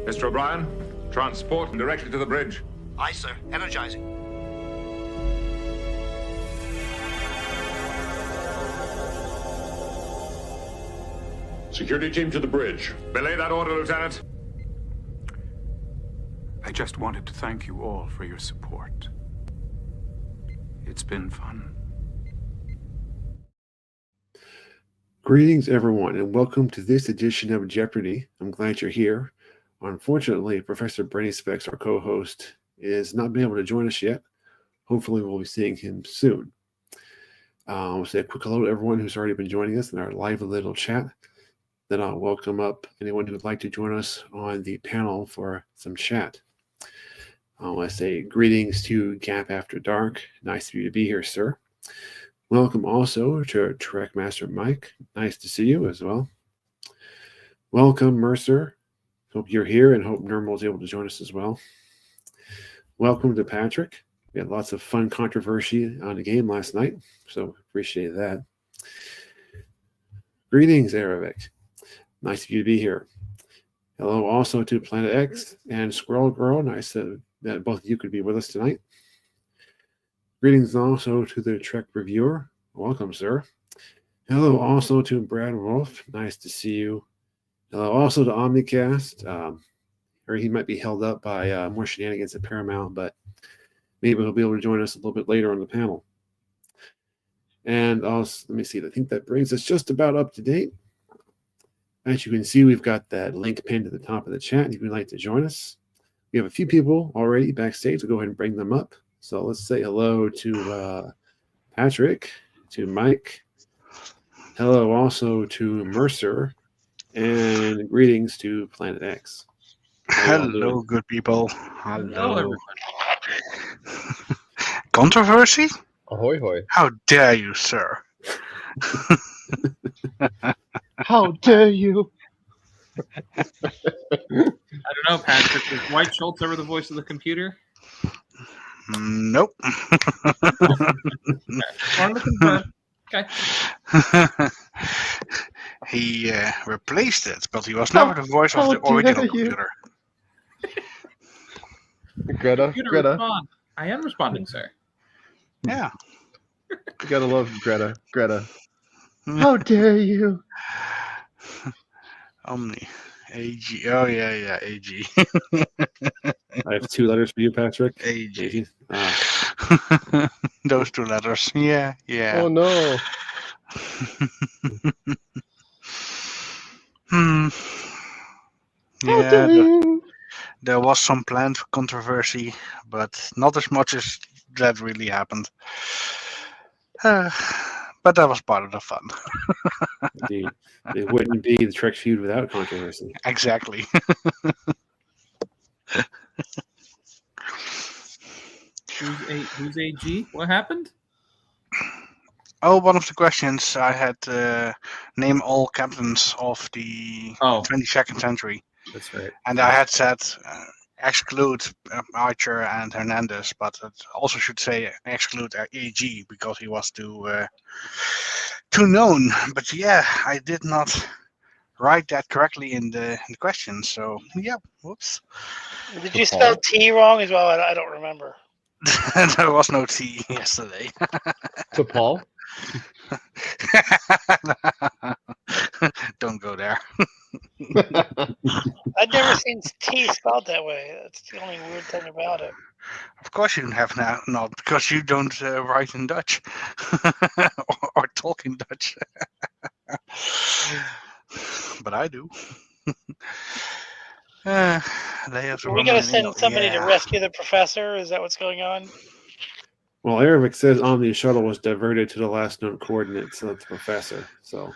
Mr. O'Brien, transport directly to the bridge. Aye, sir. Energizing. Security team to the bridge. Belay that order, Lieutenant. I just wanted to thank you all for your support. It's been fun. Greetings, everyone, and welcome to this edition of Jeopardy. I'm glad you're here. Unfortunately, Professor Brainy Specs, our co-host, is not being able to join us yet. Hopefully, we'll be seeing him soon. We'll say a quick hello to everyone who's already been joining us in our lively little chat. Then I'll welcome up anyone who would like to join us on the panel for some chat. I want to say greetings to Gap After Dark. Nice of you to be here, sir. Welcome also to Trek Master Mike. Nice to see you as well. Welcome, Mercer. Hope you're here and hope Nermal is able to join us as well. Welcome to Patrick. We had lots of fun controversy on the game last night, so appreciate that. Greetings, Arabic. Nice of you to be here. Hello also to Planet X and Squirrel Girl. Nice that both of you could be with us tonight. Greetings also to the Trek reviewer. Welcome, sir. Hello also to Brad Wolf. Nice to see you. Hello also to OmniCast. Or he might be held up by more shenanigans at Paramount, but maybe he'll be able to join us a little bit later on the panel. And also, let me see. I think that brings us just about up to date. As you can see, we've got that link pinned at the top of the chat if you'd like to join us. We have a few people already backstage. We'll go ahead and bring them up. So let's say hello to Patrick, to Mike. Hello also to Mercer. And greetings to Planet X. Hello, good people. Hello. Controversy? Ahoy hoy. How dare you, sir? How dare you? I don't know, Patrick. Is Dwight Schultz ever the voice of the computer? Nope. Okay. He replaced it, but he was never the voice of the original computer. Greta. Respond. I am responding, sir. Yeah. You gotta love Greta. How dare you? Omni. AG. Oh, yeah, AG. I have two letters for you, Patrick. AG. Those two letters. Yeah. Oh, no. Yeah, there was some planned controversy, but not as much as that really happened. But that was part of the fun. Indeed. It wouldn't be the Trek feud without controversy. Exactly. Who's AG? What happened? Oh, one of the questions I had name all captains of the 22nd century. That's right. And I had said exclude Archer and Hernandez, but it also should say exclude AG because he was too known. But yeah, I did not write that correctly in the question. So yeah, whoops. Did you spell T wrong as well? I don't remember. There was no T yesterday. To Paul? Don't go there. I've never seen T spelled that way. That's the only weird thing about it. Of course you have now, not because you don't write in Dutch or talk in Dutch. But I do. They have Are we going to send somebody to rescue the professor? Is that what's going on? Well, Arabic says Omni shuttle was diverted to the last known coordinates of the professor. So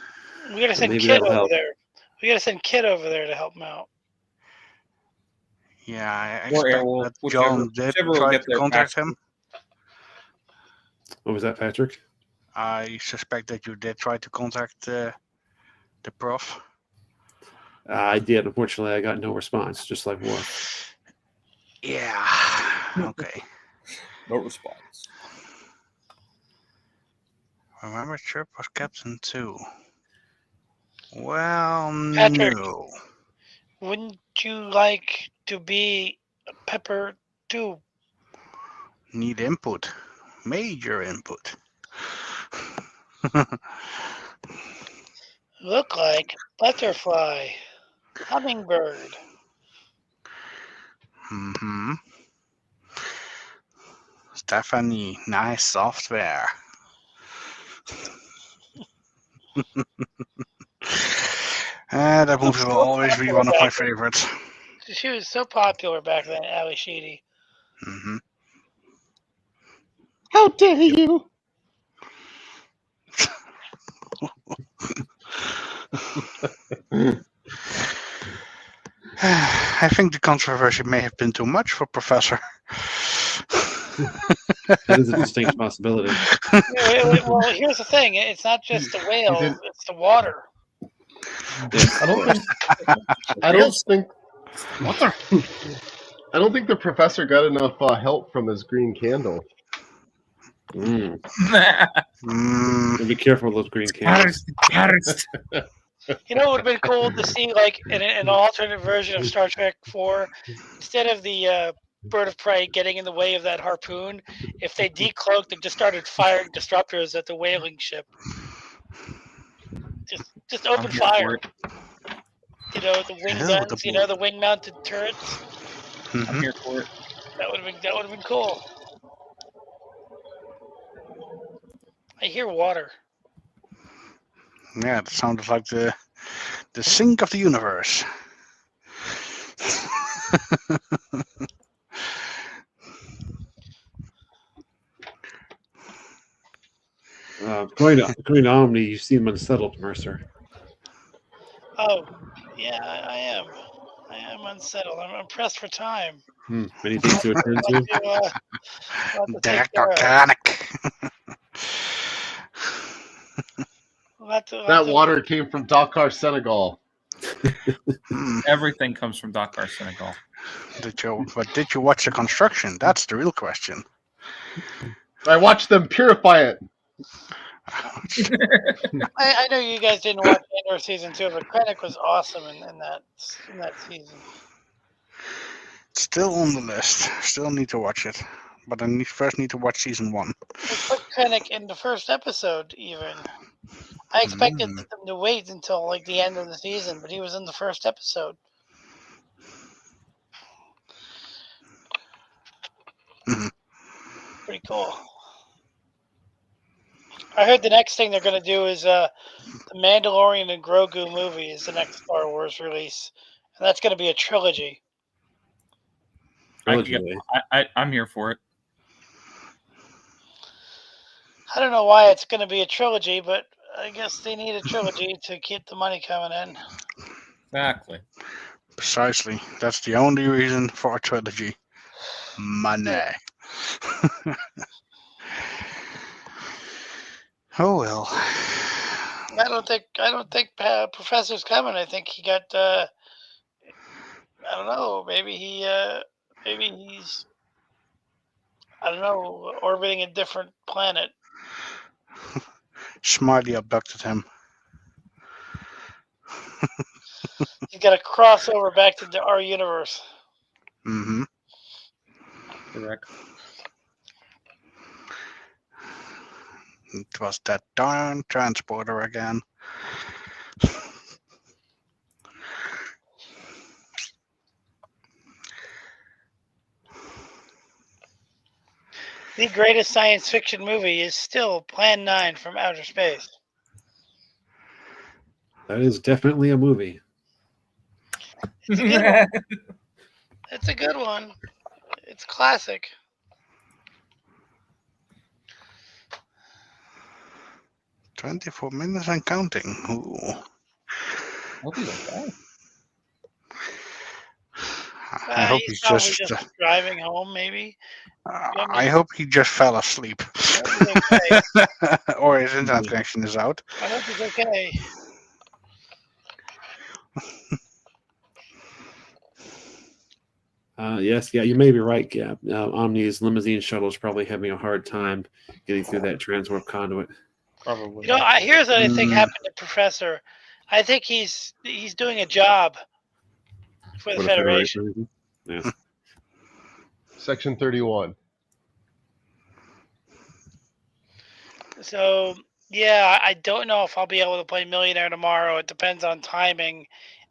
we got to send Kid over there. We got to send Kid over there to help him out. Yeah, I expect that John did try to contact him. What was that, Patrick? I suspect that you did try to contact the prof. I did. Unfortunately, I got no response, just like Worf. Yeah. Okay. No response. Remember, Chirp was captain too. Well, Patrick, no. Wouldn't you like to be a pepper tube? Need input. Major input. Look like butterfly, hummingbird. Mm-hmm. Stephanie, nice software. That movie will always be one of my favorites. She was so popular back then, Ali Sheedy. Mm-hmm. How dare you? I think the controversy may have been too much for Professor. That is a distinct possibility. Well, here's the thing. It's not just the whale, it's the water. Yes. I don't think. I don't think the professor got enough help from his green candle. Mm. Mm, Be careful with those green candles. You know, it would have been cool to see, like, in an alternate version of Star Trek 4, instead of the bird of prey getting in the way of that harpoon, if they decloaked and just started firing disruptors at the whaling ship. Just open fire. You know, the wing guns, you know, the wing-mounted turrets. I'm here for it. That would have been cool. I hear water. yeah, that sounded like the sink of the universe. Going to Omni, you seem unsettled, Mercer. Oh, yeah, I am. I am unsettled. I'm pressed for time. Many things to attend to. Director Kanik. That water came from Dakar, Senegal. Everything comes from Dakar, Senegal. Did you watch the construction? That's the real question. I watched them purify it. I know you guys didn't watch Andor season 2, but Krennic was awesome in that season. Still on the list. Still need to watch it, but I first need to watch season 1. They put Krennic in the first episode, even. I expected them to wait until like the end of the season, but he was in the first episode. Pretty cool. I heard the next thing they're going to do is the Mandalorian and Grogu movie is the next Star Wars release, and that's going to be a trilogy. I'm here for it. I don't know why it's going to be a trilogy, but I guess they need a trilogy to keep the money coming in. Exactly. Precisely. That's the only reason for a trilogy. Money. Oh well. I don't think Professor's coming. I think he got. I don't know. Maybe he's. I don't know, orbiting a different planet. Smiley abducted him. He's got to cross over back to our universe. Mm-hmm. Correct. It was that darn transporter again. The greatest science fiction movie is still Plan 9 from Outer Space. That is definitely a movie. It's a good one. It's a good one. It's classic. "24 minutes and counting." Ooh. I hope he's just driving home, maybe. I hope he just fell asleep. Okay. Or his internet connection is out. I hope he's okay. Yes, you may be right, Gab. Omni's limousine shuttle is probably having a hard time getting through that transwarp conduit. Probably. You know, here's what I think happened to Professor. I think he's doing a job. for the For the Federation. Yes. Section 31. So yeah, I don't know if I'll be able to play Millionaire tomorrow. It depends on timing.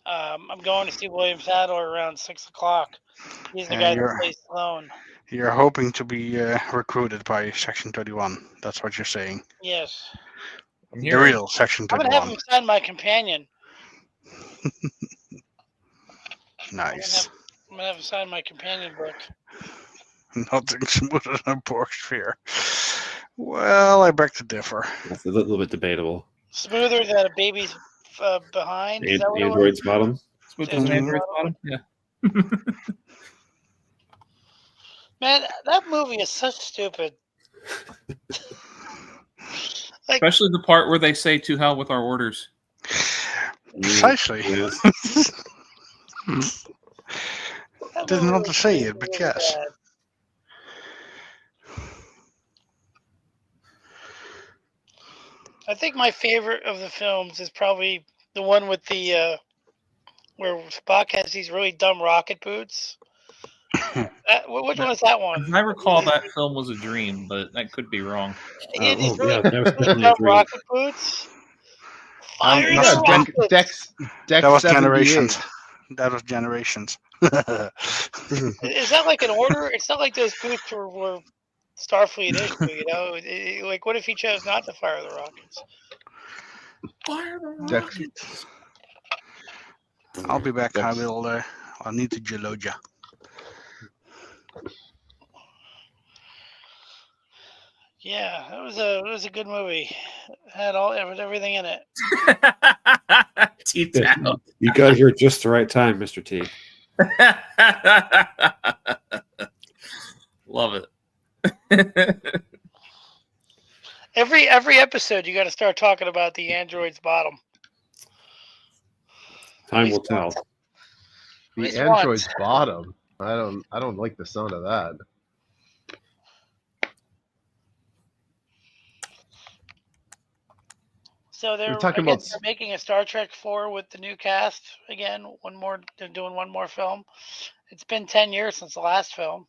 I'm going to see William Sadler around 6 o'clock. He's the And guy that plays Sloan. you're hoping to be recruited by Section 31. That's what you're saying. Yes. I'm The hearing. real Section I'm gonna have 31. him sign my companion. Nice. I'm gonna have him sign my companion book. Nothing smoother than a Borg sphere. Well, I beg to differ. That's a little bit debatable. Smoother than a baby's behind. Is that what Android's bottom. Smooth as an Android's bottom. Yeah. Man, that movie is so stupid. Like, Especially the part where they say "to hell with our orders." Precisely. Yes. that Didn't movie want to was say really, it, but really yes. bad. I think my favorite of the films is probably the one with the where Spock has these really dumb rocket boots. Which one is that one? As I recall, that film was a dream, but that could be wrong. He had these yeah, really, that was really definitely a dumb dream. rocket boots. Fire not the so Yeah, dumb. rockets! Dex That was 78. Generations. That was Generations. Is that like an order? It's not like those boots were Starfleet issue, you know? Like, what if he chose not to fire the rockets? Fire the Dex- rockets. I'll be back. Dex- I'll need to Geloja. Yeah, it was a good movie. Had everything in it. Teeth out. You got here at just the right time, Mr. T. Love it. Every episode, you got to start talking about the android's bottom. Time will tell. At The least android's once. bottom. I don't like the sound of that. So they're talking they're making a Star Trek 4 with the new cast again. They're doing one more film. It's been 10 years since the last film.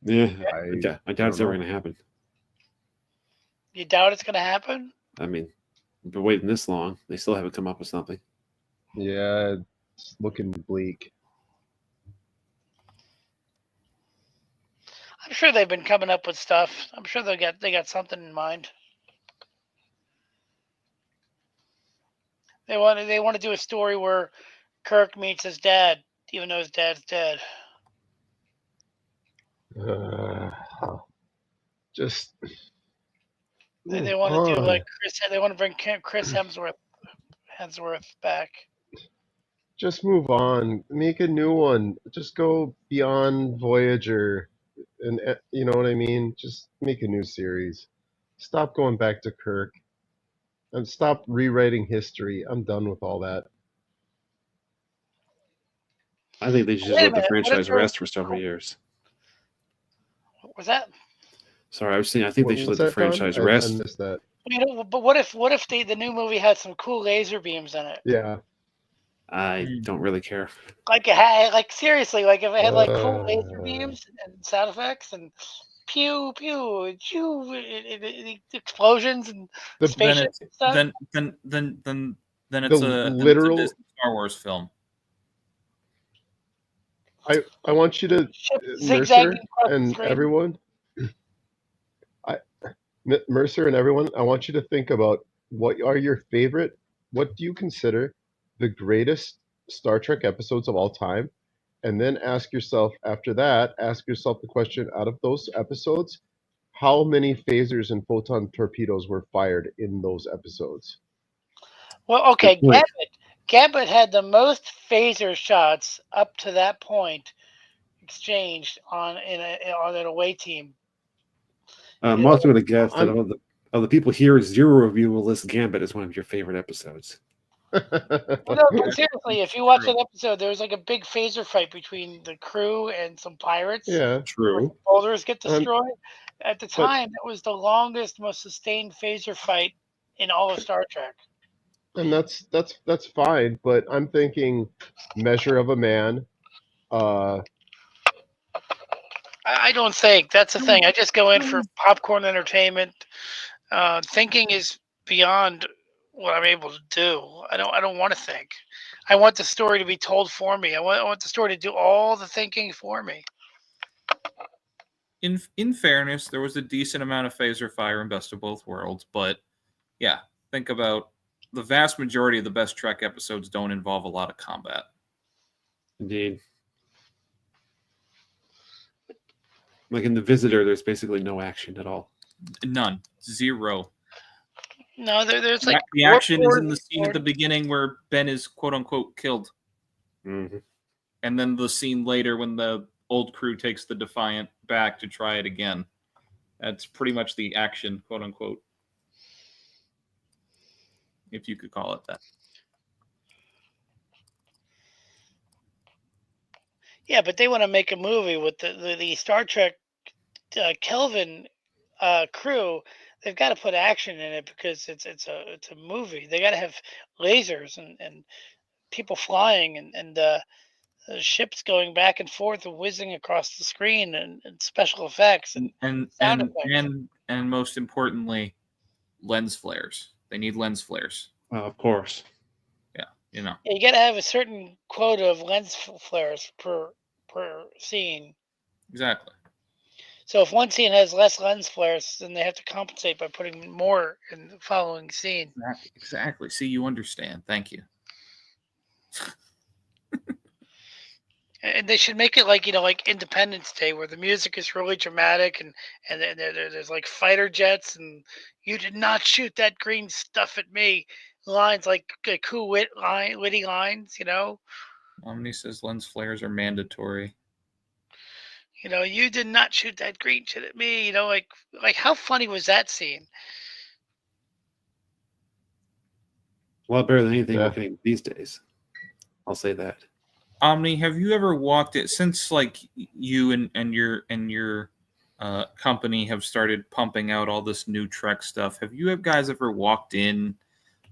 Yeah, I I doubt it's don't ever know. going to happen. You doubt it's going to happen? I mean, we've been waiting this long. They still haven't come up with something. Yeah, it's looking bleak. I'm sure they've been coming up with stuff. I'm sure they got something in mind. They want to do a story where Kirk meets his dad, even though his dad's dead. Just They want to do like Chris. They want to bring Chris Hemsworth back. just move on. Make a new one. Just go beyond Voyager, and you know what I mean. Just make a new series. Stop going back to Kirk, and stop rewriting history. I'm done with all that. I think they should just Wait a let the minute, what if franchise there was- rest for several years. What was that? Sorry, I was saying I think they What should was let the that, Don? franchise I rest. missed that. You know, but what if the new movie had some cool laser beams in it? Yeah. I don't really care. Like it had, like seriously, like if it had like cool laser Uh. beams and sound effects and pew pew chew explosions and The- Then spaceships and stuff. then it's a literal- Disney Star Wars film. I want you to Ships Mercer zigzagging across the and screen. everyone. Mercer and everyone, I want you to think about what are your favorite. What do you consider the greatest Star Trek episodes of all time? And then ask yourself, after that, ask yourself the question, out of those episodes, how many phasers and photon torpedoes were fired in those episodes? Well, okay, Good point. Gambit had the most phaser shots up to that point exchanged on an away team. I'm also going to guess that of the people here, zero of you will list Gambit as one of your favorite episodes. Well, no, but seriously, if you watch that episode, there was like a big phaser fight between the crew and some pirates. Yeah, True. Boulders get Um, destroyed. At the time, it was the longest, most sustained phaser fight in all of Star Trek. And that's fine. But I'm thinking Measure of a Man. I don't think that's the thing. I just go in for popcorn entertainment. Thinking is beyond what I'm able to do. I don't want to think. I want the story to be told for me. I want the story to do all the thinking for me. In fairness, there was a decent amount of phaser fire in Best of Both Worlds, but yeah, think about the vast majority of the best Trek episodes don't involve a lot of combat. Indeed. Like in The Visitor, there's basically no action at all. None. Zero. No, there's like The action is in the scene at the beginning where Ben is quote unquote killed. Mm-hmm. And then the scene later when the old crew takes the Defiant back to try it again. That's pretty much the action, quote unquote. If you could call it that. Yeah, but they want to make a movie with the Star Trek Kelvin crew. They've got to put action in it because it's a movie. They got to have lasers and people flying and ships going back and forth and whizzing across the screen and special effects and sound effects. And most importantly, lens flares. They need lens flares. Of course. Yeah, you know. Yeah, you got to have a certain quota of lens flares per scene. Exactly. So if one scene has less lens flares, then they have to compensate by putting more in the following scene. Exactly. See, you understand. Thank you. And they should make it like like Independence Day, where the music is really dramatic and there's like fighter jets and "You did not shoot that green stuff at me" lines, like cool witty lines. Omni says lens flares are mandatory. You did not shoot that green shit at me. Like how funny was that scene? A lot better than anything we're getting these days. I'll say that. Omni, have you ever walked it since like you and your company have started pumping out all this new Trek stuff? Have you guys ever walked in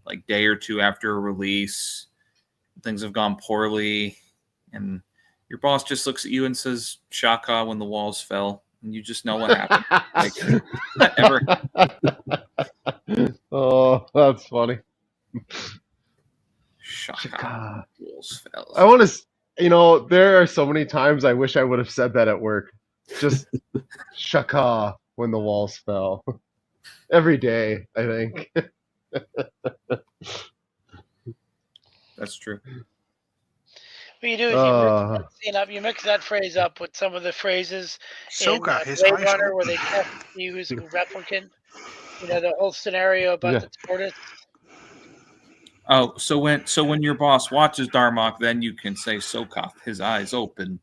like day or two after a release? Things have gone poorly, and your boss just looks at you and says, "Shaka," when the walls fell, and you just know what happened. Like, that ever? Oh, that's funny. Shaka. Walls fell. I want to. There are so many times I wish I would have said that at work. Just shaka when the walls fell. Every day, I think. That's true. What you do is you mix that phrase up with some of the phrases in Blade Runner where they test you who's a replicant. The whole scenario about the tortoise. Oh, so when your boss watches Darmok, then you can say Sokoth, his eyes open.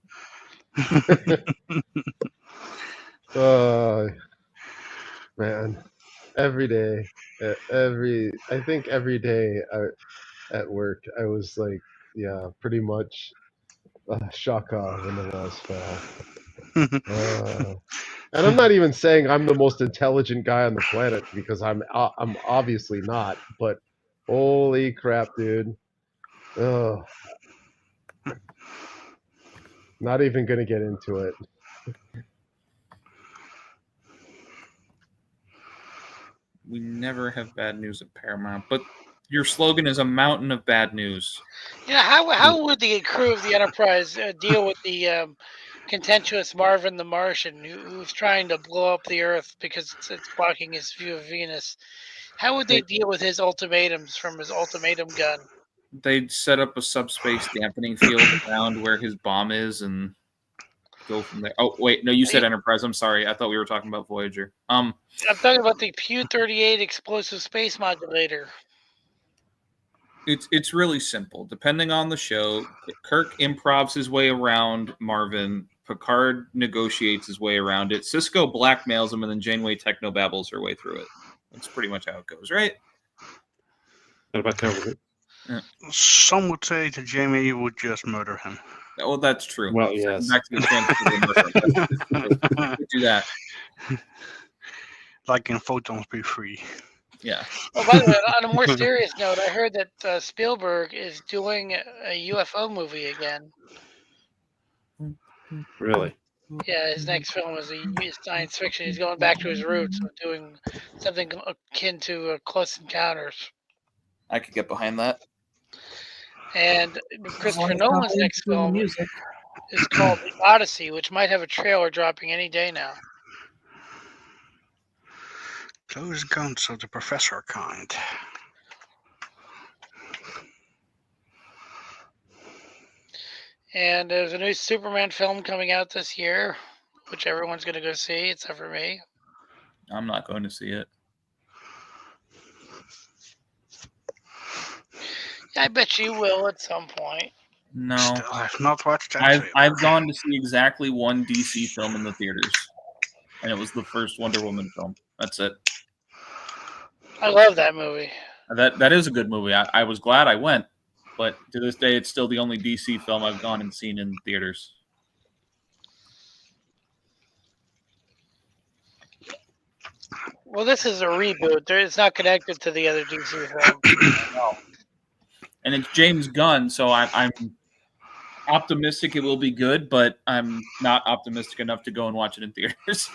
Man, every day, I think every day at work, I was like, pretty much shaka when the walls fell. And I'm not even saying I'm the most intelligent guy on the planet because I'm obviously not, but holy crap, dude. Not even going to get into it. We never have bad news at Paramount, but your slogan is a mountain of bad news. Yeah, how would the crew of the Enterprise deal with the contentious Marvin the Martian who's trying to blow up the Earth because it's blocking his view of Venus? How would they deal with his ultimatums from his ultimatum gun? They'd set up a subspace dampening field around where his bomb is and go from there. Oh, wait, no, you said Enterprise. I'm sorry. I thought we were talking about Voyager. I'm talking about the Pu-38 explosive space modulator. It's really simple. Depending on the show, Kirk improvs his way around Marvin. Picard negotiates his way around it. Sisko blackmails him, and then Janeway technobabbles her way through it. That's pretty much how it goes, right? What about cover? Yeah. Some would say that Jamie would just murder him. Oh, that's true. Well, yes. Back to the do that. Like in Photons Be Free. Yeah. Oh, by the way, on a more serious note, I heard that Spielberg is doing a UFO movie again. Really? Yeah, his next film is science fiction. He's going back to his roots of doing something akin to Close Encounters. I could get behind that. And Christopher Nolan's next film is called The Odyssey, which might have a trailer dropping any day now. Close Encounters of the Professor kind. And there's a new Superman film coming out this year, which everyone's going to go see, except for me. I'm not going to see it. I bet you will at some point. No. Still have not watched that. I've gone to see exactly one DC film in the theaters, and it was the first Wonder Woman film. That's it. I love that movie. That is a good movie. I was glad I went, but to this day, it's still the only DC film I've gone and seen in theaters. Well, this is a reboot. It's not connected to the other DC film. No. And it's James Gunn, so I'm optimistic it will be good, but I'm not optimistic enough to go and watch it in theaters.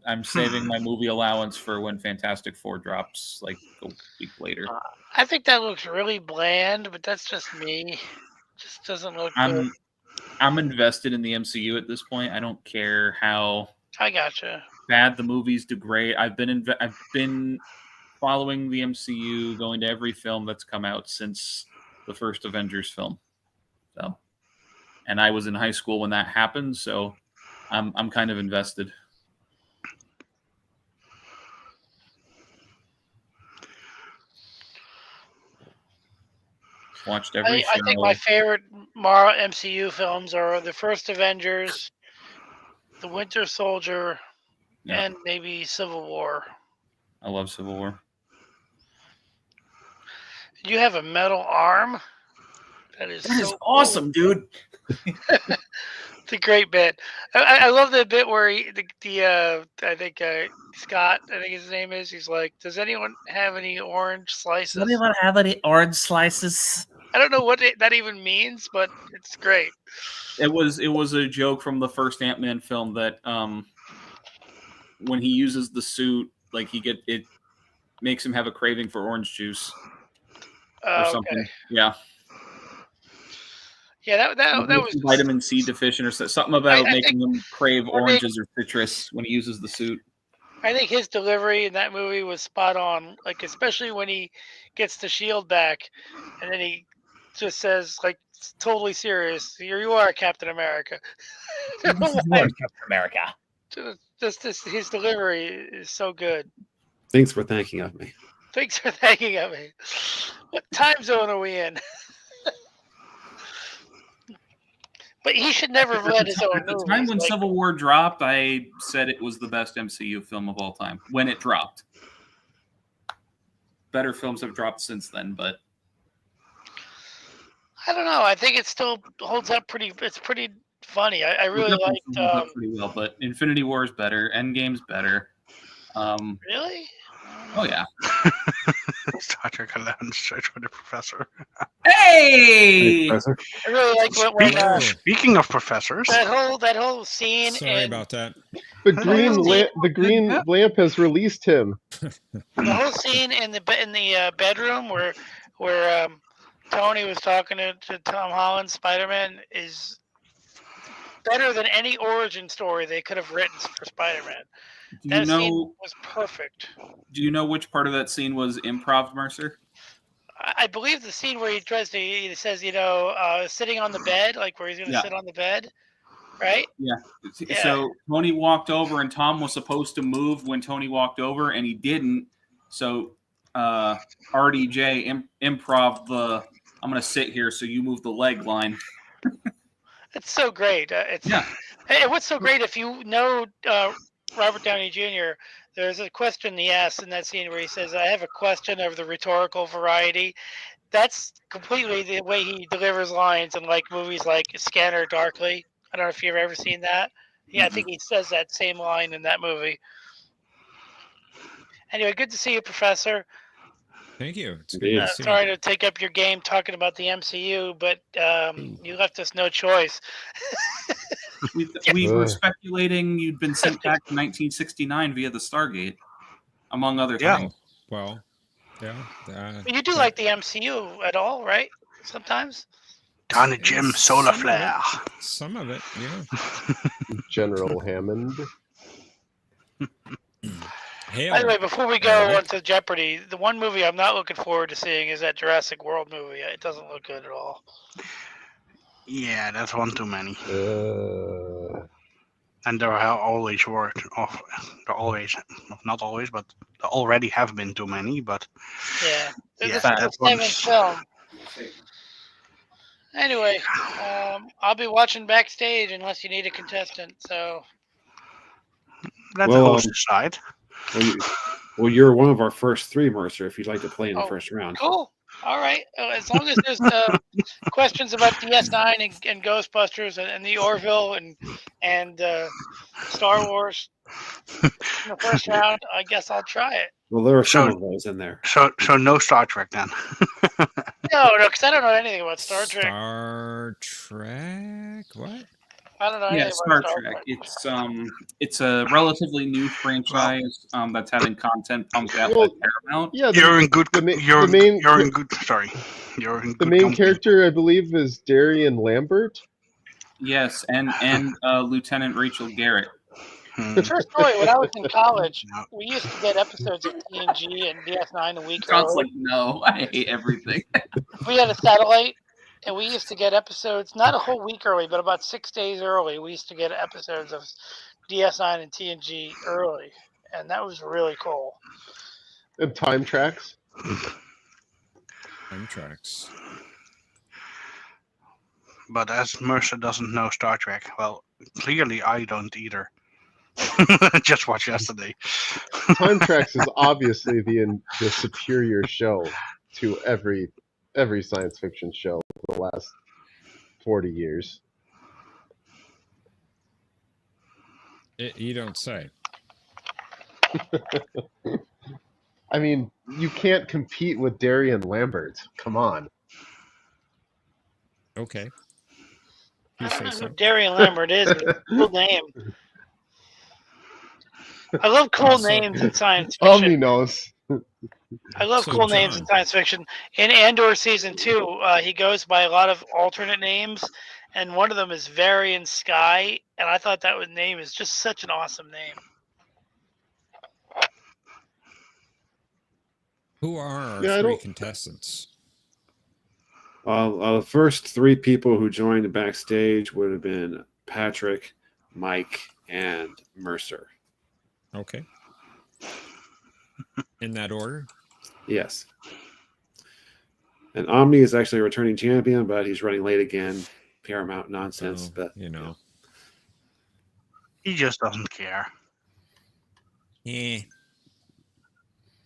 I'm saving my movie allowance for when Fantastic Four drops like a week later. I think that looks really bland, but that's just me. Just doesn't look good. I'm invested in the MCU at this point. I don't care how I gotcha. bad the movies degrade. I've been following the MCU, going to every film that's come out since the first Avengers film. So, and I was in high school when that happened, so I'm kind of invested. Watched every show. I think my favorite Marvel MCU films are the first Avengers, the Winter Soldier, and maybe Civil War. I love Civil War. You have a metal arm? That is awesome, dude. It's a great bit. I love the bit where I think Scott, I think his name is, he's like, does anyone have any orange slices? Does anyone have any orange slices? I don't know what that even means, but it's great. It was a joke from the first Ant-Man film that when he uses the suit, like it makes him have a craving for orange juice or something. Okay. Yeah. Yeah, that was vitamin C deficient or something about making him crave oranges or citrus when he uses the suit. I think his delivery in that movie was spot on. Like, especially when he gets the shield back, and then he just says, like, totally serious, "Here you are, Captain America." Captain America. Just his delivery is so good. Thanks for thinking of me. Thanks for thinking of me. What time zone are we in? But he should never have led his own At the time when Civil War dropped, I said it was the best MCU film of all time when it dropped. Better films have dropped since then, but I don't know. I think it still holds up it's pretty funny. I really liked pretty well, but Infinity War is better. Endgame's better. Really? Oh yeah. Star Trek 11 straight from the Professor. Hey! I really like when Speaking of professors, that whole scene. Sorry about that. The green lamp has released him. The whole scene in the bedroom where Tony was talking to Tom Holland, Spider-Man, is better than any origin story they could have written for Spider-Man. That scene was perfect. Do you know which part of that scene was improv, Mercer? I believe the scene where he says, sitting on the bed, like where he's going to sit on the bed, right? Yeah. So Tony walked over, and Tom was supposed to move when Tony walked over, and he didn't. So RDJ improv I'm going to sit here, so you move the leg line. It's so great. And what's so great, if you know Robert Downey Jr., there's a question he asks in that scene where he says, "I have a question of the rhetorical variety." That's completely the way he delivers lines in like movies like Scanner Darkly. I don't know if you've ever seen that. Yeah, I think he says that same line in that movie. Anyway, good to see you, Professor. Thank you. It's Indeed. good to see you. Sorry to take up your game talking about the MCU, but you left us no choice. We were speculating you'd been sent back to 1969 via the Stargate, among other Yeah. things. Well, yeah. But you do like the MCU at all, right? Sometimes. Tiny Jim, solar some flare. Some of it, yeah. General Hammond. Hail. By the way, before we go Eric. on to Jeopardy, the one movie I'm not looking forward to seeing is that Jurassic World movie. It doesn't look good at all. Yeah, that's one too many. Uh, And there have always worked. There always, not always, but there already have been too many. But Yeah, yeah, the that seventh one's. film. Anyway, I'll be watching backstage unless you need a contestant. So Let the Well, host decide. Well, you're one of our first three, Mercer, if you'd like to play in the Oh, first round. cool. All right. As long as there's questions about DS9 and Ghostbusters and the Orville and Star Wars in the first round, I guess I'll try it. Well, there are some So- of those in there. So no Star Trek then. No, because I don't know anything about Star Trek. Star Trek? What? I don't know Yeah, anything Star about Trek. It's a relatively new franchise that's having content pumped out Well, by Paramount. yeah, You're in good. the ma- You're the main- you're in good. Sorry, you're in the good main company. character, I believe, is Darian Lambert. Yes, and Lieutenant Rachel Garrett. True story. When I was in college, No. we used to get episodes of TNG and DS9 a week Sounds early. like no. I hate everything. We had a satellite, and we used to get episodes not a whole week early, but about 6 days early. We used to get episodes of DS9 and TNG early, and that was really cool. And Time Tracks. Time tracks. But as Mercer doesn't know Star Trek, well, clearly I don't either. Just watched yesterday. Time Tracks is obviously the superior show to every science fiction show for the last 40 years. You don't say. I mean, you can't compete with Darian Lambert. Come on. Okay. I You don't say know so. who Darian Lambert is, but it's a cool name. I love cool So- names in science Omni fiction. knows. I love So, cool names in John. science fiction. In Andor season 2, he goes by a lot of alternate names, and one of them is Varian Sky, and I thought that name is just such an awesome name. Who are our Yeah, I three don't- contestants? The first three people who joined backstage would have been Patrick, Mike, and Mercer. Okay. In that order? Yes. And Omni is actually a returning champion, but he's running late again. Paramount nonsense. So, But you know. He just doesn't care. Eh.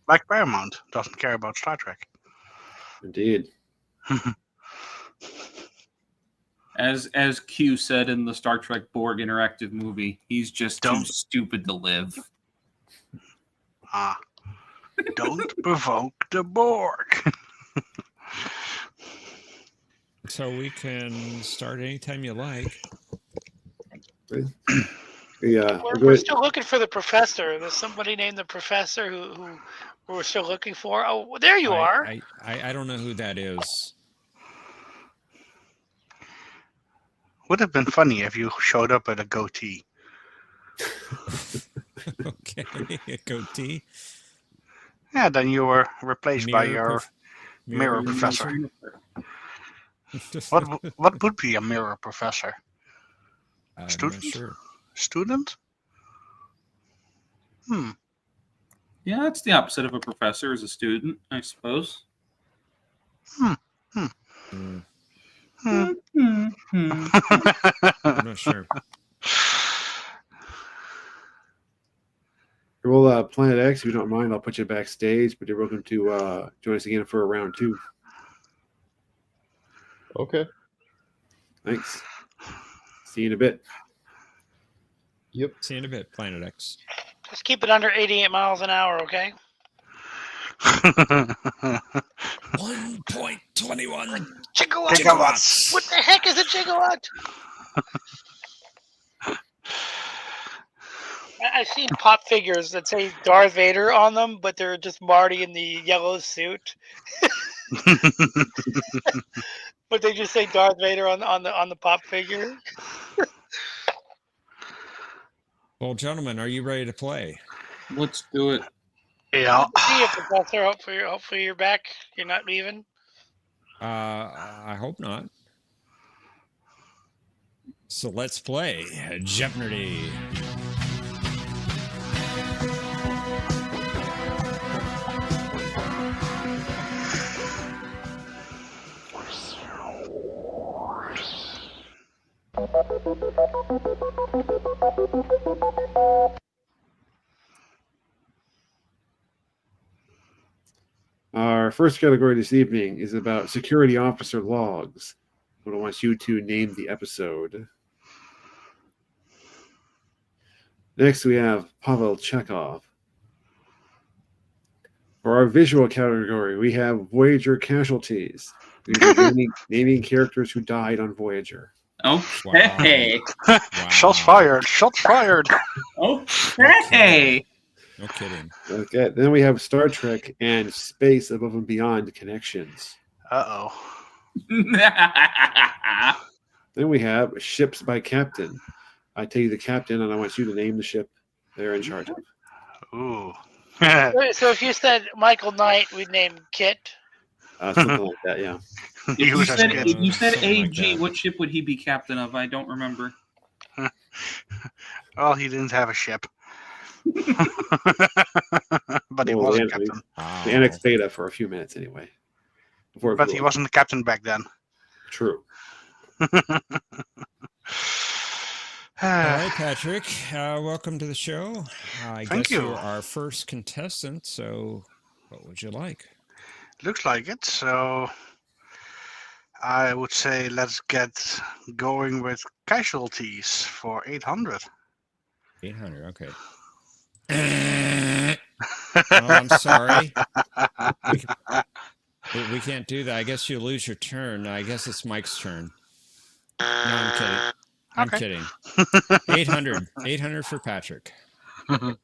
Like Paramount doesn't care about Star Trek. indeed. As Q said in the Star Trek Borg interactive movie, he's just too Don't- stupid to live. Don't provoke the Borg. So we can start anytime you like. Yeah. We're still looking for the professor. There's somebody named the professor who we're still looking for. Oh, well, there you are. I don't know who that is. Would have been funny if you showed up with a goatee. Okay. A goatee. Yeah, then you were replaced by your mirror professor. professor. What would be a mirror professor? I'm not Student? sure. Student? Yeah, that's the opposite of a professor as a student, I suppose. Mm, Hmm. I'm not sure. Well, Planet X, if you don't mind, I'll put you backstage, but you're welcome to join us again for a round 2. Okay. Thanks. See you in a bit. Yep. See you in a bit, Planet X. Just keep it under 88 miles an hour, okay? 1.21 Gigawatts. What the heck is a gigawatt? I've seen pop figures that say Darth Vader on them, but they're just Marty in the yellow suit. But they just say Darth Vader on the pop figure. Well, gentlemen, are you ready to play? Let's do it. Yeah. See you, Professor. Hopefully you're back. You're not leaving. I hope not. So let's play Jeopnerdy. Our first category this evening is about security officer logs. I want you to name the episode. Next, we have Pavel Chekhov. For our visual category, we have Voyager casualties. These are naming characters who died on Voyager. Okay. Wow. Shots fired. Shots fired. Okay. No kidding. Okay, then we have Star Trek and Space Above and Beyond connections. Uh-oh. Then we have Ships by Captain. I tell you the captain, and I want you to name the ship they're in charge of. Ooh. So if you said Michael Knight, we'd name Kit. Something like that, yeah. If you said Something like AG, that. what ship would he be captain of? I don't remember. Well, he didn't have a ship. But he Well, was they a captain. They annexed Beta for a few minutes anyway. Before it But blew he up. wasn't the captain back then. True. All right, Patrick. Welcome to the show. I Thank guess you. you're our first contestant, so what would you like? Looks like it. So I would say let's get going with casualties for 800. 800, okay. Oh, I'm sorry. We can't do that. I guess you lose your turn. I guess it's Mike's turn. No, I'm kidding. I'm Okay. kidding. 800. 800 for Patrick. Who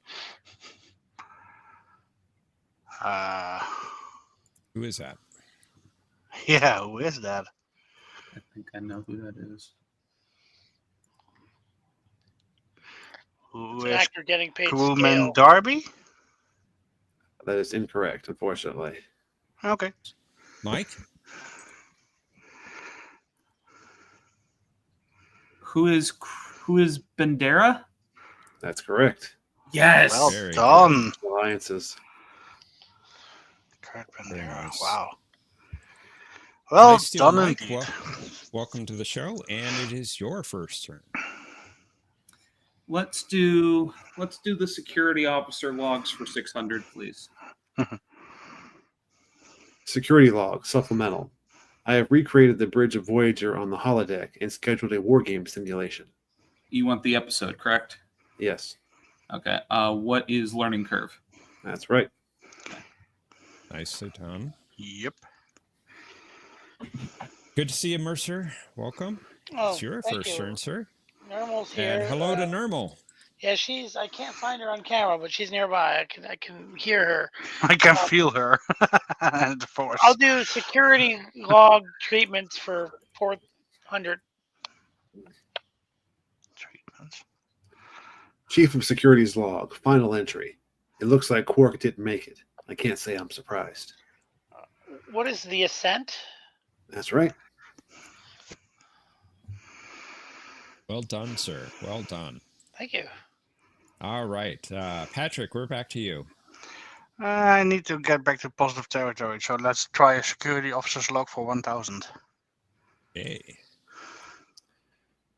is that? Yeah, who is that? I think I know who that is. Who It's an is actor getting paid Crewman scale. Darby? That is incorrect, unfortunately. Okay. Mike? Who is Bandera? That's correct. Yes. Well Very done. Alliances. Kurt Very Bandera. nice. Wow. Well Nice deal, done Mike. indeed. Welcome to the show, and it is your first turn. Let's do the security officer logs for 600, please. Security log, supplemental. I have recreated the bridge of Voyager on the holodeck and scheduled a wargame simulation. You want the episode, correct? Yes, Okay. What is learning curve? that's right. Nicely done. Yep. Good to see you, Mercer. Welcome. Oh, It's your thank first you. turn, sir. Normal's here. And hello to Normal. Yeah, I can't find her on camera, but she's nearby. I can hear her. I can feel her. The force. I'll do security log treatments for 400. Treatments. Chief of Security's log, final entry. It looks like Quark didn't make it. I can't say I'm surprised. What is the ascent? That's right. Well done, sir. Well done. Thank you. All right. Patrick, we're back to you. I need to get back to positive territory, so let's try a security officer's log for 1000. Hey.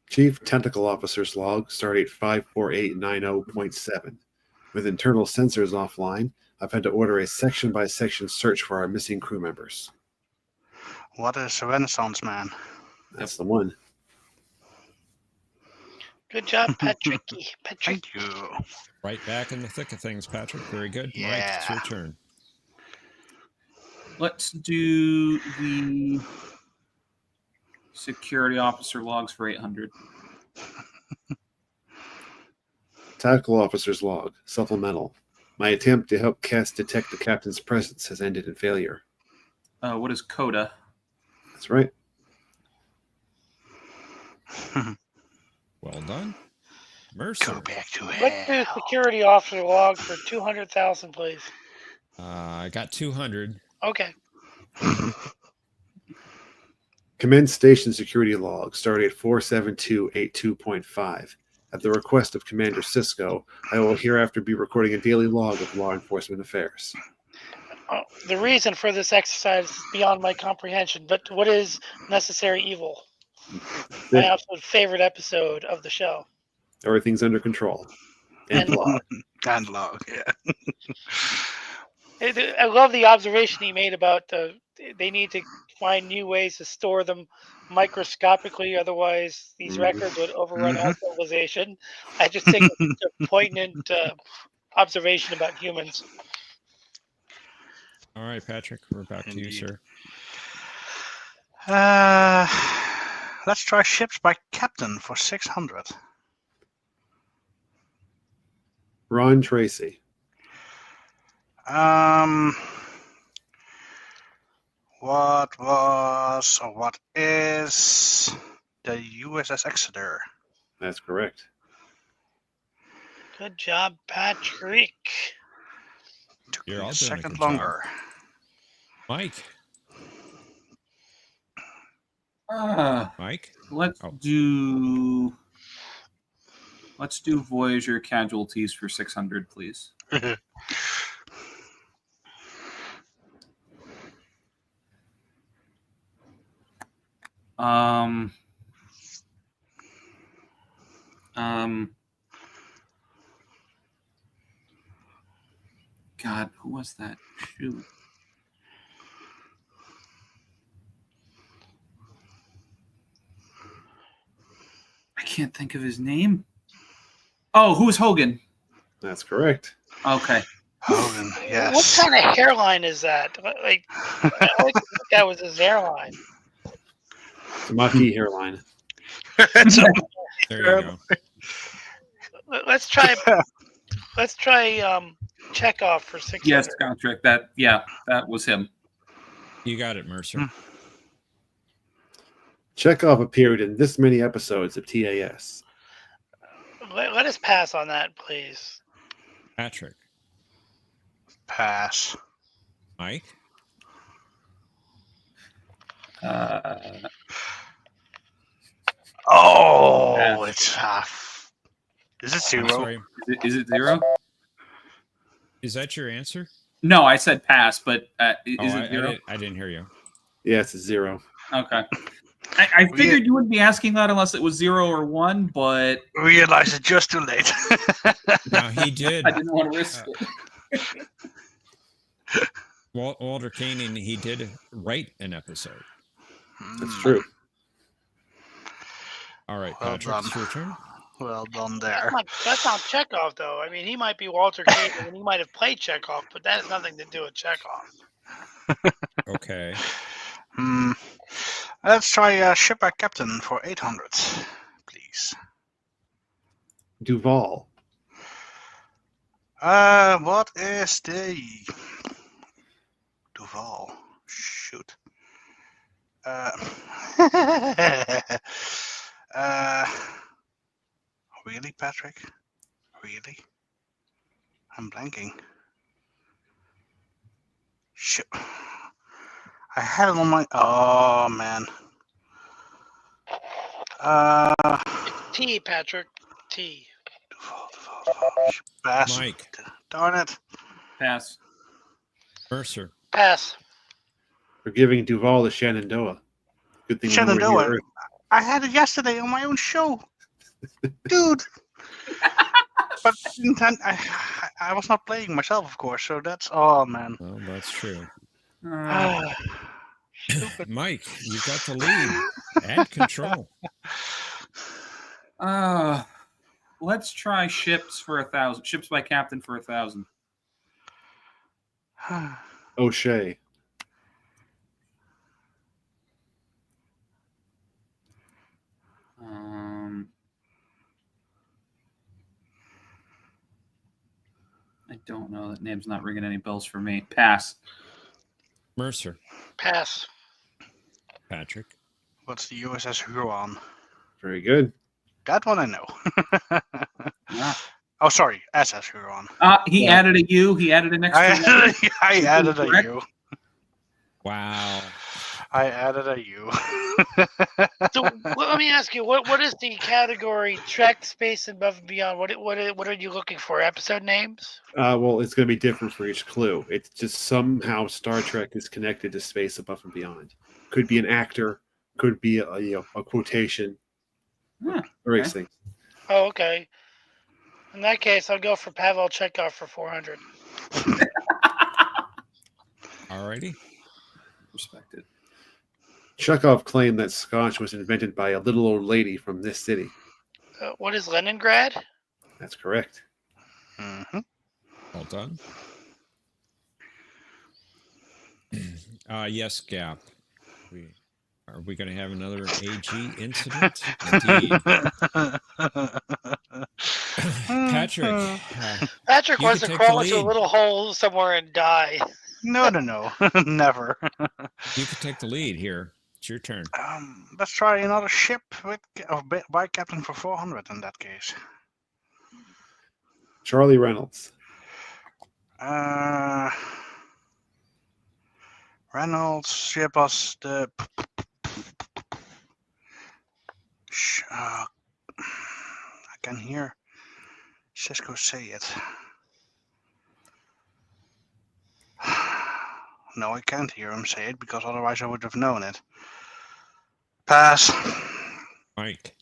Chief Tentacle Officer's log, stardate 54890.7. With internal sensors offline, I've had to order a section-by-section search for our missing crew members. What is a Renaissance man? That's the one. Good job, Patrick. Patrick. Thank you. Right back in the thick of things, Patrick. Very good. Mike, it's Yeah. your turn. Let's do the security officer logs for 800. Tactical officer's log, supplemental. My attempt to help Cass detect the captain's presence has ended in failure. What is Coda? That's right. Well done. Mercer. Go back to Let's do hell. security officer log for 200,000, please. I got 200. Okay. Commence station security log, stardate 47282.5. At the request of Commander Cisco, I will hereafter be recording a daily log of law enforcement affairs. The reason for this exercise is beyond my comprehension, but what is Necessary Evil? My absolute favorite episode of the show. Everything's under control. And log. And log, yeah. I love the observation he made about they need to find new ways to store them microscopically, otherwise these records would overrun all civilization. I just think it's a poignant observation about humans. All right, Patrick, we're back to you, sir. Let's try ships by captain for 600. Ron Tracy. What is the USS Exeter? That's correct. Good job, Patrick. Took You're me all a doing a second good longer. Mike. Mike? Let's do Voyager casualties for 600, please. God, who was that? Shoot. I can't think of his name. Oh, who's Hogan? That's correct. Okay. Hogan, yes. What kind of hairline is that? Like, I like that was his hairline. It's a Maquis hairline. There you go. Let's try Chekhov for 600. Yes, contract. That was him. You got it, Mercer. Chekhov appeared in this many episodes of TAS. Let us pass on that, please. Patrick. Pass. Mike. It's half. Is it I'm zero? sorry. Is it zero? Is that your answer? No, I said pass, but is it zero? I didn't hear you. Yeah, it's a 0. Okay. I figured you wouldn't be asking that unless it was 0 or 1, but Realize it just too late. Now he did. I didn't want to risk it. Walter Koenig, he did write an episode. That's true. All right, Well Patrick, it's done. your turn. Well done there. That's not Chekhov, though. I mean, he might be Walter Koenig and he might have played Chekhov, but that has nothing to do with Chekhov. Okay. Let's try ship by captain for 800, please. Duval. What is the Duval? Shoot. Really, Patrick? Really? I'm blanking. Shit. I had it on my. Oh man. T, Patrick. T. Duval. Pass. Mike. Darn it. Pass. Mercer. Pass. We're giving Duval the Shenandoah. Good thing Shenandoah. we were here. I had it yesterday on my own show. Dude. But I was not playing myself, of course, so that's. Oh, man. Well, that's true. Stupid. Mike, you've got the lead and control. Let's try ships for 1,000. Ships by captain for 1,000. O'Shea. don't know. That name's not ringing any bells for me. Pass. Mercer. Pass. Patrick. What's the USS Huron? Very good. That one I know. Ah. Oh, sorry, SS Huron. He added a U. He added an extra. I added a Correct? U. Wow. I added a U. So let me ask you, what is the category Trek, Space, and Above and Beyond? What are you looking for? Episode names? Well, it's going to be different for each clue. It's just somehow Star Trek is connected to space above and beyond. Could be an actor, could be a quotation, various things. Oh, okay. In that case, I'll go for Pavel Chekhov for 400. Alrighty. Respected. Chekhov claimed that Scotch was invented by a little old lady from this city. What is Leningrad? That's correct. Mm-hmm. Well done. Yes, Gap. Are we going to have another AG incident? Indeed. Patrick. Patrick you wants could to take crawl the into a lead. little hole somewhere and die. No, never. You could take the lead here. It's your turn. Let's try another ship by Captain for 400 in that case. Charlie Reynolds. Reynolds, ship us the. I can hear Cisco say it. No, I can't hear him say it because otherwise I would have known it. Pass. Mike.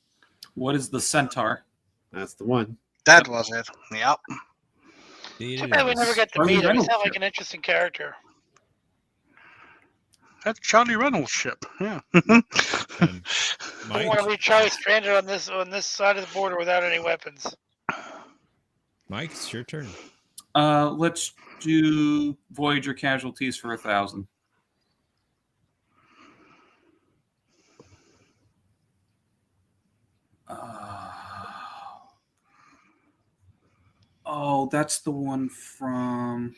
What is the Centaur? That's the one. That was it. Yep. Too bad we never get to meet him. He sounds like an interesting character. That's Charlie Reynolds' ship. Yeah. I don't want to leave Charlie stranded on this side of the border without any weapons. Mike, it's your turn. Let's do Voyager casualties for 1,000. Oh, that's the one from.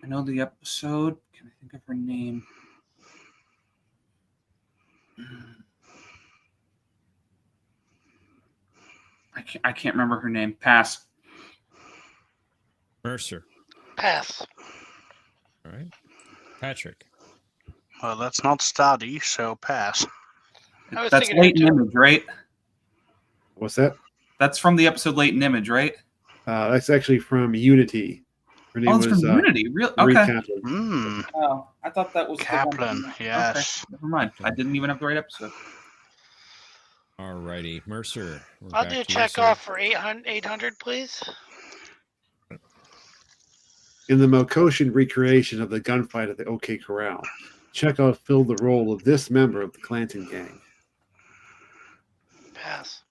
I know the episode. Can I think of her name? I can't remember her name. Pass. Mercer. Pass. All right. Patrick. Well, that's not study, so pass. That's Latent Image, right? What's that? That's from the episode Latent Image, right? That's actually from Unity. Her name it's was from Unity. Real? Marie Okay. Kaplan. Oh, I thought that was Kaplan. The one. Yes. Okay. Never mind. I didn't even have the right episode. All righty. Mercer. I'll do Chekhov for 800, please. In the Melkoshian recreation of the gunfight at the OK Corral, Chekhov filled the role of this member of the Clanton gang. Pass.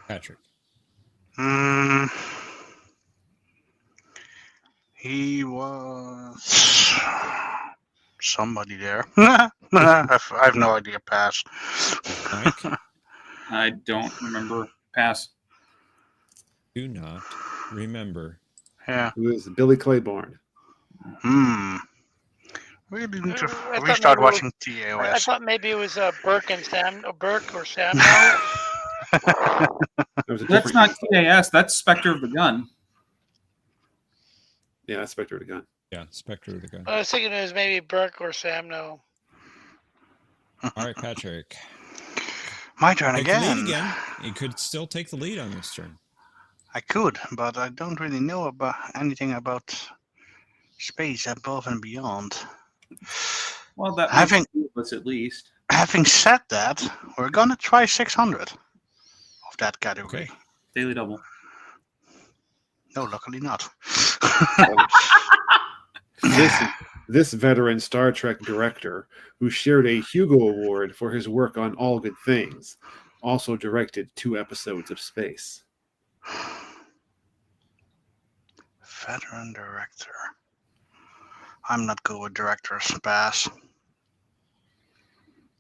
Patrick. He was somebody there. I have no idea. Pass. Mike. I don't remember. Pass. Do not remember. Yeah. Who is Billy Claiborne? We need to restart watching TAOS. I thought maybe it was Burke or Sam. That's not TAS. That's Spectre of the Gun. Yeah, that's Spectre of the Gun. Yeah, Spectre of the Gun. I was thinking it was maybe Burke or Sam. No. All right, Patrick. My turn Take the again. lead again. You could still take the lead on this turn. I could, but I don't really know about anything about space above and beyond. Well, that having us at least. Having said that, we're gonna try 600 of that category. Okay. Daily double. No, luckily not. This veteran Star Trek director, who shared a Hugo Award for his work on All Good Things, also directed 2 episodes of Space. Veteran director. I'm not good with directors. Pass.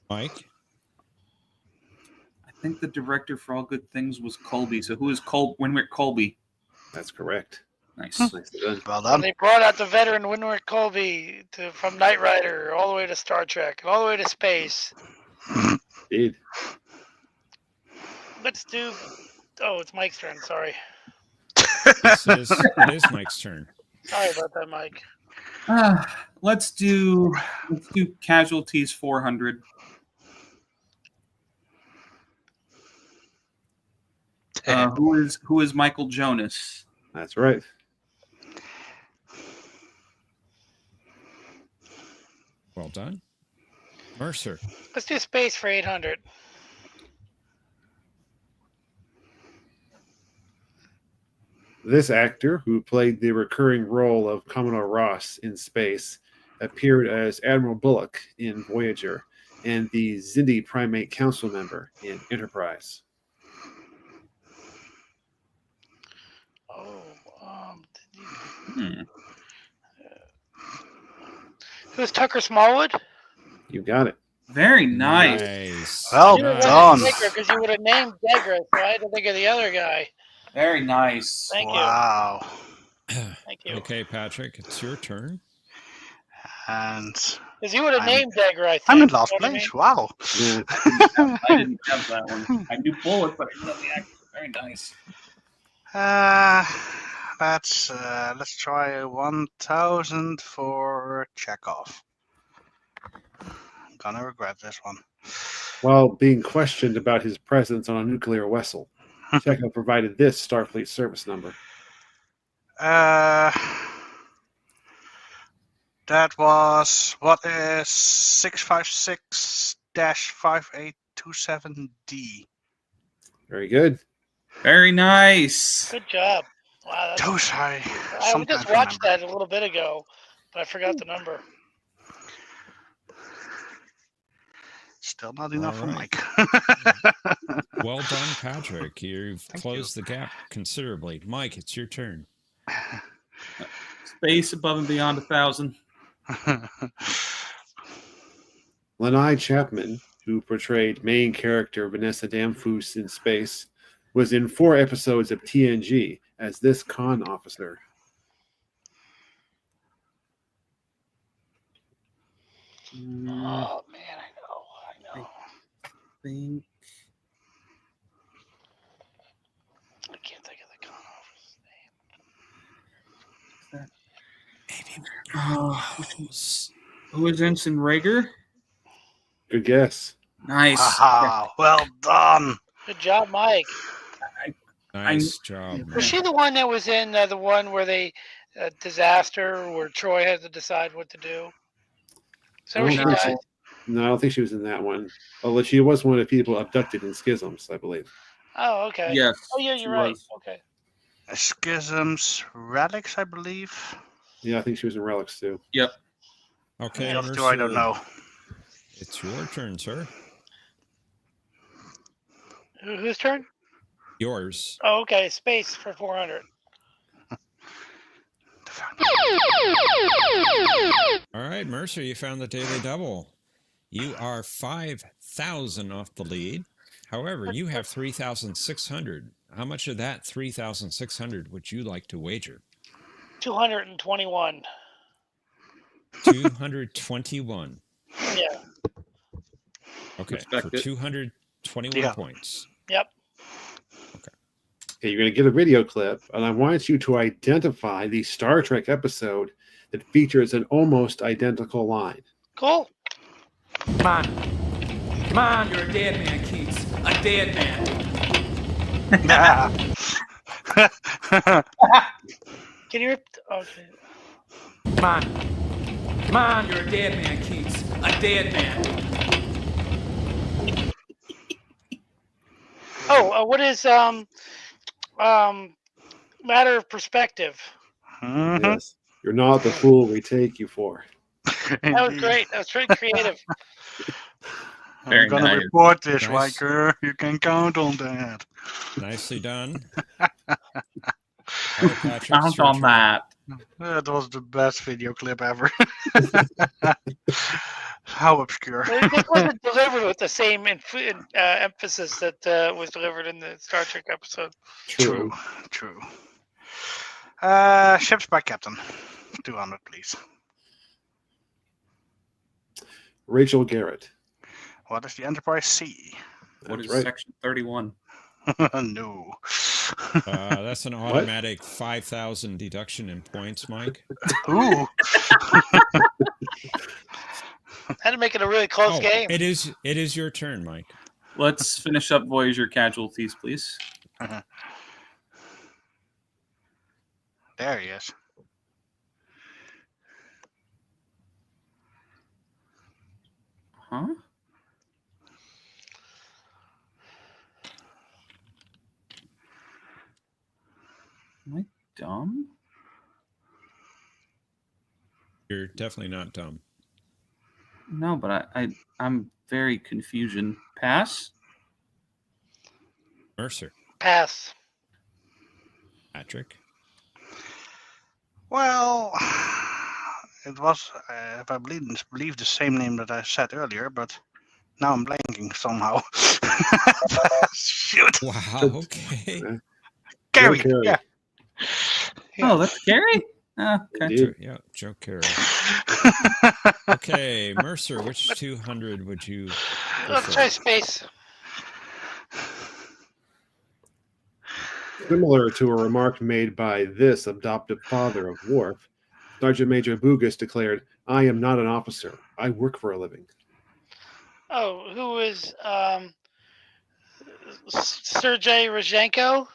Mike. I think the director for All Good Things was Colby. So who is Winwick Colby? That's correct. Nice. Nicely done. Well And done. they brought out the veteran Winwick Colby from Knight Rider all the way to Star Trek and all the way to space. Indeed. Let's do. Oh, it's Mike's turn. Sorry. It is Mike's turn. Sorry about that, Mike. Let's do Casualties 400. Who is Michael Jonas? That's right. Well done. Mercer. Let's do space for 800. This actor, who played the recurring role of Commodore Ross in space, appeared as Admiral Bullock in Voyager and the Xindi Primate Council member in Enterprise. Who's Tucker Smallwood? You got it. Very nice. Well done. Because you would have named Degra, so I had to think of the other guy. Very nice. Thank Wow. you. Thank you. Okay, Patrick, it's your turn. And Because you would have named Degra, I think. I'm in last You know what I place. mean? Wow. Yeah. I didn't have that one. I knew Bullock, but I didn't have the actor. Very nice. Let's try 1,000 for Chekhov. I'm gonna regret this one. While being questioned about his presence on a nuclear vessel, Chekhov provided this Starfleet service number. That was what is 656-5827D. Very good. Very nice. Good job. Wow, that's, Those I I sometimes just watched remember. that a little bit ago, but I forgot the number. Still not enough for All Mike. Well done, Patrick. You've closed the gap considerably. Mike, it's your turn. Space above and beyond 1,000. Lanai Chapman, who portrayed main character Vanessa Damphus in Space, was in 4 episodes of TNG as this con officer. Oh, man, I know. Think. I can't think of the con officer's name. Who is Ensign Rager? Good guess. Nice. Wow, well done. Good job, Mike. Nice job. Was Man. she the one that was in the one where they disaster where Troy had to decide what to do? So where she I don't think died? No, I don't think she was in that one. Although she was one of the people abducted in Schisms, I believe. Oh, okay. Yes. Oh, yeah, she you're right. was. Okay. Schisms, relics, I believe. Yeah, I think she was in Relics too. Yep. Okay, The other two, I don't Mercer, know. It's your turn, sir. Whose turn? Yours. Oh, okay. Space for 400. All right, Mercer, you found the daily double. You are 5,000 off the lead. However, you have 3,600. How much of that 3,600 would you like to wager? 221. 221. Yeah. Okay, Respect for it. 221 Yeah. points. Yep. Okay, you're going to get a video clip, and I want you to identify the Star Trek episode that features an almost identical line. Cool. Come on. Come on, you're a dead man, Keats. A dead man. Can you okay. Come on. Come on, you're a dead man, Keats. A dead man. Oh, what is matter of perspective? Mhm. Yes. You're not the fool we take you for. That was great. That was very creative. Very I'm gonna nice. report this, Nice. Riker. You can count on that. Nicely done. All right, Patrick, Count it's your on turn. that. That was the best video clip ever. How obscure. This wasn't delivered with the same emphasis that was delivered in the Star Trek episode. True. Ships by captain. 200, please. Rachel Garrett. What is the Enterprise C? What That's is right. Section 31? No. That's an automatic 5,000 deduction in points, Mike. Ooh. Had to make it a really close game. It is your turn, Mike. Let's finish up Voyager casualties, please. There he is. Huh? Am I dumb? You're definitely not dumb. No, but I'm very confusion. Pass? Mercer. Pass. Patrick. Well, it was, if I believe the same name that I said earlier, but now I'm blanking somehow. Shoot. Wow, okay. Carrie. Carey. Yeah. Oh, that's Gary? Okay. Indeed. Yeah, Joe Carey. Okay, Mercer, which 200 would you Let's prefer? try space. Similar to a remark made by this adoptive father of Worf, Sergeant Major Bugus declared, "I am not an officer. I work for a living." Oh, who is Sergei Rozhenko,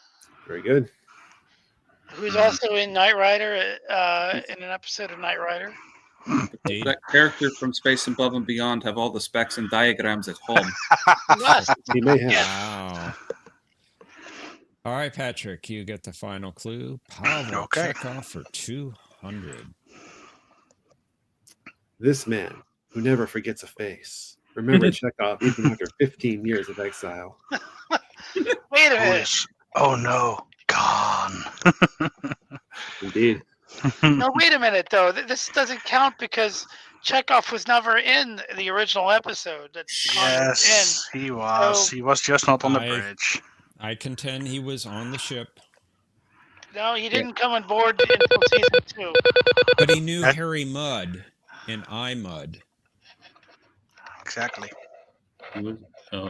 Very good. who's also in Knight Rider, in an episode of Knight Rider. Dave? That character from Space Above and Beyond have all the specs and diagrams at home. Must. He may have. Wow. All right, Patrick, you get the final clue. Pavel Okay. Chekhov for 200. This man who never forgets a face. Remember Chekhov even after 15 years of exile. Wait a Who minute. is? Oh no, gone. Indeed. No, wait a minute, though. This doesn't count because Chekhov was never in the original episode. Yes, he was. So- He was just not on the I- bridge. I contend he was on the ship, No, he didn't come on board until season 2. but he knew That- Harry Mudd and I Mudd. Exactly.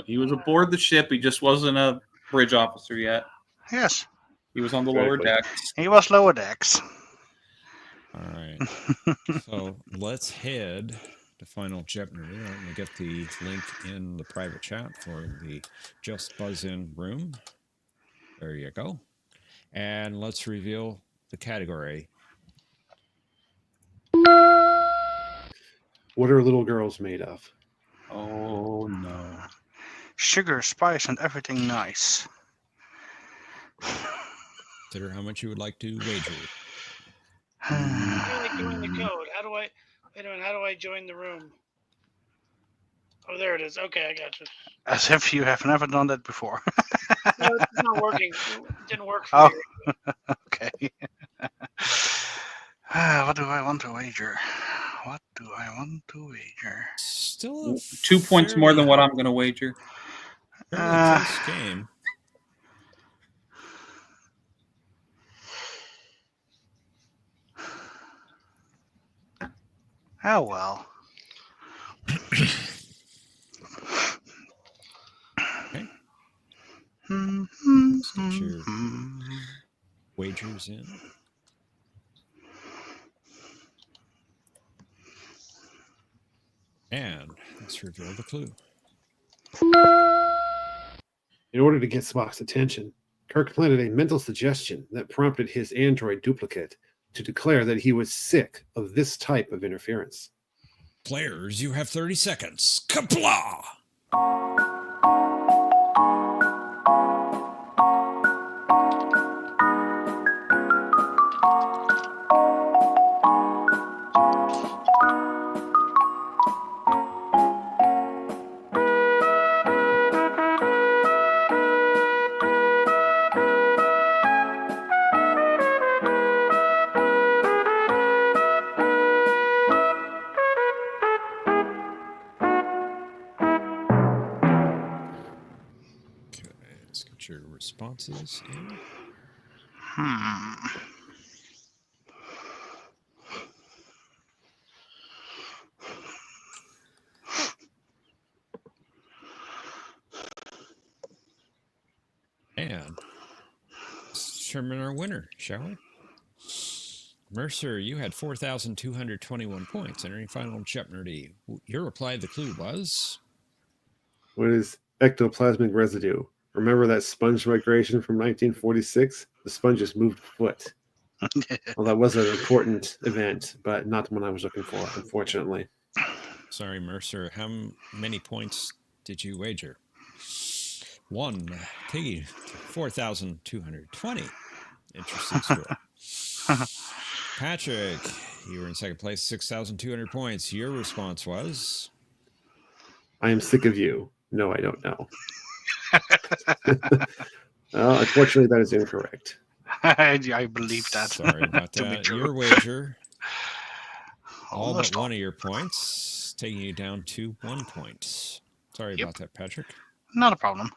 He was aboard the ship. He just wasn't a bridge officer yet. Yes, He was on the lower Exactly. decks. he was lower decks. All right. So let's head to Final Jeopnerdy. Let me get the link in the private chat for the Just Buzz In room. There you go. And let's reveal the category. What are little girls made of? Oh no. Sugar, spice, and everything nice. Consider how much you would like to wager. How do I join the code? How do I? Wait a minute. How do I join the room? Oh, there it is. Okay, I got you. As if you have never done that before. No, it's not working. It didn't work for Oh. me. Okay. What do I want to wager? What do I want to wager? Still a 2 points more than fairly- what I'm going to wager. fairly close game. Oh well. Okay. Mm-hmm. Let's get your wagers in. And let's reveal the clue. In order to get Spock's attention, Kirk planted a mental suggestion that prompted his android duplicate to declare that he was sick of this type of interference. Players, you have 30 seconds. Kapla! responses here. And let's determine our winner, shall we? Mercer, you had 4,221 points entering final Jeopnerdy. Your reply to the clue was? What is ectoplasmic residue? Remember that sponge migration from 1946? The sponges moved foot. Well, that was an important event, but not the one I was looking for, unfortunately. Sorry, Mercer. How many points did you wager? 1. Piggy, 4,220. Interesting score. Patrick, you were in second place, 6,200 points. Your response was? I am sick of you. No, I don't know. Unfortunately, that is incorrect. I believe that. Sorry about To be that. true. Your wager, all Almost but one of your points, taking you down to 1 point. Sorry about that, Patrick. Not a problem.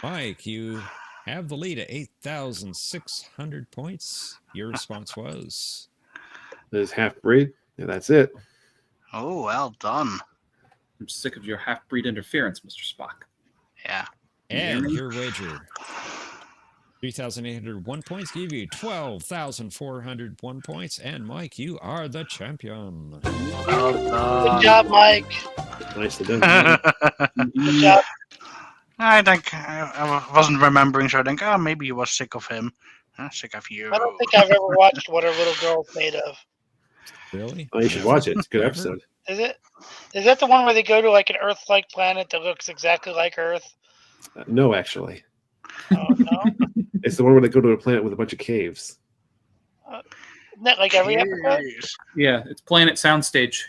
Mike, you have the lead at 8,600 points. Your response was? That is half-breed. Yeah, that's it. Oh, well done. I'm sick of your half-breed interference, Mr. Spock. Yeah. And your wager, 3,801 points, give you 12,401 points. And Mike, you are the champion. Well done. Good job, Mike. Nicely done. Good job. I think I wasn't remembering, so I think, maybe he was sick of him. Sick of you. I don't think I've ever watched What Are Little Girls Made Of. Really? Oh, you should watch it. It's a good Never? episode. Is it? Is that the one where they go to like an Earth-like planet that looks exactly like Earth? No, actually. Oh no! It's the one where they go to a planet with a bunch of caves. Isn't that like every episode? Yeah, it's Planet Soundstage.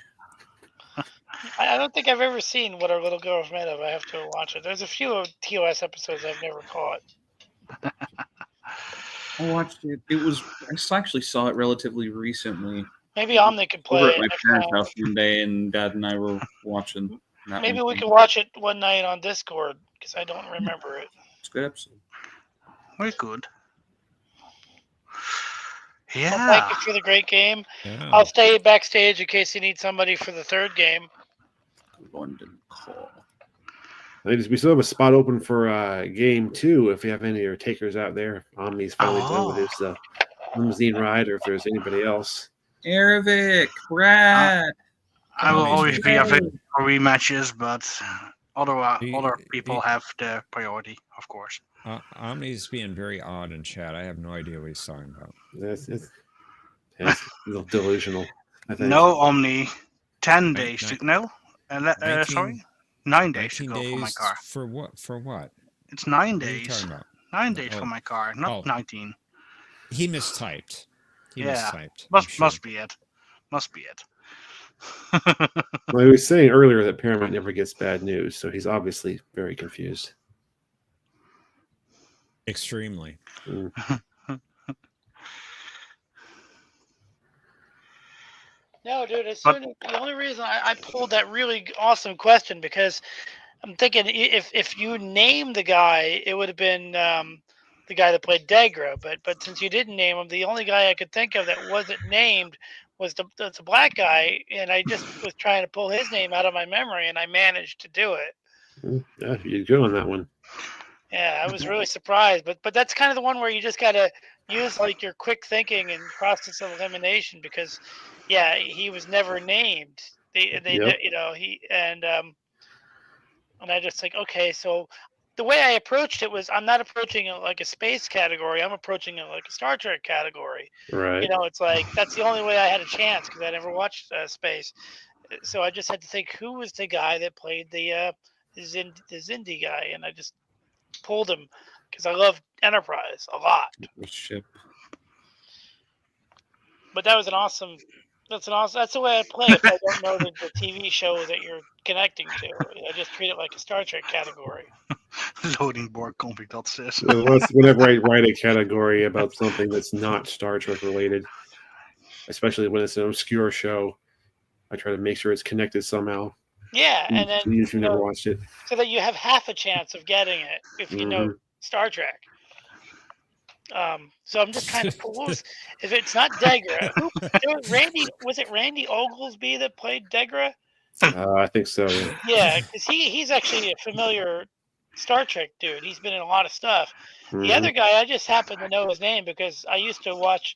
I don't think I've ever seen What Are Little Girls Made Of. I have to watch it. There's a few TOS episodes I've never caught. I watched it. I actually saw it relatively recently. Maybe Omni could play Over it at my next parents' time. house one day, and Dad and I were watching that. Maybe one. we could watch it one night on Discord because I don't remember it. It's a good episode. Very good. Well, Yeah. thank you for the great game. Yeah. I'll stay backstage in case you need somebody for the third game. London Call. Ladies, we still have a spot open for game 2 if you have any of your takers out there. Omni's finally done with his limousine ride, or if there's anybody else. Erevic, Brad. I will Amazing. always be available for rematches, but other He- people have the priority, of course. Omni's being very odd in chat. I have no idea what he's talking about. It's a little delusional, I think. No, Omni. 10 Nine- days nine- to no. 19 Sorry, 9 days to 19 go for my days car. for what? For what? It's 9 What are you days. talking about? 9 days Oh. for my car, not Oh. 19. He mistyped. He Yeah. mistyped. I'm Must sure. be it. Must be it. Well, he was saying earlier that Paramount never gets bad news, so he's obviously very confused. Extremely. No, dude. The only reason I pulled that really awesome question because I'm thinking if you named the guy, it would have been the guy that played Degra. But since you didn't name him, the only guy I could think of that wasn't named was the black guy, and I just was trying to pull his name out of my memory, and I managed to do it. Yeah, you're good on that one. Yeah, I was really surprised, but that's kind of the one where you just gotta use like your quick thinking and process of elimination because, yeah, he was never named. Yep. You know, and I just like, okay, so the way I approached it was I'm not approaching it like a space category. I'm approaching it like a Star Trek category. Right. You know, it's like that's the only way I had a chance because I never watched space. So I just had to think who was the guy that played the Zindi guy, and I just pulled him because I love Enterprise a lot. Ship. But that was an awesome. That's the way I play if I don't know the TV show that you're connecting to. I just treat it like a Star Trek category. Loading board config, that says. Whenever I write a category about something that's not Star Trek related, especially when it's an obscure show, I try to make sure it's connected somehow. Yeah, and then Even if you never watched it. so that you have half a chance of getting it if you know Star Trek. So I'm just kind of if it's not Degra, was it Randy Oglesby that played Degra? I think so. Yeah. Yeah, because he's actually a familiar Star Trek dude. He's been in a lot of stuff. The other guy, I just happen to know his name because I used to watch.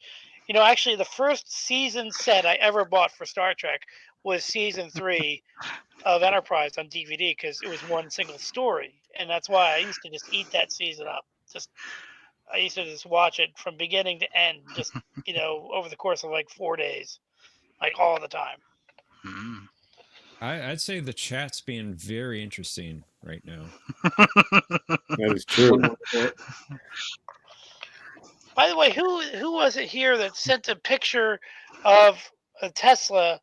Actually, the first season set I ever bought for Star Trek was season 3 of Enterprise on DVD because it was one single story, and that's why I used to just eat that season up. I used to just watch it from beginning to end, just over the course of like 4 days, like all the time. I'd say the chat's being very interesting right now. That is true. By the way, who was it here that sent a picture of a Tesla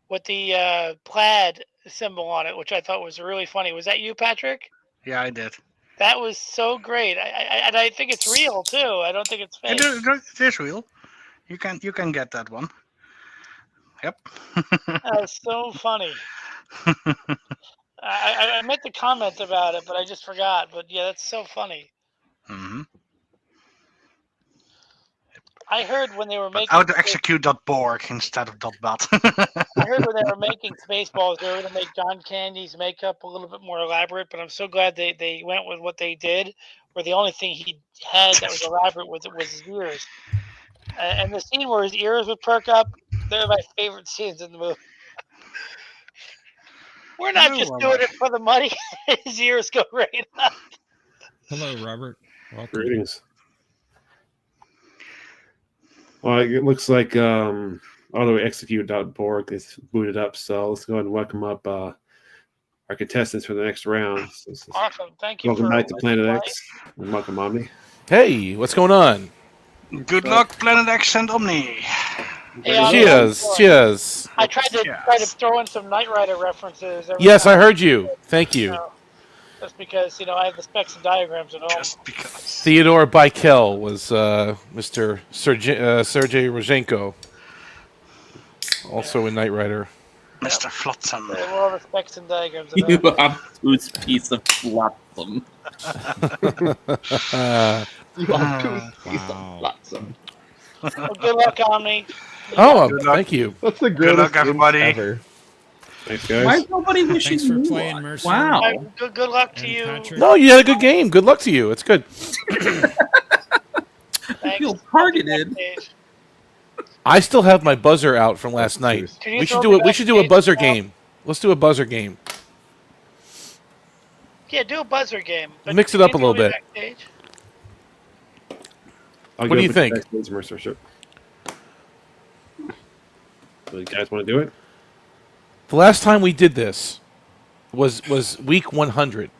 with the plaid symbol on it, which I thought was really funny? Was that you, Patrick? Yeah, I did. That was so great. I think it's real too. I don't think it's fake. It is real. You can get that one. Yep. That was so funny. I meant to comment about it, but I just forgot. But yeah, that's so funny. Mm-hmm. I heard when they were making. How to execute .borg instead of .bat. I heard when they were making Spaceballs, they were going to make John Candy's makeup a little bit more elaborate, but I'm so glad they went with what they did, where the only thing he had that was elaborate was his ears. And the scene where his ears would perk up, they're my favorite scenes in the movie. We're not just doing it for the money. His ears go right up. Hello, Robert. Welcome. Greetings. Well, it looks like autoexecute.borg is booted up, so let's go ahead and welcome up our contestants for the next round. Awesome. Thank you. Welcome back to Planet X. And welcome, Omni. Hey, what's going on? Good luck, Planet X and Omni. Hey, cheers, cheers. I tried to throw in some Knight Rider references. Yes, I heard you. Thank you. Just because, I have the specs and diagrams at home. Just because. Theodore Baikel was Mr. Sergei Rozhenko, also in Knight Rider. Mr. Flotsam. They have all the specs and diagrams at You home. obtuse piece of flotsam. You obtuse piece of flotsam. Well, good luck, Omni. Oh, thank you. That's the Good greatest luck, everybody. ever. Thanks, guys. Why is nobody wishing Thanks for you playing, luck? Mercer. Wow. Good luck to And you. Patrick. No, you had a good game. Good luck to you. It's good. I feel targeted. I still have my buzzer out from last night. We should do it. We should do a buzzer game. Let's do a buzzer game. Yeah, do a buzzer game. But Mix it up a little bit. backstage? I'll What go do you with think? backstage, Mercer, sure. So you guys want to do it? The last time we did this was week 100.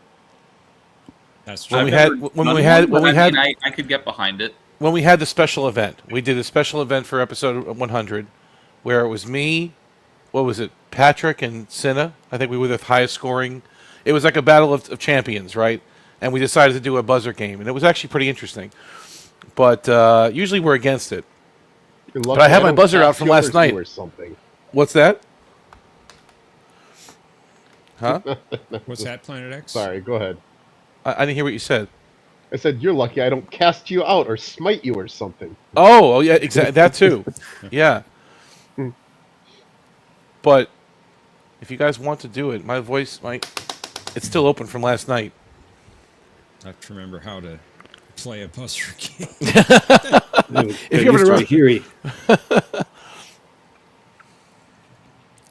That's true. When we I've had never when done we had one, when but we had I could get behind it. when we had the special event. We did a special event for episode 100, where it was me, what was it, Patrick and Cinna. I think we were the highest scoring. It was like a battle of champions, right? And we decided to do a buzzer game, and it was actually pretty interesting. But usually we're against it. But I had my buzzer out from last night. Or something. What's that? Huh? What's that, Planet X? Sorry, go ahead. I didn't hear what you said. I said you're lucky I don't cast you out or smite you or something. Oh yeah, exactly. That too. Yeah. But if you guys want to do it, my voice might. It's still open from last night. I have to remember how to play a buzzer game. If you ever to Huey.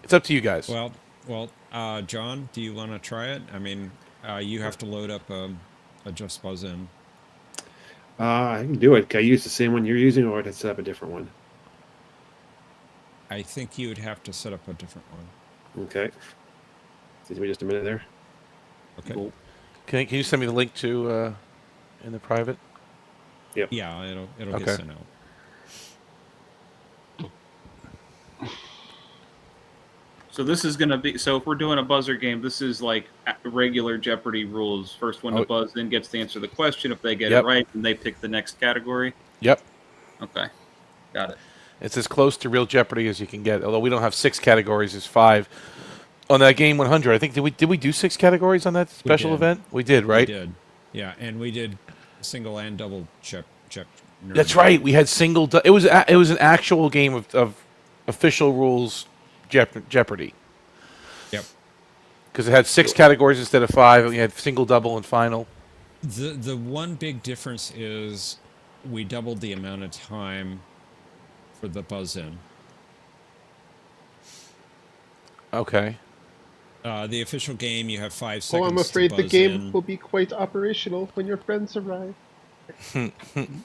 It's up to you guys. Well, John, do you want to try it? I mean, you have to load up a Just Buzz in. I can do it. Can I use the same one you're using, or to set up a different one? I think you would have to set up a different one. Okay. Give me just a minute there. Okay. Cool. Can you send me the link to in the private? Yep. Yeah, it'll Okay. get sent out. So this is going to be, so if we're doing a buzzer game, this is like regular Jeopardy rules. First one to buzz in gets to answer the question. If they get it right, then they pick the next category. Yep. Okay. Got it. It's as close to real Jeopardy as you can get. Although we don't have 6 categories, there's 5. On that game 100, I think did we do 6 categories on that special event? We did, right? We did. Yeah, and we did single and double That's right. We had single. It was an actual game of official rules Jeopardy. Yep. Because it had 6 categories instead of 5. And we had single, double, and final. The one big difference is we doubled the amount of time for the buzz in. Okay. The official game, you have 5 Oh, seconds. I'm afraid to the buzz game in. will be quite operational when your friends arrive.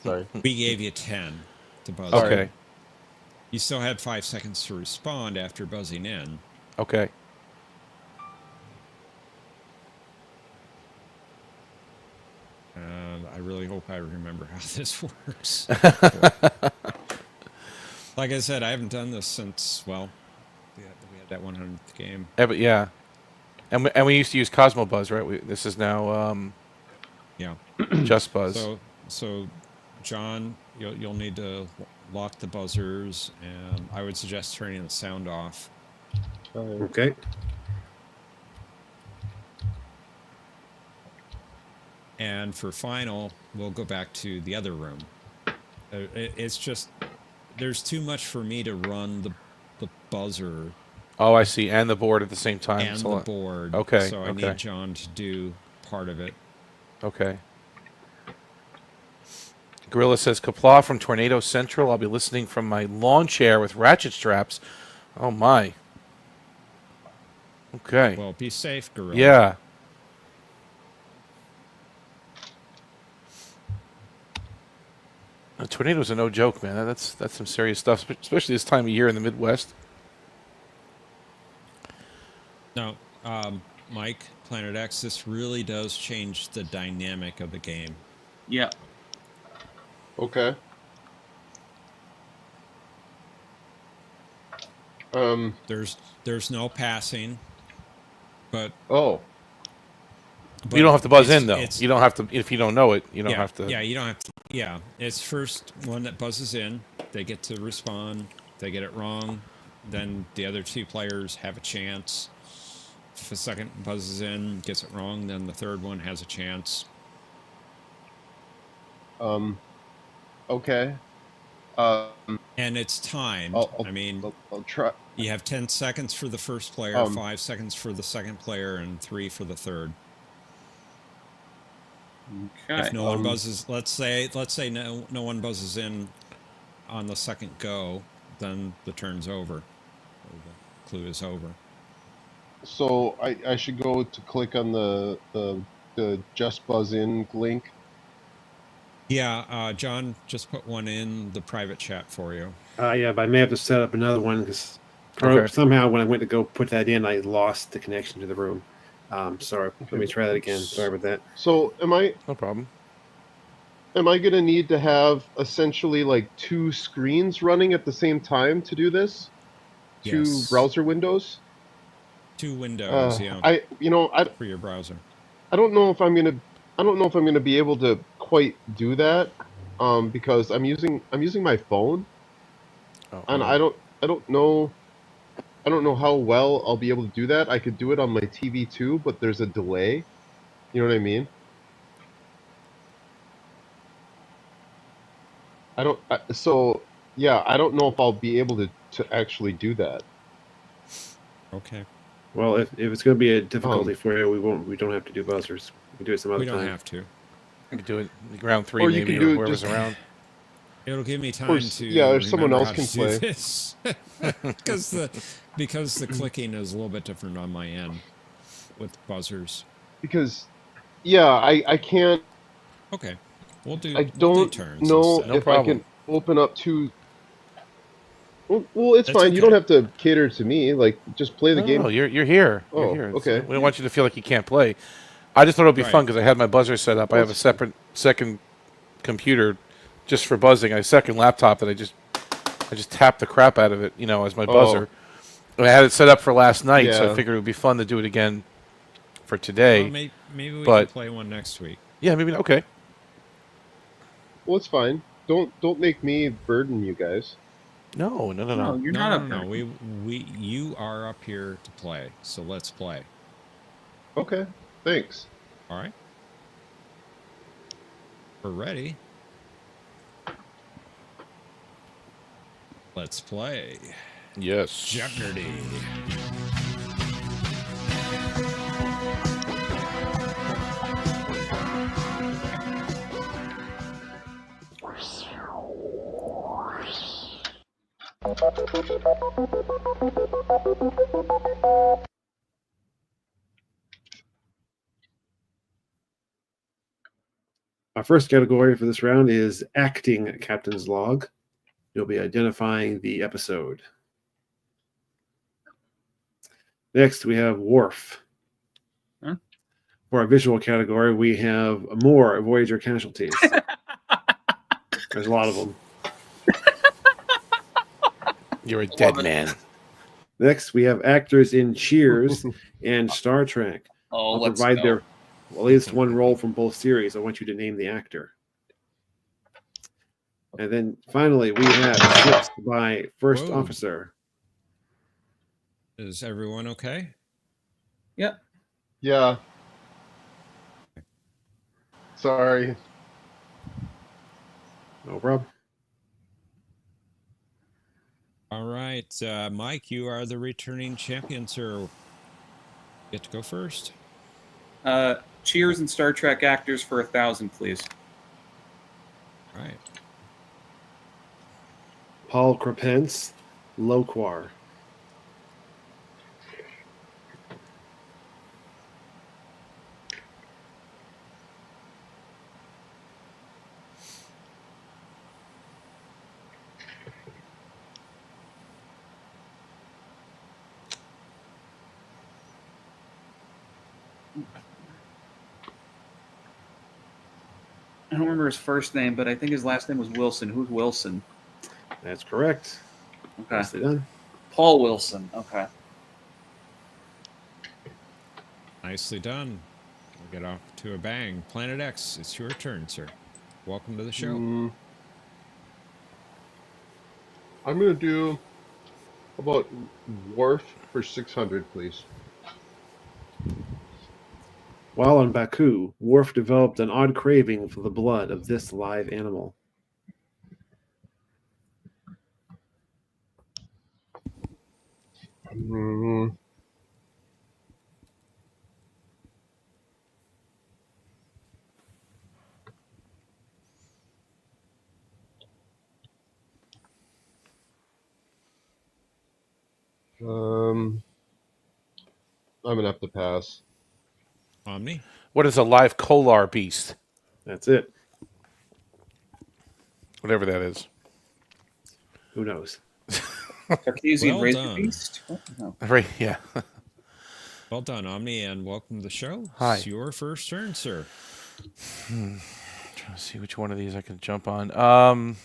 Sorry. We gave you 10 to buzz Okay. in. You still had 5 seconds to respond after buzzing in. Okay. And I really hope I remember how this works. Like I said, I haven't done this since, well, we had that 100th game. Yeah, but yeah. And we used to use Cosmo Buzz, right? This is now Yeah. Just Buzz. So John, you'll need to lock the buzzers, and I would suggest turning the sound off. Okay. And for final, we'll go back to the other room. It's just there's too much for me to run the buzzer. Oh, I see. And the board at the same time. And the board. Okay. So I need John to do part of it. Okay. Gorilla says, Kapla from Tornado Central. I'll be listening from my lawn chair with ratchet straps. Oh, my. Okay. Well, be safe, Gorilla. Yeah. Tornadoes are no joke, man. That's some serious stuff, especially this time of year in the Midwest. Now, Mike, Planet X, this really does change the dynamic of the game. Yeah. Okay. There's no passing, but you don't have to buzz in though. You don't have to if you don't know it. You don't have to. Yeah, you don't have to. Yeah, it's first one that buzzes in. They get to respond. They get it wrong, then the other 2 players have a chance. If the second buzzes in, gets it wrong, then the third one has a chance. Okay. And it's timed. I'll try. You have 10 seconds for the first player, 5 seconds for the second player, and 3 for the third. Okay. If no one buzzes, let's say no one buzzes in on the second go, then the turn's over. Or the clue is over. So I should go to click on the Just Buzz In link. Yeah, John just put one in the private chat for you. Yeah, but I may have to set up another one because somehow when I went to go put that in, I lost the connection to the room. Sorry. Let me try that again. Sorry about that. So No problem. Am I going to need to have essentially like 2 screens running at the same time to do this? Yes. 2 browser windows? 2 windows, yeah. For your browser. I don't know if I'm gonna be able to quite do that, because I'm using my phone, and I don't know how well I'll be able to do that. I could do it on my TV too, but there's a delay. You know what I mean? I don't know if I'll be able to actually do that. Okay. Well, if it's going to be a difficulty for you, we don't have to do buzzers. We can do it some other time. We don't have to. I could do it round 3 or maybe, you can or do it whoever's just around. It'll give me time to or someone remember else how can to do play. this. because the clicking is a little bit different on my end with buzzers. Because I can't. Okay, we'll do. I don't turns know instead. if I can open up 2. Well, it's fine. okay. You don't have to cater to me. Like, just play the game. No, you're here. Oh, You're here. okay. We don't want you to feel like you can't play. I just thought it would be fun because I had my buzzer set up. I have a separate second computer just for buzzing. I have a second laptop that I just tapped the crap out of it, as my buzzer. And I had it set up for last night, so I figured it would be fun to do it again for today. Well, maybe we can play one next week. Yeah, maybe. Okay. Well, it's fine. Don't make me burden you guys. No. You're not up No. You are up here to play, so let's play. Okay. Thanks. All right. We're ready. Let's play. Yes. Jeopnerdy. Our first category for this round is acting captain's log. You'll be identifying the episode. Next, we have Worf. Huh? For our visual category, we have more Voyager casualties. There's a lot of them. You're a dead man. Next, we have actors in Cheers and Star Trek. Oh, I'll let's provide go. their at least one role from both series. I want you to name the actor. And then finally, we have ships by first Whoa. officer. Is everyone okay? Yep. Yeah. Sorry. No problem. All right, Mike, you are the returning champion, sir. Get to go first. Cheers and Star Trek actors for 1,000, please. All right. Paul Crepence, Loquar. I don't remember his first name, but I think his last name was Wilson. Who's Wilson? That's correct. Okay. Nicely done. Paul Wilson. Okay. Nicely done. We'll get off to a bang. Planet X, it's your turn, sir. Welcome to the show. I'm going to do about Worf for 600, please. While on Baku, Worf developed an odd craving for the blood of this live animal. I'm going to have to pass. Omni? What is a live Kolar beast? That's it. Whatever that is. Who knows? Cartesian Well Razor done. Beast? What? No. Right, yeah. Well done, Omni, and welcome to the show. Hi. It's your first turn, sir. Trying to see which one of these I can jump on.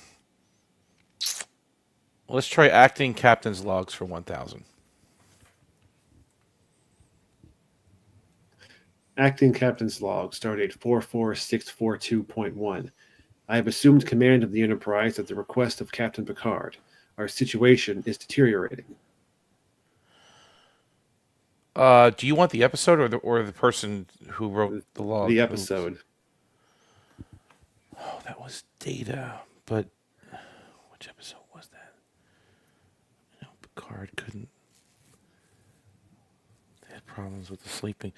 Let's try acting captain's logs for 1,000. Acting Captain's Log, stardate 44642.1. I have assumed command of the Enterprise at the request of Captain Picard. Our situation is deteriorating. Do you want the episode or the person who wrote the log? The episode. Oh, that was Data, but which episode was that? No, Picard couldn't. They had problems with the sleeping.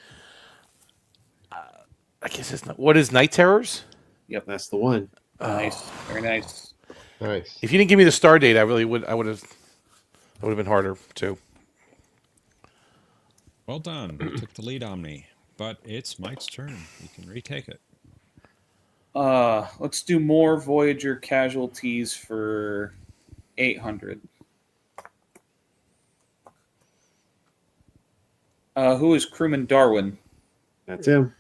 I guess it's not. What is Night Terrors? Yep. That's the one. Nice. Very nice. Nice. If you didn't give me the star date, I would have been harder too. Well done. You took the lead, Omni. But it's Mike's turn. You can retake it. Let's do more Voyager casualties for 800. Who is crewman Darwin? That's him.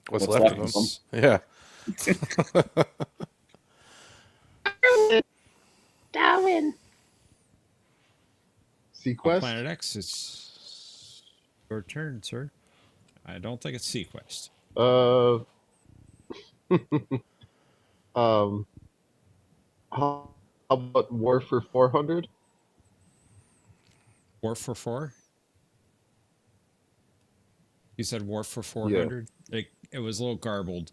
What's left of them? Yeah. Darwin. Sequest? Planet X, it's your turn, sir. I don't think it's Sequest. How about War for 400? War for 4? You said War for 400? It was a little garbled.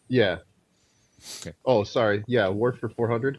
Yeah. Okay. Oh, sorry. Yeah, War for 400.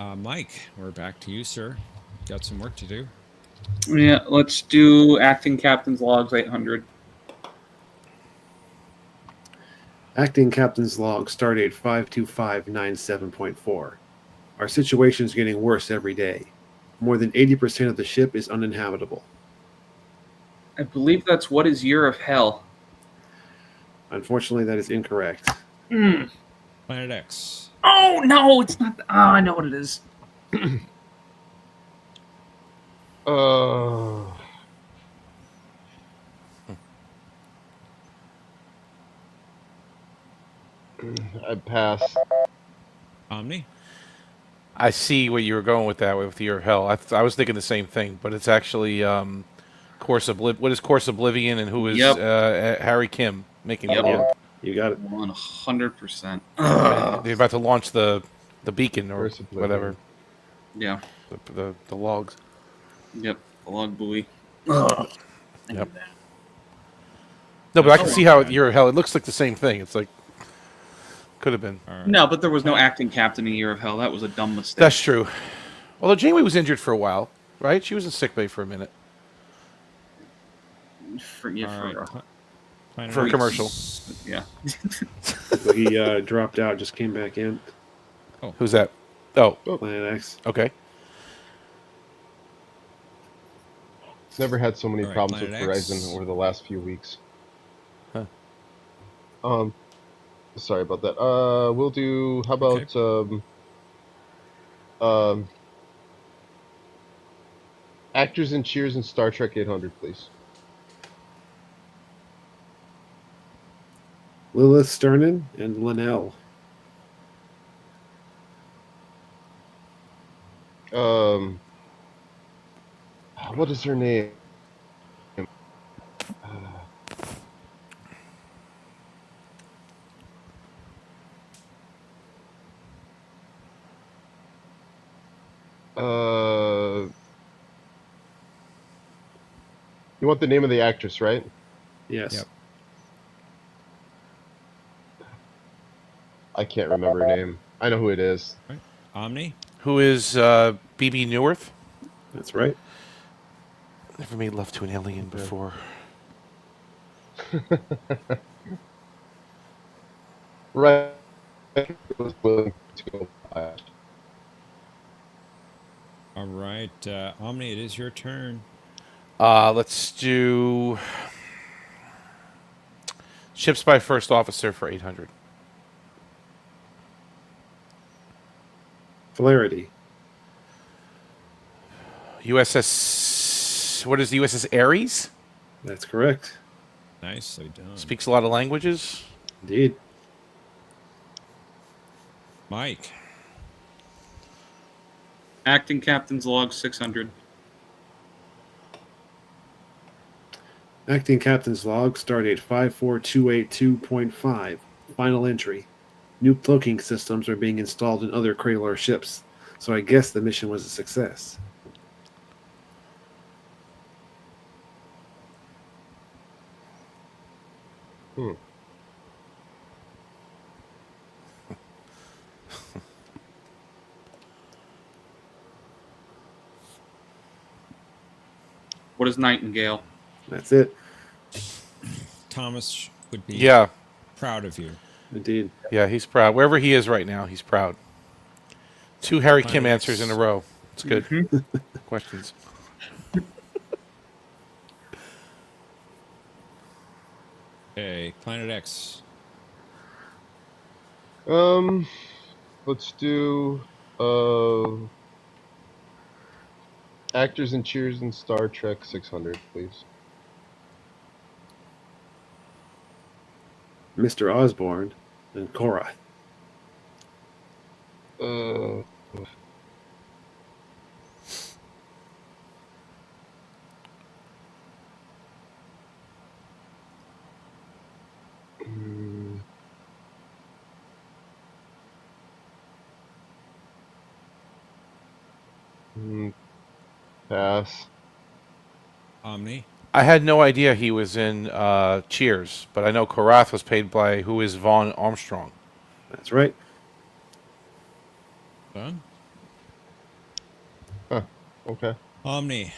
Mike, we're back to you, sir. Got some work to do. Yeah, let's do acting captain's logs 800. Acting Captain's Log, Stardate 52597.4. Our situation is getting worse every day. More than 80% of the ship is uninhabitable. I believe that's What is Year of Hell. Unfortunately, that is incorrect. Mm. Planet X. Oh, no, it's not. Oh, I know what it is. I pass. Omni? I see where you were going with that, with Year of Hell. I was thinking the same thing, but it's actually what is Course Oblivion, and who is Harry Kim making the log? You got it. 100%. They're about to launch the beacon or Course Oblivion. whatever. Yeah. The logs. Yep. The log buoy. Yep. No, but I can see how Year of Hell. It looks like the same thing. It's like could have been. Right. No, but there was no acting captain in Year of Hell. That was a dumb mistake. That's true. Although Janeway was injured for a while, right? She was in sickbay for a minute. For Planet For a X. commercial. Yeah. So he dropped out, just came back in. Who's that? Oh, Planet X. okay. Never had so many All right, problems with Planet X. Verizon over the last few weeks. Huh. Sorry about that. We'll do. How about actors and cheers in Star Trek 800, please. Lilith Sternin and Linnell. What is her name? You want the name of the actress, right? Yes. Yep. I can't remember her name. I know who it is. Right. Omni? Who is BB Newirth? That's right. Never made love to an alien before. Right. Was willing to go by. All right. Omni, it is your turn. Let's do Ship's by First Officer for 800. Polarity. USS. What is the USS Ares? That's correct. Nicely done. Speaks a lot of languages. Indeed. Mike? Acting captain's log 600. Acting Captain's Log, Stardate 54282.5. Final entry. New cloaking systems are being installed in other Cradler ships, so I guess the mission was a success. What is Nightingale? That's it. Thomas would be proud of you. Indeed. Yeah, he's proud. Wherever he is right now, he's proud. 2 Harry Kim Planet answers X. in a row. It's good. Questions. Okay, Planet X. Let's do actors and cheers in Star Trek 600, please. Mr. Osborne and Cora. Pass. Omni? I had no idea he was in Cheers, but I know Korath was paid by who is Vaughn Armstrong. That's right. Done? Okay. Omni.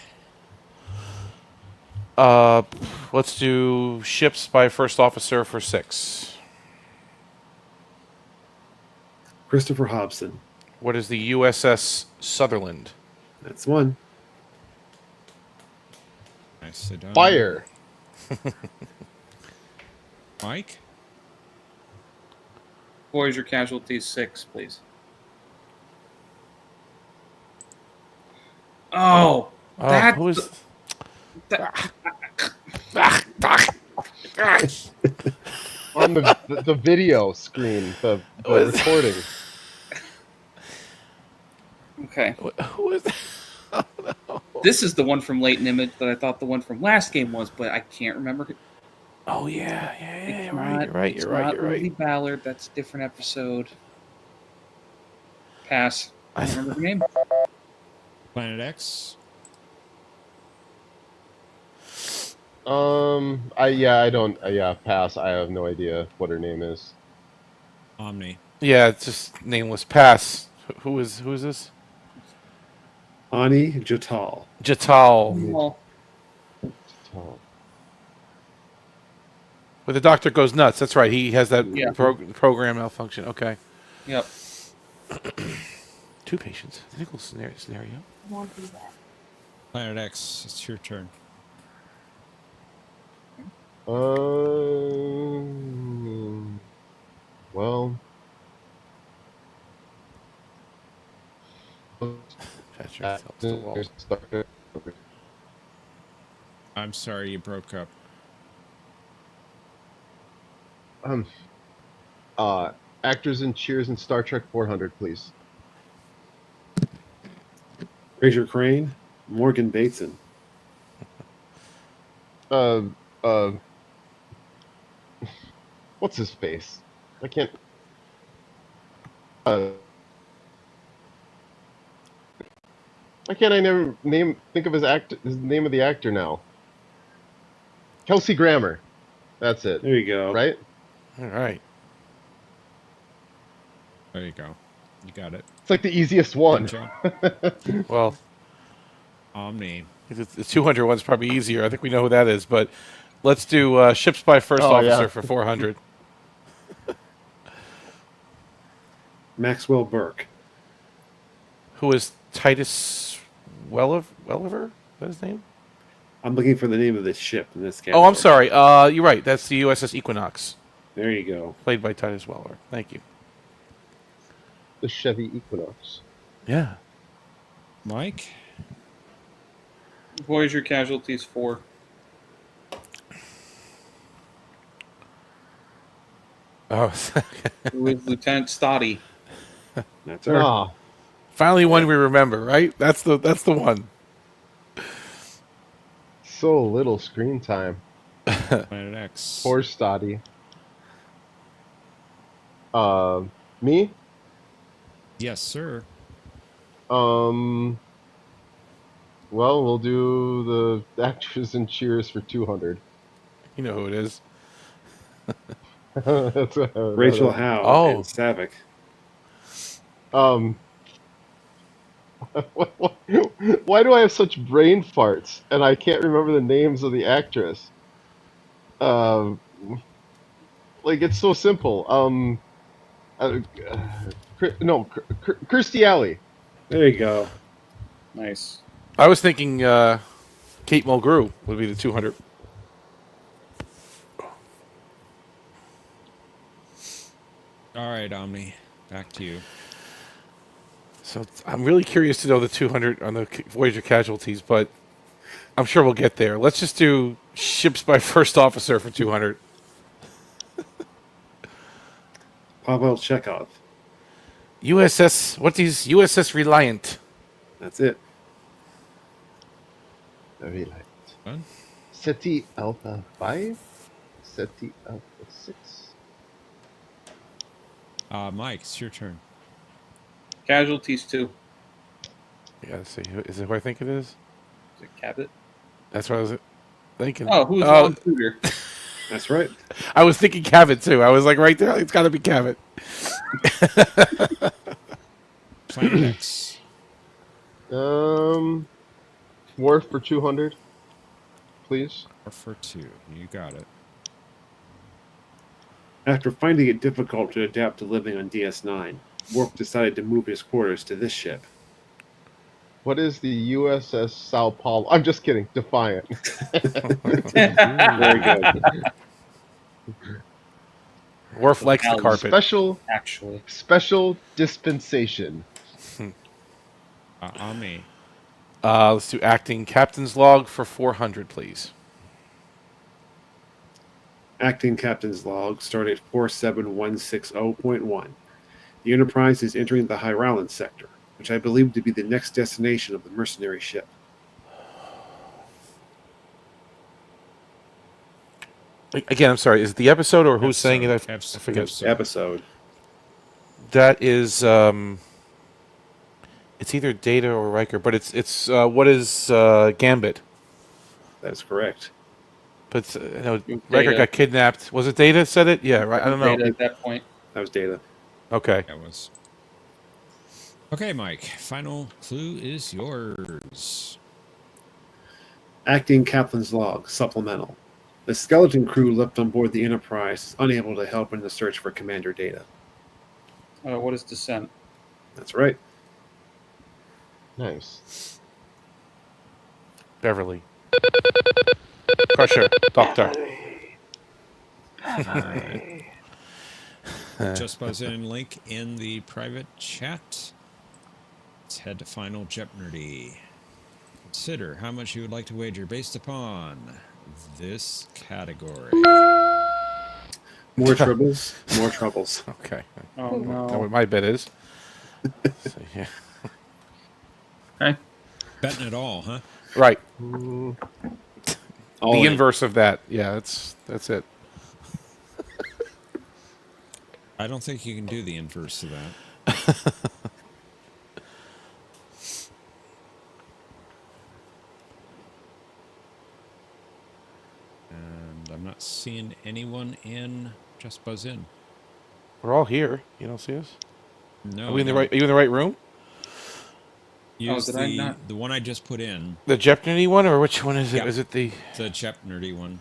Let's do ships by first officer for 6. Christopher Hobson. What is the USS Sutherland? That's one. Nicely done. Fire. Mike? Voyager casualties 6, please. Oh, that's who is? On the video screen, the recording. okay. Who is? This is the one from Latent Image that I thought the one from last game was, but I can't remember. Oh yeah, It's right. You're right. Lily Ballard. That's a different episode. Pass. I don't remember her name. Planet X? I don't. Pass. I have no idea what her name is. Omni. Yeah, it's just nameless. Pass. Who is this? Ani Jatal. Jatal. Well, Oh. Where the doctor goes nuts. That's right. He has that Yeah. program malfunction. Okay. yep. 2 patients. Typical scenario. Planet X, it's your turn. Well. Patrick tells the wall. I'm sorry you broke up. Actors in Cheers and Star Trek 400, please. Fraser Crane. Morgan Bateson. What's his face? I can't. Why can't I never think of his name of the actor now? Kelsey Grammer. That's it. There you go. Right? All right. There you go. You got it. It's like the easiest one. Good job. Well, Omni. the 200 one's probably easier. I think we know who that is, but let's do ships by first officer for 400. Maxwell Burke. Who is Titus Welliver? Is that his name? I'm looking for the name of this ship in this case. Oh, I'm sorry. You're right. That's the USS Equinox, There you go. played by Titus Welliver. Thank you. The Chevy Equinox. Yeah. Mike? Voyager casualties 4. Oh, Who is Lieutenant Stoddy? That's her. Ah, finally one we remember, right? That's the one. so little screen time. Planet X. Poor Stoddy. Me? Yes, sir. Well, we'll do the actors in Cheers for 200. You know who it is. That's Rachel Howe Oh. and Savick. Why do I have such brain farts and I can't remember the names of the actress? Like it's so simple. Kirstie Alley. There you go. Nice. I was thinking Kate Mulgrew would be the 200. All right, Omni. Back to you. So I'm really curious to know the 200 on the Voyager casualties, but I'm sure we'll get there. Let's just do ships by first officer for 200. Pavel Chekhov. USS, what is USS Reliant? That's it. Very light. Done? SETI Alpha 5? SETI Alpha 6? Mike, it's your turn. Casualties 2. You gotta see. Is it who I think it is? Is it Cabot? That's what I was thinking. Oh, who's Ron Tudor? That's right. I was thinking Cabot too. I was like right there. It's got to be Cabot. Planet X. Wharf for 200, please. Or for 2. You got it. After finding it difficult to adapt to living on DS9, Worf decided to move his quarters to this ship. What is the USS Sao Paulo? I'm just kidding. Defiant. Very good. Worf likes the carpet. Special dispensation. Omni. Let's do acting captain's log for 400, please. Acting Captain's Log, start at 47160.1. The Enterprise is entering the Hyralan sector, which I believe to be the next destination of the mercenary ship. Again, I'm sorry. Is it the episode or who's saying it? I forget. Episode. That is, it's either Data or Riker, but it's what is Gambit? That's correct. But Riker got kidnapped. Was it Data said it? Yeah, right. I don't know. Data at that point. That was Data. Okay. That was. Okay, Mike. Final clue is yours. Acting Captain's Log, supplemental. The skeleton crew left on board the Enterprise is unable to help in the search for Commander Data. What is Descent? That's right. Nice. Beverly. Crusher. Doctor. Just buzz in link in the private chat. Let's head to Final Jeopnerdy. Consider how much you would like to wager based upon this category. More troubles, more troubles. Okay. Oh, no. Know what my bet is. So, yeah. Okay. Betting it all, huh? Right. All The in. inverse of that. Yeah, that's it. I don't think you can do the inverse of that. And I'm not seeing anyone in Just Buzz In. We're all here. You don't see us? No. Are we in the right? Are you in the right room? Use did I not? the one I just put in. The Jeopnerdy one, or which one is it? Yeah. Is it the? The Jeopnerdy one.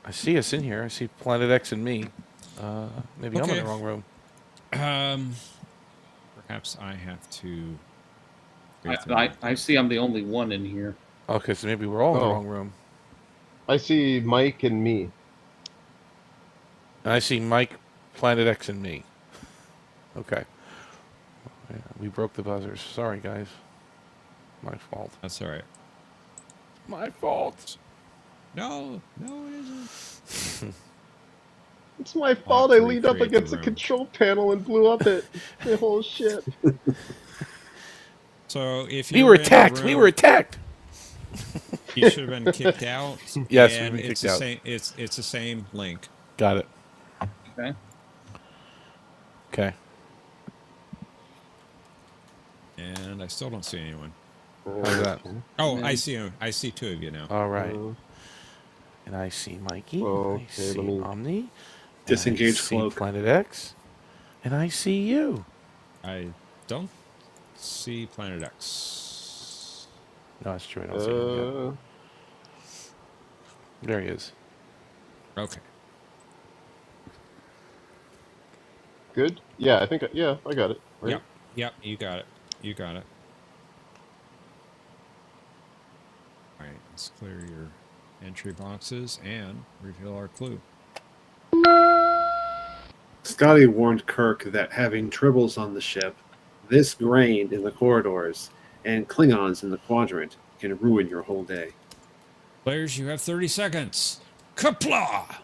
I see us in here. I see Planet X and me. Maybe I'm in Okay. the wrong room. Perhaps I have to. I see I'm the only one in here. Okay, so maybe we're all in the Oh. wrong room. I see Mike and me. And I see Mike, Planet X, and me. Okay. Yeah, we broke the buzzers. Sorry, guys. My fault. That's all right. My fault. No, it isn't. It's my fault. I to leaned up recreate the against the room. control panel and blew up the whole shit. So if We you were attacked. We room, were attacked. You should have been kicked out. Yes, we've and been it's kicked out. Same, it's the same link. Got it. Okay. Okay. And I still don't see anyone. How's that? Oh, I see him. I see 2 of you now. All right. And I see Mikey. Okay, I see let me- Omni. and Disengage I see cloak. Planet X. And I see you. I don't see Planet X. No, that's true. I don't see him yet. There he is. Okay. Good? Yeah, I think, I got it. Right? Yep, you got it. You got it. All right, let's clear your entry boxes and reveal our clue. Scotty warned Kirk that having tribbles on the ship, this grain in the corridors, and Klingons in the quadrant can ruin your whole day. Players, you have 30 seconds. Kapla!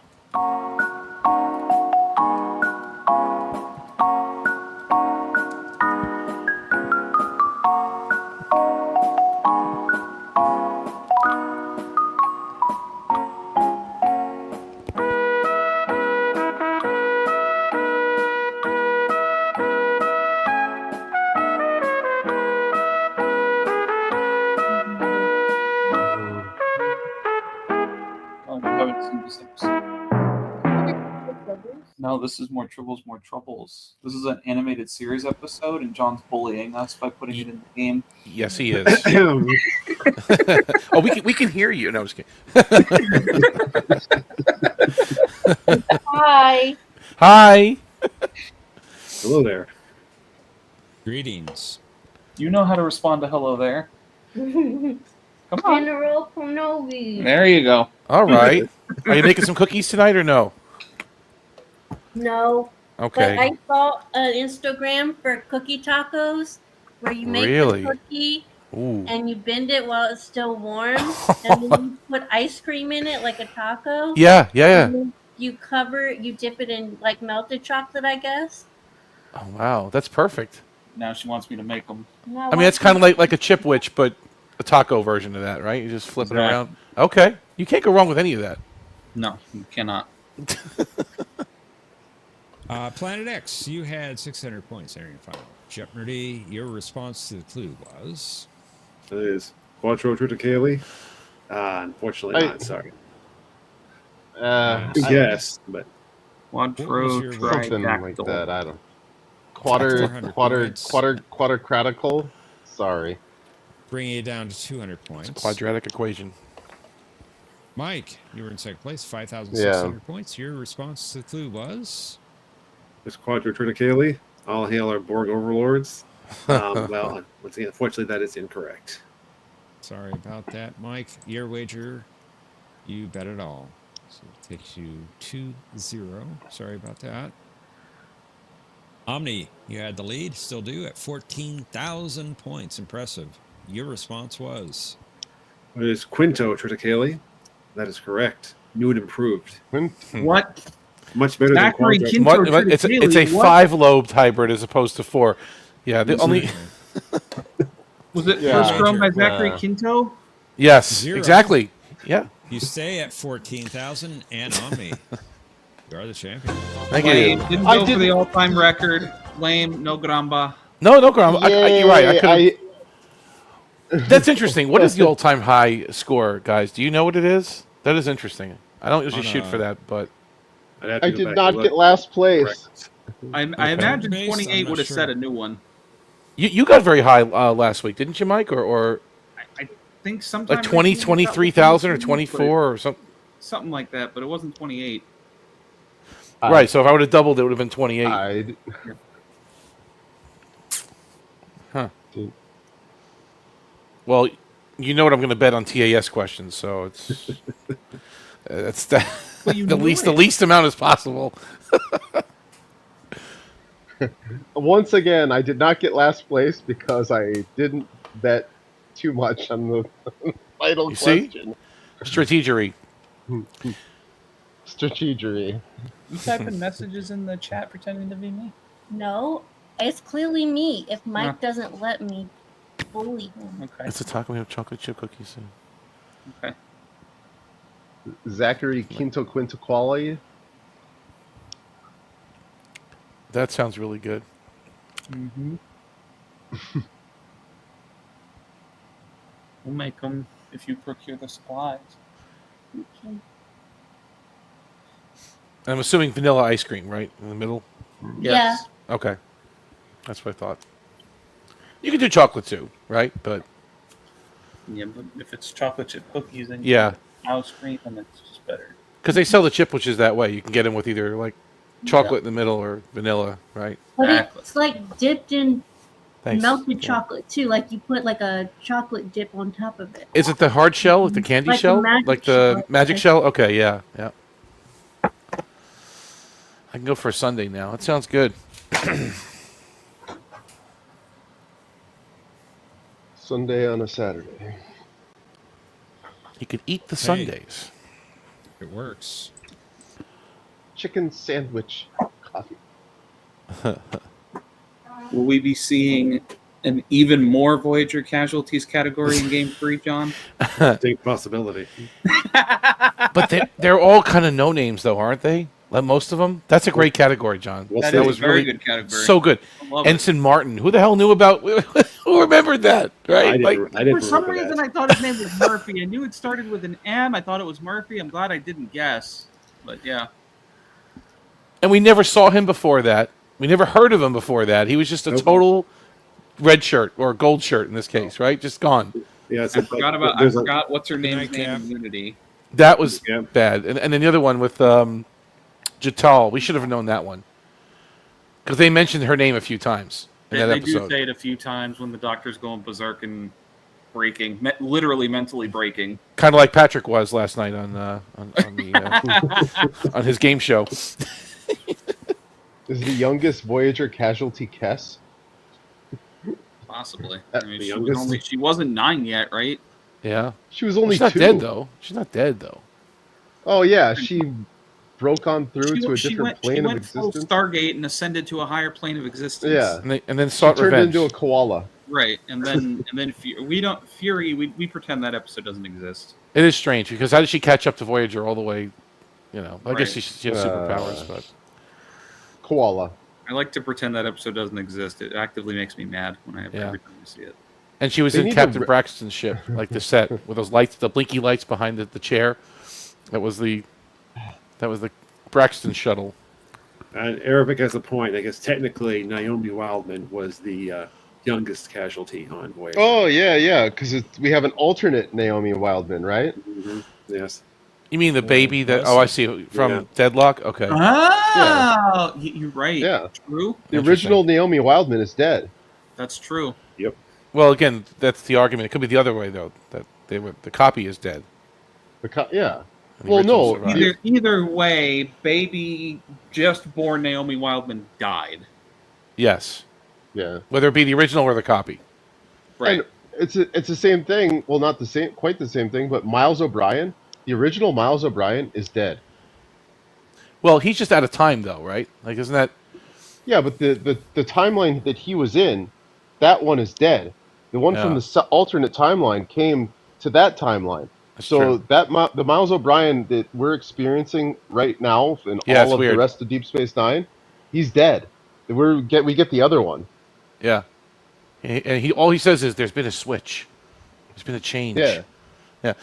Oh, I haven't seen this episode. No, this is More Tribbles, More Troubles. This is an animated series episode, and John's bullying us by putting it in the game. Yes, he is. Oh, we can hear you. No, I'm just kidding. Hi. Hi. Hello there. Greetings. You know how to respond to hello there. Come on. General Konobi. There you go. All right. Are you making some cookies tonight or no? No. Okay. But I saw an Instagram for cookie tacos where you make Really? the cookie Ooh. and you bend it while it's still warm, and then you put ice cream in it like a taco. Yeah. And then you dip it in like melted chocolate, I guess. Oh wow, that's perfect. Now she wants me to make them. No, I mean, it's kind of like a chipwich, but a taco version of that, right? You just flip it around. Okay, you can't go wrong with any of that. No, you cannot. Planet X, you had 600 points entering the final. Jeopnerdy, your response to the clue was? It is Quattro Triticale. Unfortunately not, sorry. Yes, but Quattro something like that. I don't. Quadratical. Sorry. Bringing it down to 200 points. It's a quadratic equation. Mike, you were in second place, 5,600 points. Your response to the clue was? It's Quattro Triticale. All hail our Borg overlords. Well, once again, unfortunately, that is incorrect. Sorry about that, Mike. Your wager, you bet it all. So it takes you 2-0. Sorry about that. Omni, you had the lead, still do, at 14,000 points. Impressive. Your response was? It is Quinto Triticale. That is correct. New and improved. What? Much better than Quattro. It's a 5-lobed hybrid as opposed to 4. Yeah, the only. Was it first grown by Zachary Quinto? Yes, 0. exactly. Yeah. You stay at 14,000 and Omni. You are the champion. Thank Lame. you. Didn't go for the all-time record. Lame. No gramba. No gramba. You're right. That's interesting. What is the all-time high score, guys? Do you know what it is? That is interesting. I don't usually shoot for that, but I did not get last place. I imagine 28 would have set a new one. You got very high last week, didn't you, Mike? Or I think sometime like 23,000 or 24 or something. Something like that, but it wasn't 28. Right. So if I would have doubled, it would have been 28. Huh. Well, you know what I'm going to bet on TAS questions, so it's that's the least amount as possible. Once again, I did not get last place because I didn't bet too much on the final question. Strategery. Strategery. You typing messages in the chat pretending to be me? No, it's clearly me. If Mike doesn't let me bully him. Okay. It's a taco. We have chocolate chip cookies. Okay. Zachary Quinto Quintuquale. That sounds really good. Mm-hmm. We'll make them if you procure the supplies. Okay. I'm assuming vanilla ice cream, right? In the middle? Yes. Yeah. Okay. That's what I thought. You can do chocolate too, right? But yeah, but if it's chocolate chip cookies and ice cream, then it's just better. Because they sell the chip which is that way. You can get them with either like chocolate in the middle or vanilla, right? But it's like dipped in Thanks. melted chocolate too. Like you put like a chocolate dip on top of it. Is it the hard shell, like the candy Like the shell? magic Like the shell. magic shell? Okay, yeah. I can go for a sundae now. It sounds good. Sunday on a Saturday. You could eat the sundaes. It works. Chicken sandwich coffee. Will we be seeing an even more Voyager casualties category in Game 3, John? Distinct possibility. But they're all kind of no names, though, aren't they? Like most of them. That's a great category, John. That was a very good category. So good. I love it. Ensign Martin. Who the hell knew about? Who remembered that? Right? I didn't For some remember reason, that. I thought his name was Murphy. I knew it started with an M. I thought it was Murphy. I'm glad I didn't guess. But yeah. And we never saw him before that. We never heard of him before that. He was just a total red shirt or gold shirt in this case, right? Just gone. Yeah, I forgot what's her name's night, name Cap. in Unity. That was bad. And then the other one with Jatal, we should have known that one. Because they mentioned her name a few times in that They episode. do say it a few times when the Doctor's going berserk and breaking, literally mentally breaking. Kind of like Patrick was last night on the on his game show. Is the youngest Voyager casualty Kess? Possibly. The I mean, youngest? she wasn't 9 yet, right? Yeah. She was only She's not 2. dead, though. She's not dead, though. Oh, yeah. She broke on through to a She different went plane of full existence. Stargate and ascended to a higher plane of existence. Yeah. And then She sought turned revenge. into a koala. Right, and then Fury. We pretend that episode doesn't exist. It is strange, because how did she catch up to Voyager all the way, you know? I guess Right. she has superpowers, but... Koala. I like to pretend that episode doesn't exist. It actively makes me mad when I every time I see it. And she was They in need Captain to Braxton's ship, like the set, with those lights, the blinky lights behind the chair. That was the Braxton shuttle. And Arabic has a point. I guess technically Naomi Wildman was the youngest casualty on Voyager. Oh, yeah, because we have an alternate Naomi Wildman, right? Mm-hmm. Yes. You mean the baby that... Oh, I see. From Deadlock? Okay. Oh, you're right. Yeah. True. The original Naomi Wildman is dead. That's true. Yep. Well, again, that's the argument. It could be the other way, though. That the copy is dead. Yeah. And the Well, original no. survived. Either way, baby just born Naomi Wildman died. Yes. Yeah. Whether it be the original or the copy. Right. And it's the same thing. Well, not quite the same thing, but Miles O'Brien, the original Miles O'Brien is dead. Well, he's just out of time, though, right? Like, isn't that... Yeah, but the timeline that he was in, that one is dead. The one from the alternate timeline came to that timeline. That's so true. the Miles O'Brien that we're experiencing right now in all of the rest of Deep Space Nine, he's dead. We get the other one. Yeah. And all he says is, "There's been a switch. There's been a change." Yeah. Yeah.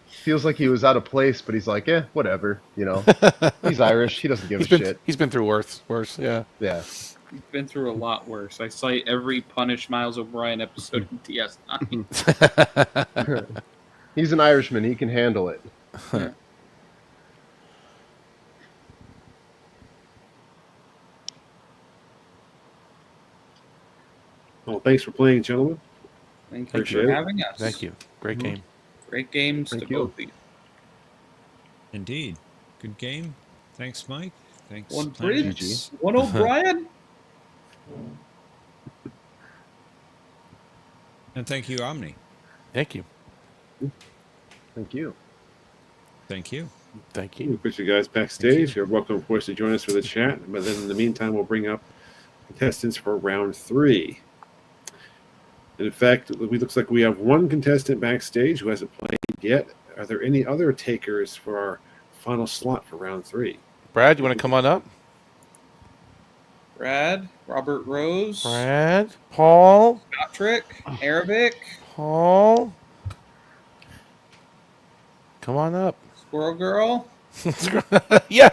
Feels like he was out of place, but he's like, whatever. You know, he's Irish. He doesn't give a shit. He's been through worse. Yeah. Yeah. He's been through a lot worse. I cite every Punish Miles O'Brien episode in DS9. He's an Irishman. He can handle it. Yeah. Well, thanks for playing, gentlemen. Thank you for having us. Thank you. Great game. Great games to both of you. Indeed. Good game. Thanks, Mike. Thanks, One Planet Bridge, X. one O'Brien. And thank you, Omni. Thank you. Thank you. Thank you. Thank We'll you. put you guys backstage. You're welcome, of course, to join us for the chat. But then in the meantime, we'll bring up contestants for round 3. And in fact, it looks like we have one contestant backstage who hasn't played yet. Are there any other takers for our final slot for round 3? Brad, you want to come on up? Brad, Robert Rose, Brad, Paul, Patrick, Arabic, Paul. Come on up. Squirrel Girl. yeah,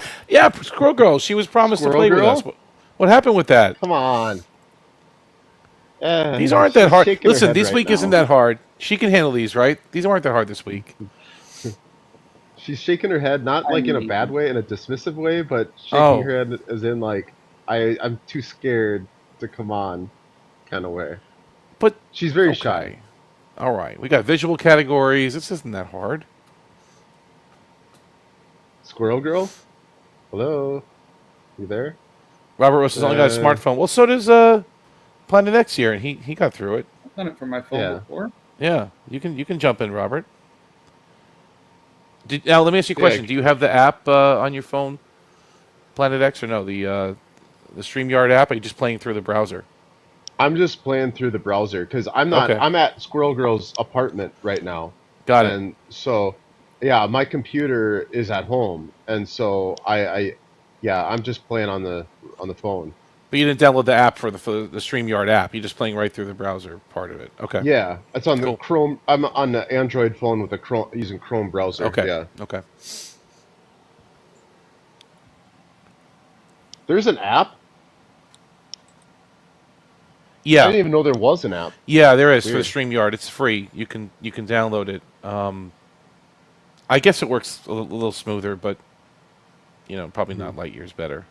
Squirrel Girl. She was promised to play with us. What happened with that? Come on. These aren't that hard. shaking her Listen, head this right week now. isn't that hard. She can handle these, right? These aren't that hard this week. She's shaking her head, not like in a bad way, in a dismissive way, but shaking Oh. her head as in like, I'm too scared to come on kind of way. But she's very okay. shy. All right. We got visual categories. This isn't that hard. Squirrel Girl? Hello? You there? Robert Rose has only got a smartphone. Well, so does Planet X here, and he got through it. I've done it from my phone before. Yeah, you can jump in, Robert. Now, let me ask you a question. Do you have the app on your phone, Planet X, or no? The StreamYard app? Or are you just playing through the browser? I'm just playing through the browser because I'm not. Okay. I'm at Squirrel Girl's apartment right now. Got it. And so, yeah, my computer is at home, and so I'm just playing on the phone. But you didn't download the app for the StreamYard app. You're just playing right through the browser part of it. Okay. Yeah, it's on the Chrome. I'm on the Android phone with the using Chrome browser. Okay. Yeah. Okay. There's an app? I Yeah, didn't even know there was an app. yeah, there is Weird. for StreamYard. It's free. You can download it. I guess it works a little smoother, but probably not light years better.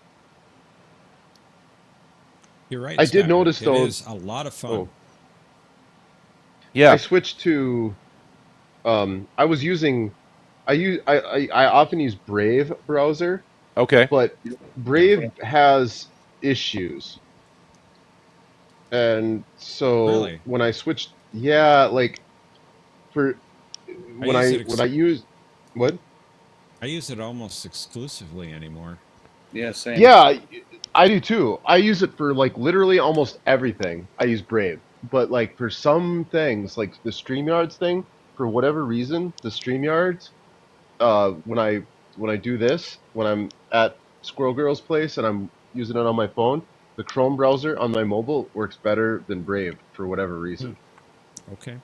You're right. I did Scott. notice, though. It is a lot of fun. Oh. Yeah. I switched to. I was using. I often use Brave browser, Okay. but Brave has issues, and so Really? when I switched, yeah, like for when use I it use what? I use it almost exclusively anymore. Yeah, same. Yeah, I do too. I use it for like literally almost everything. I use Brave, but like for some things, like the StreamYards thing, for whatever reason, the StreamYards, when I do this, when I'm at Squirrel Girl's place and I'm using it on my phone, the Chrome browser on my mobile works better than Brave for whatever reason. Okay.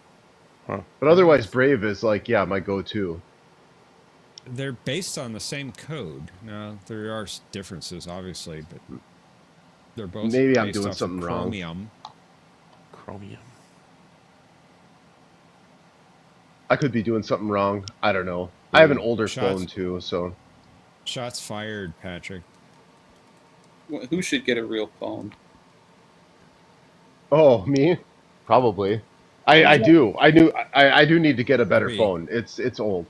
But otherwise, Brave is like, yeah, my go-to. They're based on the same code. Now, there are differences, obviously, but they're both Maybe I'm based doing off of something wrong. Chromium. I could be doing something wrong. I don't know. I have an older Shots- phone too, so Shots fired, Patrick. Well, who should get a real phone? oh, me? Probably. I do. I do need to get a better Maybe. phone. It's old.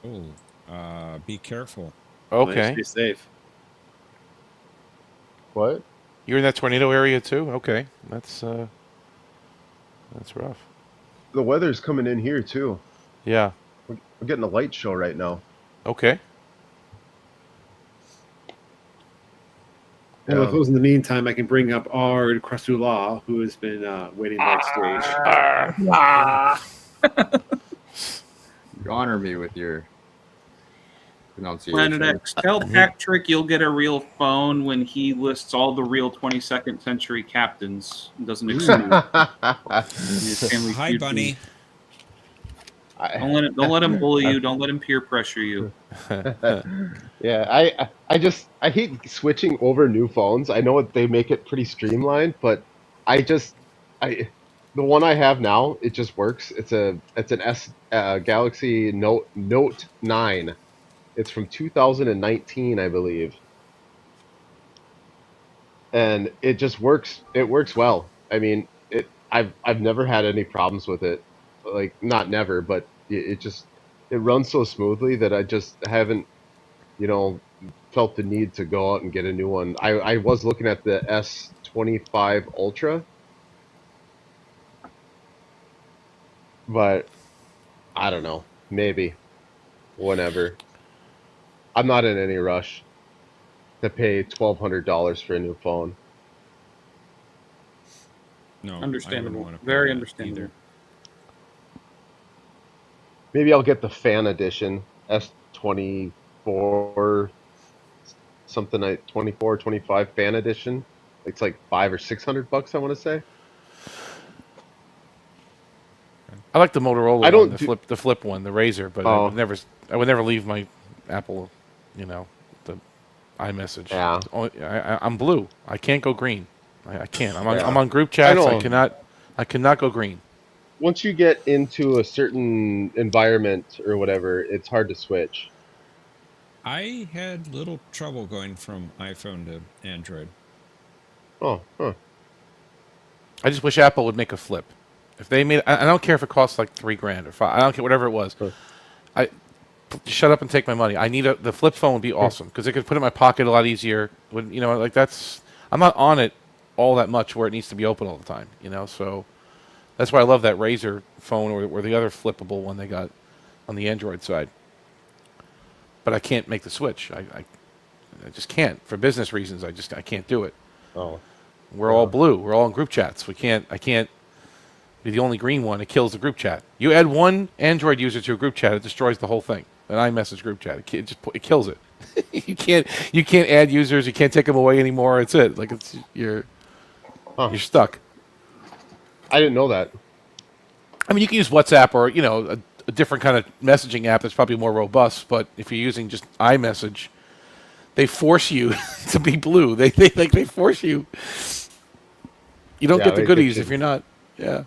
Oh, be careful. Okay. Stay safe. What? You're in that tornado area too? Okay. That's rough. The weather's coming in here too. Yeah. We're getting a light show right now. Okay. And with those in the meantime, I can bring up our Krasula, who has been waiting backstage. You honor me with your pronunciation. Planet X. Tell Patrick you'll get a real phone when he lists all the real 22nd century captains and doesn't exclude. Hi, Bunny. Don't let him bully you. Don't let him peer pressure you. Yeah, I hate switching over new phones. I know they make it pretty streamlined, but the one I have now, it just works. It's an Galaxy Note 9. It's from 2019, I believe. And it just works. It works well. I mean, I've never had any problems with it. Like, not never, but it runs so smoothly that I just haven't, felt the need to go out and get a new one. I was looking at the S25 Ultra, but I don't know. Maybe. Whenever. I'm not in any rush to pay $1,200 for a new phone. No, Understandable. Very understandable. Maybe I'll get the fan edition, S24, something like 24, 25 fan edition. It's like $500 or $600, I want to say. I like the Motorola I don't one, do- the flip one, the Razor, but I would never leave my Apple, the iMessage. Yeah. I'm blue. I can't go green. I can't. I'm Yeah. on group chats. I know. I cannot go green. Once you get into a certain environment or whatever, it's hard to switch. I had little trouble going from iPhone to Android. Oh, huh. I just wish Apple would make a flip. If they made, I don't care if it costs like $3,000 or $5,000. I don't care whatever it was. Shut up and take my money. I need the flip phone would be awesome because I could put it in my pocket a lot easier. I'm not on it all that much where it needs to be open all the time. So that's why I love that Razr phone or the other flippable one they got on the Android side. But I can't make the switch. I just can't for business reasons. I can't do it. Oh, we're all blue. We're all in group chats. I can't be the only green one. It kills the group chat. You add one Android user to a group chat, it destroys the whole thing. An iMessage group chat, it kills it. you can't add users. You can't take them away anymore. It's it. Like you're stuck. I didn't know that. I mean, you can use WhatsApp or a different kind of messaging app that's probably more robust. But if you're using just iMessage, They force you to be blue. They force you. You don't get the they goodies you. if you're not. Yeah.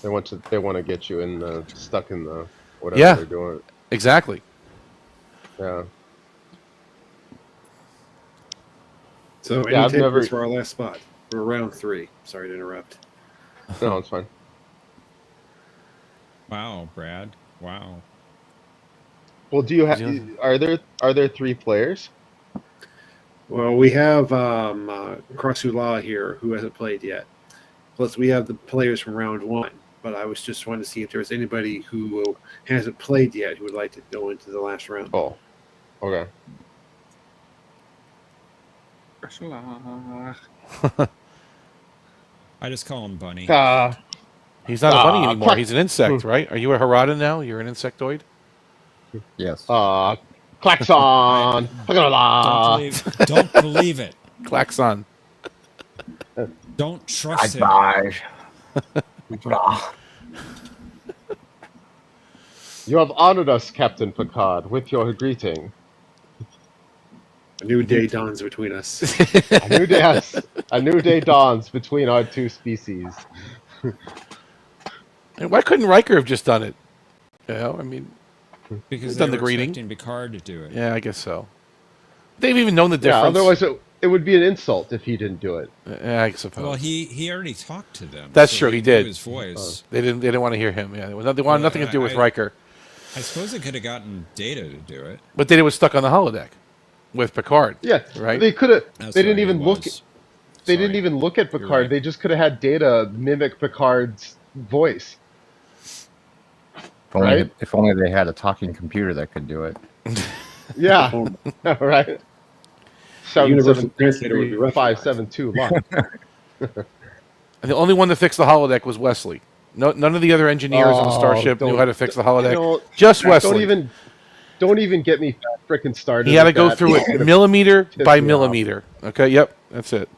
They want to get you in stuck in the whatever Yeah. they're doing. Exactly. Yeah. So Yeah, any I've never. takers for our last spot? We're round 3. Sorry to interrupt. No, it's fine. Wow, Brad. Wow. Well, do you have? Are there 3 players? Well, we have Krasula here who hasn't played yet. Plus, we have the players from round 1. But I was just wanting to see if there was anybody who hasn't played yet who would like to go into the last round. Oh, okay. I just call him Bunny. He's not a bunny anymore. Clack. He's an insect, right? Are you a Harada now? You're an insectoid? Yes. Klaxon. Don't believe it. Klaxon. Don't trust him. You have honored us, Captain Picard, with your greeting. A new day dawns between us. A new day dawns between our 2 species. And why couldn't Riker have just done it? You know, I mean, Because he's they done the were greeting. expecting Picard to do it. Yeah, I guess so. They've even known the difference. Yeah, otherwise it would be an insult if he didn't do it. Yeah, I suppose. Well, he already talked to them. That's so true. He knew did. His voice. They didn't want to hear him. Yeah, they wanted nothing to do with Riker. I suppose it could have gotten Data to do it. But Data was stuck on the holodeck with Picard. Yeah, right. They could have. That's They didn't right, even he look. was. They Sorry. didn't even look at You're Picard. right. They just could have had Data mimic Picard's voice. If only they had a talking computer that could do it. Yeah, right. Universal translator would be rough. 572 lock. And the only one that fixed the holodeck was Wesley. No, none of the other engineers on the starship knew how to fix the holodeck. Just Wesley. Don't even get me frickin' started. He had to with go that. through It's it gonna millimeter piss by me millimeter. Okay, yep, that's it.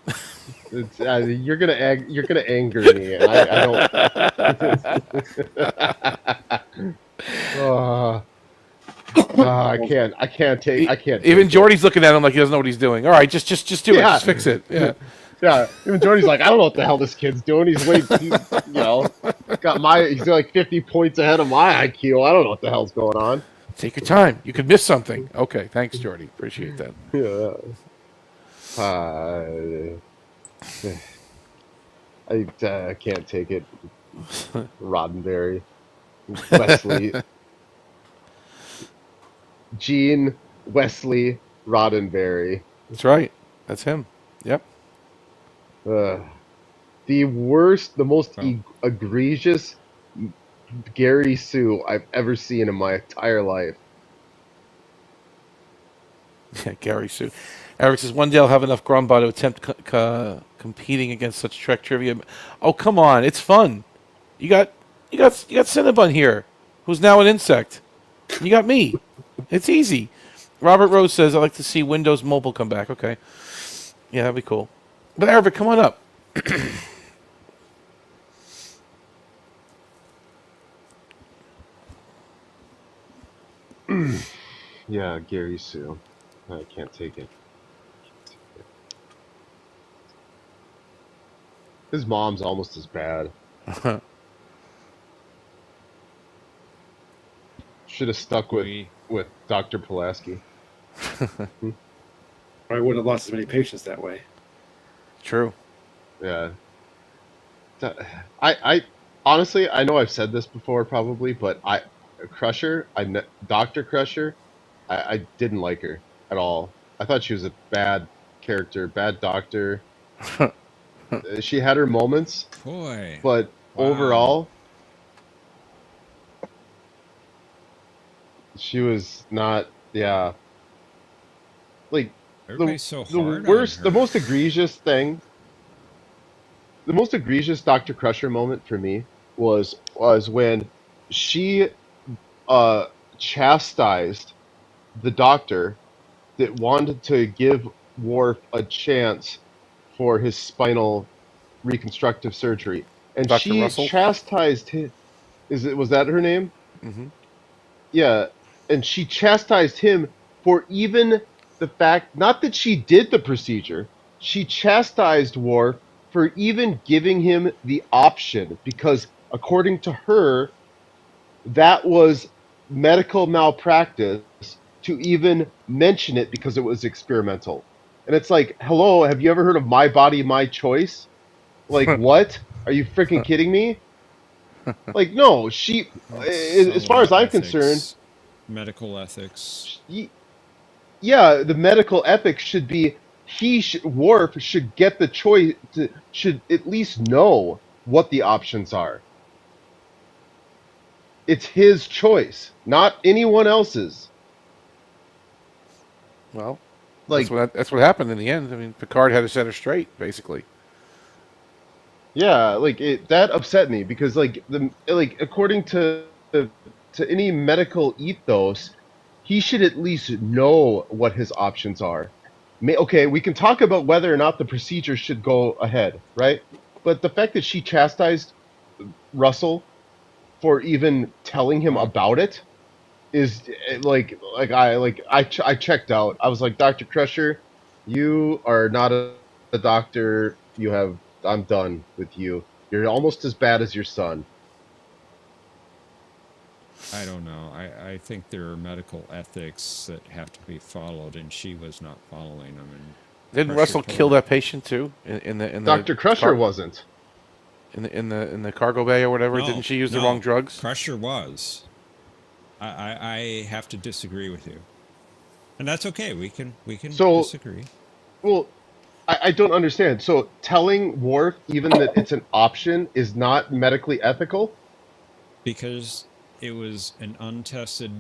It's, you're gonna anger me, and I don't. I can't take. Even Jordy's looking at him like he doesn't know what he's doing. All right, just do it. Just fix it. Yeah. Yeah, even Jordy's like, I don't know what the hell this kid's doing. He's he's like 50 points ahead of my IQ. I don't know what the hell's going on. Take your time. You could miss something. Okay, thanks, Jordy. Appreciate that. Yeah. I can't take it. Roddenberry, Wesley, Gene Wesley Roddenberry. That's right. That's him. Yep. The worst, the most egregious Gary Sue I've ever seen in my entire life. Yeah, Gary Sue. Eric says one day I'll have enough grumba to attempt competing against such Trek trivia. Oh, come on, it's fun. You got Cinnabon here, who's now an insect. You got me. It's easy. Robert Rose says I'd like to see Windows Mobile come back. Okay, yeah, that'd be cool. But Eric, come on up. Yeah, Gary Sue. I can't take it. His mom's almost as bad. Should have stuck with Dr. Pulaski. I wouldn't have lost as many patients that way. True. Yeah. I honestly, I know I've said this before probably, but Dr. Crusher, I didn't like her at all. I thought she was a bad character, bad doctor. She had her moments, Boy. but overall, she was not. Yeah, like Everybody's so the hard worst, on the her. most egregious thing, the most egregious Dr. Crusher moment for me was when she chastised the doctor that wanted to give Worf a chance for his spinal reconstructive surgery, and Dr. she Russell? chastised him. Was that her name? Mm-hmm. Yeah, and she chastised him for even the fact, not that she did the procedure, she chastised Worf for even giving him the option, because according to her, that was medical malpractice to even mention it because it was experimental. And it's like, hello, have you ever heard of my body, my choice? Like, what? Are you freaking kidding me? Like, no, she, It's as all far as about I'm concerned, ethics, medical ethics. yeah, the medical ethics should be Worf should get the choice, should at least know what the options are. It's his choice, not anyone else's. Well, Like, that's what happened in the end. I mean, Picard had to set her straight, basically. yeah, like that upset me because according to any medical ethos, he should at least know what his options are. Okay, we can talk about whether or not the procedure should go ahead, right? But the fact that she chastised Russell for even telling him about it is I checked out. I was like, Dr. Crusher, you are not a doctor. I'm done with you. You're almost as bad as your son. I don't know. I think there are medical ethics that have to be followed, and she was not following them. And Didn't Crusher Russell told kill her. that patient too in the Dr. Crusher wasn't. in the cargo bay or whatever? No, Didn't she use the no, wrong drugs? Crusher was. I have to disagree with you, and that's okay. We can disagree. Well, I don't understand. So telling Worf even that it's an option is not medically ethical? Because it was an untested,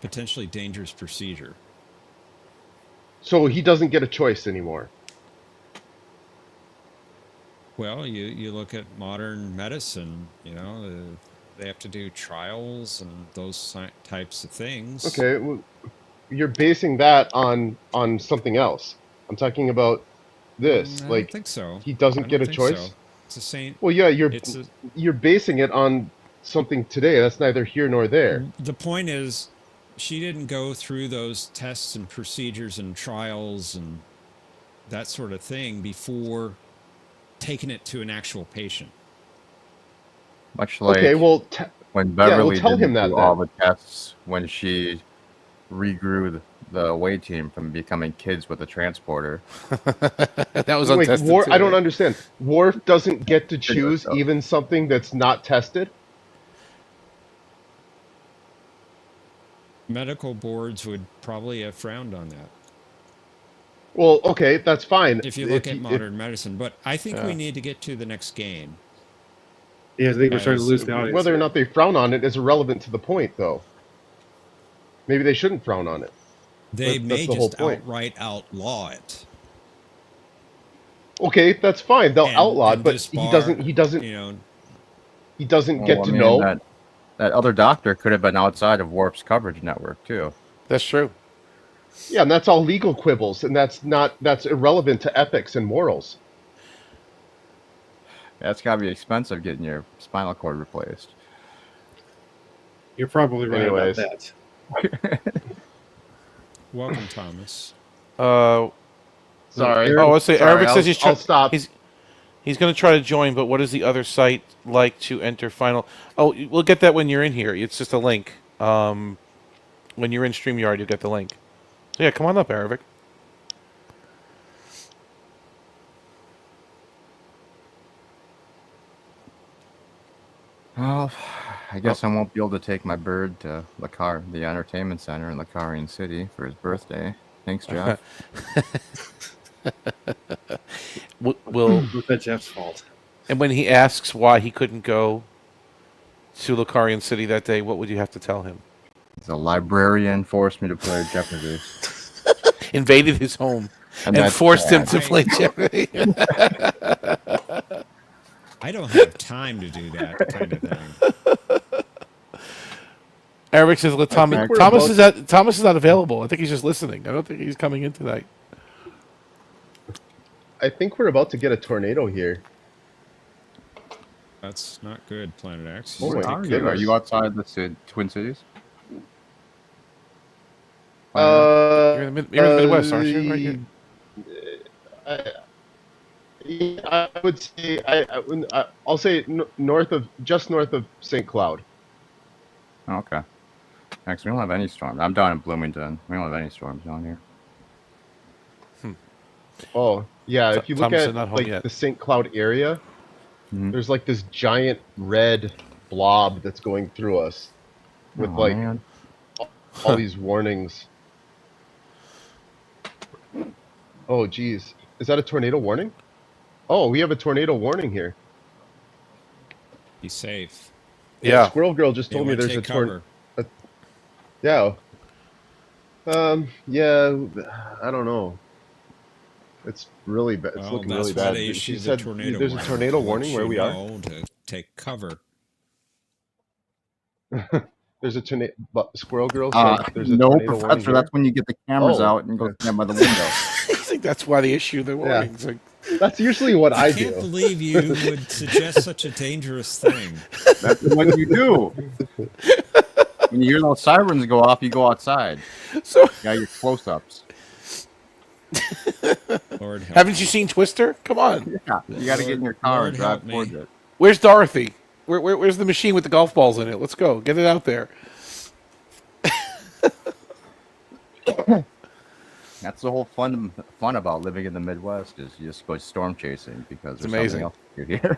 potentially dangerous procedure. So he doesn't get a choice anymore. Well, you look at modern medicine, they have to do trials and those types of things. Okay, well, you're basing that on something else. I'm talking about this. I Like, don't think so. he doesn't I get don't a think choice? so. It's the same. Well, yeah, you're basing it on something today. That's neither here nor there. The point is, she didn't go through those tests and procedures and trials and that sort of thing before taking it to an actual patient. Much like when Beverly didn't do all the tests when she regrew the away team from becoming kids with a transporter. That was untested. Wait, I don't understand. Worf doesn't get to choose even something that's not tested? Medical boards would probably have frowned on that. Well, okay, that's fine. If you look at modern medicine, but I think we need to get to the next game. Yeah, I think we're starting to lose the audience. Whether or not they frown on it is irrelevant to the point, though. Maybe they shouldn't frown on it. They may just outright outlaw it. Okay, that's fine. They'll outlaw it, but he doesn't get to know. That other doctor could have been outside of Warp's coverage network too. That's true. Yeah, and that's all legal quibbles, and that's irrelevant to ethics and morals. That's gotta be expensive getting your spinal cord replaced. You're probably right about that. Welcome, Thomas. Sorry. Oh, let's say Arabic says I'll stop. He's going to try to join, but what is the other site like to enter final? Oh, we'll get that when you're in here. It's just a link. When you're in StreamYard, you'll get the link. So yeah, come on up, Arabic. Well, I guess I won't be able to take my bird to the entertainment center in Lacarian City for his birthday. Thanks, Jeff. Will that's Jeff's fault. And when he asks why he couldn't go to Lacarian City that day, what would you have to tell him? The librarian forced me to play Jeopardy. Invaded his home and forced him to play Jeopardy. I don't have time to do that kind of thing. Eric says, Thomas is not available. I think he's just listening. I don't think he's coming in tonight. I think we're about to get a tornado here. That's not good, Planet X. Oh, are you outside the Twin Cities? You're You're in the Midwest, aren't you? Right here. I would say I'll say north of St. Cloud. Okay. Actually, we don't have any storms. I'm down in Bloomington. We don't have any storms down here. Oh yeah, if you look Thomas is at not home yet. the St. Cloud area, there's like this giant red blob that's going through us with all these warnings. Oh geez, is that a tornado warning? Oh, we have a tornado warning here. Be safe. Yeah, Squirrel Girl just told me there's a tornado. Yeah. Yeah, I don't know. It's really bad. It's looking really bad. She said there's a tornado warning where we are. To take cover. There's a tornado. Squirrel Girl said there's a tornado warning. Professor, that's when you get the cameras out and go stand by the window. I think that's why they issue the warnings. Yeah. That's usually what I do. I can't believe you would suggest such a dangerous thing. That's what you do. When you hear those sirens go off, you go outside. So you got your close-ups. Lord help Haven't you seen Twister? Come on. Yeah, you got to get in your car and drive towards it. Where's Dorothy? Where's the machine with the golf balls in it? Let's go. Get it out there. That's the whole fun about living in the Midwest is you just go storm chasing because there's amazing. Else here.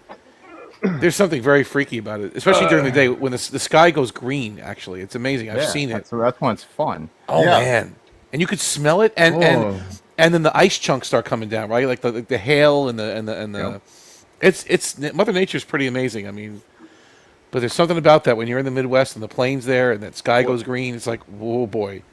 There's something very freaky about it, especially during the day when the sky goes green. Actually, it's amazing. I've seen it. That's when it's fun. Oh man, and you could smell it, and then the ice chunks start coming down, right? Like the hail and the. It's Mother Nature's pretty amazing. I mean, but there's something about that when you're in the Midwest and the plains there, and that sky goes green. It's like, whoa, boy.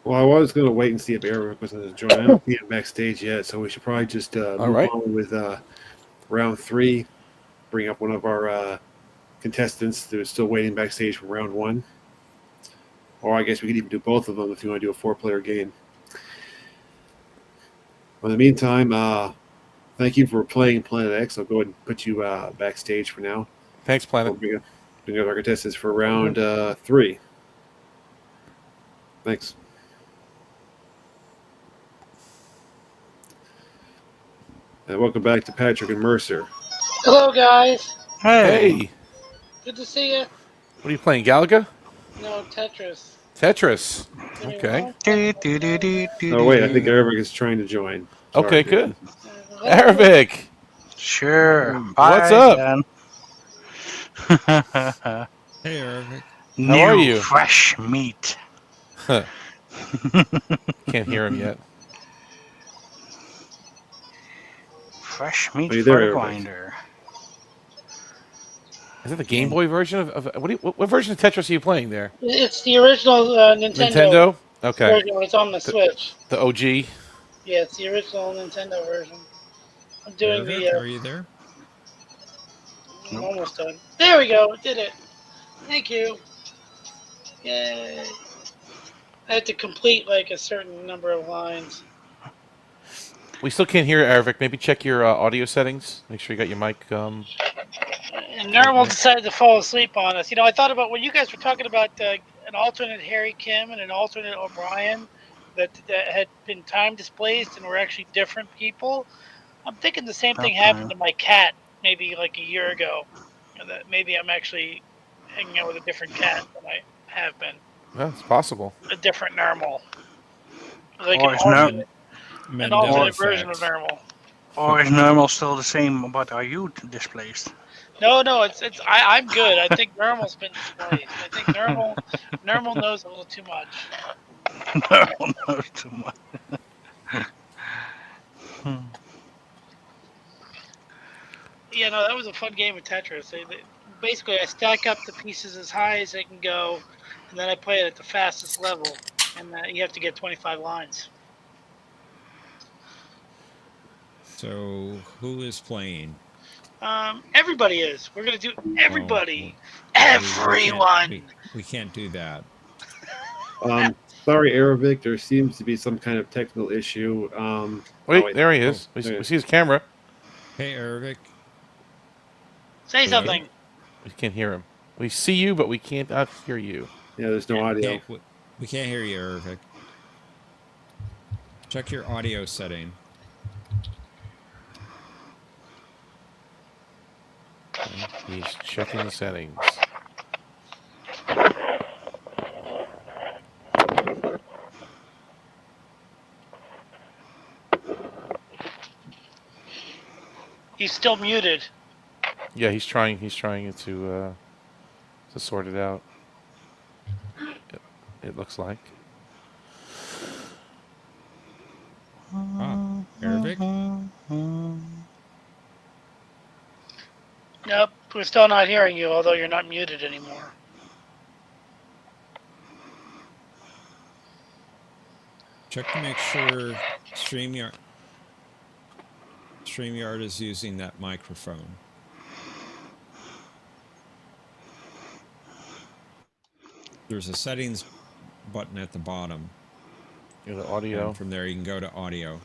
Well, I was going to wait and see if Eric was going to join. I don't see him backstage yet, so we should probably just move on with round 3. Bring up one of our contestants that is still waiting backstage for round 1. Or I guess we could even do both of them if you want to do a 4-player game. In the meantime, thank you for playing Planet X. I'll go ahead and put you backstage for now. Thanks, Planet. We'll bring up our contestants for round 3. Thanks. And welcome back to Patrick and Mercer. Hello, guys. Hey. Good to see you. What are you playing, Galaga? No, Tetris. Tetris. Okay. Oh, wait, I think Arabic is trying to join. Sorry. Okay, good. Arabic. Sure. What's up? Hey, Arabic. How are you? Fresh meat. Can't hear him yet. Fresh meat there, for a grinder. Is that the Game Boy version of what version of Tetris are you playing there? It's the original Nintendo. Okay. Version. It's on the Switch. The OG. Yeah, it's the original Nintendo version. I'm doing Are you there? I'm almost done. There we go. Did it. Thank you. Yay. I had to complete like a certain number of lines. We still can't hear Arabic. Maybe check your audio settings. Make sure you got your mic. And Nermal decided to fall asleep on us. You know, I thought about when you guys were talking about an alternate Harry Kim and an alternate O'Brien that had been time displaced and were actually different people. I'm thinking the same thing happened to my cat maybe like a year ago. That maybe I'm actually hanging out with a different cat than I have been. Yeah, it's possible. A different Nermal. Like an Or alternate version of Nermal. Or is Nermal still the same, but are you displaced? No, I'm good. I think Nermal's been displaced. I think Nermal knows a little too much. Nermal knows too much. Yeah, no, that was a fun game of Tetris. Basically, I stack up the pieces as high as they can go, and then I play it at the fastest level, and you have to get 25 lines. So, who is playing? Everybody is. We're going to do everybody. Everyone. We can't do that. Sorry, Arabic. There seems to be some kind of technical issue. Wait, there he is. We see his camera. Hey, Arabic. Say something. We can't hear him. We see you, but we can't hear you. Yeah, there's no audio. We can't hear you, Ervik. Check your audio setting. Okay, he's checking the settings. He's still muted. Yeah, he's trying to sort it out. It looks like. Ervik? Nope, we're still not hearing you, although you're not muted anymore. Check to make sure StreamYard is using that microphone. There's a settings button at the bottom. Yeah, the audio. And from there you can go to audio.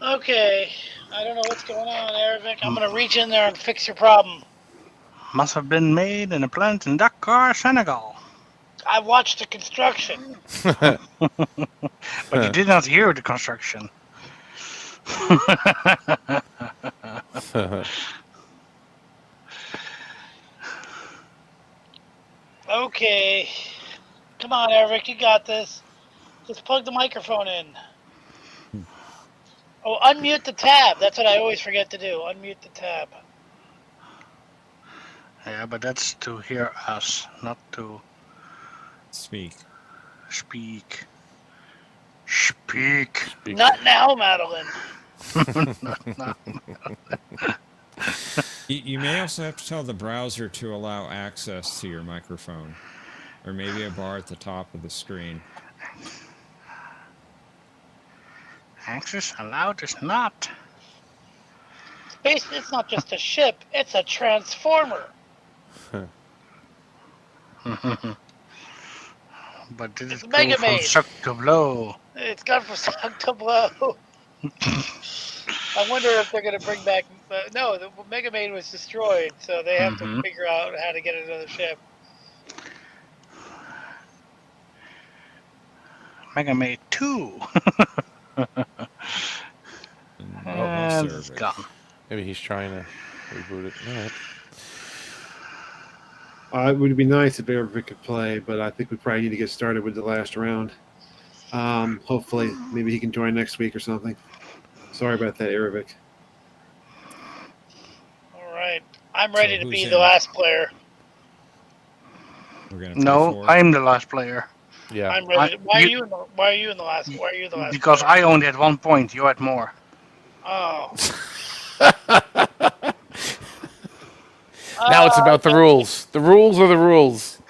Okay, I don't know what's going on, Ervik. I'm gonna reach in there and fix your problem. Must have been made in a plant in Dakar, Senegal. I watched the construction. But you did not hear the construction. Okay. Come on, Ervik, you got this. Just plug the microphone in. Oh, unmute the tab. That's what I always forget to do. Unmute the tab. Yeah, but that's to hear us, not to speak. Speak. Not now, Madeline. You may also have to tell the browser to allow access to your microphone, or maybe a bar at the top of the screen. Access allowed is not. Space, it's not just a ship, it's a transformer. But did It's it Mega go from Maid. suck to blow? It's gone from suck to blow. I wonder if they're going to bring back... no, the Mega Maid was destroyed, so they have to figure out how to get another ship. Mega Maid 2. And it's gone. Maybe he's trying to reboot it. All right. It would be nice if Ervik could play, but I think we probably need to get started with the last round. Hopefully, maybe he can join next week or something. Sorry about that, Ervik. All right. I'm ready to be the last player. No, I'm the last player. Yeah. I'm ready. Why are you in the last? Why are you the last? Because I only had 1 point. You had more. Oh. Now it's about the rules. The rules are the rules.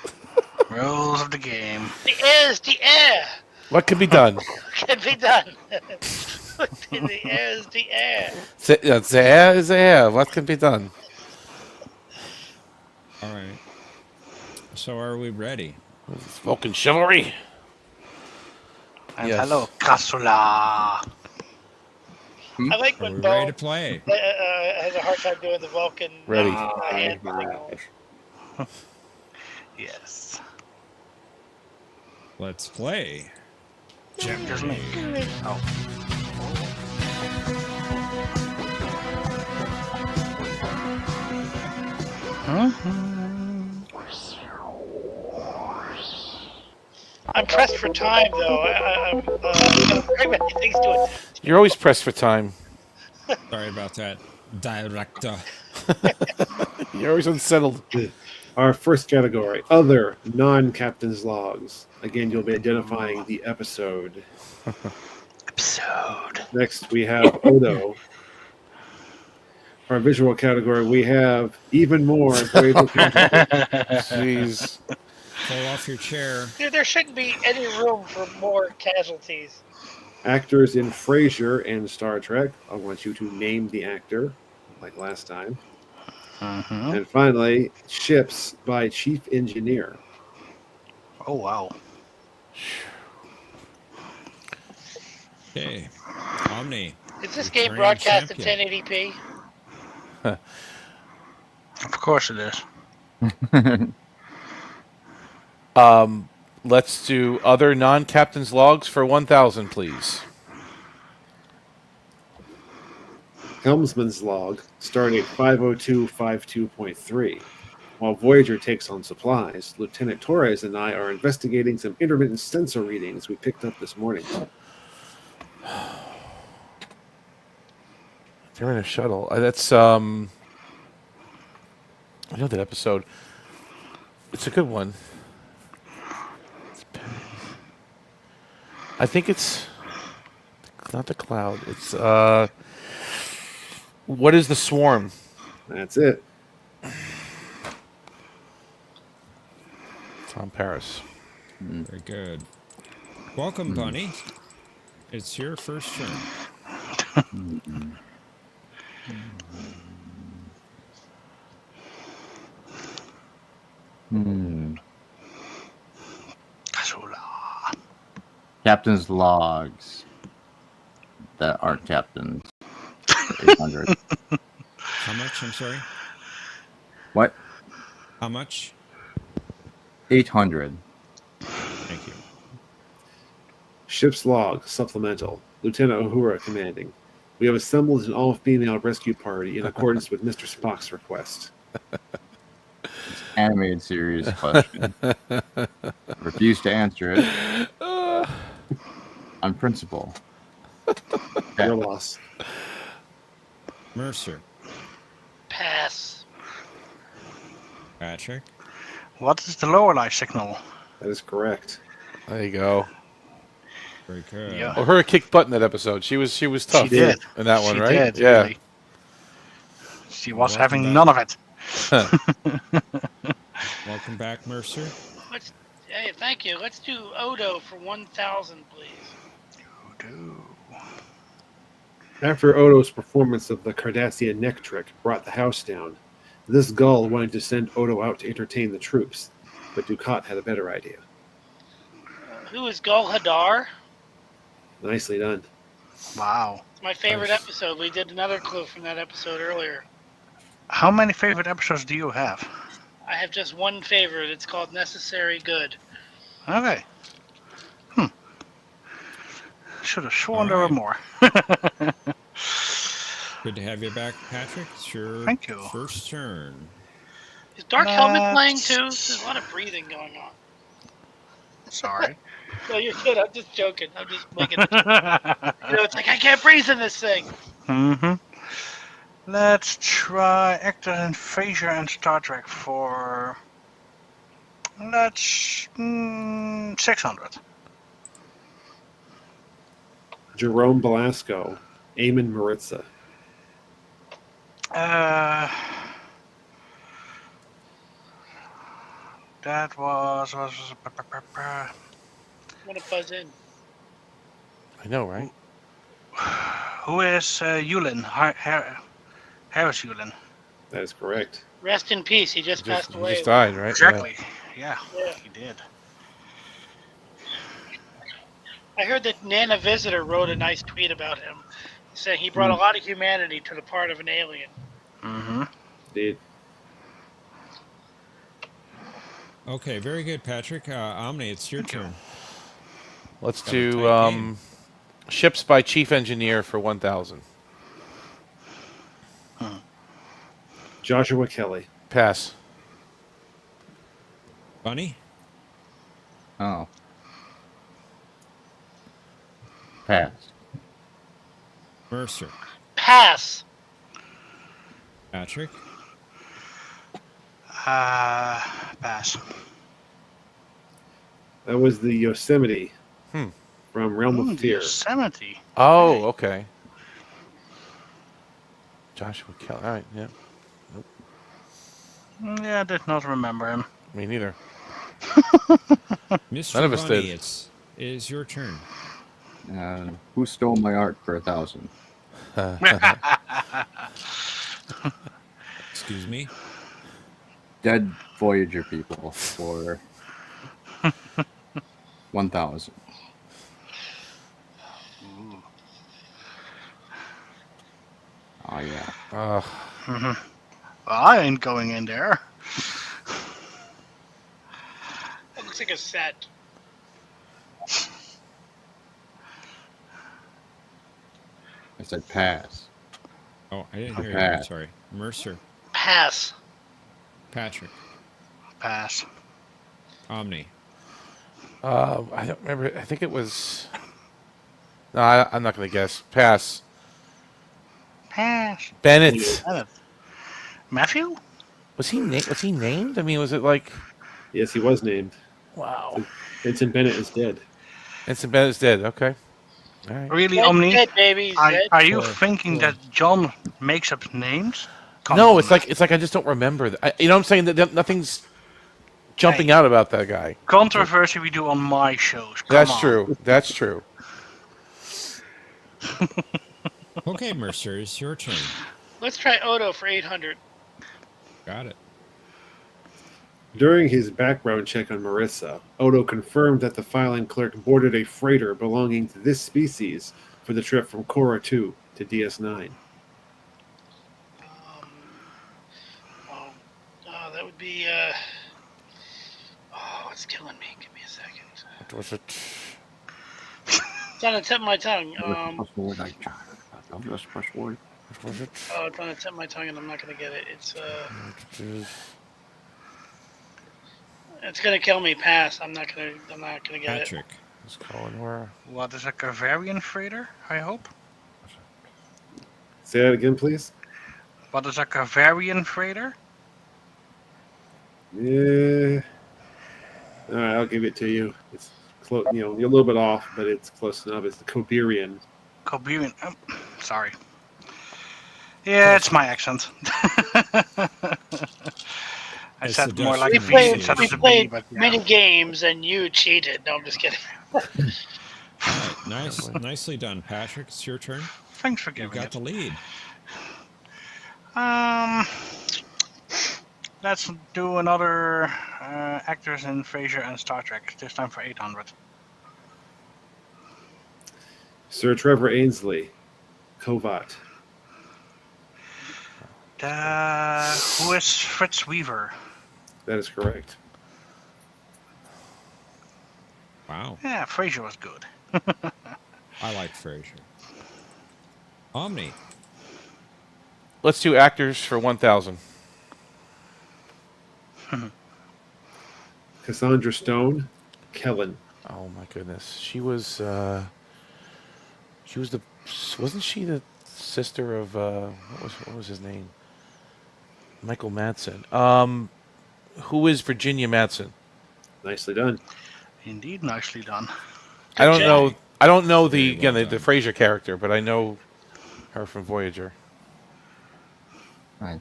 Rules of the game. The air is the air. What can be done? Can be done. The air is the air. The air is the air. What can be done? All right. So are we ready? Vulcan chivalry. And hello, Casula. I like when Bo ready to play. Has a hard time doing the Vulcan. Ready. Hand signal. Yes. Let's play. Just me. Oh. I'm pressed for time, though. I'm very many things to attend. You're always pressed for time. Sorry about that, director. You're always unsettled. Our first category, other non-captain's logs. Again, you'll be identifying the episode. Next, we have Odo. For our visual category, we have even more. Jeez. Pull off your chair. There shouldn't be any room for more casualties. Actors in Frasier and Star Trek. I want you to name the actor, like last time. And finally, Ships by Chief Engineer. Oh, wow. Okay. Omni. Is this game returning broadcast champion. at 1080p? Of course it is. Let's do other non-captain's logs for 1,000, please. Helmsman's log, starting at 502.52.3. While Voyager takes on supplies, Lieutenant Torres and I are investigating some intermittent sensor readings we picked up this morning. They're in a shuttle. That's I know that episode. It's a good one. I think it's not the Cloud. It's what is the Swarm? That's it. Tom Paris. Very good. Welcome, Bunny. It's your first turn. Captain's logs that aren't captains. 800. How much? I'm sorry. What? How much? 800. Thank you. Ship's log, supplemental. Lieutenant Uhura commanding. We have assembled an all-female rescue party in accordance with Mr. Spock's request. Animated series question. Refuse to answer it. On principle. Your loss. Mercer. Pass. Patrick. What is the lower light signal? That is correct. There you go. Very good. Yeah. Well, her kicked butt in that episode. She was tough. She did. In that one, She right? did, Yeah. really. She was Welcome having back. none of it. Welcome back, Mercer. Hey, thank you. Let's do Odo for 1,000, please. After Odo's performance of the Cardassian neck trick brought the house down, this gull wanted to send Odo out to entertain the troops, but Dukat had a better idea. Who is Gul Hadar? Nicely done. Wow. It's my favorite episode. We did another clue from that episode earlier. How many favorite episodes do you have? I have just one favorite. It's called Necessary Good. Okay. Should have sworn there were more. Good to have you back, Patrick. It's your Thank you. first turn. Is Dark Helmet playing too? There's a lot of breathing going on. Sorry. No, you're good. I'm just joking. I'm just making it. It's like I can't breathe in this thing. Let's try actors in Frasier and Star Trek for... Let's... 600. Jerome Belasco, Eamon Maritza. That was... I want to buzz in. I know, right? Who is Yulin? Harris Yulin. That is correct. Rest in peace. He just passed away. He just died, right? Exactly. Yeah, he did. I heard that Nana Visitor wrote a nice tweet about him, saying he brought a lot of humanity to the part of an alien. Indeed. Okay, very good, Patrick. Omni, it's your turn. Let's Got a tight do game. Ships by Chief Engineer for 1,000. Joshua Kelly. Pass. Bunny? Oh. Pass. Mercer. Pass. Patrick? Pass. That was the Yosemite from Realm of Fear. Yosemite. Oh, okay. Joshua Kelly. All right, yeah. Nope. Yeah, I did not remember him. Me neither. Mr. None of us Bunny, did. it is your turn. Who stole my art for 1,000? Excuse me? Dead Voyager people for 1,000. Oh yeah. Well, I ain't going in there. That looks like a set. I said pass. Oh, I didn't hear you. Pass. Sorry. Mercer. Pass. Patrick. Pass. Omni. I don't remember. I think it was. No, I'm not going to guess. Pass. Pass. Bennett. Matthew? Was he named? I mean, was it like? Yes, he was named. Wow. Vincent Bennett is dead. Vincent Bennett is dead. Okay. All right. Really, Omni? Dead, baby. Are you thinking that John makes up names? No, it's like I just don't remember. You know what I'm saying? That nothing's jumping out about that guy. Controversy we do on my shows. That's true. That's true. Okay, Mercer, it's your turn. Let's try Odo for 800. Got it. During his background check on Marissa, Odo confirmed that the filing clerk boarded a freighter belonging to this species for the trip from Cora 2 to DS9. That would be. It's killing me. Give me a second. What was it? It's on the tip of my tongue. What was it? Oh, it's on the tip of my tongue, and I'm not gonna get it. It's gonna kill me. Pass. I'm not gonna get Patrick. Let's call it where. What is a Kavarian freighter? I hope. Say that again, please. What is a Kavarian freighter? Yeah. All right, I'll give it to you. It's close. You know, you're a little bit off, but it's close enough. It's the Koberian. Koberian. Oh, sorry. Yeah, it's my accent. I said more like a V instead of a B, but yeah. Many games, and you cheated. No, I'm just kidding. All right, nicely done, Patrick. It's your turn. Thanks for giving You got the lead. Let's do another actors in Frasier and Star Trek. This time for 800. Sir Trevor Ainsley, Kovat. Who is Fritz Weaver? That is correct. Wow. Yeah, Frasier was good. I like Frasier. Omni. Let's do actors for 1,000. Cassandra Stone, Kellen. Oh my goodness, she was the wasn't she the sister of what was his name? Michael Madsen. Who is Virginia Madsen? Nicely done. Indeed, nicely done. I don't know the Frasier character, but I know her from Voyager. Right.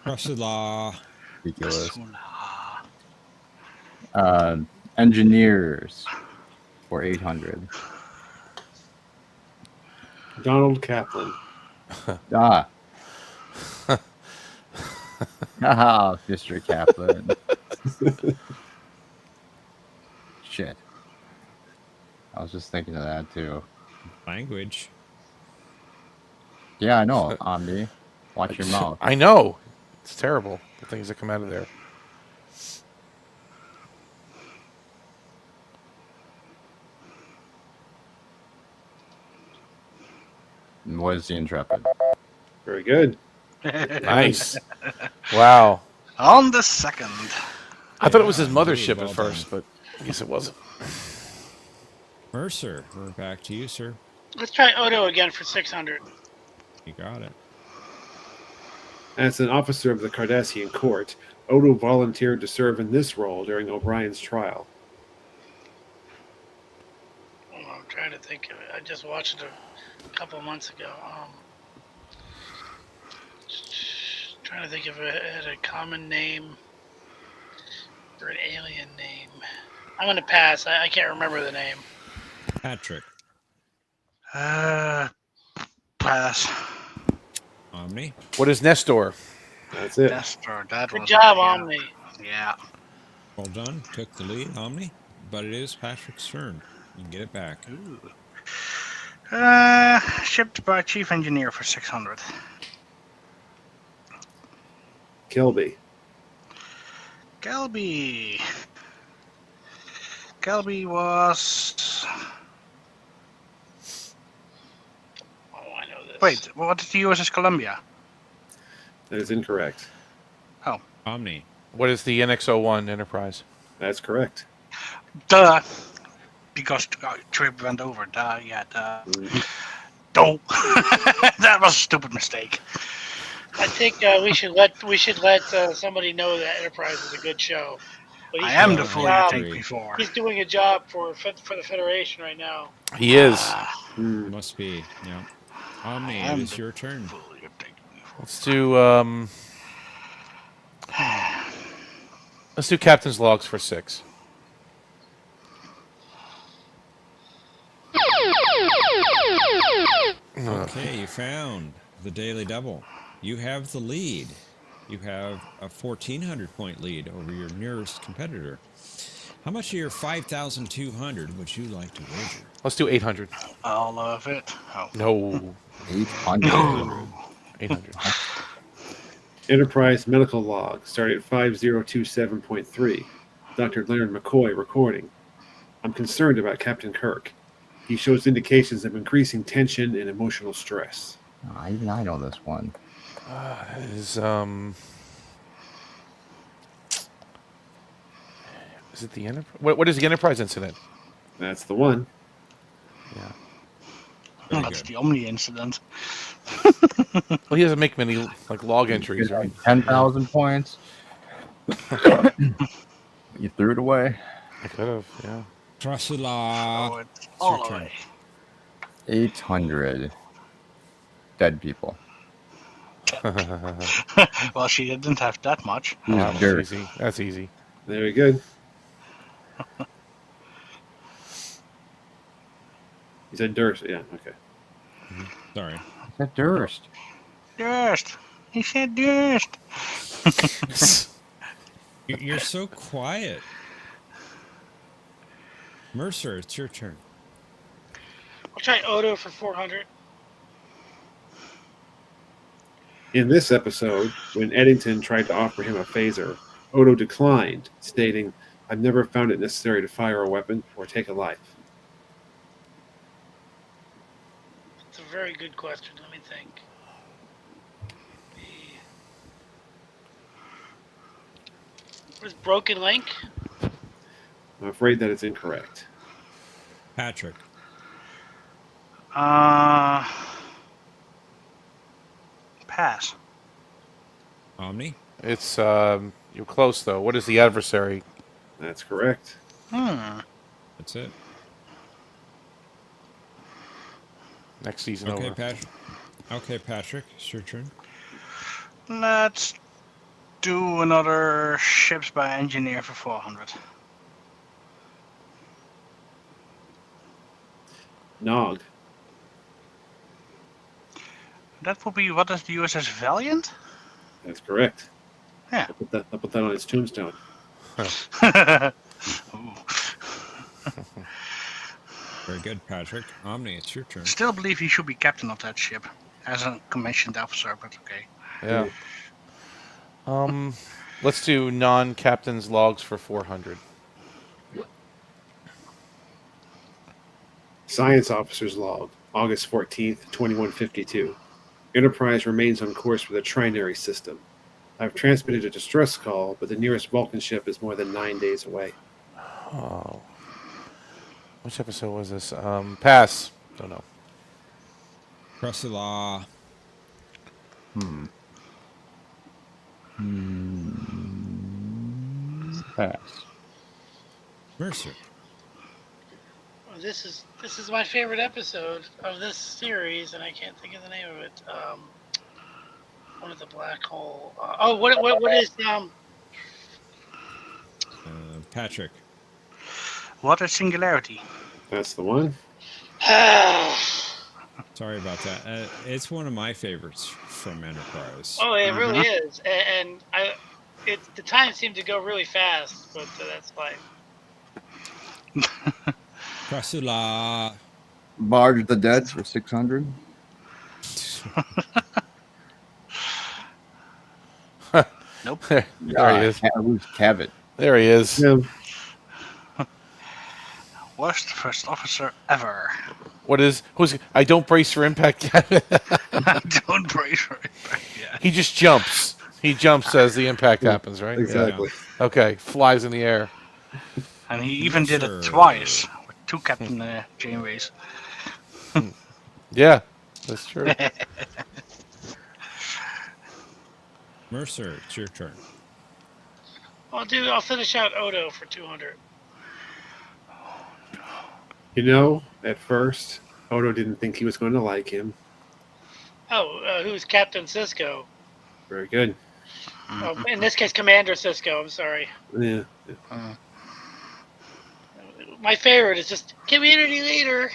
Russell. Ridiculous. Engineers for 800. Donald Kaplan. Mr. Kaplan. Shit. I was just thinking of that too. Language. Yeah, I know, Omni. Watch your mouth. I know. It's terrible, the things that come out of there. And what is the Intrepid? Very good. Nice. Wow. On the second. I thought it was his mothership at first, but I guess it wasn't. Mercer, we're back to you, sir. Let's try Odo again for 600. You got it. As an officer of the Cardassian court, Odo volunteered to serve in this role during O'Brien's trial. I'm trying to think of it. I just watched it a couple months ago. Trying to think if it had a common name or an alien name. I'm going to pass. I can't remember the name. Patrick. Pass. Omni. What is Nestor? That's it. Nestor, that Good was job, it, yeah. Omni. Yeah. Well done. Took the lead, Omni. But it is Patrick's turn. You can get it back. Ooh. Shipped by Chief Engineer for 600. Kelby. Kelby was. Oh, I know this. Wait, what did the USS Columbia? That is incorrect. Oh. Omni. What is the NX-01 Enterprise? That's correct. Duh. Because Trip went over. Duh, yeah, duh. Duh. That was a stupid mistake. I think we should let somebody know that Enterprise is a good show. But I am the fool you take me for. He's doing a job for the Federation right now. He is. Must be. Yeah. Omni, it is your turn. Let's do Captain's Logs for 6. Okay, you found the Daily Double. You have the lead. You have a 1,400 point lead over your nearest competitor. How much of your 5,200 would you like to wager? Let's do 800. All of it. Oh. No. 800. No. 800. Enterprise Medical Log, starting at 5027.3. Dr. Leonard McCoy recording. I'm concerned about Captain Kirk. He shows indications of increasing tension and emotional stress. Even I know this one. That is it the Enterprise? What is the Enterprise incident? That's the one. Yeah. Oh, that's the Omni incident. Well, he doesn't make many log entries, right? 10,000 points. You threw it away. I could have, yeah. Drusilla. It's all the way. 800 dead people. Well, she didn't have that much. That's easy. That's easy. Very good. You said Durst. Yeah, okay. Sorry. Is that Durst? Durst. He said Durst. You're so quiet. Mercer, it's your turn. I'll try Odo for 400. In this episode, when Eddington tried to offer him a phaser, Odo declined, stating, I've never found it necessary to fire a weapon or take a life. It's a very good question. Let me think. What is Broken Link? I'm afraid that it's incorrect. Patrick. Pass. Omni? It's, you're close, though. What is the adversary? That's correct. That's it. Next season okay, over. Patrick. Okay, Patrick, it's your turn. Let's do another ships by engineer for 400. Nog. That would be, what is the USS Valiant? That's correct. Yeah. I'll put that on his tombstone. Very good, Patrick. Omni, it's your turn. Still believe he should be captain of that ship as a commissioned officer, but okay. Yeah. Let's do non-captain's logs for 400. Science Officer's Log, August 14th, 2152. Enterprise remains on course for the trinary system. I've transmitted a distress call, but the nearest Vulcan ship is more than 9 days away. Oh. Which episode was this? Pass. Don't know. Drusilla. Pass. Mercer. Oh, this is my favorite episode of this series, and I can't think of the name of it. One of the black hole. What is Patrick. What is Singularity? That's the one. Sorry about that. It's one of my favorites from Enterprise. Oh, it really is, and the time seemed to go really fast, but that's fine. Krasula. Barge the Dead for 600. Nope. There he is. Who's Cavett? There he is. Yeah. Worst first officer ever. Who's? I don't brace for impact. I don't brace for impact. Yeah. He just jumps. He jumps as the impact happens, right? Exactly. Yeah. Okay, flies in the air. And he even did it twice with 2 Captain Janeways. Yeah, that's true. Mercer, it's your turn. I'll finish out Odo for 200. You know, at first, Odo didn't think he was going to like him. Oh, who's Captain Cisco? Very good. Oh, in this case, Commander Cisco. I'm sorry. Yeah. My favorite is just community leader.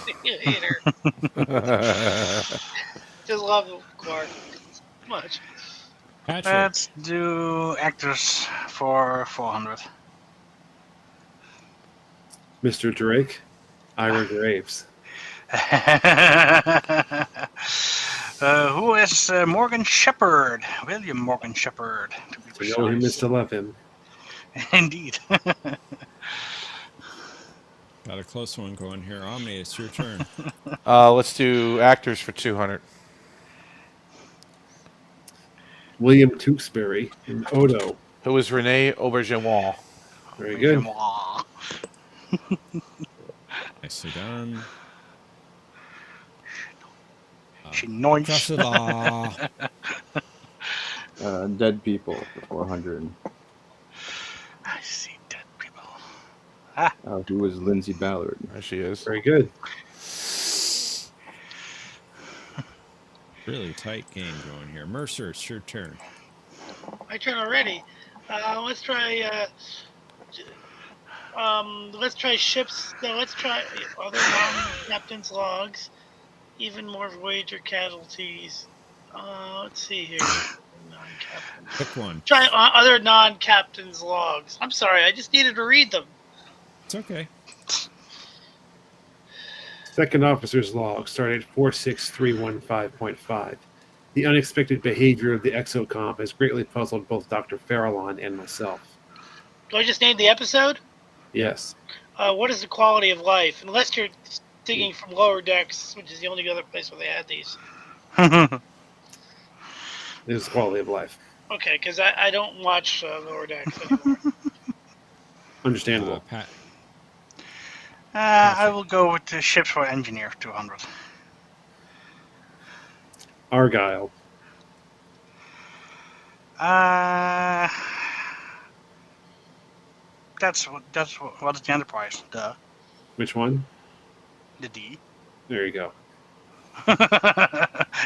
Community leader. Just love Clark much. Patrick. Let's do actors for 400. Mr. Drake, Ira Graves. Who is Morgan Shepherd? William Morgan Shepherd, to be precise. You know he missed to love him. Indeed. Got a close one going here. Omni, it's your turn. Let's do actors for 200. William Tewksbury and Odo. Who is Renee Auberjonois? Very good. Nicely done. Krasula. Dead People for 400. I see dead people. Who was Lindsay Ballard? There she is. Very good. Really tight game going here. Mercer, it's your turn. My turn already. Let's try. Let's try ships. No, let's try other non-captain's logs. Even more Voyager casualties. Let's see here. Non-captain. Pick one. Try other non-captain's logs. I'm sorry, I just needed to read them. It's okay. Second officer's log started at 46315.5. The unexpected behavior of the exocomp has greatly puzzled both Dr. Farallon and myself. Do I just name the episode? Yes. What is the quality of life? Unless you're digging from lower decks, which is the only other place where they had these. It is quality of life. Okay, because I don't watch lower decks anymore. Understandable. Pat. I will go with the ships for engineer 200. Argyle. That's what is the Enterprise? Duh. Which one? The D. There you go.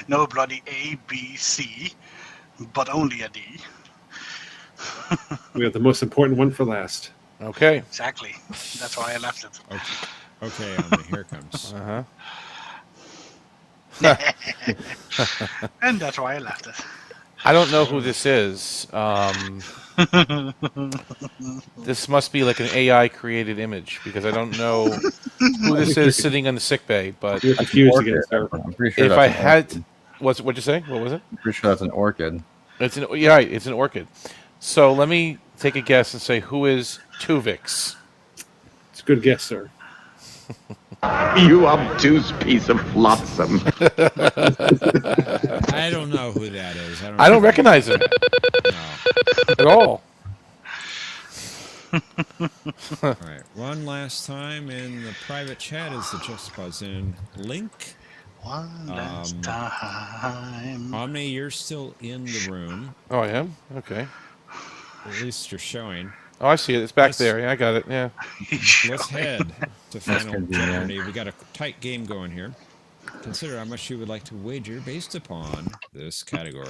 No bloody A, B, C, but only a D. We have the most important one for last. Okay. Exactly. That's why I left it. Okay, Omni, here it comes. And that's why I left it. I don't know who this is. This must be like an AI created image because I don't know who this is sitting in the sick bay. But You're confused again, sir. I'm pretty sure if that's I an had, orchid. what'd you say? What was it? I'm pretty sure that's an orchid. It's an orchid. So let me take a guess and say who is Tuvix? It's a good guess, sir. You obtuse piece of flotsam. I don't know who that is. I don't recognize him. No. At all. All right. One last time in the private chat is the Just Buzz In link. One last time. Omni, you're still in the room. Oh, I am? Okay. At least you're showing. Oh, I see it. It's back there. Yeah, I got it. Yeah. Let's head to Final Jeopardy. We got a tight game going here. Consider how much you would like to wager based upon this category.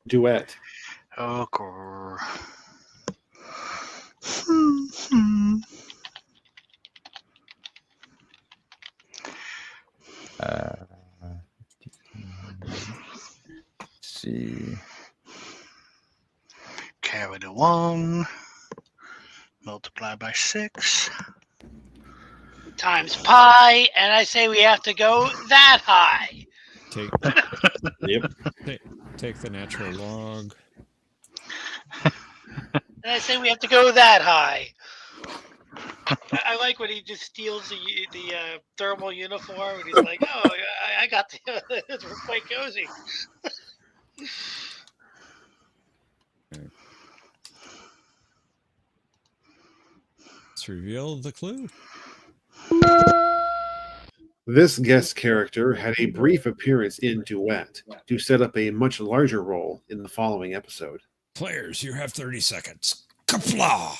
Duet. Okay. 1 multiply by 6 times pi, and I say we have to go that high. Take the natural log. And I say we have to go that high. I like when he just steals the thermal uniform, and he's like, "Oh, I got the it's quite cozy." Let's reveal the clue. This guest character had a brief appearance in Duet to set up a much larger role in the following episode. Players, you have 30 seconds. Kapla!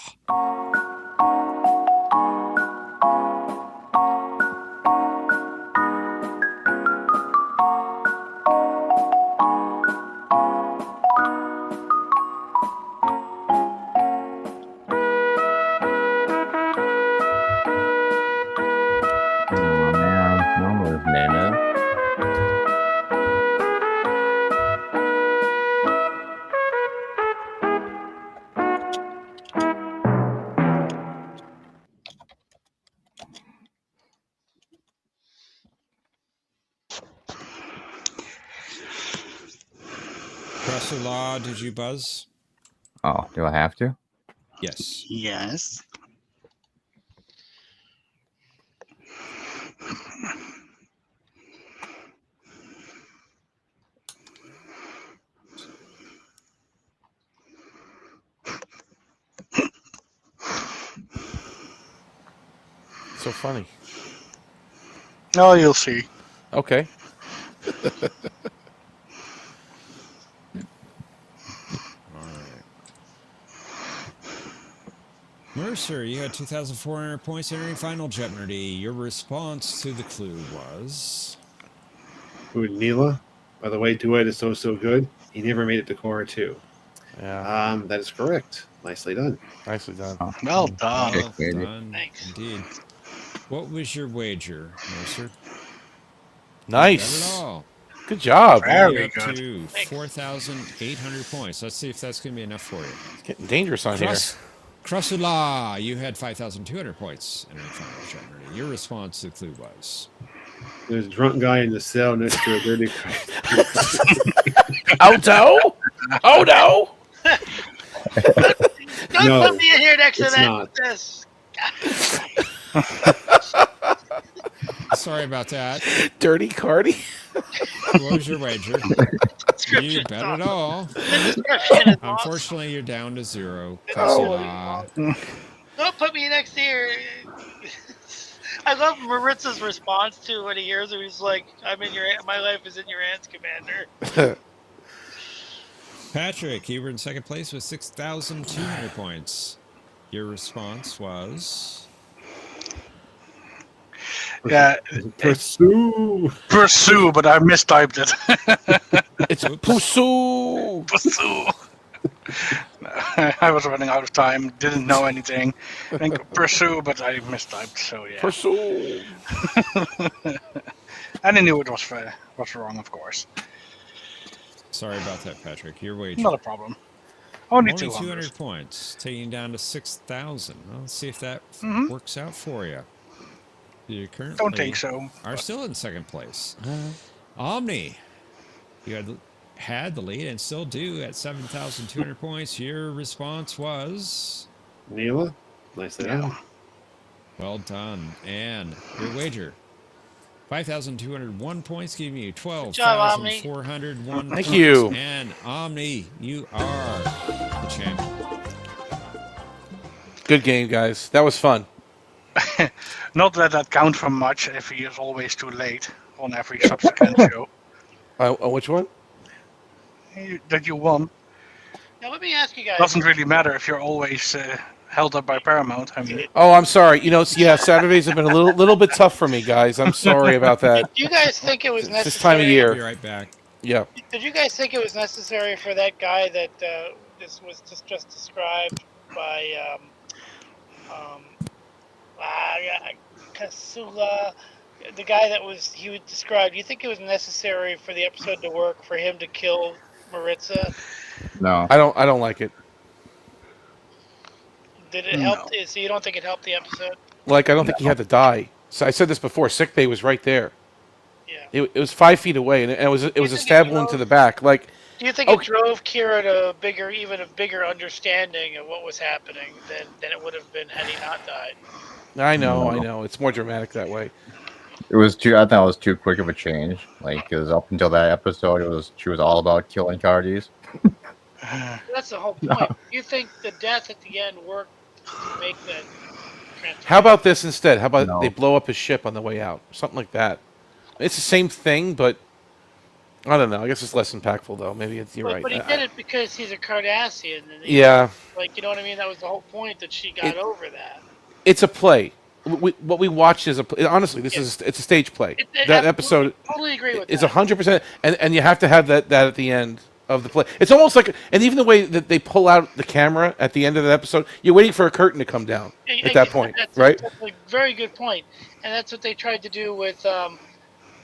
Professor Law, did you buzz? Oh, do I have to? Yes. Yes. So funny. Oh, you'll see. Okay. Mercer, you had 2,400 points entering final Jeopnerdy. Your response to the clue was... Who, Neela? By the way, Duet is so good. He never made it to Korra 2. Yeah. That is correct. Nicely done. Nicely done. Well done. Well done. Thanks. Indeed. What was your wager, Mercer? Nice. Not at all. Good job. Very up good. to 4,800 points. Let's see if that's going to be enough for you. It's getting dangerous on here. Krasula, you had 5,200 points in the final Jeopardy. Your response to the clue was... There's a drunk guy in the cell next to a dirty guy. Oh, no! Oh, no! Don't put me in here next to it's that. not. This. Sorry about that. Dirty Cardi. What was your wager? You bet it all. Unfortunately, you're down to 0. Don't put me next to here. I love Maritza's response to when he hears him. He's like, my life is in your hands, Commander. Patrick, you were in second place with 6,200 points. Your response was... Yeah. Pursue, but I mistyped it. It's pursue. I was running out of time. Didn't know anything. I think pursue, but I mistyped. So yeah. Pursue. And I knew it was wrong, of course. Sorry about that, Patrick. Your wager. Not a problem. Only 200 points, taking you down to 6,000. Well, let's see if that works out for you. You currently Don't think so. Are still in second place. Omni, you had the lead and still do at 7,200 points. Your response was... Neela? Nicely done. Well done. And your wager... 5,201 points, giving you 12,401 points. Thank you. And Omni, you are the champion. Good game, guys. That was fun. Not that count for much if he is always too late on every subsequent show. Which one? That you won. Now let me ask you guys. Doesn't really matter if you're always held up by Paramount. I mean. Oh, I'm sorry. Saturdays have been a little bit tough for me, guys. I'm sorry about that. Do you guys think it was necessary? This time of year. I'll be right back. Yeah. Did you guys think it was necessary for that guy that this was just described by Kasula, the guy that he would describe? Do you think it was necessary for the episode to work for him to kill Maritza? No. I don't like it. Did it help? So you don't think it helped the episode? Like, I don't think he had to die. So I said this before. Sick bay was right there. Yeah. It was 5 feet away, and it was a stab wound to the back. Like, do you think it drove Kira to even a bigger understanding of what was happening than it would have been had he not died? I know. It's more dramatic that way. It was too. I thought it was too quick of a change. Like, because up until that episode, she was all about killing Cardis. That's the whole point. You think the death at the end worked to make that transformation? How about this instead? How about they blow up his ship on the way out? Something like that. It's the same thing, but I don't know. I guess it's less impactful, though. Maybe you're right. But he did it because he's a Cardassian. And Yeah. Like, you know what I mean? That was the whole point, that she got over that. It's a play. What we watched is honestly, it's a stage play. That episode totally agree with is 100%, and you have to have that at the end of the play. It's almost like, and even the way that they pull out the camera at the end of the episode, you're waiting for a curtain to come down at that point, right? That's a very good point, and that's what they tried to do with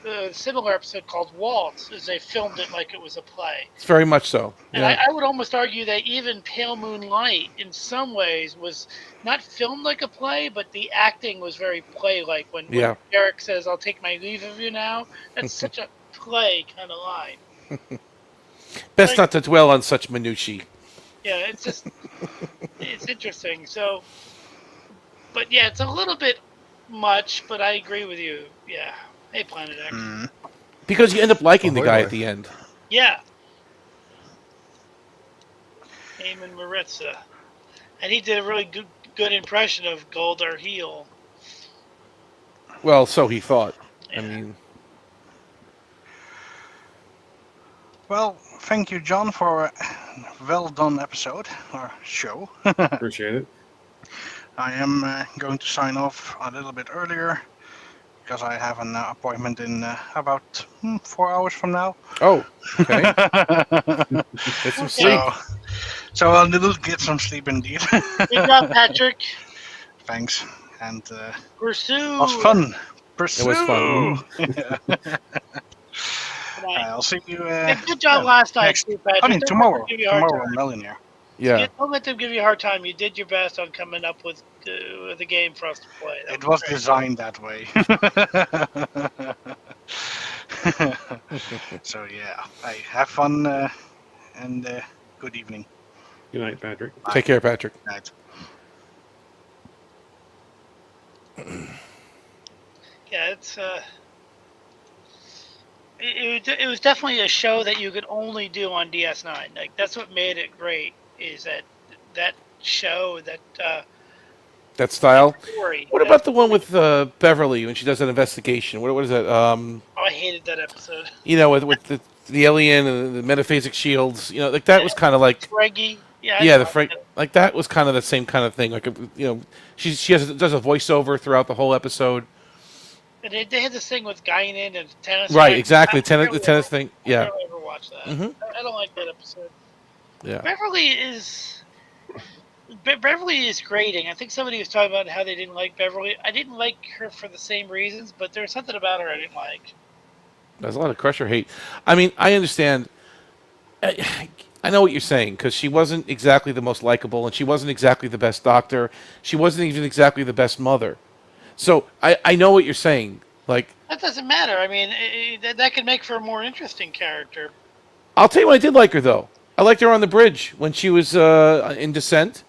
a similar episode called Waltz, is they filmed it like it was a play. It's very much so. And I would almost argue that even Pale Moonlight, in some ways, was not filmed like a play, but the acting was very play-like. When Derek says, "I'll take my leave of you now," that's such a play kind of line. Best not to dwell on such minutiae. Yeah, it's just, it's interesting. So, but yeah, it's a little bit much, but I agree with you. Yeah. Hey, Planet X. Because you end up liking the guy at the end. Yeah. Eamon Maritza. And he did a really good impression of Goldar Heel. Well, so he thought. Yeah. I mean... Well, thank you, John, for a well-done episode, or show. Appreciate it. I am going to sign off a little bit earlier, because I have an appointment in about 4 hours from now. Oh, okay. Get some sleep. So I'll get some sleep indeed. Good job, Patrick. Thanks. And Pursue. It was fun. Pursue. It was fun. I'll see you. Good job last night, Patrick. I mean, tomorrow I'm Millionaire. Yeah. Don't let them give you a hard time. You did your best on coming up with the game for us to play. It was designed that way. So yeah, have fun and good evening. Good night, Patrick. Bye. Take care, Patrick. Good night. Yeah, it's it was definitely a show that you could only do on DS9. Like, that's what made it great, is that show, that style. Story. What about the one with Beverly when she does an investigation? What is that? Oh, I hated that episode. You know, with the alien and the metaphasic shields. You know, like that was kind of like Reggie. Yeah, like that was kind of the same kind of thing. Like, you know, she does a voiceover throughout the whole episode. And they had this thing with Guinan and tennis. Right, exactly. The tennis thing. Yeah. I don't ever watch that. Mm-hmm. I don't like that episode. Yeah. Beverly is grating. I think somebody was talking about how they didn't like Beverly. I didn't like her for the same reasons, but there's something about her I didn't like. There's a lot of crush or hate. I mean, I understand. I know what you're saying, because she wasn't exactly the most likable, and she wasn't exactly the best doctor. She wasn't even exactly the best mother. So I know what you're saying. Like, that doesn't matter. I mean, that could make for a more interesting character. I'll tell you what I did like her, though. I liked her on the bridge when she was in Descent.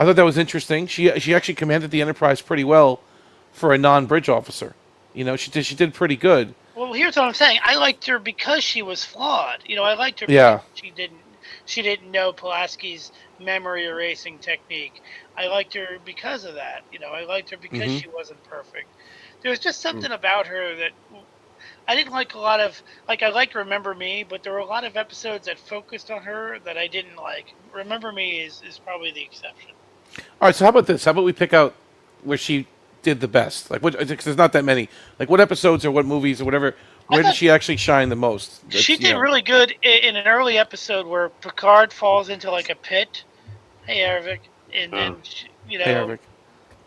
I thought that was interesting. She actually commanded the Enterprise pretty well for a non-bridge officer. You know, she did pretty good. Well, here's what I'm saying. I liked her because she was flawed. You know, I liked her because she didn't know Pulaski's memory erasing technique. I liked her because of that. You know, I liked her because she wasn't perfect. There was just something about her that I didn't like. A lot of, like, I liked Remember Me, but there were a lot of episodes that focused on her that I didn't like. Remember Me is probably the exception. All right, so how about this? How about we pick out where she did the best? Like, because there's not that many. Like, what episodes or what movies or whatever, where did she actually shine the most? She did really good in an early episode where Picard falls into, like, a pit. Hey, Arvik. And then, you know,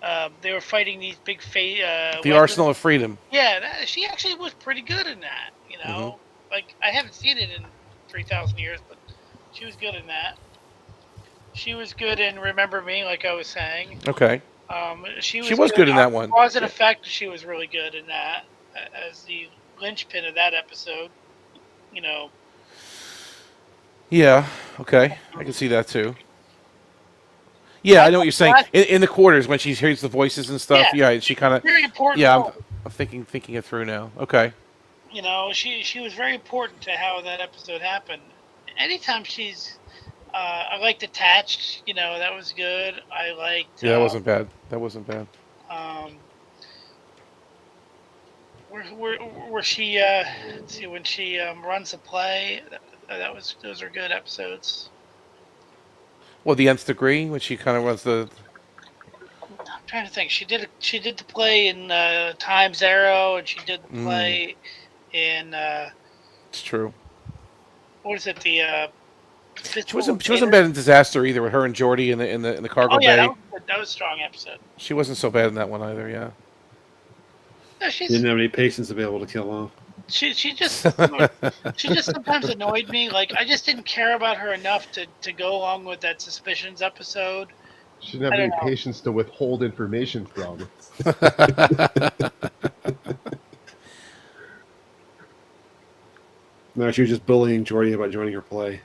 hey, they were fighting these big the Arsenal of Freedom. Yeah, she actually was pretty good in that, you know. Like, I haven't seen it in 3,000 years, but she was good in that. She was good in Remember Me, like I was saying. Okay. She was good in that one. Cause and Effect, she was really good in that as the linchpin of that episode. You know. Yeah. Okay. I can see that too. Yeah, I know what you're saying. In the quarters when she hears the voices and stuff. Yeah, she kind of. Very important. Yeah, I'm thinking it through now. Okay. You know, she was very important to how that episode happened. Anytime she's, I liked Attached. You know, that was good. I liked. Yeah, that wasn't bad. That wasn't bad. Where she let's see, when she runs a play, those are good episodes. Well, the Nth Degree, when she kind of runs the. I'm trying to think. She did the play in Times Arrow, and she did the play in. It's true. What is it? The. She wasn't bad in Disaster either, with her and Geordi in the cargo bay. That was a strong episode. She wasn't so bad in that one either. Yeah. No, didn't have any patience to be able to kill off. She just sometimes annoyed me. Like, I just didn't care about her enough to go along with that Suspicions episode. She didn't have any patience to withhold information from. No, she was just bullying Geordi about joining her play.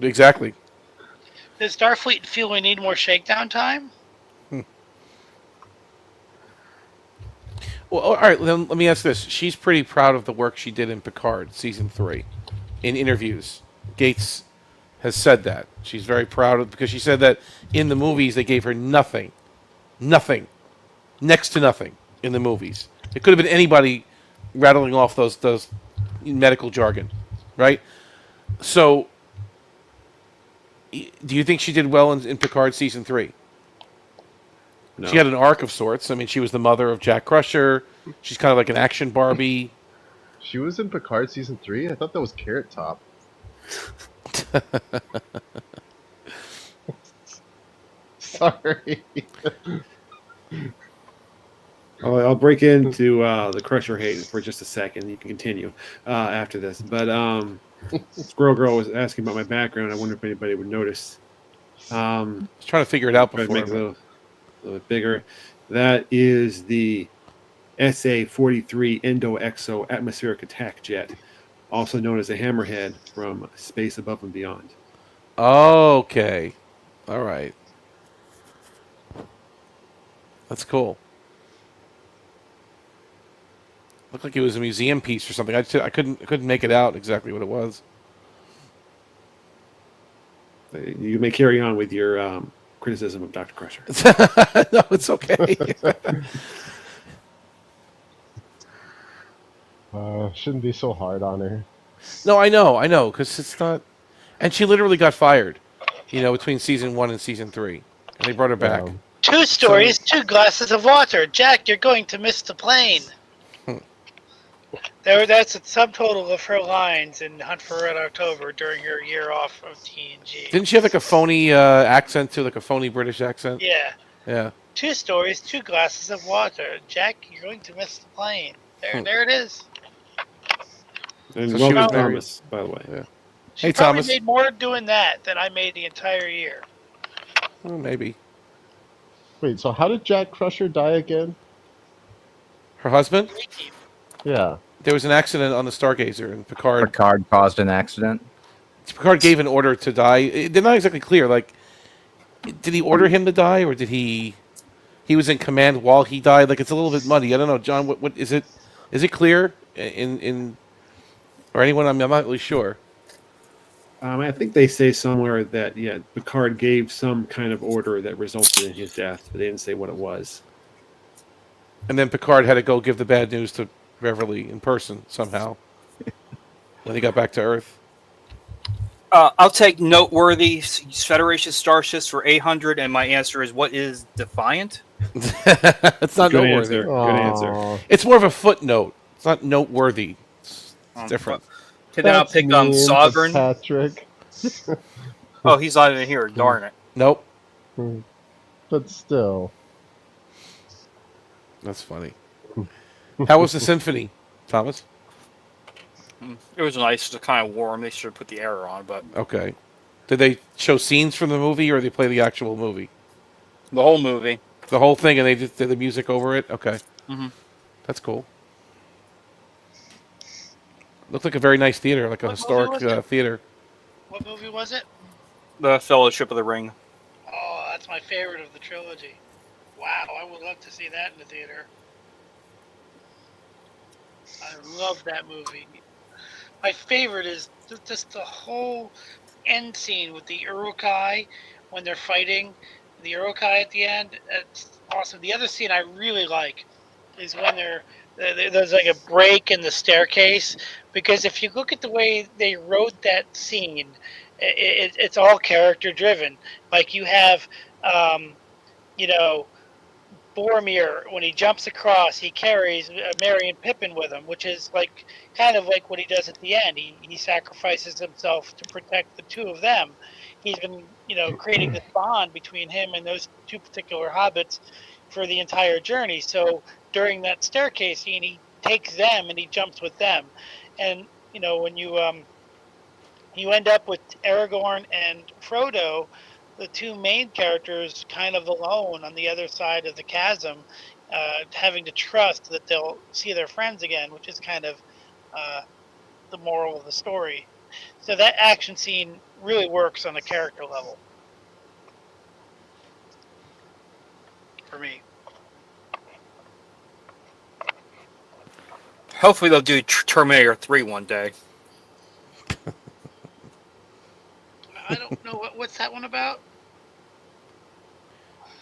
Exactly. Does Starfleet feel we need more shakedown time? Well, all right. Then let me ask this: she's pretty proud of the work she did in Picard season 3. In interviews, Gates has said that she's very proud of, because she said that in the movies they gave her nothing, next to nothing in the movies. It could have been anybody rattling off those medical jargon, right? So, do you think she did well in Picard season 3? No. She had an arc of sorts. I mean, she was the mother of Jack Crusher. She's kind of like an action Barbie. She was in Picard season 3? I thought that was Carrot Top. Sorry. I'll break into the Crusher hate for just a second. You can continue after this. But Squirrel Girl was asking about my background. I wonder if anybody would notice. I was trying to figure it out before. Make it a little bit bigger. That is the SA-43 Endo-Exo Atmospheric Attack Jet, also known as the Hammerhead from Space Above and Beyond. Okay. All right. That's cool. Looked like it was a museum piece or something. I couldn't make it out exactly what it was. You may carry on with your criticism of Dr. Crusher. No, it's okay. Shouldn't be so hard on her. No, I know, because it's not. And she literally got fired, between season 1 and season 3, and they brought her back. 2 stories, 2 glasses of water. Jack, you're going to miss the plane. That's a subtotal of her lines in Hunt for Red October during her year off of TNG. Didn't she have like a phony accent too, like a phony British accent? Yeah. Yeah. 2 stories, 2 glasses of water. Jack, you're going to miss the plane. There it is. And so welcome Thomas, by the way. Yeah. She probably made more doing that than I made the entire year. Well, maybe. Wait, so how did Jack Crusher die again? Her husband? Yeah. There was an accident on the Stargazer, and Picard caused an accident? Picard gave an order to die. They're not exactly clear. Like, did he order him to die, or did he was in command while he died? Like, it's a little bit muddy. I don't know, John. What is it? Is it clear in or anyone? I'm not really sure. I think they say somewhere that Picard gave some kind of order that resulted in his death, but they didn't say what it was. And then Picard had to go give the bad news to Beverly in person somehow when he got back to Earth. I'll take noteworthy Federation starships for 800, and my answer is, what is Defiant? It's not Good noteworthy. Answer. Good answer. It's more of a footnote. It's not noteworthy. It's different. Okay, then I'll pick Sovereign. Patrick. Oh, he's not even here. Darn it. Nope. But still. That's funny. How was the symphony, Thomas? It was nice. It was kind of warm. They should have put the air on, but okay. Did they show scenes from the movie, or did they play the actual movie? The whole movie. The whole thing, and they just did the music over it? Okay. Mm-hmm. That's cool. Looked like a very nice theater, like a historic theater. What movie was it? The Fellowship of the Ring. Oh, that's my favorite of the trilogy. Wow, I would love to see that in the theater. I love that movie. My favorite is just the whole end scene with the Urukai when they're fighting. The Urukai at the end. It's awesome. The other scene I really like is when there's like a break in the staircase, because if you look at the way they wrote that scene, it's all character driven. Like you have, you know, Boromir, when he jumps across, he carries Merry and Pippin with him, which is like kind of like what he does at the end. He sacrifices himself to protect the two of them. He's been, creating this bond between him and those two particular hobbits for the entire journey. So during that staircase scene, he takes them and he jumps with them. And when you end up with Aragorn and Frodo, the two main characters, kind of alone on the other side of the chasm, having to trust that they'll see their friends again, which is kind of the moral of the story. So that action scene really works on a character level for me. Hopefully they'll do Terminator 3 one day. I don't know what's that one about.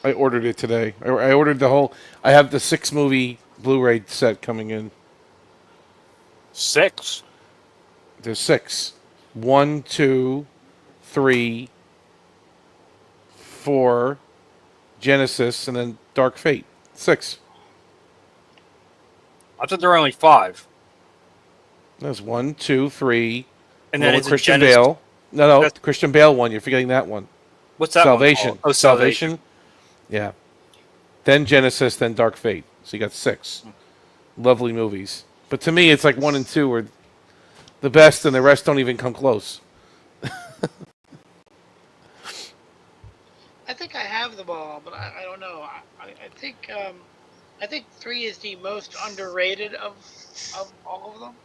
I ordered it today. I ordered the whole. I have the 6-movie Blu-ray set coming in. 6? There's 6. 1, 2, 3, 4, Genesis, and then Dark Fate. 6. I thought there were only 5. There's 1, 2, 3. And then it's Christian Genesis. Bale. No, Christian Bale one. You're forgetting that one. What's that Salvation. one called? Oh, Salvation. Yeah. Then Genesis, then Dark Fate. So you got 6. Lovely movies. But to me, it's like 1 and 2 are the best, and the rest don't even come close. I think I have them all, but I don't know. I think 3 is the most underrated of all of them.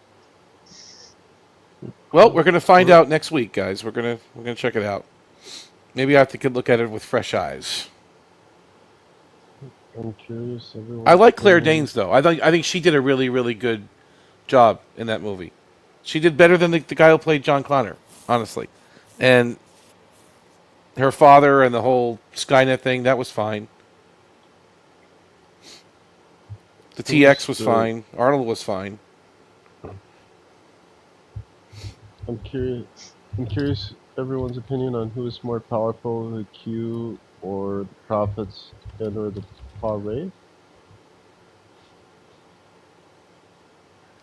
Well, we're gonna find out next week, guys. We're gonna check it out. Maybe I have to look at it with fresh eyes. I'm curious. I like Claire Danes, though. I think she did a really, really good job in that movie. She did better than the guy who played John Connor, honestly. And her father and the whole Skynet thing, that was fine. The TX was fine. Arnold was fine. I'm curious everyone's opinion on who is more powerful, the Q or the Prophets and or the Paray.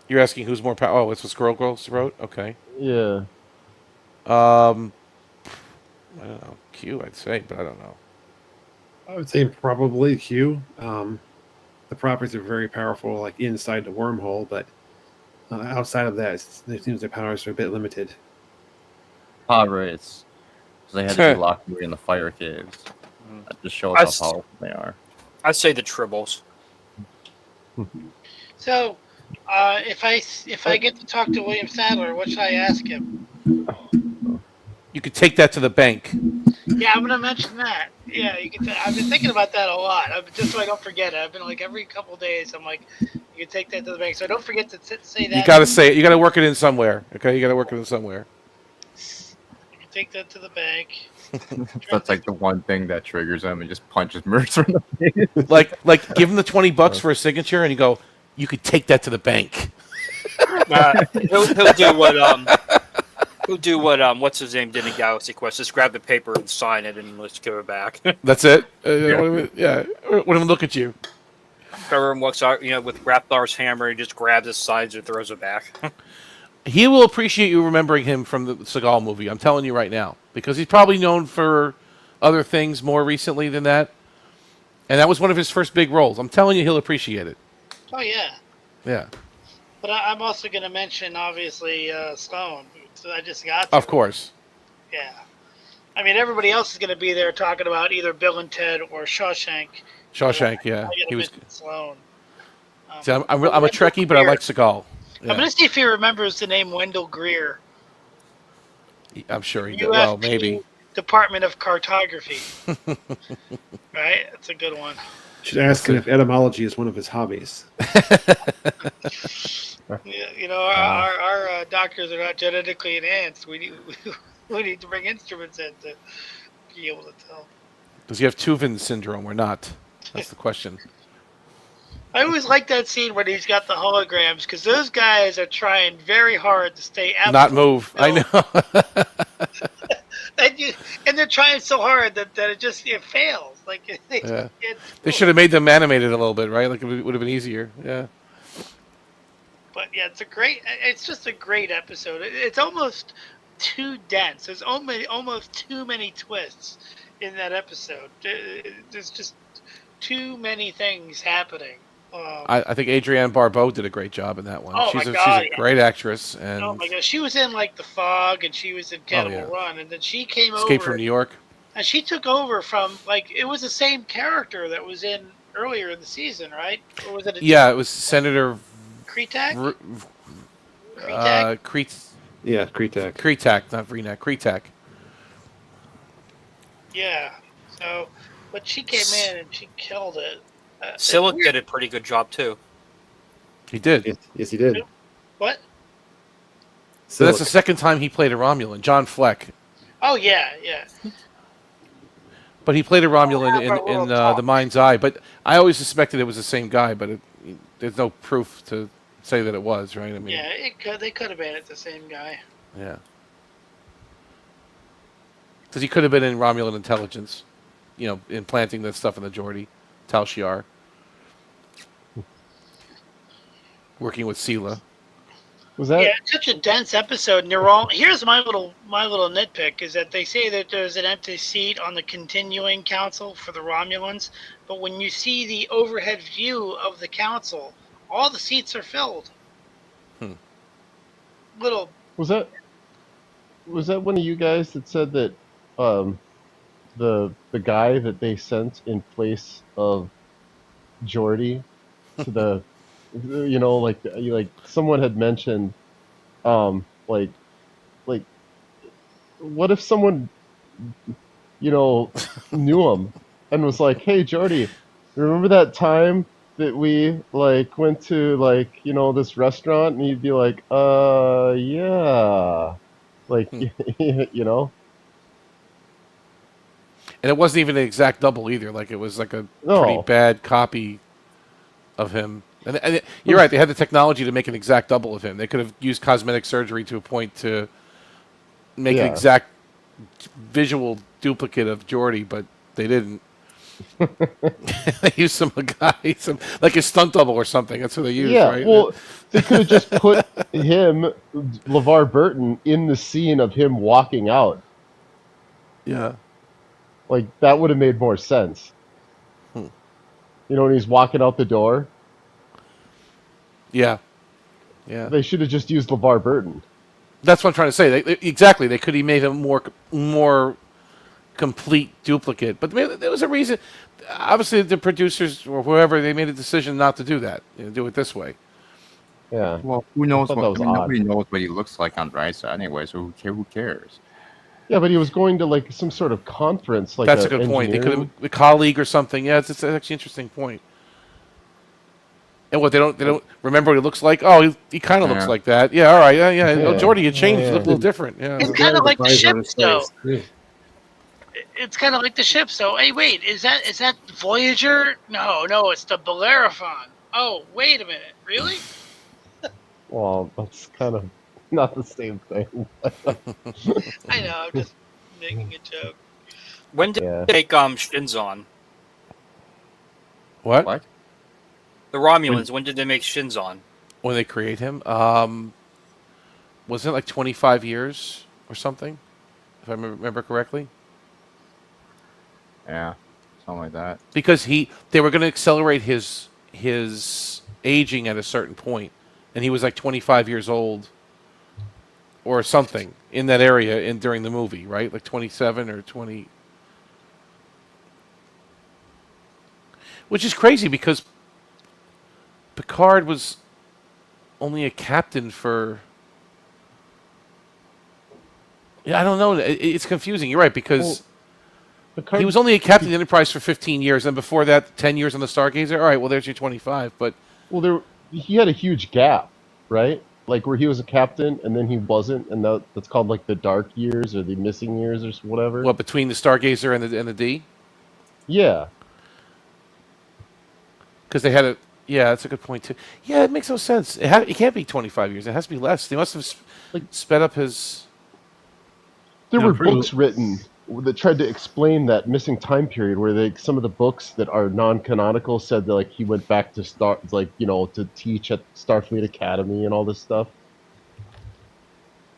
You're asking who's more powerful? Oh, it's what Squirrel Girl wrote? Okay. Yeah. I don't know. Q, I'd say, but I don't know. I would say probably Q. The properties are very powerful, like inside the wormhole, but outside of that, it seems their powers are a bit limited. Pirates. So they had to be locked away in the fire caves. That just shows how powerful they are. I'd say the Tribbles. So, if I get to talk to William Sadler, what should I ask him? You could take that to the bank. Yeah, I'm gonna mention that. Yeah, you can. I've been thinking about that a lot. Just so I don't forget it. I've been like every couple of days. I'm like, you can take that to the bank. So I don't forget to say that. You got to say it. You got to work it in somewhere. Okay, you got to work it in somewhere. You can take that to the bank. That's like the one thing that triggers him and just punches Mercer in the face. like give him the $20 for a signature, and you go, you could take that to the bank. He'll do what He'll do what what's his name did in Galaxy Quest. Just grab the paper and sign it, and let's give it back. That's it. Yeah. When I look at you, Everyone walks out, with Rapthar's hammer. He just grabs his sides and throws it back. he will appreciate you remembering him from the Seagal movie. I'm telling you right now, because he's probably known for other things more recently than that, and that was one of his first big roles. I'm telling you, he'll appreciate it. Oh yeah. Yeah. But I'm also going to mention, obviously, Stone. So I just got to. Of course. Yeah. I mean, everybody else is going to be there talking about either Bill and Ted or Shawshank. Shawshank, yeah. He was Sloan. See, I'm a Trekkie, but I like Seagal. Yeah. I'm going to see if he remembers the name Wendell Greer. I'm sure he did. Well, maybe. Department of Cartography. Right? That's a good one. Should ask him if etymology is one of his hobbies. You know, our doctors are not genetically enhanced. We need to bring instruments in to be able to tell. Does he have Tuvin syndrome or not? That's the question. I always like that scene when he's got the holograms because those guys are trying very hard to stay not move. Still. I know. and they're trying so hard that it fails. Like they should have made them animated a little bit, right? Like it would have been easier. Yeah. But yeah, it's just a great episode. It's almost too dense. There's almost too many twists in that episode. There's just too many things happening. I think Adrienne Barbeau did a great job in that one. Oh she's a great actress. And oh my god, she was in like The Fog, and she was in Cannibal Run, and then she came Escape over. from New York. And she took over from it was the same character that was in earlier in the season, right? Or was it? It was Senator Kretak. Kretak, not Vreenak. Kretak. Yeah. So, but she came in and she killed it. Silic did a pretty good job too. He did. Yes, he did. What? So that's the second time he played a Romulan, John Fleck. Oh yeah. But he played a Romulan in The Mind's Eye. But I always suspected it was the same guy, but there's no proof to say that it was, right? I mean, yeah, they could have made it the same guy. Yeah. Because he could have been in Romulan intelligence, implanting that stuff in the Geordi, Tal Shiar. Working with Sela. Was that? Yeah, it's such a dense episode. And they're all. Here's my little nitpick is that they say that there's an empty seat on the continuing council for the Romulans, but when you see the overhead view of the council, all the seats are filled. Little. Was that one of you guys that said that the guy that they sent in place of Geordi to the like someone had mentioned like what if someone knew him and was like, hey Geordi, remember that time that we went to this restaurant, and he'd be like, yeah, And it wasn't even an exact double either. Like it was like a pretty bad copy of him. And you're right. They had the technology to make an exact double of him. They could have used cosmetic surgery to a point to make an exact visual duplicate of Geordi, but they didn't. They used some guy, like a stunt double or something. That's what they used, right? Well, they could have just put him, LeVar Burton, in the scene of him walking out. Yeah. Like, that would have made more sense. When he's walking out the door. Yeah. They should have just used LeVar Burton. That's what I'm trying to say. Exactly. They could have made a more complete duplicate. But there was a reason. Obviously, the producers or whoever, they made a decision not to do that. Do it this way. Yeah. Well, who knows nobody knows what he looks like on Risa anyway, so who cares? Yeah, but he was going to some sort of conference. That's a good point. They could have a colleague or something. Yeah, it's actually an interesting point. And what they don't remember what he looks like? Oh, he kind of looks like that. Yeah, all right. Yeah. Oh, Geordi, you changed. You look a little different. Yeah. It's kind of like the ship, though. It's kind of like the ship. So, hey, wait, is that Voyager? No, it's the Bellerophon. Oh, wait a minute, really? Well, that's kind of not the same thing. I know, I'm just making a joke. When did they take Shinzon? What? The Romulans, when did they make Shinzon? When they create him? Wasn't it like 25 years or something? If I remember correctly? Yeah, something like that. Because they were going to accelerate his aging at a certain point, and he was like 25 years old or something in that area during the movie, right? Like 27 or 20. Which is crazy because Picard was only a captain for... Yeah, I don't know. It's confusing. You're right, because he was only a captain of the Enterprise for 15 years, and before that, 10 years on the Stargazer. All right, well, there's your 25, but... Well, he had a huge gap, right? Like, where he was a captain, and then he wasn't, and that's called, like, the dark years, or the missing years, or whatever. What, between the Stargazer and the D? Yeah. Because they had a... Yeah, that's a good point, too. Yeah, it makes no sense. It can't be 25 years. It has to be less. They must have sped up his... There were books written that tried to explain that missing time period, where some of the books that are non-canonical said that, like, he went back to to teach at Starfleet Academy and all this stuff.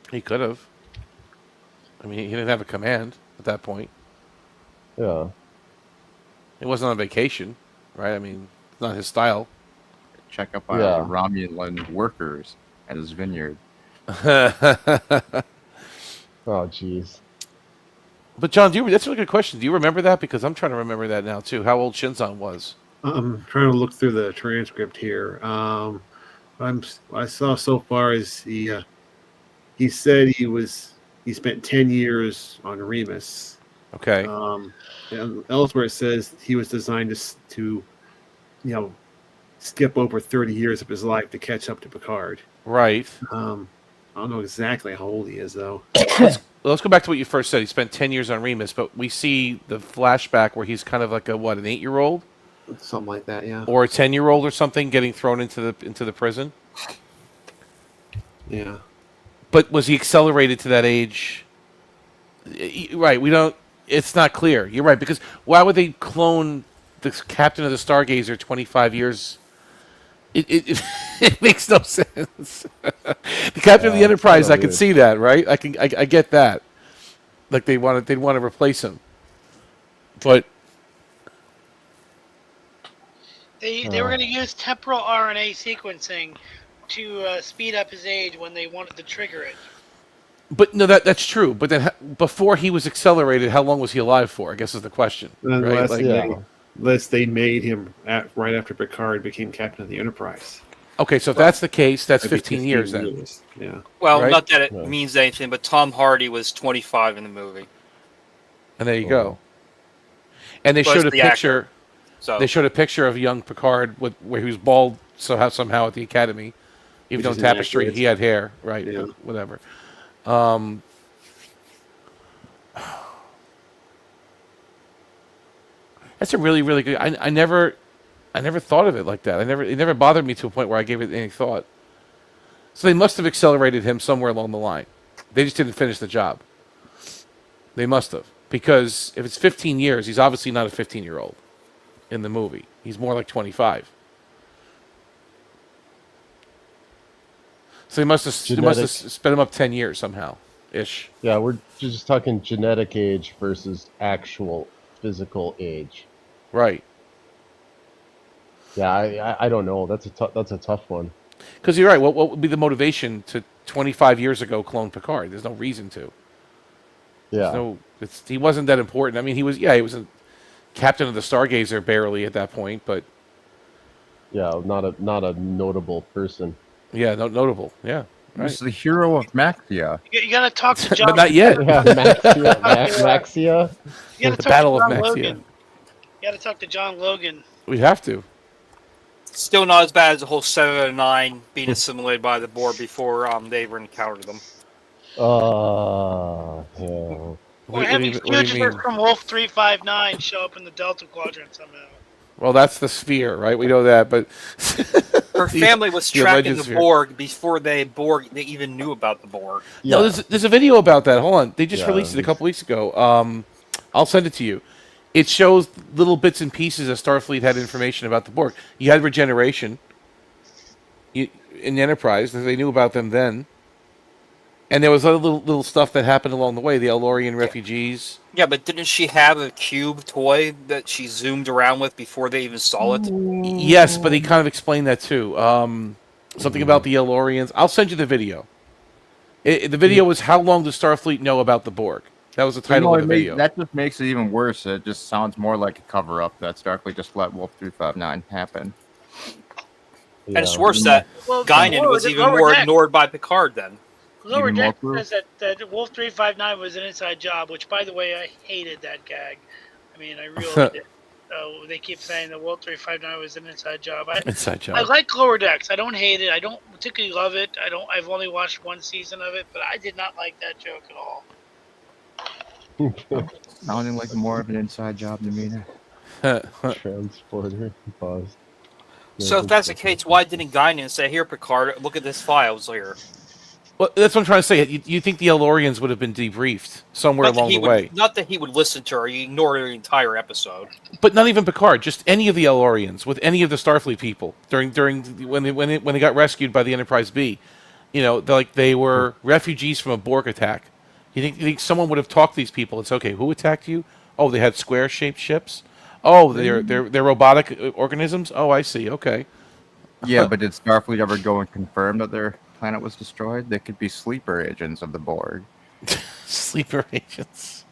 He could have. I mean, he didn't have a command at that point. Yeah. He wasn't on vacation, right? I mean, it's not his style. Check up on the Romulan workers at his vineyard. Oh, jeez. But John, that's a really good question. Do you remember that? Because I'm trying to remember that now too. How old Shinzon was? I'm trying to look through the transcript here. I saw so far is he said he spent 10 years on Remus. Okay. And elsewhere it says he was designed to skip over 30 years of his life to catch up to Picard. Right. I don't know exactly how old he is, though. Let's go back to what you first said. He spent 10 years on Remus, but we see the flashback where he's kind of like an 8-year-old? Something like that, yeah. Or a 10-year-old or something getting thrown into the prison? Yeah. But was he accelerated to that age? Right, it's not clear. You're right, because why would they clone the captain of the Stargazer 25 years? It makes no sense. The captain of the Enterprise, I can see that, right? I get that. Like they'd want to replace him, but they were going to use temporal RNA sequencing to speed up his age when they wanted to trigger it. But no, that's true. But then before he was accelerated, how long was he alive for? I guess is the question. Right? Unless they made him right after Picard became captain of the Enterprise. Okay, so if that's the case, that's 15 years then. Yeah. Well, right? not that it means anything, but Tom Hardy was 25 in the movie. And there you go. And they showed a picture. So they showed a picture of young Picard where he was bald somehow at the Academy. Even though Tapestry, he had hair, right? Yeah. Whatever. That's a really, really good. I never thought of it like that. It never bothered me to a point where I gave it any thought. So they must have accelerated him somewhere along the line. They just didn't finish the job. They must have, because if it's 15 years, he's obviously not a 15-year-old in the movie. He's more like 25. So they must have sped him up 10 years somehow, ish. Yeah, we're just talking genetic age versus actual physical age. Right. Yeah, I don't know. That's a tough one. Because you're right. What would be the motivation to 25 years ago clone Picard? There's no reason to. Yeah. He wasn't that important. I mean, he was a captain of the Stargazer barely at that point, but yeah, not a notable person. Yeah, notable. Yeah. Right. He's the hero of Maxia. You gotta talk to John. But not yet. Yeah, Maxia. You gotta the talk Battle to of John Maxia. Logan. You gotta talk to John Logan. We have to. Still not as bad as the whole 7 out of 9 being assimilated by the Borg before they ever encountered them. Yeah. We're having fugitives from Wolf 359 show up in the Delta Quadrant somehow. Well, that's the sphere, right? We know that, but her family was tracking the Borg before they even knew about the Borg. Yeah. No, there's a video about that. Hold on, they just released it a couple weeks ago. I'll send it to you. It shows little bits and pieces as Starfleet had information about the Borg. You had regeneration in the Enterprise. They knew about them then. And there was other little stuff that happened along the way. The Elorian refugees. Yeah, but didn't she have a cube toy that she zoomed around with before they even saw it? Yes, but he kind of explained that too. Something about the Elorians. I'll send you the video. The video was "How long does Starfleet know about the Borg?" That was the title of the video. That just makes it even worse. It just sounds more like a cover-up that Starfleet just let Wolf 359 happen. And it's worse that Guinan was even more ignored by Picard then. Lower Deck says that Wolf 359 was an inside job, which, by the way, I hated that gag. I mean, I really did. So they keep saying that Wolf 359 was an inside job. Inside job. I like Lower Decks. I don't hate it. I don't particularly love it. I've only watched one season of it, but I did not like that joke at all. Sounding like more of an inside job to me now. Transporter. Pause. So if that's the case, why didn't Guinan say, "Here, Picard, look at this file here"? Well, that's what I'm trying to say. You think the Elorians would have been debriefed somewhere along the way? Not that he would listen to her. He ignored her entire episode. But not even Picard. Just any of the Elorians with any of the Starfleet people during when they got rescued by the Enterprise B. They were refugees from a Borg attack. You think someone would have talked to these people? It's okay. Who attacked you? Oh, they had square-shaped ships. Oh, they're robotic organisms. Oh, I see. Okay. Yeah, but did Starfleet ever go and confirm that their planet was destroyed? They could be sleeper agents of the Borg. Sleeper agents.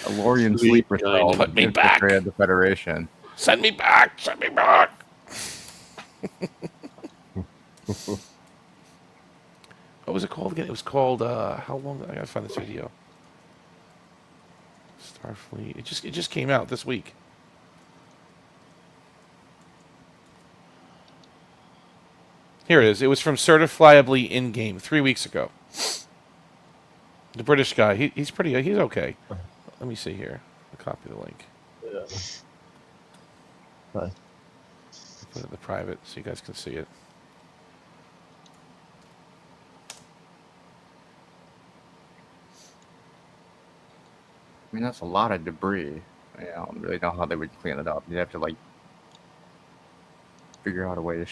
Elorian sleeper cell. Put me back. The Federation. Send me back. Send me back. What was it called again? It was called, how long? I gotta find this video. Starfleet. It just came out this week. Here it is. It was from Certifiably In-Game 3 weeks ago. The British guy. He's pretty. He's okay. Let me see here. I'll copy the link. Yeah. Put it in the private so you guys can see it. I mean, that's a lot of debris. I don't really know how they would clean it up. You'd have to, figure out a way to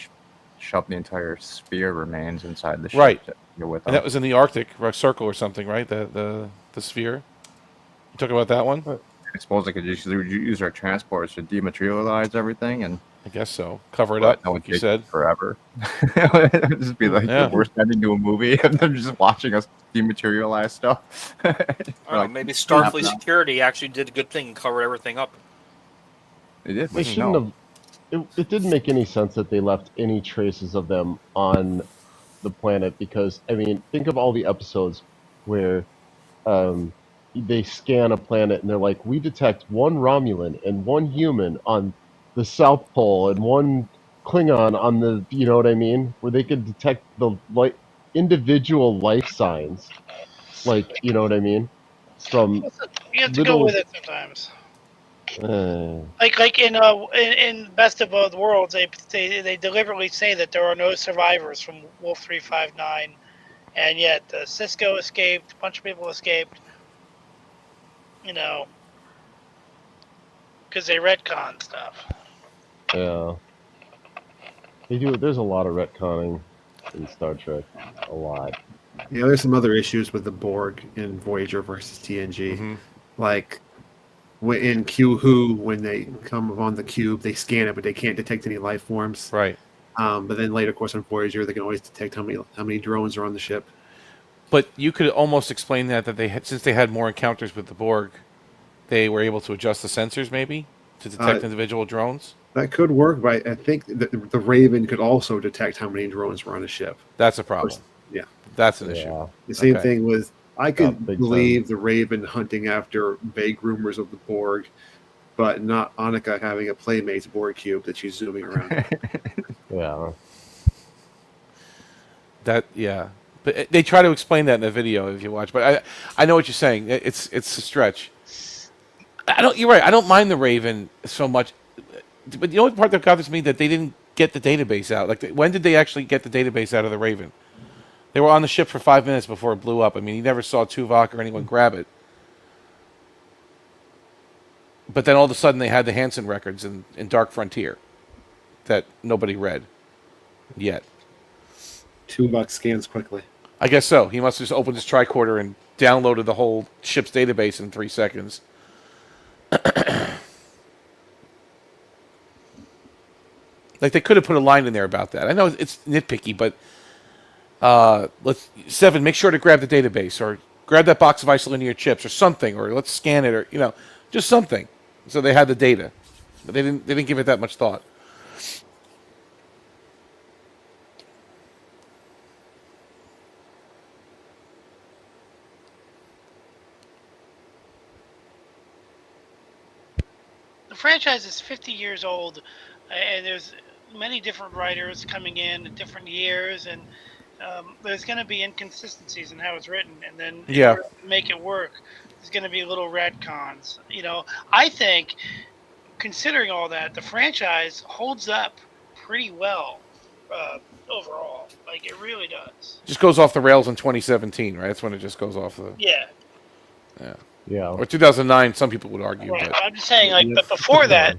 shove the entire sphere remains inside the ship. Right. With and that was in the Arctic Circle or something, right? The sphere. You talking about that one? I suppose they could just use our transports to dematerialize everything, and I guess so. Cover it up, like you said. Forever. It would just be the worst ending to a movie of them just watching us dematerialize stuff. Maybe Starfleet Security actually did a good thing and covered everything up. They did. They shouldn't have. It didn't make any sense that they left any traces of them on the planet because, I mean, think of all the episodes where they scan a planet and they're like, we detect one Romulan and one human on the South Pole and one Klingon on the, you know what I mean? Where they could detect the individual life signs. You know what I mean? From you have to go with it sometimes. Like in Best of Both Worlds, they deliberately say that there are no survivors from Wolf 359, and yet Cisco escaped, a bunch of people escaped, because they retcon stuff. Yeah. They do. There's a lot of retconning in Star Trek. A lot. Yeah, there's some other issues with the Borg in Voyager versus TNG. Mm-hmm. Like in Q-Who, when they come on the cube, they scan it, but they can't detect any life forms. Right. But then later, of course, on Voyager, they can always detect how many drones are on the ship. But you could almost explain that since they had more encounters with the Borg, they were able to adjust the sensors maybe to detect individual drones. That could work, but I think the Raven could also detect how many drones were on a ship. That's a problem. Yeah. That's an issue. The same thing with, I could believe the Raven hunting after vague rumors of the Borg, but not Annika having a Playmates Borg cube that she's zooming around. Yeah. But they try to explain that in the video if you watch. But I know what you're saying. It's a stretch. You're right. I don't mind the Raven so much. But the only part that bothers me that they didn't get the database out. When did they actually get the database out of the Raven? They were on the ship for 5 minutes before it blew up. I mean, you never saw Tuvok or anyone grab it. But then all of a sudden they had the Hansen records in Dark Frontier that nobody read yet. Tuvok scans quickly. I guess so. He must have just opened his tricorder and downloaded the whole ship's database in 3 seconds. They could have put a line in there about that. I know it's nitpicky, but Seven, make sure to grab the database or grab that box of isolinear chips or something, or let's scan it, or just something. So they had the data, but they didn't give it that much thought. The franchise is 50 years old, and there's many different writers coming in at different years, and there's going to be inconsistencies in how it's written, and then in order to make it work, there's going to be little retcons. I think, considering all that, the franchise holds up pretty well overall. Like, it really does. Just goes off the rails in 2017, right? That's when it just goes off the. Yeah. Yeah. Or 2009, some people would argue. Right. But I'm just saying, but before that,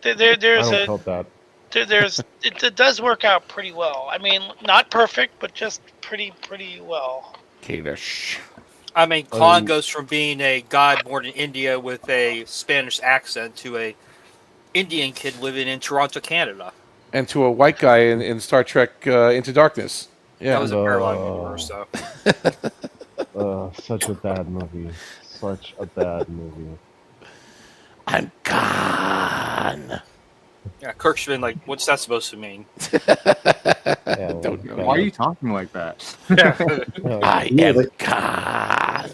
there's I don't count that. it does work out pretty well. I mean, not perfect, but just pretty well. Kalish. I mean, Khan goes from being a god born in India with a Spanish accent to a Indian kid living in Toronto, Canada. And to a white guy in Star Trek Into Darkness. Yeah. That was a parallel universe, though. Such a bad movie. Such a bad movie. I'm gone. Yeah, Kirk should have been like, what's that supposed to mean? Don't know. Why are you talking like that? I am gone.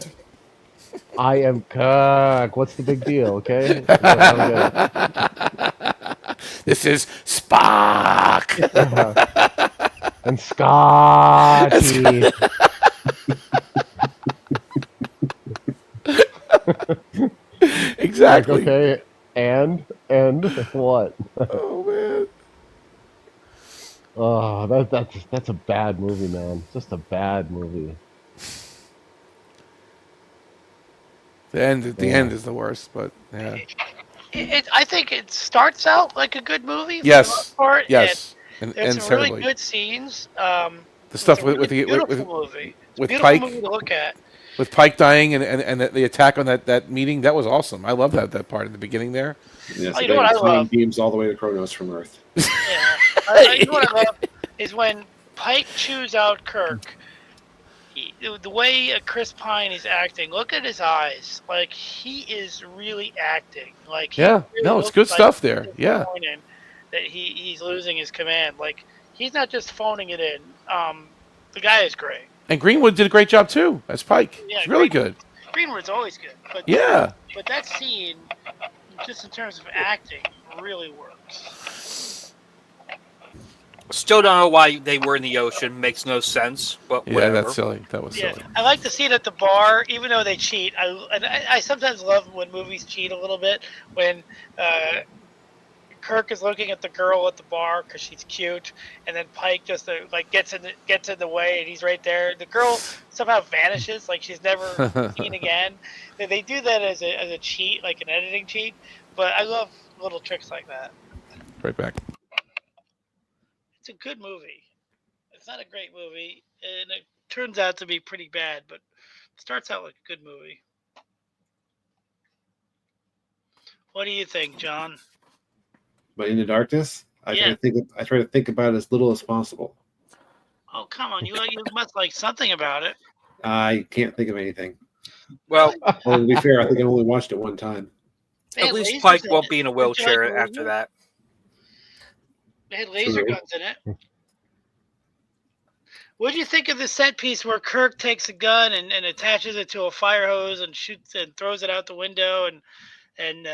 I am Kirk. What's the big deal, okay? This is Spock. And Scotty. Exactly. Like, okay, and what? Oh man. Oh, that's a bad movie, man. Just a bad movie. The end is the worst, but yeah. I think it starts out like a good movie. Yes. For the most part, Yes. And And there's some really terribly. good scenes. The stuff it's a with really the beautiful movie. It's a with beautiful Pike. movie to look at. With Pike dying and the attack on that meeting, that was awesome. I love that part in the beginning there. Yes, You know what I love? beams all the way to Kronos from Earth. Yeah. You know what I love is when Pike chews out Kirk. The way Chris Pine is acting, look at his eyes. Like, he is really acting. Like, he Yeah. really No, it's looks good like stuff he's there. Yeah. disappointed that he's losing his command. Like, he's not just phoning it in. The guy is great. And Greenwood did a great job too as Pike. Yeah, It's really good. Greenwood's always good. But Yeah. But that scene, just in terms of acting, really works. Still don't know why they were in the ocean. Makes no sense. But Yeah, whatever. that's silly. That was silly. I like the scene at the bar, even though they cheat. I sometimes love when movies cheat a little bit. When Kirk is looking at the girl at the bar because she's cute, and then Pike just gets in the way, and he's right there. The girl somehow vanishes, like she's never seen again. They do that as a cheat, like an editing cheat. But I love little tricks like that. Right back. It's a good movie. It's not a great movie, and it turns out to be pretty bad, but it starts out like a good movie. What do you think, John? But Into Darkness, I Yeah. try to think about it as little as possible. Oh, come on. You must like something about it. I can't think of anything. Well, Well, to be fair, I think I only watched it one time. They at had least lasers Pike in won't it. be in a Didn't you like wheelchair the after laser? that. They had laser True. guns in it. What do you think of the set piece where Kirk takes a gun and attaches it to a fire hose and shoots and throws it out the window and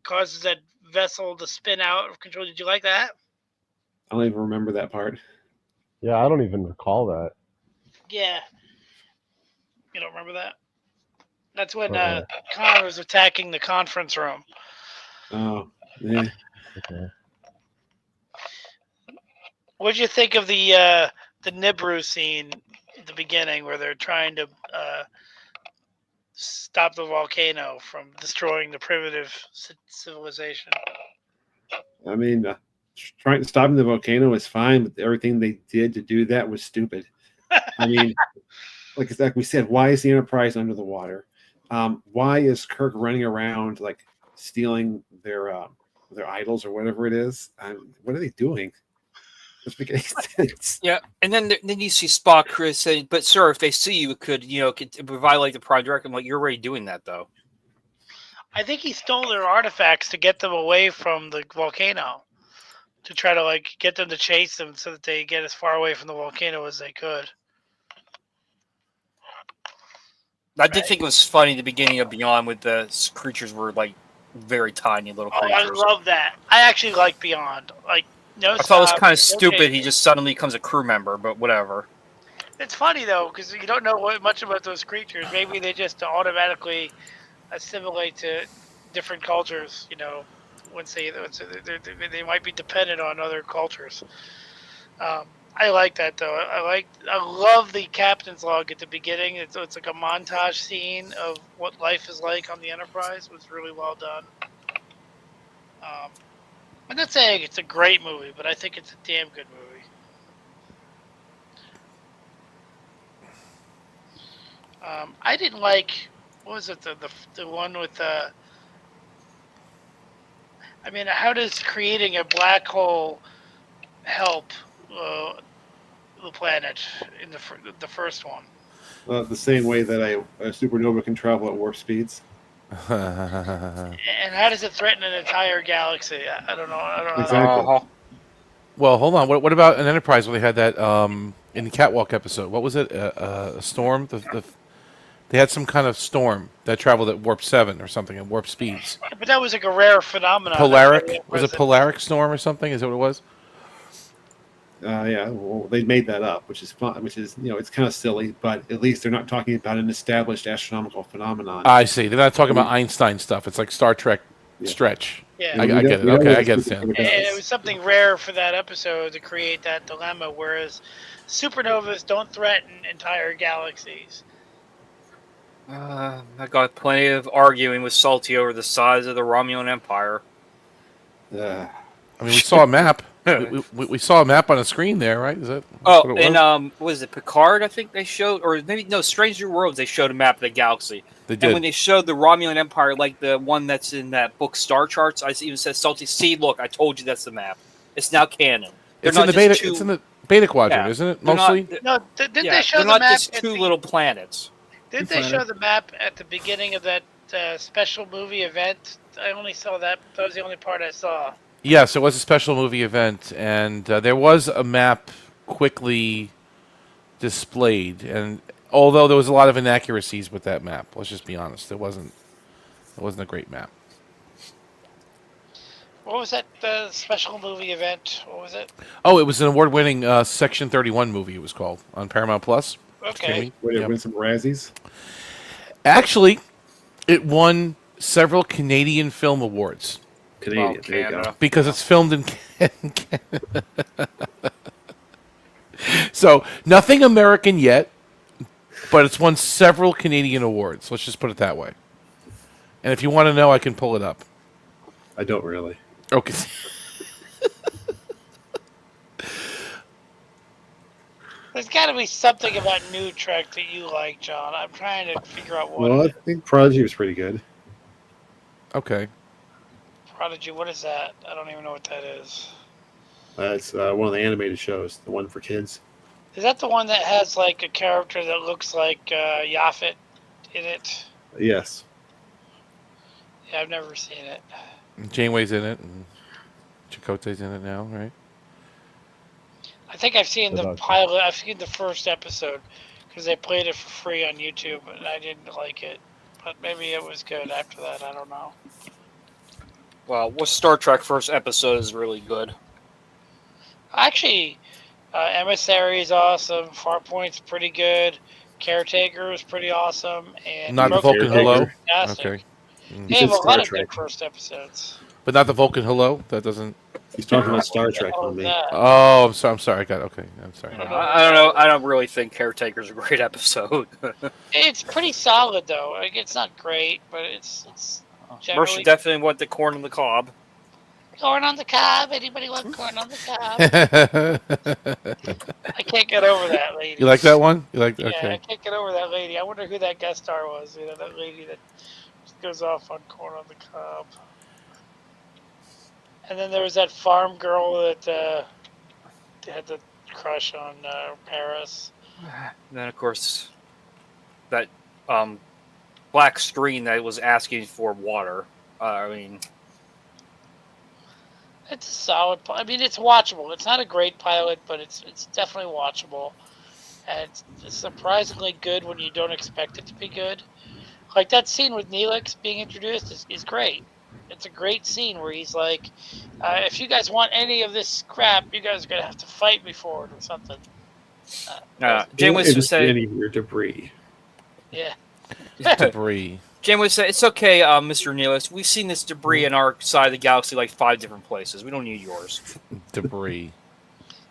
causes that vessel to spin out of control? Did you like that? I don't even remember that part. Yeah, I don't even recall that. Yeah. You don't remember that? That's when Connor was attacking the conference room. Oh, yeah. Okay. What did you think of the Nibiru scene at the beginning where they're trying to stop the volcano from destroying the primitive civilization? I mean, trying to stop the volcano is fine, but everything they did to do that was stupid. I mean, like we said, why is the Enterprise under the water? Why is Kirk running around like stealing their idols or whatever it is? What are they doing? doesn't make any sense. Yeah, and then you see Spock, Chris saying, "But sir, if they see you, it could violate the Prime Directive." I'm like, "You're already doing that, though." I think he stole their artifacts to get them away from the volcano, to try to like get them to chase them so that they get as far away from the volcano as they could. I did think it was funny the beginning of Beyond with the creatures were like very tiny little Oh, creatures. I love that. I actually like Beyond. Like no. I thought it was kind of no stupid. chasing. He just suddenly becomes a crew member, but whatever. It's funny though because you don't know much about those creatures. Maybe they just automatically assimilate to different cultures. You know, once they might be dependent on other cultures. I like that though. I love the captain's log at the beginning. It's like a montage scene of what life is like on the Enterprise. It was really well done. I'm not saying it's a great movie, but I think it's a damn good movie. I didn't like, what was it, the one with the, I mean, how does creating a black hole help the planet in the first one? The same way that a supernova can travel at warp speeds. And how does it threaten an entire galaxy? I don't know. Exactly. Well, hold on. What about an Enterprise where they had that in the Catwalk episode? What was it? A storm? They had some kind of storm that traveled at warp 7 or something at warp speeds. But that was like a rare phenomenon. Polaric? Was it Polaric storm or something? Is that what it was? Yeah, well, they made that up, which is fun. Which is, it's kind of silly, but at least they're not talking about an established astronomical phenomenon. I see. They're not talking about Einstein stuff. It's like Star Trek stretch. Yeah, I get it. Okay, I get it. And it was something rare for that episode to create that dilemma, whereas supernovas don't threaten entire galaxies. I got plenty of arguing with Salty over the size of the Romulan Empire. I mean, we saw a map. we saw a map on a screen there, right? Is that? Oh, and was it Picard? I think they showed, or maybe no, Strange New Worlds. They showed a map of the galaxy. They did. And when they showed the Romulan Empire, like the one that's in that book Star Charts, I even said, "Salty, see, look, I told you that's the map. It's now canon." It's in the beta. It's in the beta quadrant, isn't it? Mostly. Didn't they show they're the not map? just two little planets. Didn't they show the map at the beginning of that special movie event? I only saw that. That was the only part I saw. Yes, it was a special movie event, and there was a map quickly displayed. And although there was a lot of inaccuracies with that map, let's just be honest, it wasn't a great map. What was that special movie event? What was it? Oh, it was an award-winning Section 31 movie. It was called on Paramount Plus. Okay. Would it win some Razzies? Actually, it won several Canadian Film Awards. Canadian, there you go. Because it's filmed in Canada. So, nothing American yet, but it's won several Canadian awards. Let's just put it that way. And if you want to know, I can pull it up. I don't really. Okay. There's got to be something about New Trek that you like, John. I'm trying to figure out what. Well, I think Prodigy was pretty good. Okay. Prodigy, what is that? I don't even know what that is. It's one of the animated shows, the one for kids. Is that the one that has like a character that looks like Yaphet in it? Yes. Yeah, I've never seen it. Janeway's in it, and Chakotay's in it now, right? I think I've seen the pilot. I've seen the first episode because they played it for free on YouTube, and I didn't like it. But maybe it was good after that. I don't know. Well, Star Trek first episode is really good. Actually, Emissary is awesome. Farpoint's pretty good. Caretaker is pretty awesome. And not the Vulcan Hello? Fantastic. Okay. They have a lot of good first episodes. But not the Vulcan Hello? That doesn't... He's talking about Star Trek on me. Oh, I'm sorry. I got okay. I'm sorry. I don't know. I don't really think Caretaker's a great episode. It's pretty solid, though. Like, it's not great, but it's generally... Mercer definitely want the corn on the cob. Corn on the cob. Anybody want corn on the cob? I can't get over that lady. You like that one? You like? Yeah, Okay. I can't get over that lady. I wonder who that guest star was. You know, that lady that just goes off on corn on the cob. And then there was that farm girl that had the crush on Paris. And then, of course, that black screen that was asking for water. I mean, it's a solid. I mean, it's watchable. It's not a great pilot, but it's definitely watchable, and it's surprisingly good when you don't expect it to be good. Like that scene with Neelix being introduced is great. It's a great scene where he's like, "If you guys want any of this crap, you guys are gonna have to fight me for it or something." Janeway would say, "Any of your debris." Yeah. Debris. Janeway would say, "It's okay, Mr. Neelix. We've seen this debris in our side of the galaxy like 5 different places. We don't need yours." Debris.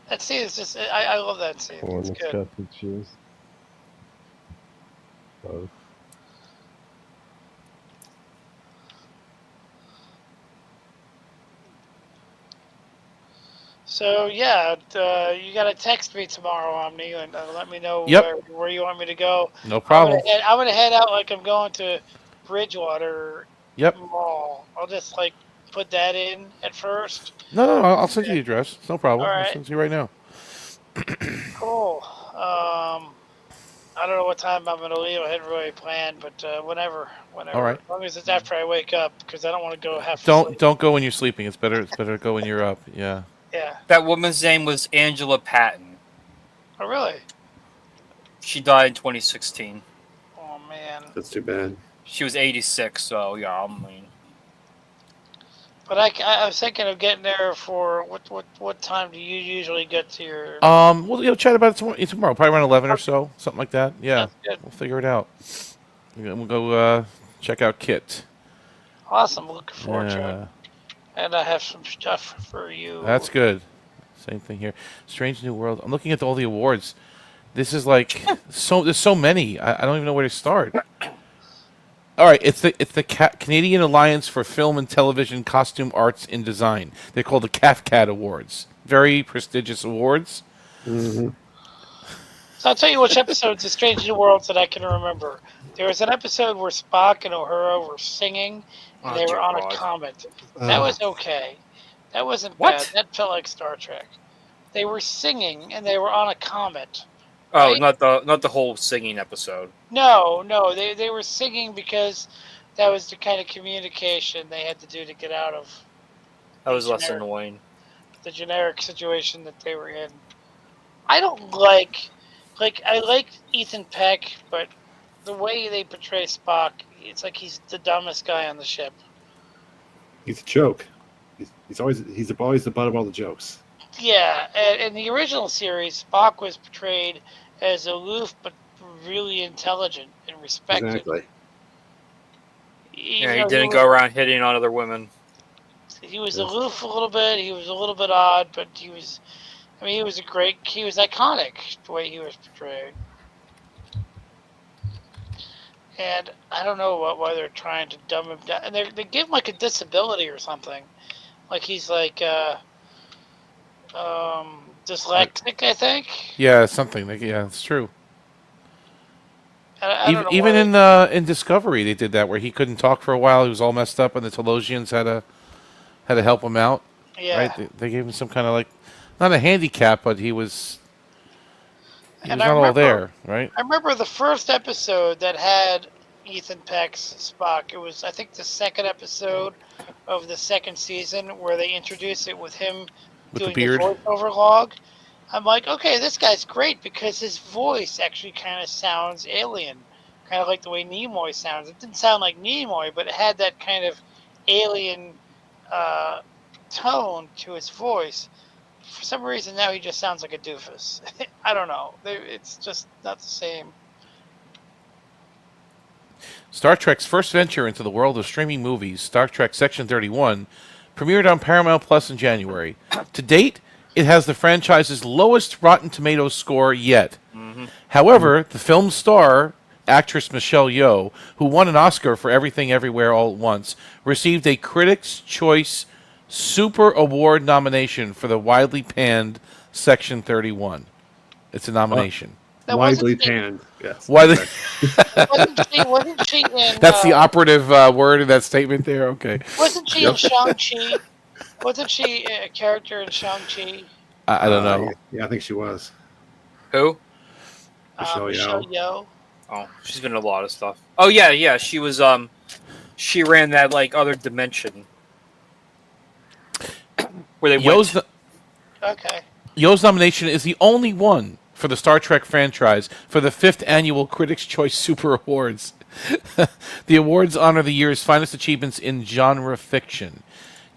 That scene is just. I love that scene. It's good. So yeah, you gotta text me tomorrow, Omni, and let me know where you want me to go. No problem. I'm gonna head out like I'm going to Bridgewater Mall. I'll just like put that in at first. No, I'll send you the address. It's no problem. All right. I'll send it to you right now. Cool. I don't know what time I'm gonna leave. I hadn't really planned, but whenever. All right. As long as it's after I wake up, because I don't want to go half. Don't go when you're sleeping. It's better to go when you're up. Yeah. Yeah. That woman's name was Angela Patton. Oh, really? She died in 2016. Oh, man. That's too bad. She was 86, so yeah, I mean. But I was thinking of getting there for what time do you usually get to your? We'll chat about it tomorrow. Probably around 11 or so, something like that. Yeah. We'll figure it out. We'll go check out Kit. Awesome. Looking forward to it. And I have some stuff for you. That's good. Same thing here. Strange New World. I'm looking at all the awards. This is like there's so many. I don't even know where to start. All right, it's the Canadian Alliance for Film and Television Costume Arts in Design. They're called the CAFCAD Awards. Very prestigious awards. Mm-hmm. So I'll tell you which episodes of Strange New Worlds that I can remember. There was an episode where Spock and Uhura were singing, and they were on a comet. That was okay. That wasn't bad. That felt like Star Trek. They were singing, and they were on a comet. Oh, right? not the whole singing episode. No, they were singing because that was the kind of communication they had to do to get out of. That was less annoying. The generic situation that they were in. I don't like I like Ethan Peck, but the way they portray Spock, it's like he's the dumbest guy on the ship. He's a joke. He's always the butt of all the jokes. Yeah, and in the original series, Spock was portrayed as aloof but really intelligent and respected. Exactly. He didn't go around hitting on other women. He was aloof a little bit. He was a little bit odd, but he was iconic the way he was portrayed. And I don't know why they're trying to dumb him down. And they give him like a disability or something. Like he's like dyslexic, I think. Yeah, something. Yeah, it's true. I don't know even in Discovery, they did that where he couldn't talk for a while. He was all messed up, and the Telosians had to help him out. Yeah. Right? They gave him some kind of like, not a handicap, but he was not all there, right? I remember the first episode that had Ethan Peck's Spock. It was, I think, the second episode of the second season where they introduced it with him With doing the beard. voiceover log. I'm like, okay, this guy's great because his voice actually kind of sounds alien, kind of like the way Nimoy sounds. It didn't sound like Nimoy, but it had that kind of alien tone to his voice. For some reason, now he just sounds like a doofus. I don't know. It's just not the same. Star Trek's first venture into the world of streaming movies, Star Trek Section 31, premiered on Paramount Plus in January. To date, it has the franchise's lowest Rotten Tomatoes score yet. Mm-hmm. However, the film's star, actress Michelle Yeoh, who won an Oscar for Everything Everywhere All at Once, received a Critics' Choice Super Award nomination for the widely panned Section 31. It's a nomination. Widely panned, yes. Widely. Wasn't she in... That's the operative word in that statement there? Okay. Wasn't she in Shang-Chi? Wasn't she a character in Shang-Chi? I don't know. Yeah, I think she was. Who? Michelle Michelle Yeoh. Yeoh. Oh, she's been in a lot of stuff. Oh yeah. She was she ran that like other dimension where they went. Okay. Yeoh's nomination is the only one for the Star Trek franchise for the 5th annual Critics' Choice Super Awards. The awards honor the year's finest achievements in genre fiction.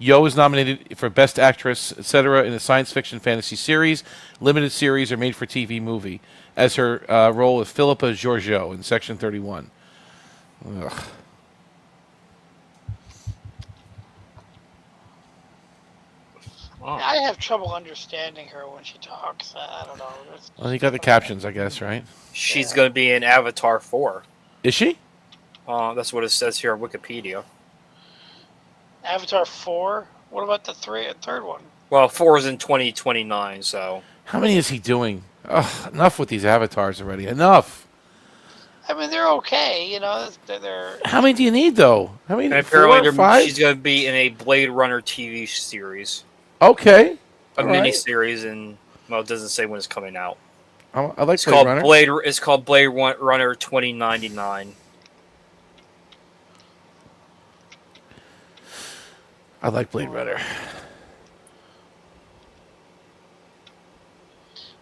Yeoh is nominated for Best Actress, etc., in a science fiction fantasy series, limited series, or made-for-TV movie, as her role as Philippa Georgiou in Section 31. Ugh. I have trouble understanding her when she talks. I don't know. Well, you got the captions, I guess, right? She's going to be in Avatar 4. Is she? That's what it says here on Wikipedia. Avatar 4? What about the third one? Well, 4 is in 2029, so... How many is he doing? Ugh, enough with these avatars already. Enough. I mean, they're okay, you know. They're... How many do you need, though? How many? And 4 or 5? she's going to be in a Blade Runner TV series. Okay. A mini-series, and, well, it doesn't say when it's coming out. I like Blade Runner. It's called Blade Runner 2099. I like Blade Runner.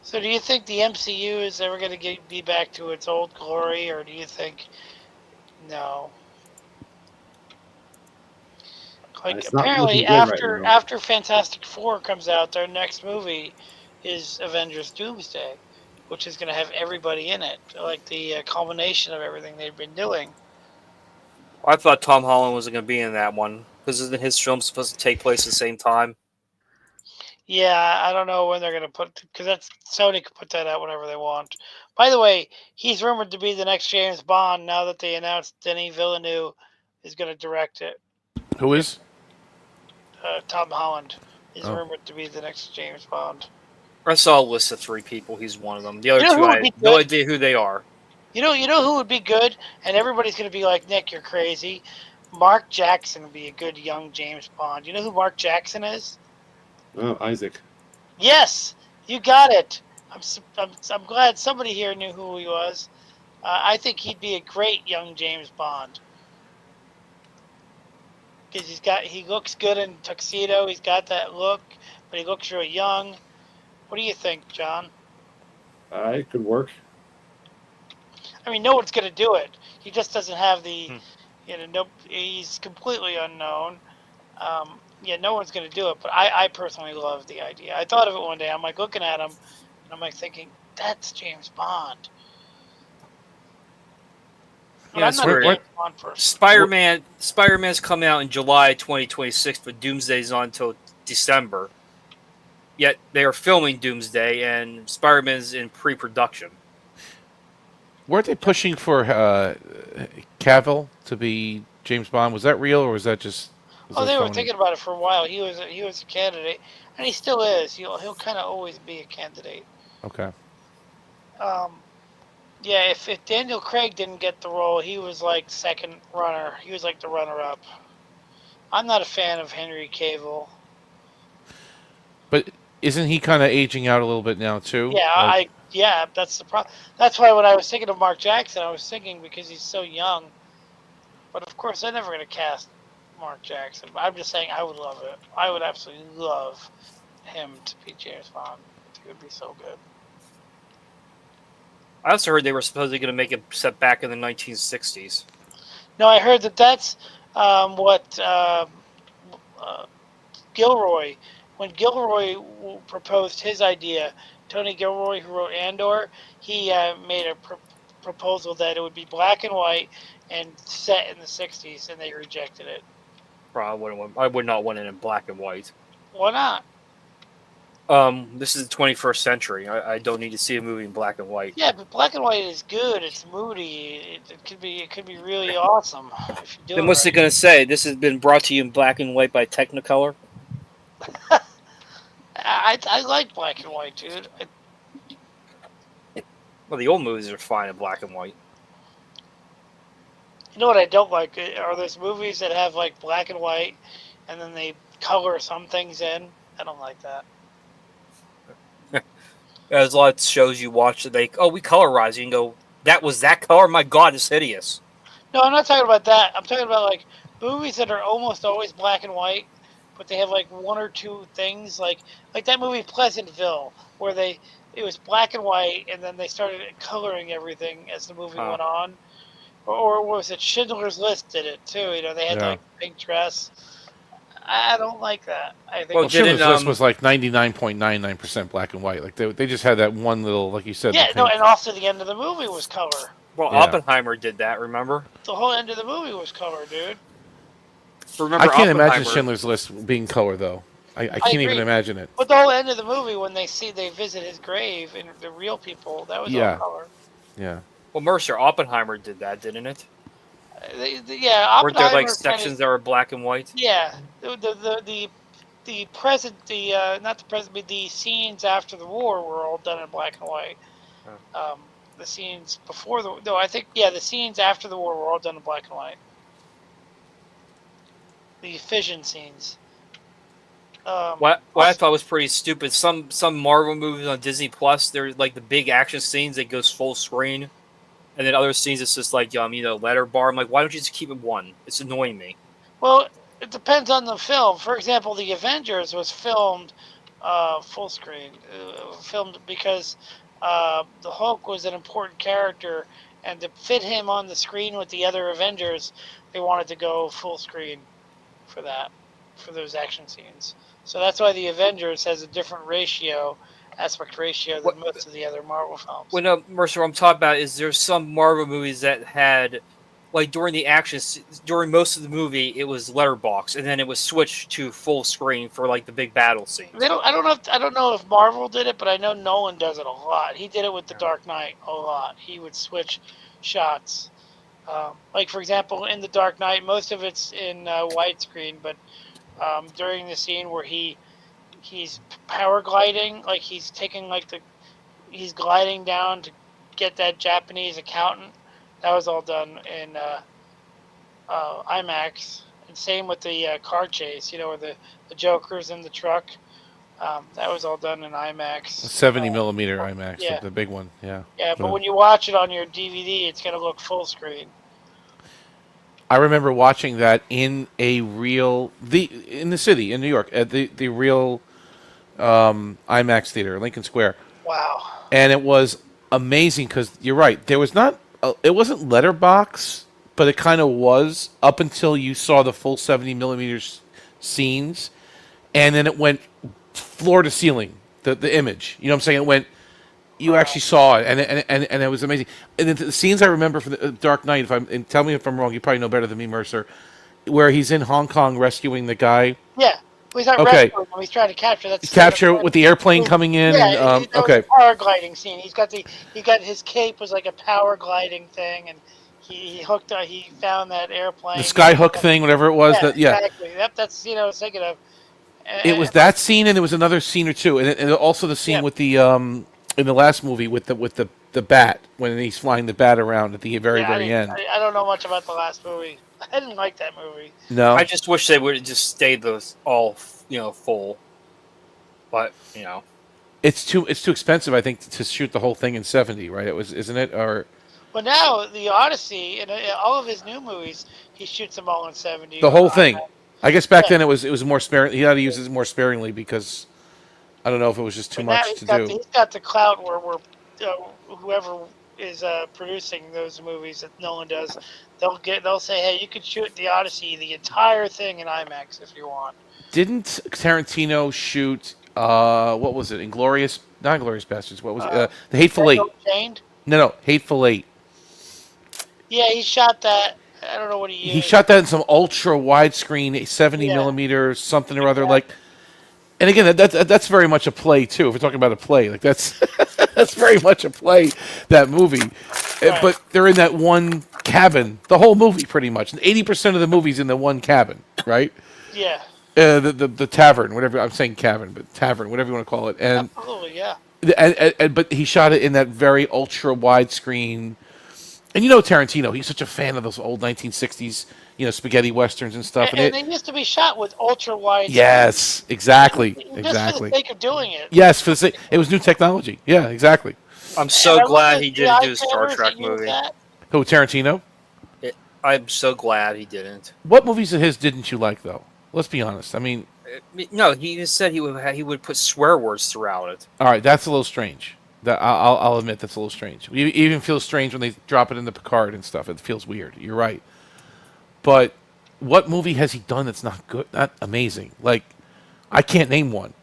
So do you think the MCU is ever going to be back to its old glory, or do you think no? Like apparently after Fantastic Four comes out, their next movie is Avengers Doomsday, which is going to have everybody in it, like the culmination of everything they've been doing. I thought Tom Holland wasn't going to be in that one, because isn't his film supposed to take place at the same time? Yeah, I don't know when they're going to put, because that's Sony can put that out whenever they want. By the way, he's rumored to be the next James Bond now that they announced Denis Villeneuve is going to direct it. Who is? Tom Holland is rumored to be the next James Bond. I saw a list of 3 people. He's one of them. The other 2, I have no idea who they are. You know who would be good, and everybody's going to be like, Nick, you're crazy. Mark Jackson would be a good young James Bond. You know who Mark Jackson is? Oh, Isaac. Yes, you got it. I'm glad somebody here knew who he was. I think he'd be a great young James Bond. Because he looks good in tuxedo. He's got that look, but he looks real young. What do you think, John? It could work. I mean, no one's going to do it. He just doesn't have the, he's completely unknown. No one's going to do it, but I personally love the idea. I thought of it one day. I'm like looking at him, and I'm like thinking, that's James Bond. Yeah, I'm not a James Bond person. Spider-Man's coming out in July 2026, but Doomsday's on until December. Yet they are filming Doomsday, and Spider-Man's in pre-production. Weren't they pushing for Cavill to be James Bond? Was that real, or was that just? They were thinking about it for a while. He was a candidate, and he still is. He'll kind of always be a candidate. Okay. Yeah, if Daniel Craig didn't get the role, he was like second runner. He was like the runner-up. I'm not a fan of Henry Cavill. But isn't he kind of aging out a little bit now too? Yeah, that's the problem. That's why when I was thinking of Mark Jackson, I was thinking because he's so young. But of course, they're never going to cast Mark Jackson. But I'm just saying, I would love it. I would absolutely love him to be James Bond. It would be so good. I also heard they were supposedly going to make it set back in the 1960s. No, I heard that's what Gilroy, when Gilroy proposed his idea, Tony Gilroy, who wrote Andor, he made a proposal that it would be black and white and set in the 60s, and they rejected it. I would not want it in black and white. Why not? This is the 21st century. I don't need to see a movie in black and white. Yeah, but black and white is good. It's moody. It could be really awesome if you do Then what's it going to say? This has been brought to you in black and white by Technicolor? I like black and white, dude. Well, the old movies are fine in black and white. You know what I don't like? Are those movies that have like black and white and then they color some things in? I don't like that. There's a lot of shows you watch that we colorize. You can go, that was that color? My God, it's hideous. No, I'm not talking about that. I'm talking about like movies that are almost always black and white, but they have like one or two things like that movie Pleasantville, where it was black and white, and then they started coloring everything as the movie went on. Or was it Schindler's List did it too? You know, they had like pink dress. I don't like that. I think. Well, Schindler's List was like 99.99% black and white. Like they just had that one little, like you said. Yeah, no, and also the end of the movie was color. Well, Oppenheimer did that. Remember? The whole end of the movie was color, dude. Remember, I can't imagine Schindler's List being color though. I can't even imagine it. But the whole end of the movie, when they visit his grave and the real people, that was all color. Yeah. Well, Mercer, Oppenheimer did that, didn't it? Yeah, Weren't there like sections that were black and white? Yeah, the present, not the present, but the scenes after the war were all done in black and white. The scenes before the scenes after the war were all done in black and white. The fission scenes. What I thought was pretty stupid. Some Marvel movies on Disney Plus, they're like the big action scenes that goes full screen, and then other scenes it's just like letter bar. I'm like, why don't you just keep it one? It's annoying me. Well, it depends on the film. For example, the Avengers was filmed full screen, filmed because the Hulk was an important character, and to fit him on the screen with the other Avengers, they wanted to go full screen for those action scenes. So that's why the Avengers has a different aspect ratio than most of the other Marvel films. Well, Mercer, what I'm talking about is there's some Marvel movies that had, like during most of the movie, it was letterbox, and then it was switched to full screen for like the big battle scenes. I don't know if Marvel did it, but I know Nolan does it a lot. He did it with The Dark Knight a lot. He would switch shots. Like for example, in The Dark Knight, most of it's in widescreen, but during the scene where he's power gliding, like he's gliding down to get that Japanese accountant. That was all done in IMAX. And same with the car chase, where the Joker's in the truck. That was all done in IMAX. 70 millimeter IMAX, the big one. Yeah. Yeah, but when you watch it on your DVD, it's gonna look full screen. I remember watching that in in the city in New York at the real IMAX theater, Lincoln Square. Wow. And it was amazing because you're right. There was it wasn't letterbox, but it kind of was up until you saw the full 70 millimeters scenes, and then it went floor to ceiling. The image, you know what I'm saying? It went. You actually saw it, and it was amazing. And the scenes I remember from the Dark Knight, and tell me if I'm wrong, you probably know better than me, Mercer, where he's in Hong Kong rescuing the guy. Yeah, well, he's not rescuing him. He's trying to capture. With the airplane coming in. Yeah, and, that was a power gliding scene. He got his cape was like a power gliding thing, and he found that airplane. The sky hook thing, whatever it was. Exactly. That's what I was thinking of. It was that scene, and there was another scene or two, and also the scene with the in the last movie with the bat when he's flying the bat around at the very end. I don't know much about the last movie. I didn't like that movie. No, I just wish they would have just stayed those all full. But it's too expensive, I think, to shoot the whole thing in 70. Right? Isn't it? Or well, now the Odyssey and all of his new movies, he shoots them all in 70. The whole thing. I guess back then it was more sparing. He had to use it more sparingly because I don't know if it was just too much to do. He's got the clout where whoever is producing those movies that Nolan does, they'll say, hey, you could shoot the Odyssey, the entire thing in IMAX if you want. Didn't Tarantino shoot what was it? Not Inglourious Bastards. What was it? The Hateful Eight. Chained? No, Hateful Eight. Yeah, he shot that. I don't know what he used. He shot that in some ultra widescreen, 70 millimeter something or other. Like, and again, that's very much a play too. If we're talking about a play, like that's that's very much a play. That movie, but they're in that one cabin. The whole movie, pretty much, and 80% of the movie's in the one cabin, right? Yeah. The tavern, whatever I'm saying, cabin, but tavern, whatever you want to call it, and absolutely, yeah. But he shot it in that very ultra widescreen. And Tarantino, he's such a fan of those old 1960s spaghetti westerns and stuff. And they used to be shot with ultra wide. Yes, exactly, Just for the sake of doing it. Yes, for the sake. It was new technology. Yeah, exactly. I'm so glad he didn't do a Star Trek movie. Who, Tarantino? I'm so glad he didn't. What movies of his didn't you like, though? Let's be honest. I mean, no, he just said he would put swear words throughout it. all right, that's a little strange. That I'll admit that's a little strange. It even feels strange when they drop it in the Picard and stuff. It feels weird. You're right. But what movie has he done that's not good, not amazing? Like, I can't name one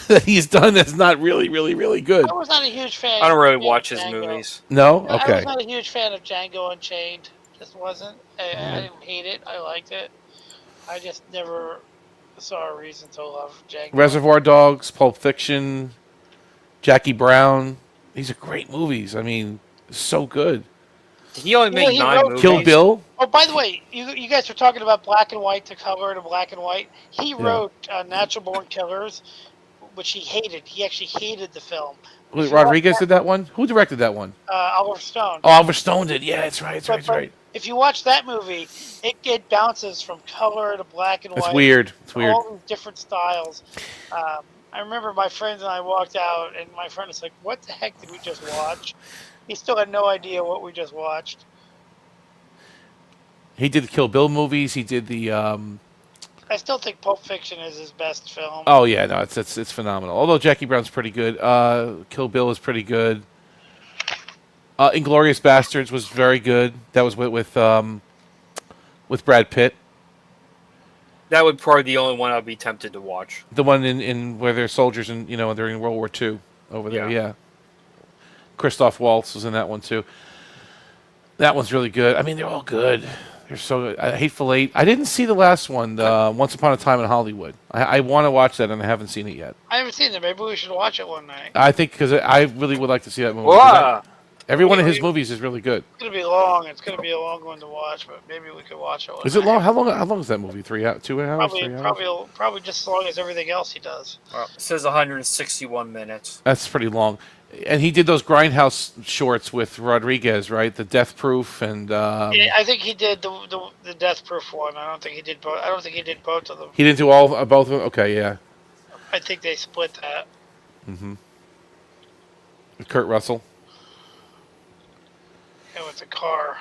that he's done that's not really, really, really good. I was not a huge fan. I don't really watch his movies. No? Okay. I was not a huge fan of Django Unchained. Just wasn't. I didn't hate it. I liked it. I just never saw a reason to love Django. Reservoir Dogs, Pulp Fiction, Jackie Brown. These are great movies. I mean, so good. He only made 9 movies. Kill Bill. Oh, by the way, you guys were talking about black and white to color to black and white. He wrote Natural Born Killers, which he hated. He actually hated the film. Rodriguez did that one? Who directed that one? Oliver Stone. Oh, Oliver Stone did. Yeah, that's right. That's right. If you watch that movie, it bounces from color to black and white. It's weird. It's weird. All these different styles. I remember my friends and I walked out, and my friend was like, "What the heck did we just watch?" He still had no idea what we just watched. He did the Kill Bill movies. He did the. I still think Pulp Fiction is his best film. Oh yeah, no, it's phenomenal. Although Jackie Brown's pretty good. Kill Bill is pretty good. Inglourious Bastards was very good. That was with Brad Pitt. That would probably be the only one I'd be tempted to watch. The one in where they're soldiers and during World War II over there. Yeah. Christoph Waltz was in that one too. That one's really good. I mean, they're all good. They're so good. Hateful Eight. I didn't see the last one, Once Upon a Time in Hollywood. I want to watch that, and I haven't seen it yet. I haven't seen it. Maybe we should watch it one night. I think because I really would like to see that movie. Every one of his movies is really good. It's going to be long. It's going to be a long one to watch, but maybe we could watch it one Is it long? How long is that movie? 3 hours? 2 hours? Probably, 3 hours? probably just as long as everything else he does. Well, it says 161 minutes. That's pretty long. And he did those Grindhouse shorts with Rodriguez, right? The Death Proof and. Yeah, I think he did the Death Proof one. I don't think he did both. I don't think he did both of them. He didn't do both of them. Okay, yeah. I think they split that. Mm-hmm. With Kurt Russell. Yeah, with the car.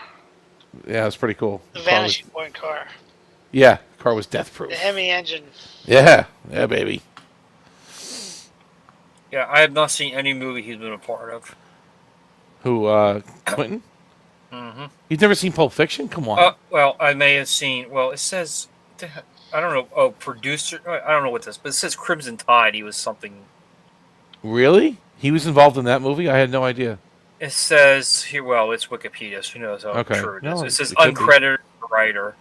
Yeah, it's pretty cool. The Vanishing Point car. Yeah, the car was Death Proof. The Hemi engine. Yeah, baby. Yeah, I have not seen any movie he's been a part of. Who, Quentin? Mm-hmm. You've never seen Pulp Fiction? Come on. Well, I may have seen. Well, it says, I don't know. Oh, producer. I don't know what this, but it says Crimson Tide. He was something. Really? He was involved in that movie? I had no idea. It says here. Well, it's Wikipedia. So who knows how true it is? No, it says it could uncredited writer.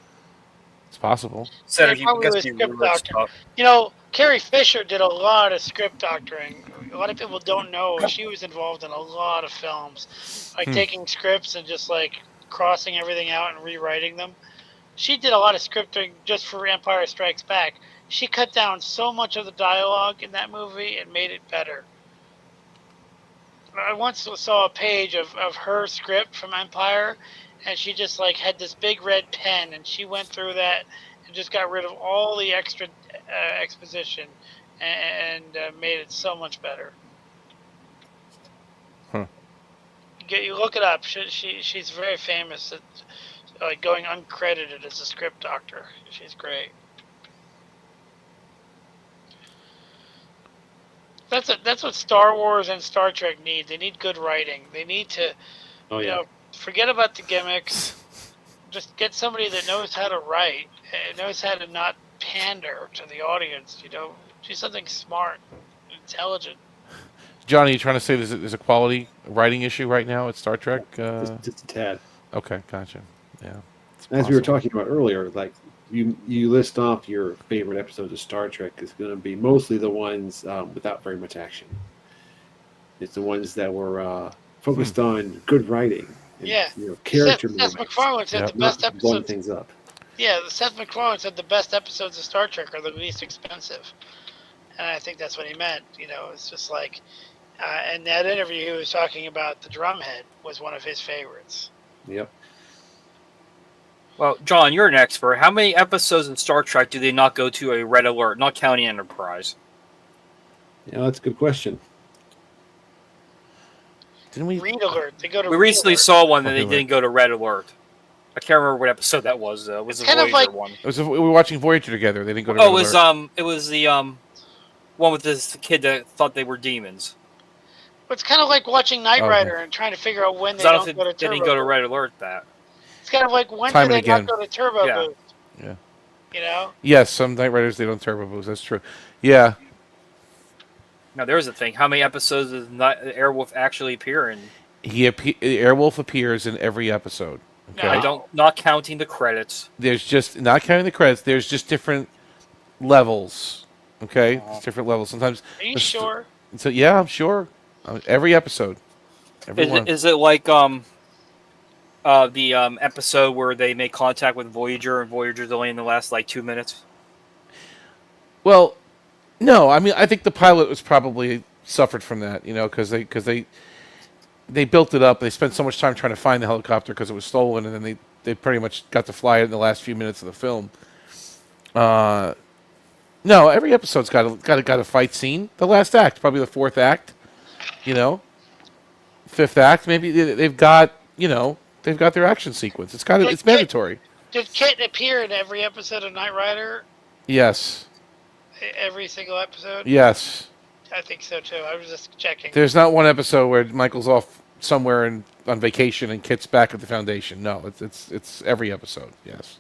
It's possible. Said Yeah, probably was script doctor. You know, Carrie Fisher did a lot of script doctoring. A lot of people don't know she was involved in a lot of films, like taking scripts and just like crossing everything out and rewriting them. She did a lot of scripting just for Empire Strikes Back. She cut down so much of the dialogue in that movie and made it better. I once saw a page of her script from Empire, and she just like had this big red pen, and she went through that and just got rid of all the extra exposition and made it so much better. Huh. You look it up. She's very famous at going uncredited as a script doctor. She's great. That's what Star Wars and Star Trek need. They need good writing. They need to, forget about the gimmicks. Just get somebody that knows how to write and knows how to not pander to the audience. Do something smart, intelligent. Johnny, you trying to say there's a quality writing issue right now at Star Trek? Just a tad. Okay, gotcha. Yeah. As we were talking about earlier, like you list off your favorite episodes of Star Trek is going to be mostly the ones without very much action. It's the ones that were focused on good writing. And, character Seth MacFarlane said the best episodes. Blowing things up. Yeah, Seth MacFarlane said the best episodes of Star Trek are the least expensive, and I think that's what he meant. It's just like, in that interview, he was talking about the Drumhead was one of his favorites. Yep. Well, John, you're an expert. How many episodes in Star Trek do they not go to a red alert, not counting Enterprise? Yeah, that's a good question. Didn't we? Read alert. They go to. We read recently alert. saw one that Okay, they didn't go to red alert. I can't remember what episode that was. Though. It was the kind of Voyager like- one. We were watching Voyager together. They didn't go to. Oh, Red Alert. it was the one with this kid that thought they were demons. But it's kind of like watching Knight Okay. Rider and trying to figure out when they 'Cause I don't don't think go to they turbo. didn't go to boost. red alert. That It's kind of like when Time do and they not again. go to turbo Yeah. boost? Yeah. You know. Yes, some Night Riders they don't turbo boost. That's true. Yeah. now there's the thing. How many episodes does Airwolf actually appear in? Airwolf appears in every episode. Okay. I don't, not counting the credits. There's just not counting the credits. There's just different levels. Okay, It's different levels. Sometimes. Are you sure? So yeah, I'm sure. Every episode. Every one. Is it like the episode where they make contact with Voyager and Voyager's only in the last like 2 minutes? Well, no. I mean, I think the pilot was probably suffered from that. You know, because they built it up. They spent so much time trying to find the helicopter because it was stolen, and then they pretty much got to fly it in the last few minutes of the film. No, every episode's got a fight scene. The last act, probably the fourth act. You know, fifth act, maybe they've got their action sequence. It's mandatory. Did Kit appear in every episode of Knight Rider? Yes. Every single episode? Yes. I think so too. I was just checking. There's not one episode where Michael's off somewhere on vacation and Kit's back at the Foundation. No, it's every episode. Yes.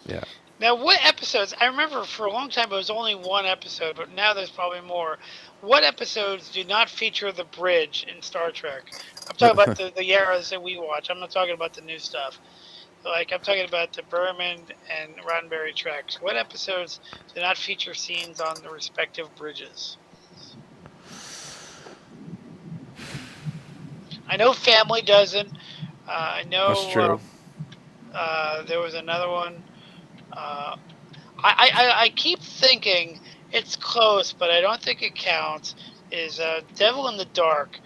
Yeah. Now, what episodes? I remember for a long time it was only one episode, but now there's probably more. What episodes do not feature the bridge in Star Trek? I'm talking about the eras that we watch. I'm not talking about the new stuff. Like, I'm talking about the Berman and Roddenberry treks. What episodes do not feature scenes on the respective bridges? I know Family doesn't. I know. That's true. There was another one. I keep thinking it's close, but I don't think it counts. Is Devil in the Dark.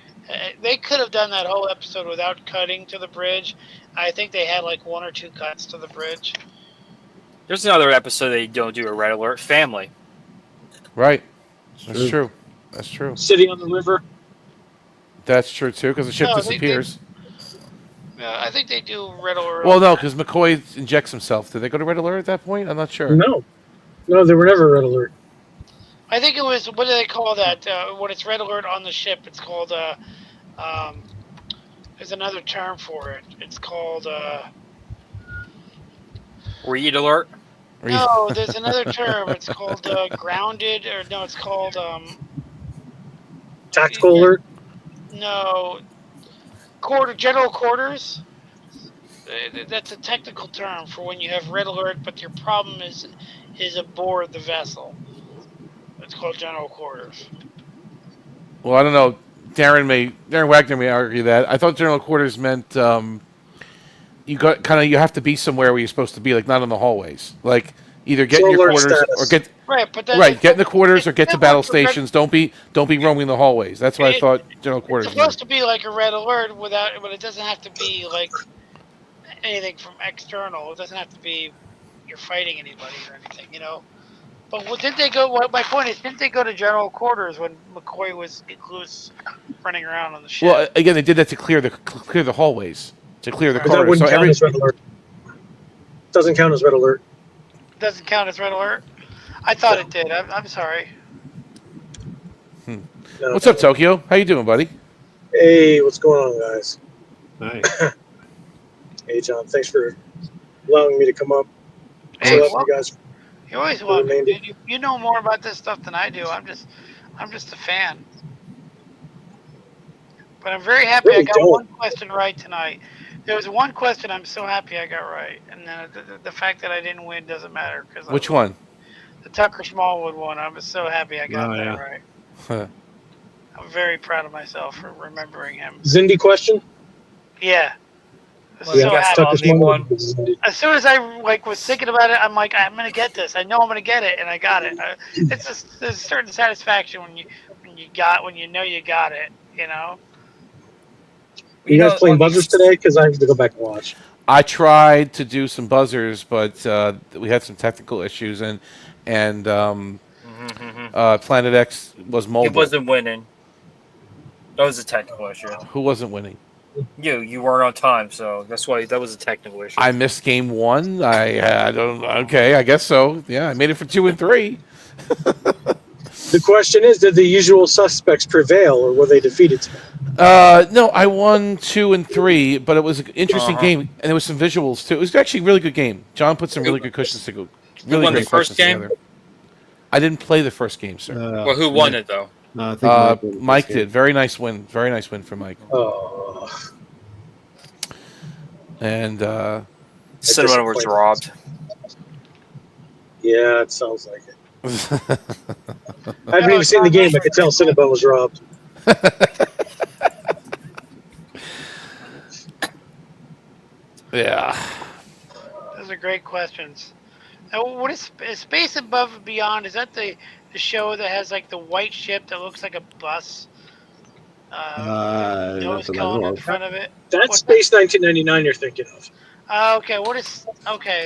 They could have done that whole episode without cutting to the bridge. I think they had like one or two cuts to the bridge. There's another episode they don't do a red alert. Family. Right. That's true. That's true. City on the River. That's true too, because the ship disappears. I think they do red alert. Well, no, because McCoy injects himself. Did they go to red alert at that point? I'm not sure. No, they were never red alert. I think it was, what do they call that? When it's red alert on the ship, it's called, there's another term for it. It's called, Read alert? No, there's another term. It's called grounded, or no, it's called, Tactical alert? No, general quarters. That's a technical term for when you have red alert, but your problem is aboard the vessel. It's called general quarters. Well, I don't know. Darren Wagner may argue that. I thought general quarters meant you have to be somewhere where you're supposed to be, like not in the hallways. Like either get in your quarters or get get in the quarters or get to battle stations. Don't be roaming the hallways. That's what I thought general quarters It's supposed to be like a red alert but it doesn't have to be like anything from external. It doesn't have to be you're fighting anybody or anything, you know. But didn't they go? My point is, didn't they go to general quarters when McCoy was loose, running around on the ship? Well, again, they did that to clear the hallways, to clear the That corridors. wouldn't count as red alert. Doesn't count as red alert. Doesn't count as red alert. I thought it did. I'm sorry. No, What's up, Tokyo? How you doing, buddy? Hey, what's going on, guys? Nice. Hey, John. Thanks for allowing me to come up. Hey, You welcome. guys. You're always welcome. You know more about this stuff than I do. I'm just a fan. But I'm very happy I got one question right tonight. There was one question I'm so happy I got right, and then the fact that I didn't win doesn't matter. Which one? The Tucker Smallwood one. I was so happy I got that right. Huh. I'm very proud of myself for remembering him. Zindi question? Yeah. Well, so happy. As soon as I was thinking about it, I'm like, I'm gonna get this. I know I'm gonna get it, and I got it. It's just there's a certain satisfaction when you know you got it. You know. Are you guys playing Buzzers today? Because I have to go back and watch. I tried to do some buzzers, but we had some technical issues, and Planet X was mobile. It wasn't winning. That was a technical issue. Who wasn't winning? You weren't on time, so that's why that was a technical issue. I missed game 1. I don't. Okay, I guess so. Yeah, I made it for 2 and 3. The question is, did the usual suspects prevail, or were they defeated? No, I won 2 and 3, but it was an interesting game, and there was some visuals too. It was actually a really good game. John put some really good cushions to go. Really won great the first game? together. I didn't play the first game, sir. Well, who won it though? I think Mike did. Very nice win. Very nice win for Mike. Oh. And Cinnamon was robbed. Yeah, it sounds like it. I haven't even seen the game. I could tell Cinnabon was robbed. Yeah. Those are great questions. Now, what is Space Above and Beyond? Is that the show that has like the white ship that looks like a bus? Nose cone in front of it. That's Space 1999 you're thinking of. Okay,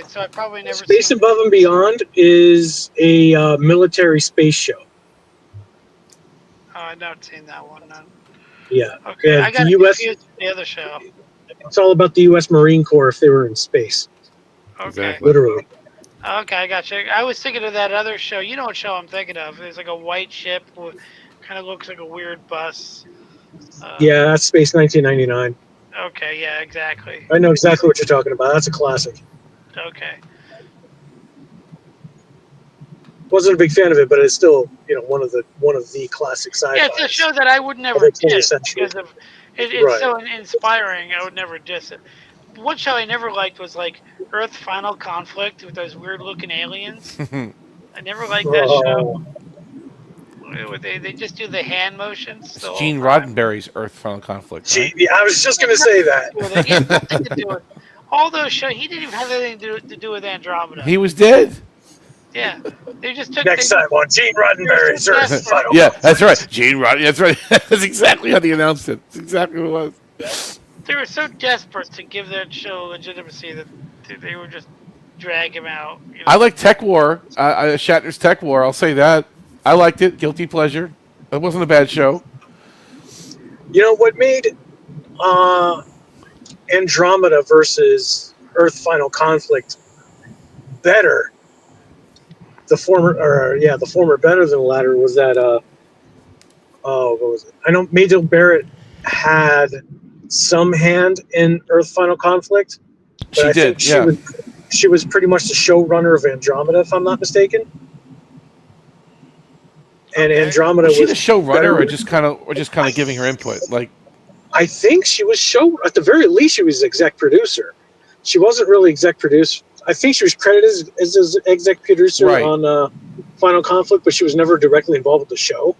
so I probably never Space seen Above and Beyond is a military space show. Oh, I've not seen that one. None. Yeah. Okay, Yeah, I got the US, confused with the other show. it's all about the U.S. Marine Corps if they were in space. Okay. Literally. Okay, I got you. I was thinking of that other show. You know what show I'm thinking of? There's like a white ship with kind of looks like a weird bus. Yeah, that's Space 1999. Okay, yeah, exactly. I know exactly what you're talking about. That's a classic. Okay. Wasn't a big fan of it, but it's still, one of the classic sci-fi. Yeah, it's a show that I would never diss because of it's Right. so inspiring. I would never diss it. One show I never liked was like Earth Final Conflict with those weird looking aliens. I never liked that show. They just do the hand motions. It's Gene Roddenberry's Earth Final Conflict. Right? Yeah, I was just going to say that. He had nothing to do with all those shows. He didn't even have anything to do with Andromeda. He was dead. Yeah, they just took Next time on Gene Roddenberry's Earth Final Yeah, that's right. Gene Roddenberry. That's right. That's exactly how they announced it. That's exactly what it was. They were so desperate to give that show legitimacy that they would just drag him out. I like Tech War. Shatner's Tech War. I'll say that. I liked it. Guilty pleasure. It wasn't a bad show. What made Andromeda versus Earth Final Conflict better? The former better than the latter was that what was it? I know Major Barrett had some hand in Earth Final Conflict, but I think she was pretty much the showrunner of Andromeda, if I'm not mistaken. And Andromeda was she was the showrunner, or just kind of giving her input? Like, I think she was at the very least she was exec producer. She wasn't really exec producer. I think she was credited as exec producer on Final Conflict, but she was never directly involved with the show.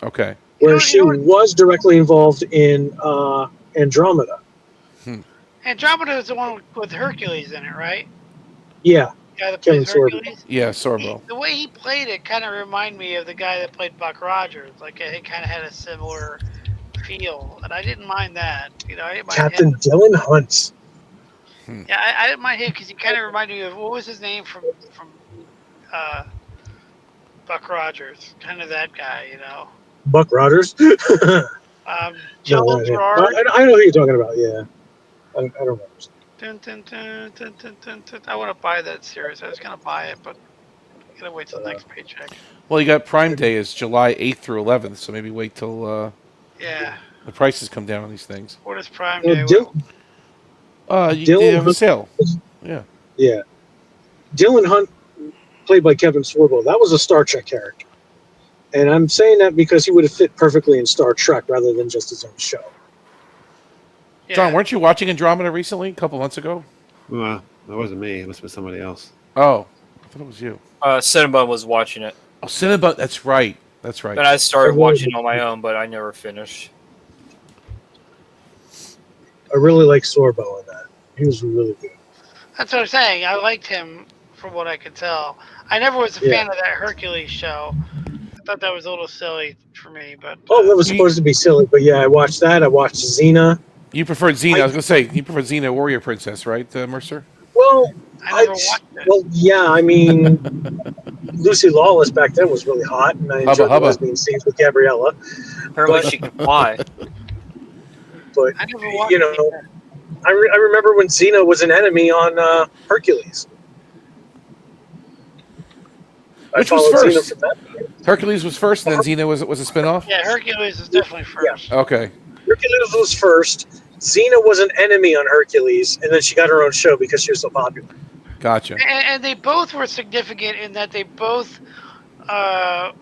Okay. Whereas she was directly involved in Andromeda. Andromeda is the one with Hercules in it, right? Yeah. The guy that Kevin plays Hercules. Yeah, Sorbo. The way he played it kind of reminded me of the guy that played Buck Rogers. Like it kind of had a similar feel, and I didn't mind that. I didn't mind Captain him. Dylan Hunt. Yeah, I didn't mind him because he kind of reminded me of what was his name from Buck Rogers, kind of that guy, Buck Rogers. Joel Gerard. I know who you're talking about. Yeah, I don't remember. I want to buy that series. I was gonna buy it, but I gotta wait till next paycheck. Well, you got Prime Day is July 8th through 11th, so maybe wait till the prices come down on these things. What is Prime Day? You have a sale. Yeah. Yeah. Dylan Hunt, played by Kevin Sorbo, that was a Star Trek character. And I'm saying that because he would have fit perfectly in Star Trek rather than just his own show. Yeah. John, weren't you watching Andromeda recently, a couple months ago? Well, that wasn't me. It must have been somebody else. Oh, I thought it was you. Cinnabon was watching it. Oh, Cinnabon, that's right. That's right. Then I started watching on my own, but I never finished. I really like Sorbo in that. He was really good. That's what I'm saying. I liked him from what I could tell. I never was a fan of that Hercules show. I thought that was a little silly for me, but that was supposed to be silly, but yeah, I watched that. I watched Xena. You preferred Xena. I was going to say, you preferred Xena Warrior Princess, right, Mercer? Well, I never watched it. Well, yeah, I mean, Lucy Lawless back then was really hot, and I enjoyed the lesbian scenes with Gabriella. Apparently, she can fly. But I never watched you know, I remember when Xena was an enemy on Hercules. Which was first? Hercules was first, and then Xena was a spinoff? Yeah, Hercules is definitely first. Okay. Hercules was first. Xena was an enemy on Hercules, and then she got her own show because she was so popular. Gotcha. And they both were significant in that they both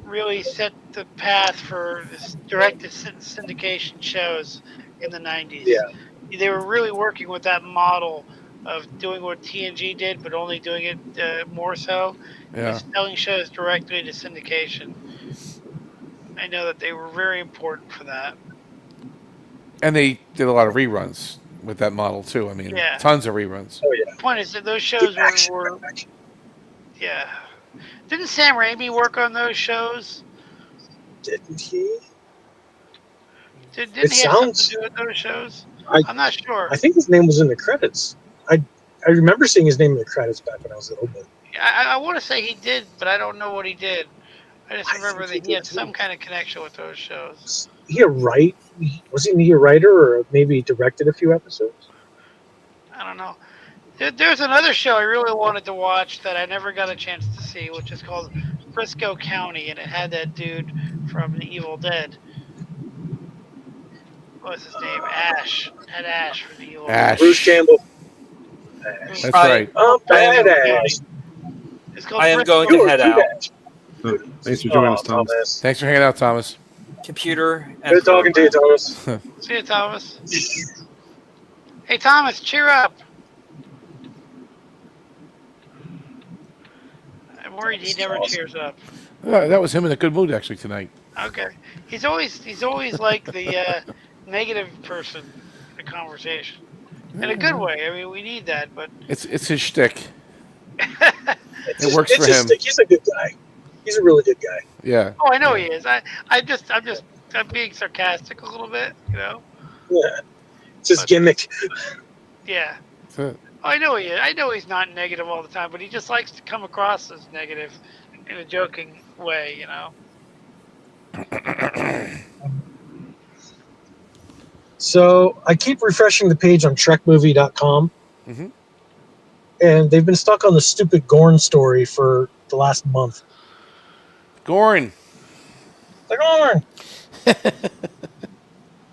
really set the path for directed syndication shows in the 90s. Yeah. They were really working with that model of doing what TNG did, but only doing it more so. Yeah. Selling shows directly to syndication. I know that they were very important for that. And they did a lot of reruns with that model, too. I mean, Yeah. tons of reruns. Oh, yeah. The point is that those shows were yeah. Didn't Sam Raimi work on those shows? Didn't he? Didn't he have something to do with those shows? I'm not sure. I think his name was in the credits. I remember seeing his name in the credits back when I was little, but I want to say he did, but I don't know what he did. I just remember that he had some kind of connection with those shows. he a write? Wasn't he a writer, or maybe directed a few episodes? I don't know. There's another show I really wanted to watch that I never got a chance to see, which is called Frisco County, and it had that dude from The Evil Dead. What was his name? Ash. It had Ash from The Evil Dead. Bruce Campbell. That's right. Oh, badass. It's called I am Frisco going to head out. Thanks for joining us, Thomas. Thanks for hanging out, Thomas. Computer. Good talking to you, Thomas. See you, Thomas. Hey, Thomas, cheer up. I'm worried he never cheers up. That was him in a good mood, actually, tonight. Okay. He's always like the negative person in a conversation. In a good way. I mean, we need that, but It's his shtick. It works for him. He's a good guy. He's a really good guy. Yeah. oh, I know he is. I'm being sarcastic a little bit, you know. Yeah. It's his gimmick. Yeah. That's it. Oh, I know he is. I know he's not negative all the time, but he just likes to come across as negative in a joking way, you know. So I keep refreshing the page on TrekMovie.com, Mm-hmm. and they've been stuck on the stupid Gorn story for the last month. Gorn. The Gorn.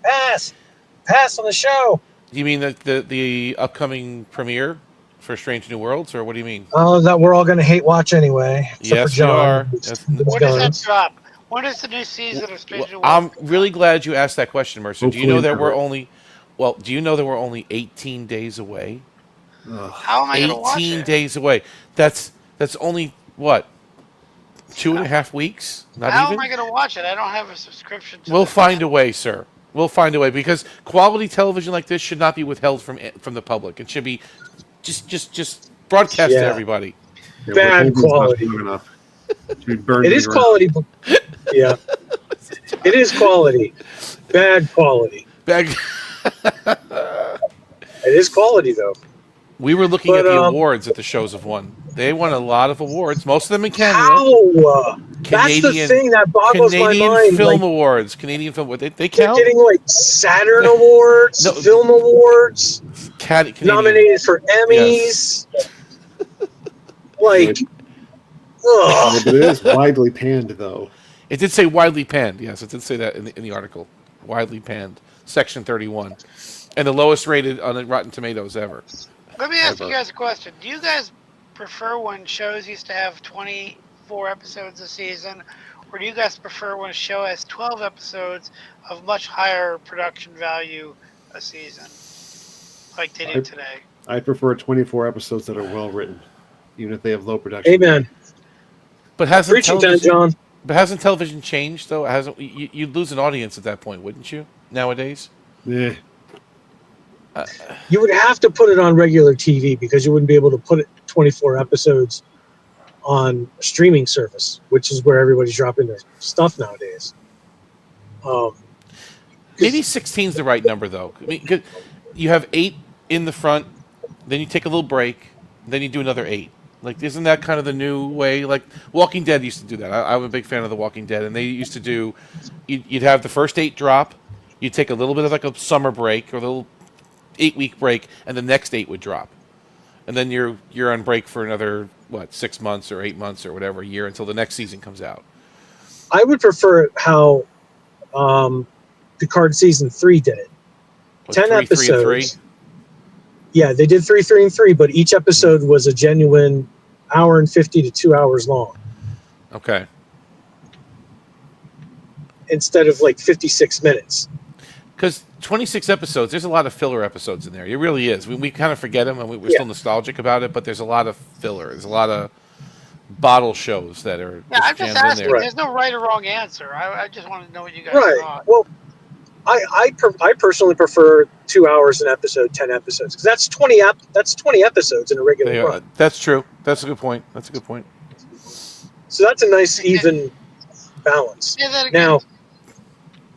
Pass on the show. You mean the upcoming premiere for Strange New Worlds, or what do you mean? That we're all going to hate watch anyway. Except Yes, for John. we are. When does that drop? When is the new season of Strange New Worlds? I'm really glad you asked that question, Mercer. Do you know Hopefully that we're never. only 18 days away? How am I going to watch 18 it? days away. That's only what? 2.5 weeks? Not How even? am I going to watch it? I don't have a subscription to We'll find a way, sir. We'll find a way, because quality television like this should not be withheld from the public. It should be just broadcast to everybody. Bad quality. It is quality. Yeah. It is quality. Bad quality. Bad. It is quality, though. We were looking at the awards that the shows have won. They won a lot of awards, most of them in Canada. How? That's the thing that boggles my Canadian mind. Film Like, Awards. Canadian Film. They they're count? getting like Saturn Awards, No. Film Awards, Canadian. nominated for Emmys. Like, But it is widely panned, though. It did say widely panned. Yes, it did say that in the article. Widely panned. Section 31. And the lowest rated on Rotten Tomatoes ever. Let me ask you guys a question. Do you guys prefer when shows used to have 24 episodes a season, or do you guys prefer when a show has 12 episodes of much higher production value a season, like they do today? I prefer 24 episodes that are well written, even if they have low production. amen. But hasn't Preaching time, television, John. But hasn't television changed though? Hasn't you'd lose an audience at that point, wouldn't you? Nowadays. Yeah. You would have to put it on regular TV because you wouldn't be able to put it 24 episodes on a streaming service, which is where everybody's dropping their stuff nowadays. maybe 16 is the right number though. I mean, 'cause you have 8 in the front, then you take a little break, then you do another 8. Like, isn't that kind of the new way? Like, Walking Dead used to do that. I'm a big fan of The Walking Dead, and they used to do. You'd have the first 8 drop, you'd take a little bit of like a summer break or a little 8-week break, and the next 8 would drop, and then you're on break for another 6 months or 8 months or whatever, a year until the next season comes out. I would prefer how Picard season 3 did it. What, 10 3, episodes. 3, and 3? Yeah, they did 3, 3, and 3, but each episode was a genuine hour and 50 to 2 hours long. Okay. Instead of like 56 minutes. Because 26 episodes, there's a lot of filler episodes in there. It really is. We kind of forget them, and we're still nostalgic about it, but there's a lot of filler. There's a lot of bottle shows that are I'm just jammed asking. in there. There's no right or wrong answer. I just wanted to know what you guys Right. thought. Well, I personally prefer 2 hours an episode, 10 episodes, because that's 20 episodes in a regular run. That's true. That's a good point. So that's a nice even balance. Say that again. Now,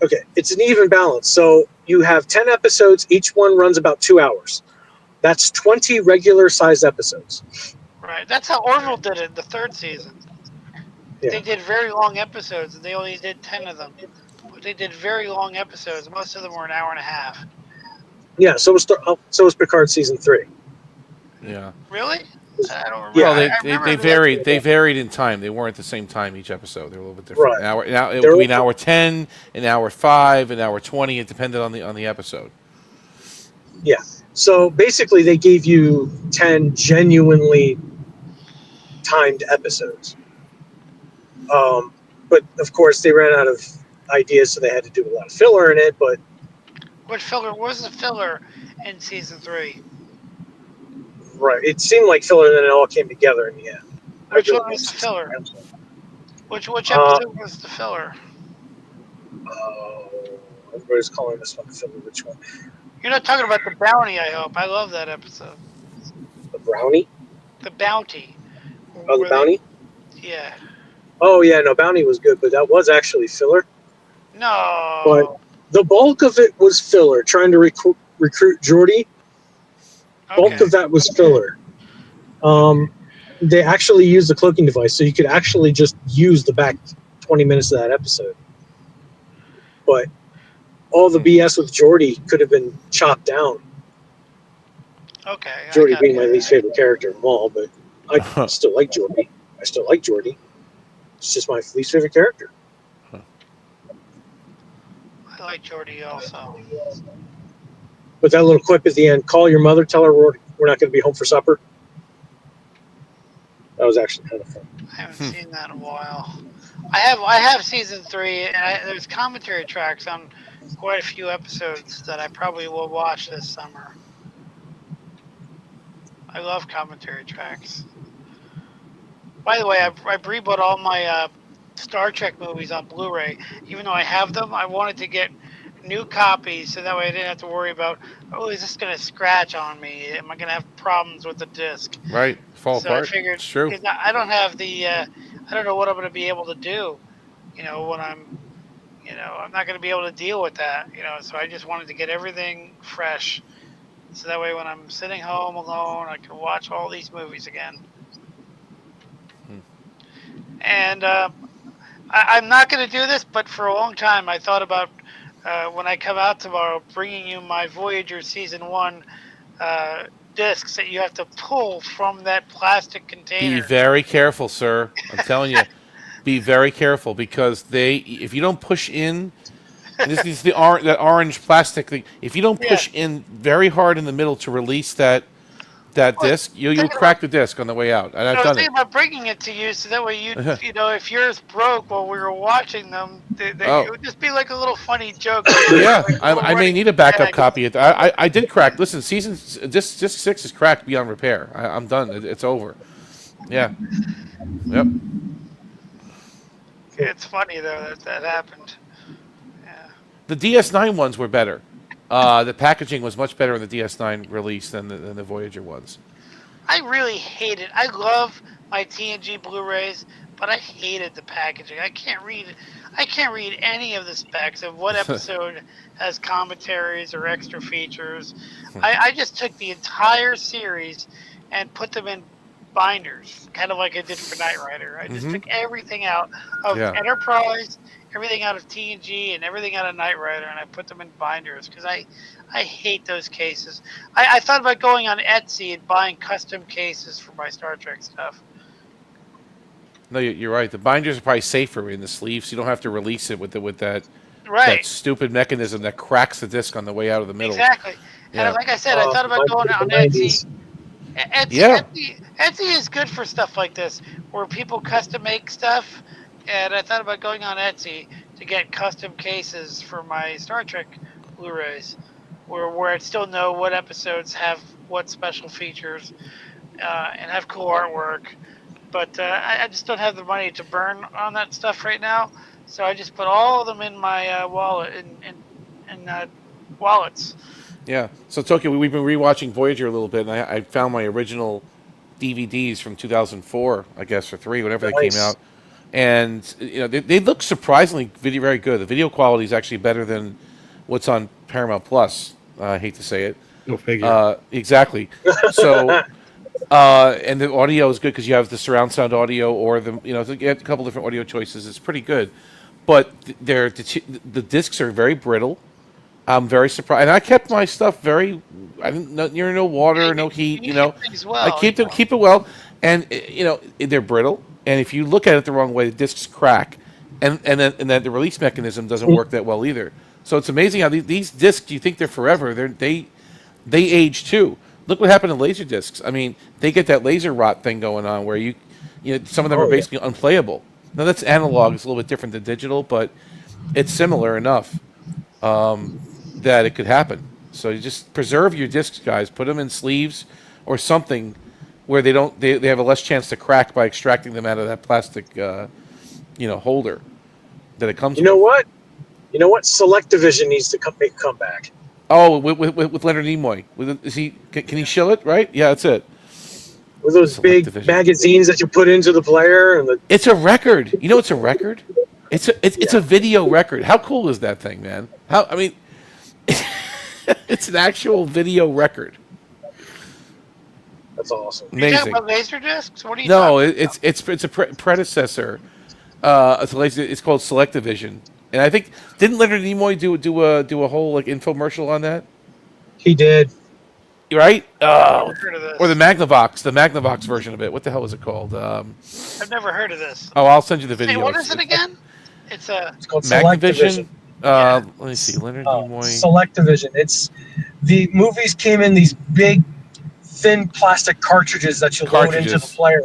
okay, it's an even balance. So you have 10 episodes. Each one runs about 2 hours. That's 20 regular sized episodes. Right. That's how Orville did it in the 3rd season. Yeah. They did very long episodes, and they only did 10 of them. But they did very long episodes. Most of them were an hour and a half. Yeah. So was Picard season 3. Yeah. Really? I don't remember. Well, I remember they that- varied. They varied in time. They weren't the same time each episode. They were a little bit different. Right. Now it would be an hour 10, an hour 5, an hour 20. It depended on the episode. Yeah. So basically, they gave you 10 genuinely timed episodes. But of course, they ran out of ideas, so they had to do a lot of filler in it. But What filler was the filler in season 3? right, it seemed like filler, and then it all came together in the end. Which one was the filler? Which episode was the filler? Everybody's calling this one the filler. Which one? You're not talking about the bounty, I hope. I love that episode. The brownie? The bounty. Oh, the bounty? Yeah. Oh, yeah, no, bounty was good, but that was actually filler. No. But the bulk of it was filler, trying to recruit Geordi. Bulk of that was filler. They actually used the cloaking device, so you could actually just use the back 20 minutes of that episode. But all the BS with Geordi could have been chopped down. Okay. Geordi being my least favorite character of them all, but I still like Geordi. It's just my least favorite character. I like Jordy also. But that little quip at the end, call your mother, tell her we're not going to be home for supper. That was actually kind of fun. I haven't seen that in a while. I have season 3, and there's commentary tracks on quite a few episodes that I probably will watch this summer. I love commentary tracks. By the way, I rebought all my Star Trek movies on Blu-ray. Even though I have them, I wanted to get new copies so that way I didn't have to worry about, oh, is this going to scratch on me? Am I going to have problems with the disc? Right. Fall So apart. I figured, It's true. 'cause I don't have the, I don't know what I'm going to be able to do, when I'm not going to be able to deal with that, so I just wanted to get everything fresh. So that way when I'm sitting home alone, I can watch all these movies again. And I'm not going to do this, but for a long time I thought about when I come out tomorrow, bringing you my Voyager Season 1 discs that you have to pull from that plastic container. Be very careful, sir. I'm telling you, be very careful because if you don't push in, and this is that orange plastic thing. If you don't push in very hard in the middle to release that disc, you'll crack the disc on the way out. And I've I was done thinking it. about bringing it to you so that way if yours broke while we were watching them, it would just be like a little funny joke. Yeah, I may need a backup copy of that. I did crack. Listen, disc 6 is cracked beyond repair. I'm done. It's over. Yeah. Yep. It's funny though that happened. The DS9 ones were better. The packaging was much better in the DS9 release than the Voyager ones. I really hate it. I love my TNG Blu-rays, but I hated the packaging. I can't read any of the specs of what episode has commentaries or extra features. I just took the entire series and put them in binders, kind of like I did for Knight Rider. I just took everything out of Enterprise, everything out of TNG, and everything out of Knight Rider, and I put them in binders because I hate those cases. I thought about going on Etsy and buying custom cases for my Star Trek stuff. No, you're right. The binders are probably safer in the sleeves. You don't have to release it with that Right. stupid mechanism that cracks the disc on the way out of the middle. Exactly. Yeah. And like I said, I thought about going on Etsy. Etsy is good for stuff like this, where people custom make stuff. And I thought about going on Etsy to get custom cases for my Star Trek Blu-rays, where I'd still know what episodes have what special features and have cool artwork. But I just don't have the money to burn on that stuff right now, so I just put all of them in my wallet in wallets. Yeah. So Tokyo, we've been rewatching Voyager a little bit, and I found my original DVDs from 2004, I guess, or 3, whenever they came out, and they look surprisingly very good. The video quality is actually better than what's on Paramount Plus. I hate to say it. Go figure. Exactly. So. And the audio is good because you have the surround sound audio, or you have a couple different audio choices. It's pretty good, but the discs are very brittle. I'm very surprised, and I kept my stuff very. I didn't near no water, no heat. I keep it well, and they're brittle. And if you look at it the wrong way, the discs crack, and then the release mechanism doesn't work that well either. So it's amazing how these discs. You think they're forever? They age too. Look what happened to laser discs. I mean, they get that laser rot thing going on where some of them are basically unplayable. Now that's analog; it's a little bit different than digital, but it's similar enough that it could happen. So you just preserve your discs, guys. Put them in sleeves or something where they have a less chance to crack by extracting them out of that plastic, holder that it comes. You know what? Selectivision needs to make a comeback. Oh, with Leonard Nimoy. Can he shill it? Right? Yeah, that's it. With those big magazines that you put into the player, it's a record. You know, it's a record. It's a video record. How cool is that thing, man? It's an actual video record. That's awesome. Amazing. You talking about laser discs? What are you? No, it's a predecessor. It's called Selectivision. And I think didn't Leonard Nimoy do a whole infomercial on that? He did. Right? Or the Magnavox version of it. What the hell was it called? I've never heard of this. Oh, I'll send you the video. Hey, what is it again? It's called Magnavox. Selectivision. Let me see. Leonard Nimoy. Selectivision. It's the movies came in these big, thin plastic cartridges that you load into the player.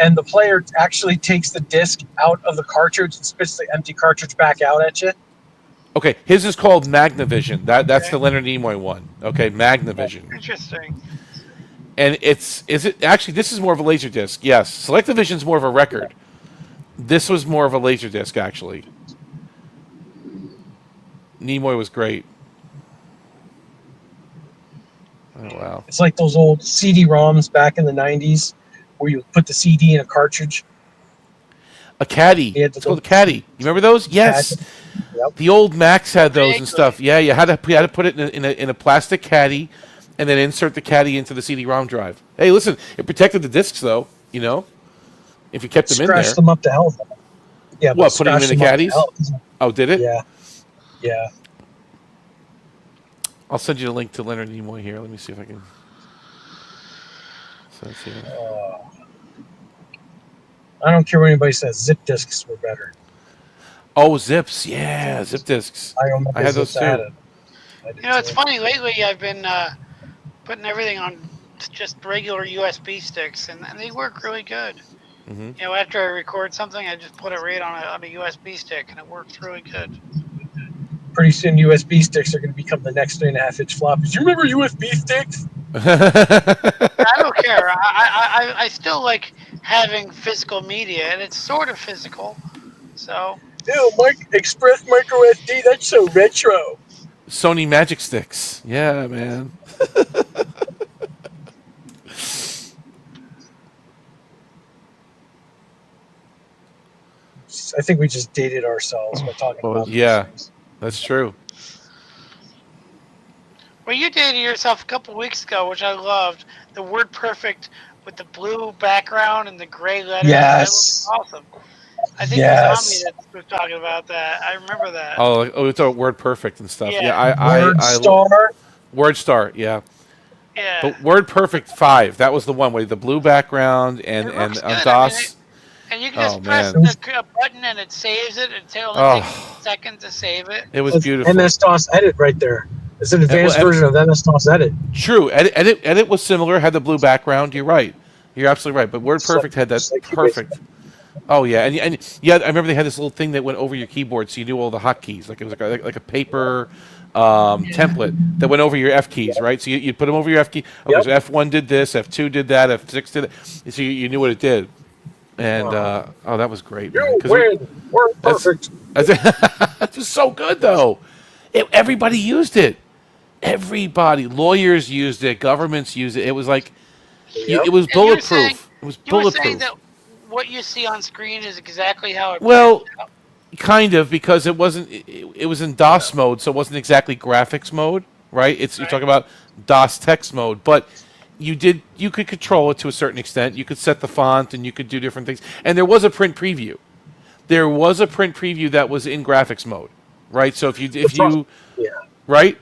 And the player actually takes the disc out of the cartridge and spits the empty cartridge back out at you. Okay, his is called Magnavision. That's the Leonard Nimoy one. Okay, Magnavision. Interesting. And is it actually? This is more of a laser disc. Yes, Selectivision is more of a record. This was more of a laser disc, actually. Nimoy was great. Oh wow! It's like those old CD-ROMs back in the '90s. Where you put the CD in a cartridge. A caddy. It's called a caddy. You remember those? Yes. Yep. The old Macs had those and stuff. Yeah, you had to put it in a plastic caddy, and then insert the caddy into the CD-ROM drive. Hey, listen, it protected the discs though. If you kept them in there. Scratched them up to hell. Yeah. What? Putting them in the caddies? Oh, did it? Yeah. Yeah. I'll send you a link to Leonard Nimoy here. Let me see if I can. I don't care what anybody says. Zip discs were better. Oh, zips. Yeah, zip discs. I had those too. It's funny. Lately, I've been putting everything on just regular USB sticks, and they work really good. Mm-hmm. After I record something, I just put it right on a USB stick, and it works really good. Pretty soon, USB sticks are going to become the next 3.5-inch floppies. You remember USB sticks? I don't care. I still like having physical media, and it's sort of physical. So. Ew, Express Micro SD. That's so retro. Sony Magic Sticks. Yeah, man. I think we just dated ourselves by talking about these Yeah, things. that's true. Well, you dated yourself a couple weeks ago, which I loved. The word perfect with the blue background and the gray letters. That looked Yes. awesome. I think it was Omni Yes. that was talking about that. I remember that. Oh, it's a word perfect and stuff. Yeah, Yeah. Word star. Word star. Yeah. Yeah. But Word Perfect 5, that was the one with the blue background and It looks on good. DOS. And you can Oh just press man. a button and it saves it. It only takes a second to save it. It was That's beautiful. MS-DOS Edit right there. It's an advanced version of MS-DOS Edit. True. Edit was similar, had the blue background. You're right. You're absolutely right. But Word Perfect had that perfect. Oh yeah, and yeah, I remember they had this little thing that went over your keyboard, so you knew all the hotkeys. Like it was like a paper template that went over your F keys, right? So you put them over your F key. Okay, so F1 did this, F2 did that, F6 did it. So you knew what it did. And oh, that was great, man. You win. Word Perfect. That's just so good, though. Everybody used it. Everybody, lawyers used it, governments used it. It was like it was bulletproof. It was You were saying bulletproof. that what you see on screen is exactly how it. Well, kind of, because it wasn't. It was in DOS mode, so it wasn't exactly graphics mode, right? You're talking about DOS text mode, but you could control it to a certain extent. You could set the font, and you could do different things. And there was a print preview. There was a print preview that was in graphics mode, right? So if you right.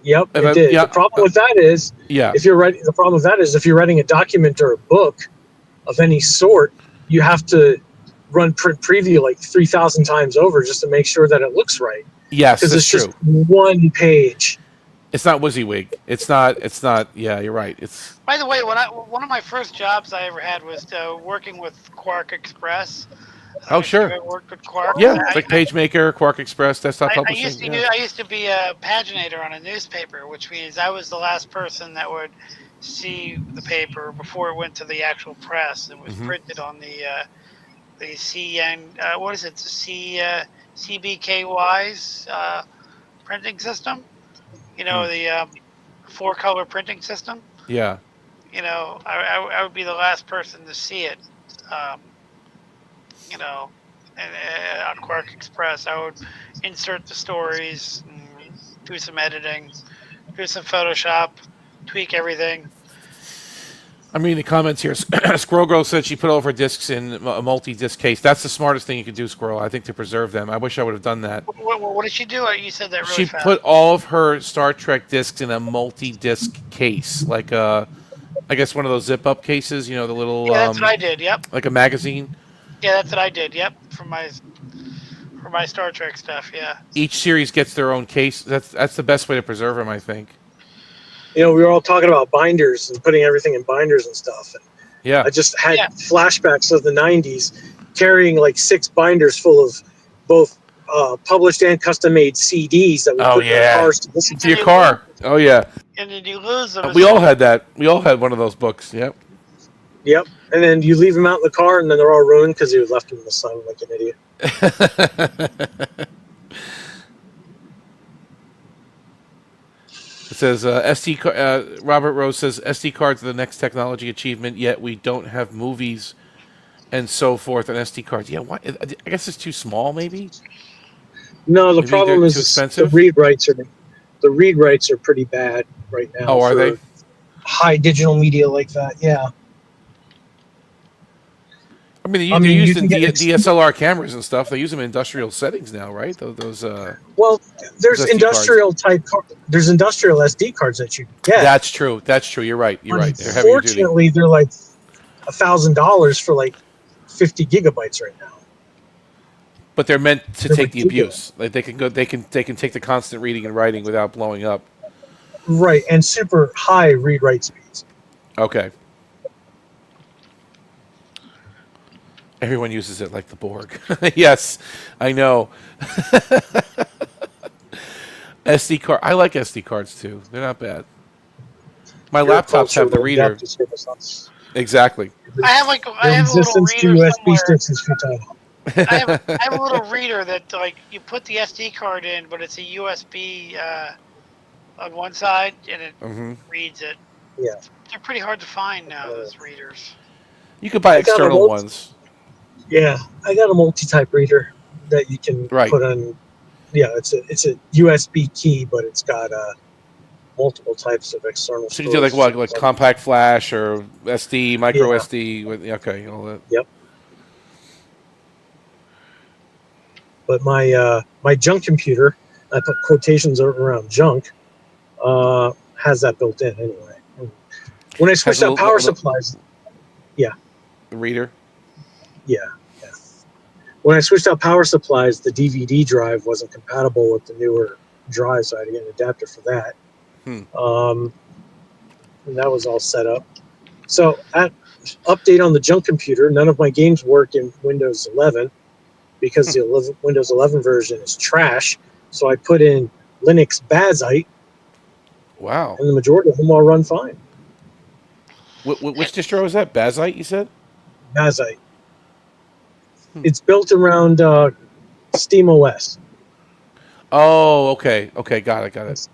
Yep, it did. The problem with that is, if you're writing, the problem with that is if you're writing a document or a book of any sort, you have to run print preview like 3,000 times over just to make sure that it looks right. Yes, because it's true. just one page. It's not WYSIWYG. It's not. Yeah, you're right. It's. By the way, one of my first jobs I ever had was working with Quark Express. Oh sure. I worked with Quark. Yeah, it's like PageMaker, Quark Express, desktop I publishing. used to be a paginator on a newspaper, which means I was the last person that would see the paper before it went to the actual press. It was printed on the CN. What is it? The CBKY's printing system. You know, the 4-color printing system. Yeah. You know, I would be the last person to see it. You know, and on Quark Express, I would insert the stories, do some editing, do some Photoshop, tweak everything. I'm reading the comments here. Squirrel Girl said she put all of her discs in a multi-disc case. That's the smartest thing you could do, Squirrel. I think to preserve them. I wish I would have done that. What did she do? You said that really She fast. put all of her Star Trek discs in a multi-disc case, like I guess one of those zip-up cases. You know, the little. Yeah, that's what I did. Yep. Like a magazine. Yeah, that's what I did. Yep, for my Star Trek stuff. Yeah. Each series gets their own case. That's the best way to preserve them, I think. You know, we were all talking about binders and putting everything in binders and stuff. And yeah. I just had flashbacks of the 90s carrying like 6 binders full of both published and custom-made CDs that we put in our cars to listen to. Your car. Oh, yeah. And then you lose them. We all had that. We all had one of those books. Yep. Yep. And then you leave them out in the car, and then they're all ruined because you left them in the sun like an idiot. It says Robert Rose says SD cards are the next technology achievement. Yet we don't have movies and so forth on SD cards. Yeah, why? I guess it's too small. Maybe. No, the maybe problem is too expensive? the read writes are pretty bad right now. Oh, are they? High digital media like that, yeah. I mean, they're used in DSLR cameras and stuff. They use them in industrial settings now, right? Those. Well, there's those SD industrial type. There's industrial SD cards that you get. That's true. That's true. You're right. You're right. They're heavier duty. Unfortunately, they're like $1,000 for like 50 gigabytes right now. But they're meant to take the abuse. Like they can go. They can take the constant reading and writing without blowing up. Right, and super high read-write speeds. Okay. Everyone uses it like the Borg. Yes, I know. SD card. I like SD cards too. They're not bad. My laptops have the reader. Exactly. I have a little reader USB sticks is futile. I have a little reader that like you put the SD card in, but it's a USB on one side and it reads it. Yeah. They're pretty hard to find now. Those readers. You could buy external ones. Yeah, I got a multi-type reader that you can put on. Yeah, it's a USB key, but it's got multiple types of external So you do storage. like what, like compact flash or SD, micro Yeah. SD? Okay, all that. Yep. But my junk computer, I put quotations around junk, has that built in anyway. When I switched out power supplies, yeah. The reader. Yeah. When I switched out power supplies, the DVD drive wasn't compatible with the newer drive, so I had to get an adapter for that. And that was all set up. So, update on the junk computer. None of my games work in Windows 11 because the Windows 11 version is trash. So I put in Linux Bazite. Wow. And the majority of them all run fine. Which distro is that? Bazite, you said? Bazite. It's built around SteamOS. Oh, okay. Okay, got it.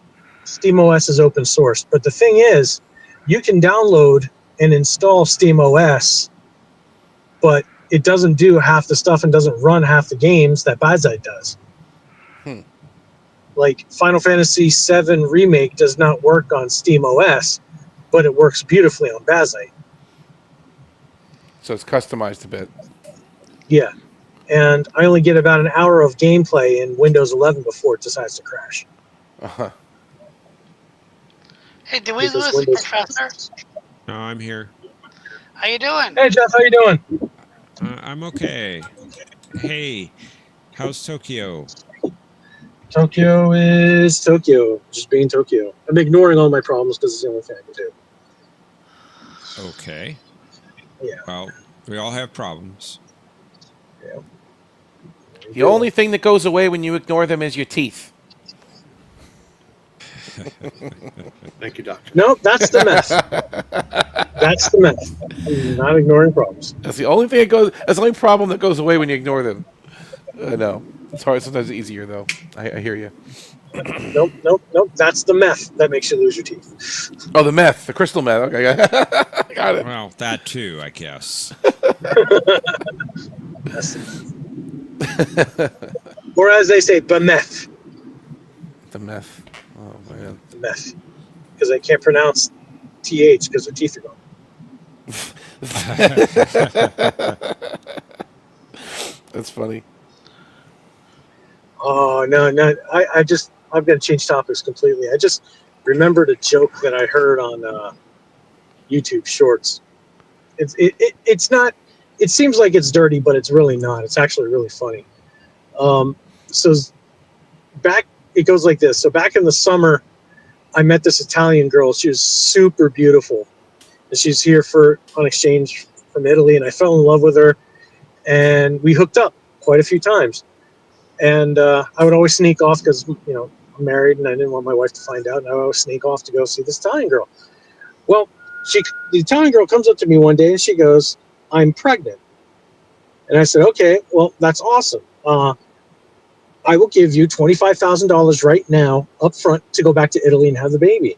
SteamOS is open source. But the thing is, you can download and install SteamOS, but it doesn't do half the stuff and doesn't run half the games that Bazite does. Like Final Fantasy VII Remake does not work on SteamOS, but it works beautifully on Bazite. So it's customized a bit. Yeah. And I only get about an hour of gameplay in Windows 11 before it decides to crash. Uh-huh. Hey, did we lose the professor? No, I'm here. How you doing? Hey, Jeff, how you doing? I'm okay. Hey, how's Tokyo? Tokyo is Tokyo. Just being Tokyo. I'm ignoring all my problems because it's the only thing I can do. Okay. Yeah. Well, we all have problems. Yeah. The only thing that goes away when you ignore them is your teeth. Thank you, Doctor. Nope, that's the meth. That's the meth. I'm not ignoring problems. That's the only thing that goes. That's the only problem that goes away when you ignore them. I know. It's hard. Sometimes it's easier though. I hear you. Nope. That's the meth that makes you lose your teeth. Oh, the meth, the crystal meth. Okay, got it. Well, that too, I guess. Or as they say, bemeth. The meth. Oh man. The meth. Because I can't pronounce TH because their teeth are gone. That's funny. Oh no! I've got to change topics completely. I just remembered a joke that I heard on YouTube Shorts. It's not. It seems like it's dirty, but it's really not. It's actually really funny. So back, it goes like this. So back in the summer, I met this Italian girl. She was super beautiful, and she's here on exchange from Italy. And I fell in love with her, and we hooked up quite a few times. And I would always sneak off because, I'm married and I didn't want my wife to find out. And I would always sneak off to go see this Italian girl. Well, the Italian girl comes up to me one day and she goes, "I'm pregnant." And I said, "Okay, well, that's awesome. I will give you $25,000 right now up front to go back to Italy and have the baby."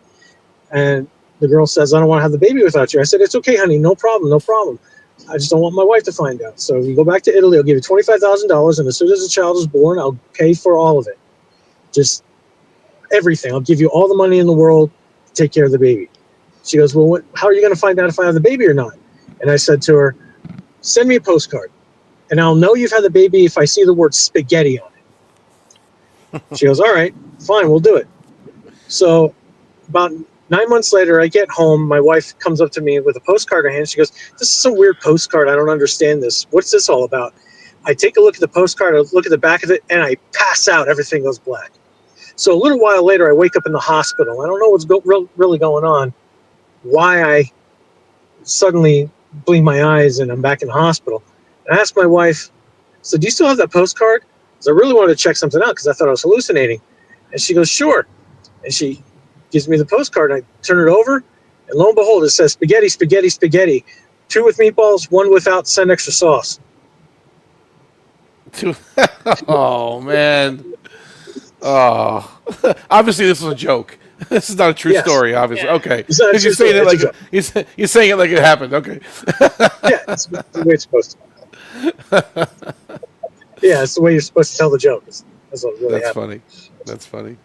And the girl says, "I don't want to have the baby without you." I said, "It's okay, honey. No problem. I just don't want my wife to find out. So if you go back to Italy, I'll give you $25,000, and as soon as the child is born, I'll pay for all of it. Just everything. I'll give you all the money in the world to take care of the baby." She goes, "Well, how are you going to find out if I have the baby or not?" And I said to her, "Send me a postcard, and I'll know you've had the baby if I see the word spaghetti on it." She goes, "All right, fine, we'll do it." So about 9 months later, I get home. My wife comes up to me with a postcard in her hand. She goes, "This is some weird postcard. I don't understand this. What's this all about?" I take a look at the postcard, I look at the back of it, and I pass out. Everything goes black. So a little while later, I wake up in the hospital. I don't know what's really going on, why I suddenly blink my eyes and I'm back in the hospital. And I asked my wife, "So do you still have that postcard?" Because I really wanted to check something out because I thought I was hallucinating. And she goes, "Sure." And she gives me the postcard, and I turn it over, and lo and behold, it says spaghetti, spaghetti, spaghetti. 2 with meatballs, 1 without, send extra sauce. Oh man. Oh, obviously this was a joke. This is not a true story, obviously. Yeah. Okay, because you're saying it like you're saying it like it happened. Okay. Yeah, it's the way it's supposed to. Yeah, it's the way you're supposed to tell the joke. That's what really That's happened. funny. That's funny.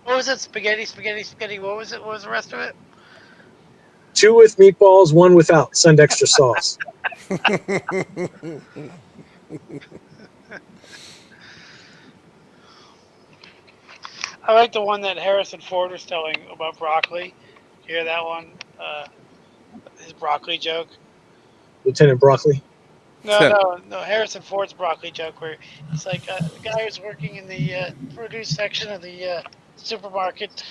What was it? Spaghetti. What was it? What was the rest of it? 2 with meatballs, 1 without. Send extra sauce. I like the one that Harrison Ford was telling about broccoli. You hear that one? His broccoli joke. Lieutenant Broccoli. No. Harrison Ford's broccoli joke, where he's like, the guy who's working in the produce section of the supermarket,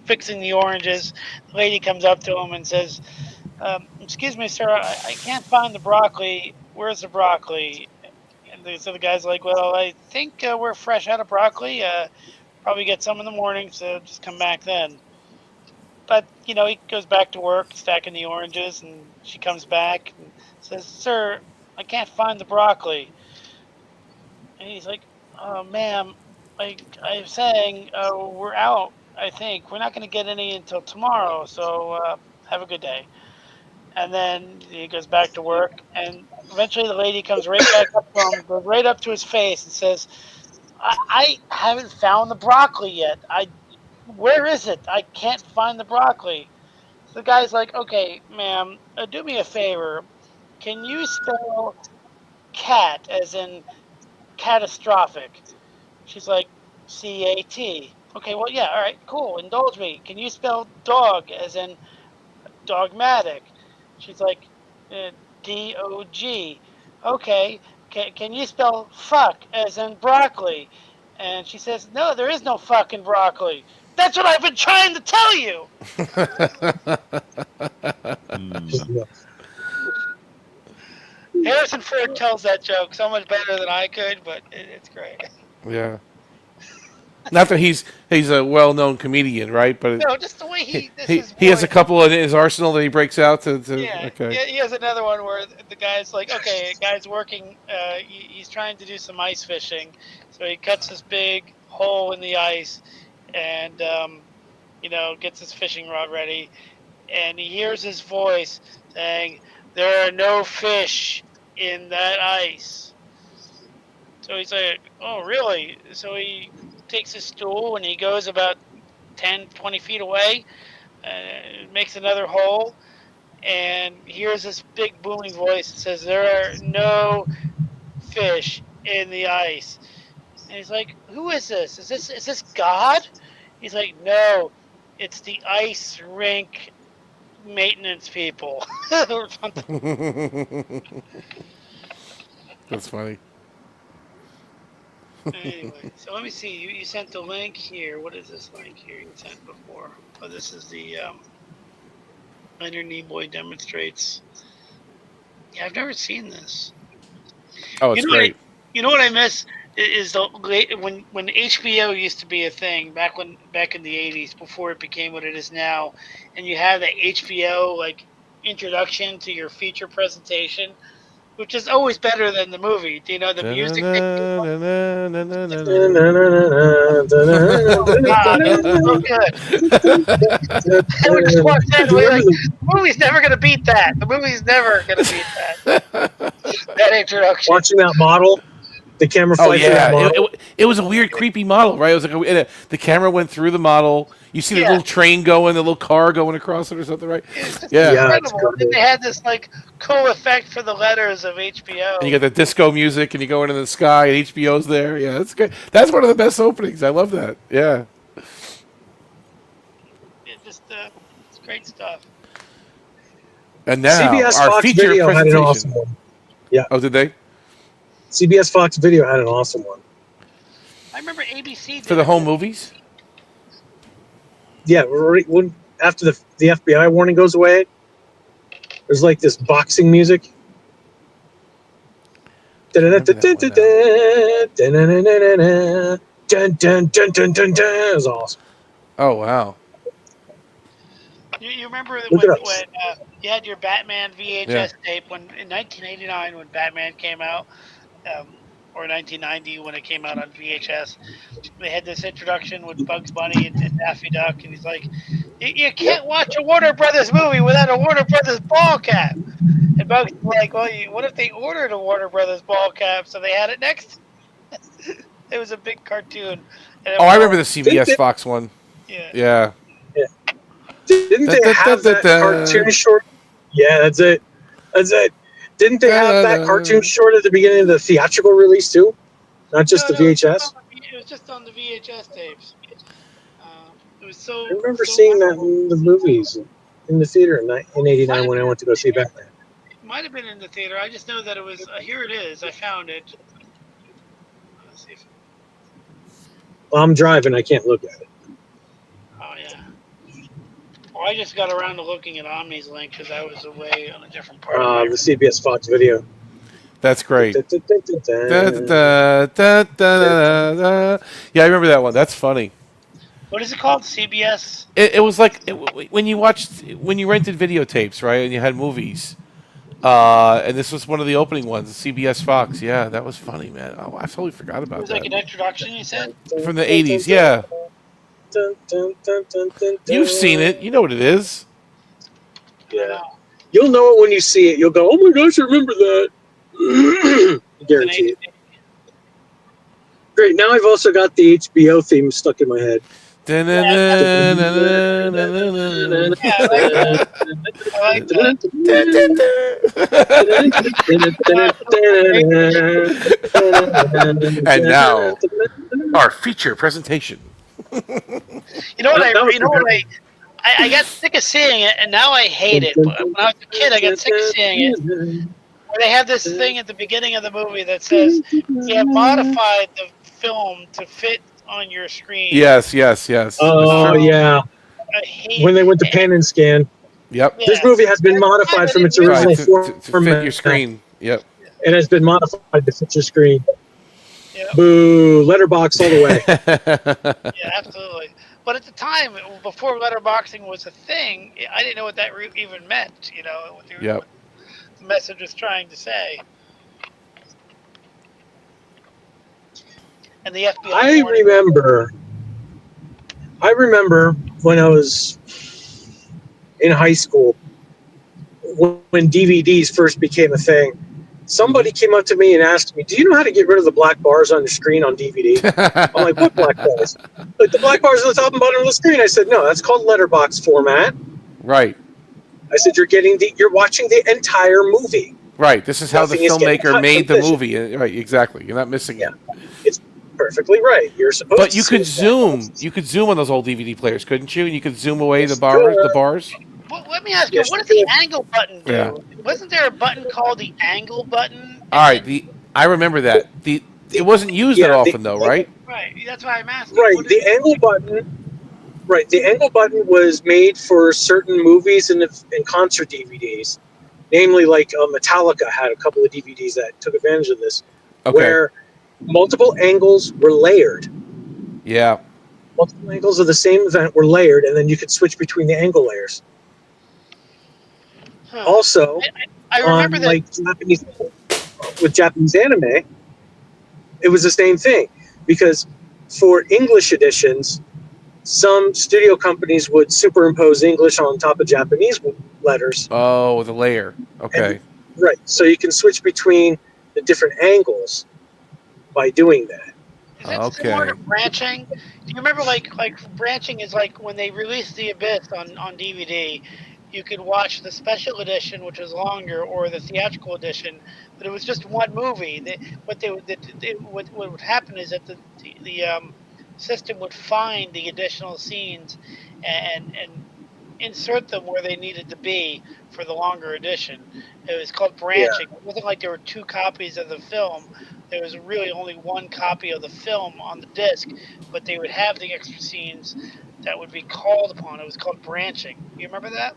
fixing the oranges. The lady comes up to him and says, "Excuse me, sir, I can't find the broccoli. Where's the broccoli?" And so the guy's like, "Well, I think we're fresh out of broccoli. Probably get some in the morning, so just come back then." But he goes back to work stacking the oranges, and she comes back and says, "Sir, I can't find the broccoli." And he's like, "Oh, ma'am, like I was saying, we're out. I think we're not going to get any until tomorrow. So have a good day." And then he goes back to work, and eventually the lady comes right back up to him, goes right up to his face, and says, "I haven't found the broccoli yet. Where is it? I can't find the broccoli." So the guy's like, "Okay, ma'am, do me a favor. Can you spell cat as in catastrophic?" She's like, CAT. "Okay, well, yeah, all right, cool. Indulge me. Can you spell dog as in dogmatic?" She's like, DOG. "Okay, can you spell fuck as in broccoli?" And she says, "No, there is no fucking broccoli." "That's what I've been trying to tell you." Harrison Ford tells that joke so much better than I could, but it's great. Yeah. Not that he's a well-known comedian, right? But No, just the way he has a couple in his arsenal that he breaks out to Yeah, okay. he has another one where the guy's like, okay, guy's working, he's trying to do some ice fishing, so he cuts this big hole in the ice, and gets his fishing rod ready, and he hears his voice saying, "There are no fish in that ice." So he's like, "Oh, really?" So he takes his stool and he goes about 10, 20 feet away, makes another hole, and hears this big booming voice that says, "There are no fish in the ice." And he's like, "Who is this? Is this God?" He's like, "No, it's the ice rink maintenance people." Or something. That's funny. Anyway, so let me see. You sent the link here. What is this link here you sent before? Oh, this is the Leonard Nimoy demonstrates. Yeah, I've never seen this. Oh, it's great. You know what I miss is the late when HBO used to be a thing back in the 80s, before it became what it is now, and you have the HBO like introduction to your feature presentation, which is always better than the movie. Do you know the music? Oh God, it's so good. I would just watch that and be like, the movie's never gonna beat that. The movie's never gonna beat that. That introduction. Watching that model, the camera fly through that model. It was a weird, creepy model, right? It was like the camera went through the model. You see the little train going, the little car going across it or something, right? It's just incredible. And then they had this like cool effect for the letters of HBO. And you got the disco music, and you go into the sky, and HBO's there. Yeah, that's good. That's one of the best openings. I love that. Yeah. It's great stuff. And now CBS our Fox feature Video presentation. had an awesome one. Yeah. Oh, did they? CBS Fox Video had an awesome one. I remember ABC For the home movies? Yeah, when after the FBI warning goes away, there's like this boxing music. It was awesome. Oh, wow. You remember when you had your Batman VHS tape in 1989 when Batman came out, or 1990 when it came out on VHS. They had this introduction with Bugs Bunny and Daffy Duck, and he's like, "You can't watch a Warner Brothers movie without a Warner Brothers ball cap." And Bugs like, well, what if they ordered a Warner Brothers ball cap so they had it next? It was a big cartoon. And I remember the CBS Fox one. Yeah. Yeah. Didn't they have that cartoon short? Yeah, that's it. Didn't they have that cartoon short at the beginning of the theatrical release too? Not just the VHS? It was just on the VHS tapes. It was so. I remember seeing that in the movies, in the theater in '89 when I went to go see Batman. It might have been in the theater. I just know that it was. Here it is. I found it. Let's see. Well, I'm driving. I can't look at it. Oh yeah. Well, I just got around to looking at Omni's link because I was away on a different part. The CBS Fox video. That's great. Yeah, I remember that one. That's funny. What is it called? CBS? It was like when you rented videotapes, right? And you had movies. And this was one of the opening ones, CBS Fox. Yeah, that was funny, man. Oh, I totally forgot about It was that. like an introduction, you said? From the 80s, yeah. You've seen it. You know what it is. Yeah. You'll know it when you see it. You'll go, oh my gosh, I remember that. Guarantee it. Great. Now I've also got the HBO theme stuck in my head. And now, our feature presentation. You know what? I got sick of seeing it, and now I hate it. But when I was a kid, I got sick of seeing it. Where they have this thing at the beginning of the movie that says, "We have modified the film to fit on your screen." Yes. Oh, yeah. I hate when they went to pan and scan. Yep. This movie has been modified from its original format. To fit your screen. Yep. It has been modified to fit your screen. Yep. Boo! Letterbox all the way. Yeah, absolutely. But at the time, before letterboxing was a thing, I didn't know what that even meant. You know, what the message was trying to say. And the FBI. I remember when I was in high school, when DVDs first became a thing. Somebody came up to me and asked me, "Do you know how to get rid of the black bars on the screen on DVD?" I'm like, "What black bars?" Like the black bars on the top and bottom of the screen. I said, "No, that's called letterbox format." Right. I said, "You're watching the entire movie." Right. This is how the filmmaker made the movie. Right. Exactly. You're not missing it. It's perfectly right. You're supposed. But you could zoom. You could zoom on those old DVD players, couldn't you? And you could zoom away the bars. Well, let me ask you, what does the angle button do? Yeah. Wasn't there a button called the angle button? All right. I remember that. It wasn't used that often, though, right? Right. That's why I'm asking. Right. The angle button. Right. The angle button was made for certain movies and concert DVDs. Namely, like Metallica had a couple of DVDs that took advantage of this, where multiple angles were layered. Yeah. Multiple angles of the same event were layered, and then you could switch between the angle layers. Huh. Also, I remember that. Like with Japanese anime, it was the same thing, because for English editions, some studio companies would superimpose English on top of Japanese letters. Oh, the layer. Okay. Right. So you can switch between the different angles by doing that. Is it similar to branching? Do you remember like branching is like when they released The Abyss on DVD, you could watch the special edition, which was longer, or the theatrical edition, but it was just one movie. What would happen is that the system would find the additional scenes and insert them where they needed to be for the longer edition. It was called branching. Yeah. It wasn't like there were two copies of the film. There was really only one copy of the film on the disc, but they would have the extra scenes that would be called upon. It was called branching. You remember that?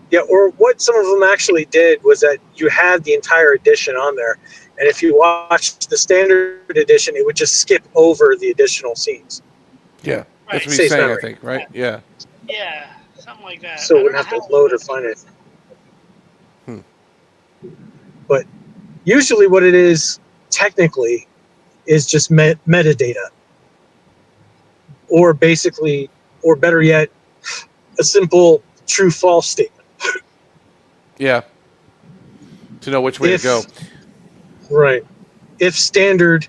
Yeah, or what some of them actually did was that you had the entire edition on there, and if you watched the standard edition, it would just skip over the additional scenes. Yeah, that's what he's saying, I think, right? Yeah. Yeah, something like that. So it wouldn't have to load or find it. But usually what it is, technically, is just metadata. Or basically, or better yet, a simple true-false statement. Yeah. to know which way to go. Right. If standard,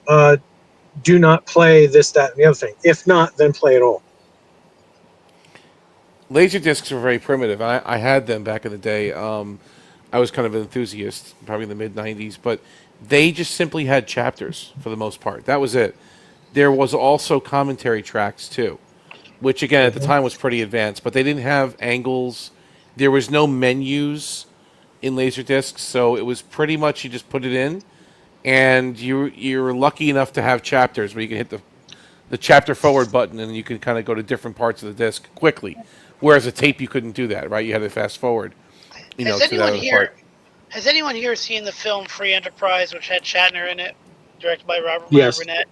do not play this, that, and the other thing. If not, then play it all. Laser discs were very primitive. I had them back in the day. I was kind of an enthusiast, probably in the mid-'90s, but they just simply had chapters for the most part. That was it. There was also commentary tracks, too, which, again, at the time was pretty advanced, but they didn't have angles. There was no menus in laser discs, so it was pretty much you just put it in, and you're lucky enough to have chapters where you can hit the chapter forward button, and you can kind of go to different parts of the disc quickly. Whereas a tape, you couldn't do that, right? You had to fast forward, to that other part. Has anyone here seen the film Free Enterprise, which had Shatner in it, directed by Robert Meyer Yes. Burnett?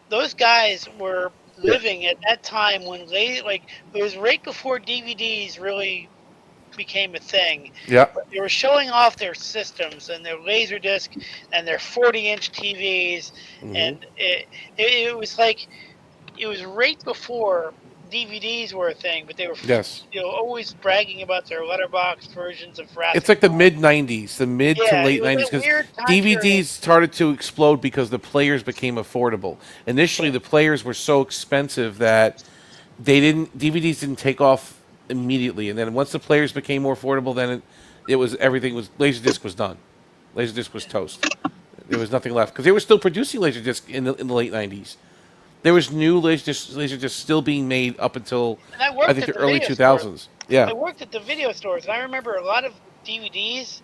Those guys were living at that time when it was right before DVDs really became a thing. Yeah. But they were showing off their systems and their Laserdisc and their 40-inch TVs, and it was like it was right before DVDs were a thing, but they were always bragging about their letterbox versions of Wrath. It's like the mid-'90s, the mid to late 90s, because DVDs started to explode because the players became affordable. Initially, the players were so expensive that DVDs didn't take off immediately, and then once the players became more affordable, then Laserdisc was done. Laserdisc was toast. There was nothing left because they were still producing Laserdisc in the late 90s. There was new Laserdisc still being made up until I think the early 2000s. Yeah. I worked at the video stores, and I remember a lot of DVDs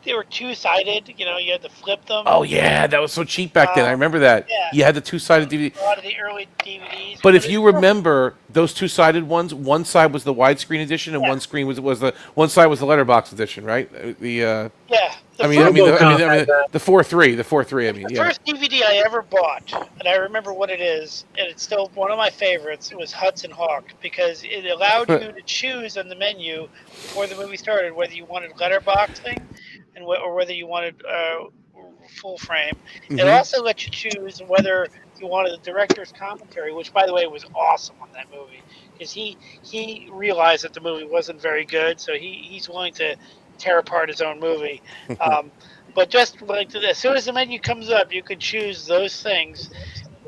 they were two-sided. You had to flip them. Oh yeah, that was so cheap back then. I remember that. Yeah. You had the two-sided DVD. A lot of the early DVDs. But if you remember those two-sided ones, one side was the widescreen edition, and one side was the letterbox edition, right? The 4:3, the 4:3. The first DVD I ever bought, and I remember what it is, and it's still one of my favorites. It was Hudson Hawk because it allowed you to choose on the menu before the movie started whether you wanted letterboxing or whether you wanted full frame. It also let you choose whether you wanted the director's commentary, which, by the way, was awesome on that movie because he realized that the movie wasn't very good, so he's willing to tear apart his own movie. But just as soon as the menu comes up, you can choose those things.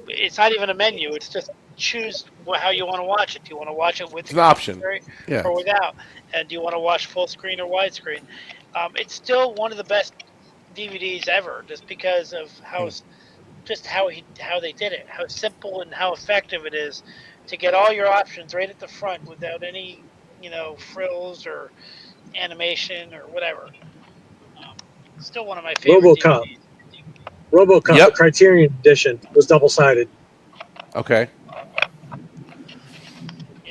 It's not even a menu; it's just choose how you want to watch it. Do you want to watch it with an option, or without? And do you want to watch full screen or widescreen? It's still one of the best DVDs ever, just because of how they did it, how simple and how effective it is to get all your options right at the front without any frills or animation or whatever. Still one of my favorite DVDs. RoboCop, the Criterion edition, was double-sided. Okay.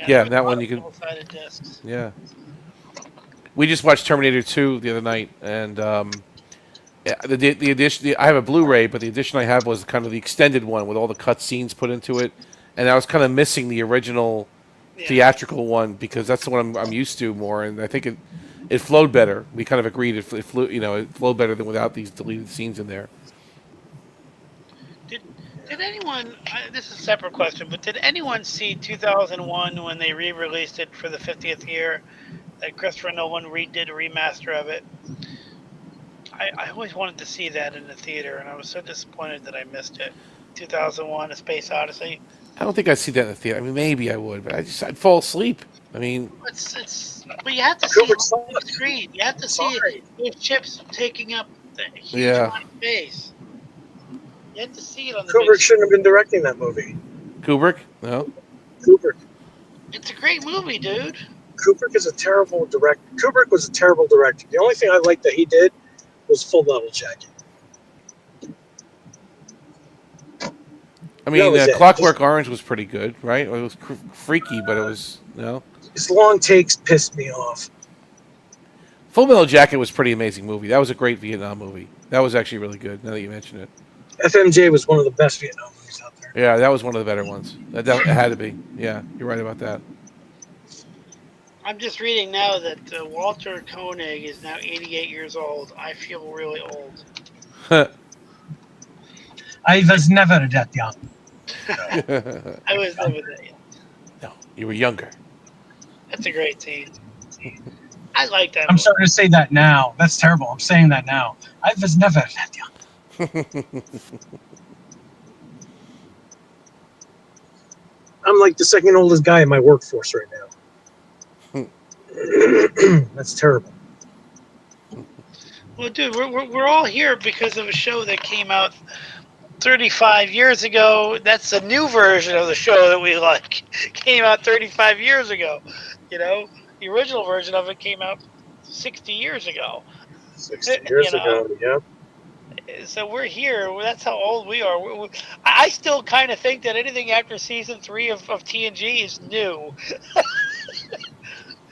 Yeah, that one you can. Double-sided discs. Yeah. We just watched Terminator 2 the other night, and the edition. I have a Blu-ray, but the edition I have was kind of the extended one with all the cut scenes put into it, and I was kind of missing the original theatrical one because that's the one I'm used to more, and I think it flowed better. We kind of agreed it flowed better than without these deleted scenes in there. Did anyone? This is a separate question, but did anyone see 2001 when they re-released it for the 50th year? That Christopher Nolan redid a remaster of it. I always wanted to see that in the theater, and I was so disappointed that I missed it. 2001: A Space Odyssey. I don't think I'd see that in the theater. I mean, maybe I would, but I'd fall asleep. I mean, but you have to see it on the screen. You have to see those chips taking up the huge amount of space. You have to see it on the. Kubrick shouldn't have been directing that movie. Kubrick? No. Kubrick. It's a great movie, dude. Kubrick is a terrible director. Kubrick was a terrible director. The only thing I liked that he did was Full Metal Jacket. I mean, Clockwork Orange was pretty good, right? It was freaky, but it was, His long takes pissed me off. Full Metal Jacket was a pretty amazing movie. That was a great Vietnam movie. That was actually really good, now that you mention it. FMJ was one of the best Vietnam movies out there. Yeah, that was one of the better ones. It had to be. Yeah, you're right about that. I'm just reading now that Walter Koenig is now 88 years old. I feel really old. I was never that young. I was never that young. No, you were younger. That's a great scene. I like that. I'm starting to say that now. That's terrible. I'm saying that now. I was never that young. I'm like the second oldest guy in my workforce right now. That's terrible. Well, dude, we're all here because of a show that came out 35 years ago. That's a new version of the show that we like. Came out 35 years ago. You know, the original version of it came out 60 years ago. 60 years ago, yeah. So we're here. That's how old we are. I still kind of think that anything after season 3 of TNG is new.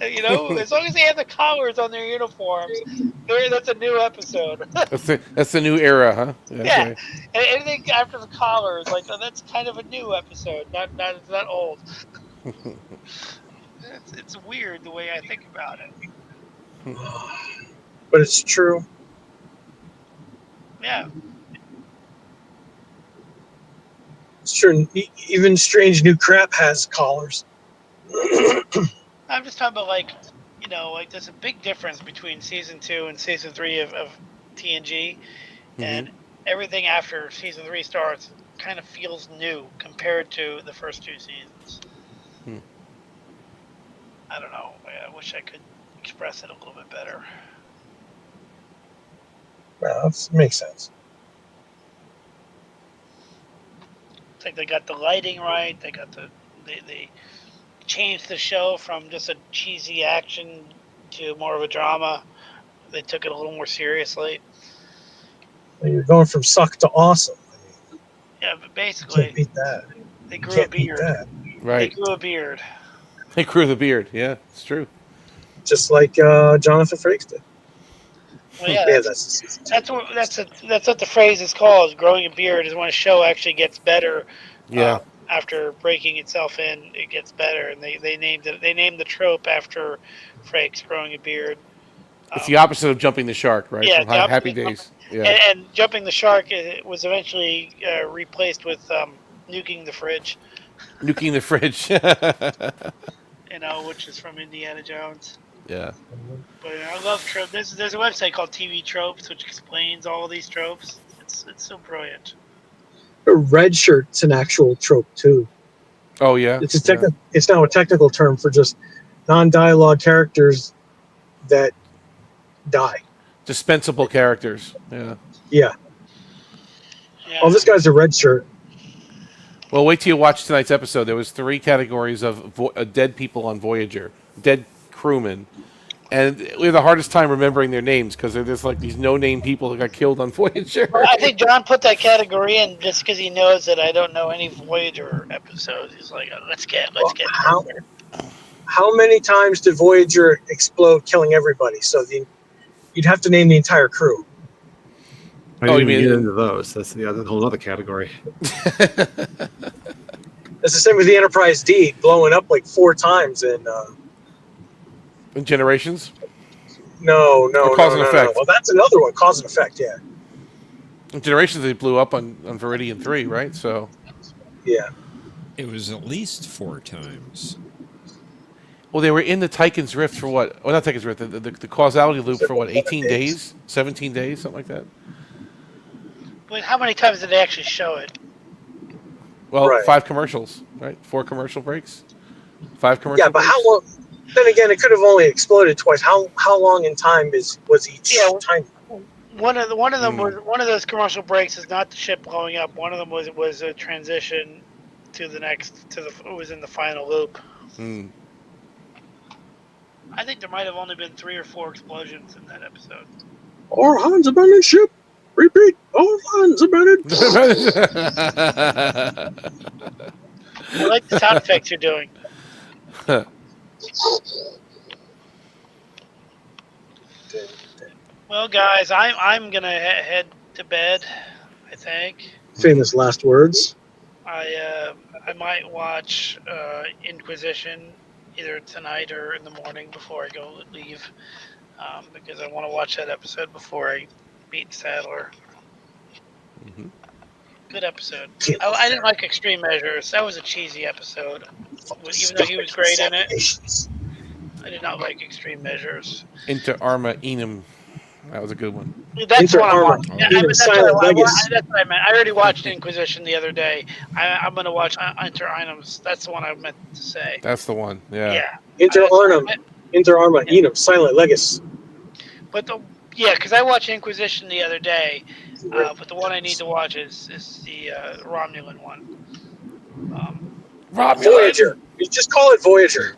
You know, as long as they have the collars on their uniforms, that's a new episode. That's the new era, huh? Yeah, Okay. and anything after the collars, like that's kind of a new episode, not old. It's weird the way I think about it. But it's true. Yeah. It's true. Even Strange New Crap has collars. I'm just talking about like there's a big difference between season 2 and season 3 of TNG, and everything after season 3 starts kind of feels new compared to the first 2 seasons. I don't know. I wish I could express it a little bit better. Well, that makes sense. It's like they got the lighting right. They got they changed the show from just a cheesy action to more of a drama. They took it a little more seriously. You're going from suck to awesome. Yeah, but basically, can't beat that. They grew a beard. Right. They grew a beard. They grew the beard. Yeah, it's true. Just like Jonathan Frakes did. Well, yeah, that's what the phrase is called. Growing a beard is when a show actually gets better. Yeah. After breaking itself in, it gets better, and they named it. They named the trope after Frakes growing a beard. It's the opposite of jumping the shark, right? Yeah, From Happy Days. Yeah. And jumping the shark was eventually replaced with nuking the fridge. Nuking the fridge. Which is from Indiana Jones. Yeah. But I love tropes. There's a website called TV Tropes, which explains all of these tropes. It's so brilliant. A red shirt's an actual trope too. Oh yeah. It's now a technical term for just non-dialogue characters that die. Dispensable characters. Yeah. Yeah. Oh, this guy's a red shirt. Well, wait till you watch tonight's episode. There was 3 categories of dead people on Voyager, dead crewmen, and we have the hardest time remembering their names because they're just like these no-name people that got killed on Voyager. Well, I think John put that category in just because he knows that I don't know any Voyager episodes. He's like, let's get. How many times did Voyager explode, killing everybody? So you'd have to name the entire crew. I didn't even get into those. That's the whole other category. It's the same with the Enterprise D blowing up like 4 times in Generations? No. Cause and Effect. Well, that's another one. Cause and Effect, yeah. In Generations, they blew up on Viridian 3, right? So. Yeah. It was at least 4 times. Well, they were in the Tychon's Rift for what? Well, not Tychon's Rift. The causality loop for what? 18 days? 17 days? Something like that? But how many times did they actually show it? Well, Right. 5 commercials, right? 4 commercial breaks? 5 commercial breaks? Yeah, but how long? Then again, it could have only exploded twice. How long in time was each time? One of them was one of those commercial breaks is not the ship blowing up. One of them was a transition to the next it was in the final loop. I think there might have only been 3 or 4 explosions in that episode. Or Hans abandoned ship. Repeat. All Hans abandoned. I like the sound effects you're doing. Well, guys, I'm gonna head to bed. I think. Famous last words. I might watch Inquisition either tonight or in the morning before I leave, because I want to watch that episode before I meet Sadler. Good episode. I didn't like Extreme Measures. That was a cheesy episode, even though he was great in it. I did not like Extreme Measures. Inter Arma Enum. That was a good one. That's what I'm Arma, watching. Yeah, Enum, Silent Legacy. that's what I meant. I already watched Inquisition the other day. I'm going to watch Inter Armas. That's the one I meant to say. That's the one. Yeah. Yeah. Inter Arma, Enum, Silent Legacy. But because I watched Inquisition the other day, but the one I need to watch is the Romulan one. Voyager. You just call it Voyager.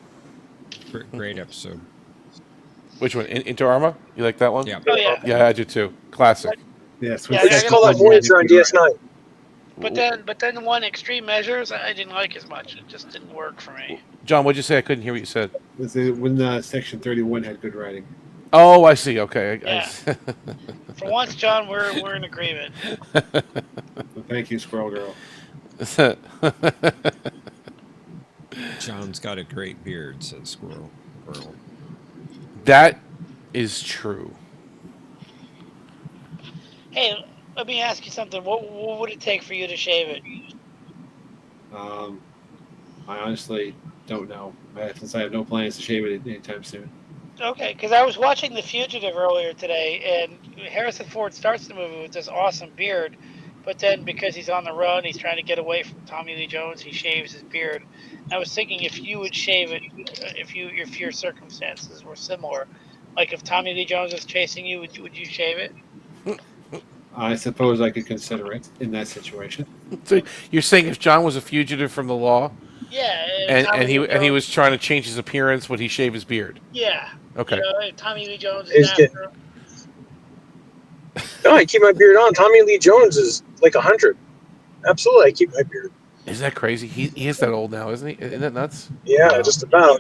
Great episode. Which one? Inter Arma? You like that one? Yeah. Oh yeah. Yeah, I do too. Classic. Yes. Yeah, Just call it Voyager on DS9. But then the one Extreme Measures, I didn't like as much. It just didn't work for me. John, what'd you say? I couldn't hear what you said. When Section 31 had good writing. Oh, I see. Okay. Yeah. For once, John, we're in agreement. Well, thank you, Squirrel Girl. John's got a great beard, says Squirrel Girl. That is true. Hey, let me ask you something. What would it take for you to shave it? I honestly don't know. Since I have no plans to shave it anytime soon. Okay, because I was watching The Fugitive earlier today, and Harrison Ford starts the movie with this awesome beard, but then because he's on the run, he's trying to get away from Tommy Lee Jones, he shaves his beard. I was thinking if you would shave it, if your circumstances were similar, like if Tommy Lee Jones was chasing you, would you shave it? I suppose I could consider it in that situation. So you're saying if John was a fugitive from the law, Yeah, and he was trying to change his appearance, would he shave his beard? Yeah. Okay. You know, Tommy Lee Jones is after him. No, I keep my beard on. Tommy Lee Jones is like 100. Absolutely, I keep my beard. Isn't that crazy? He is that old now, isn't he? Isn't that nuts? Yeah, just about.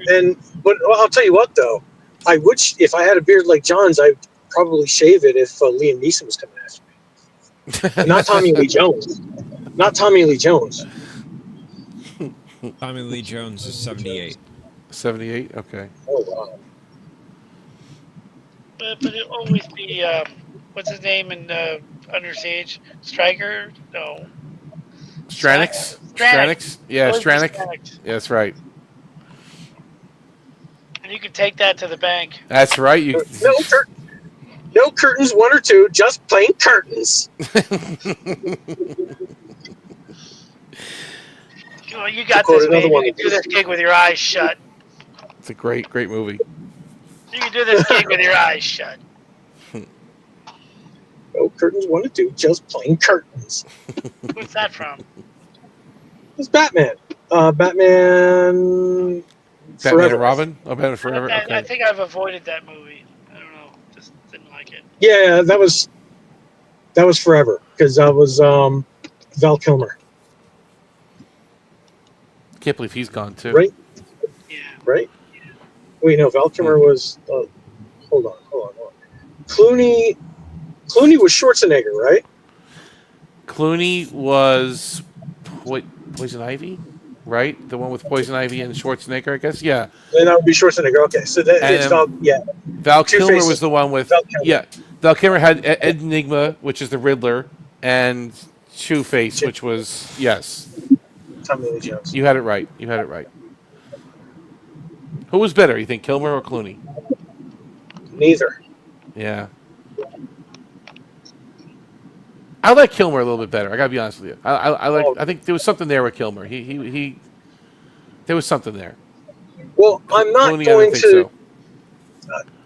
But I'll tell you what, though, I would if I had a beard like John's, I'd probably shave it if Liam Neeson was coming after me. Not Tommy Lee Jones. Not Tommy Lee Jones. Tommy Lee Jones is 78. 78? Okay. Oh, wow. But it'll always be, what's his name in Under Siege? Stryker? No. Stranix? Stranix. Yeah, Always be Stranix. Stranix. Yeah, that's right. And you can take that to the bank. That's right. You. No curtains, one or two, just plain curtains. Well, you got this, man. You can do this gig with your eyes shut. It's a great movie. You can do this gig with your eyes shut. No curtains, one or two, just plain curtains. What's that from? It's Batman. Batman Forever. and Robin? Oh, Batman Forever? Okay. I think I've avoided that movie. I don't know. Just didn't like it. Yeah, that was Forever, because that was Val Kilmer. Can't believe he's gone, too. Right? Yeah. Right? Wait, no, Val Kilmer was... hold on. Clooney was Schwarzenegger, right? Clooney was Poison Ivy, right? The one with Poison Ivy and Schwarzenegger, I guess. Yeah. And that would be Schwarzenegger. Okay, so it's Val Kilmer Two-Face's was the one with Val Kilmer had Enigma, which is the Riddler, and Two-Face, which was Tommy Lee Jones. You had it right. Who was better? You think Kilmer or Clooney? Neither. Yeah. I like Kilmer a little bit better. I gotta be honest with you. I think there was something there with Kilmer. He there was something there. Well, I'm not Clooney, going to. so.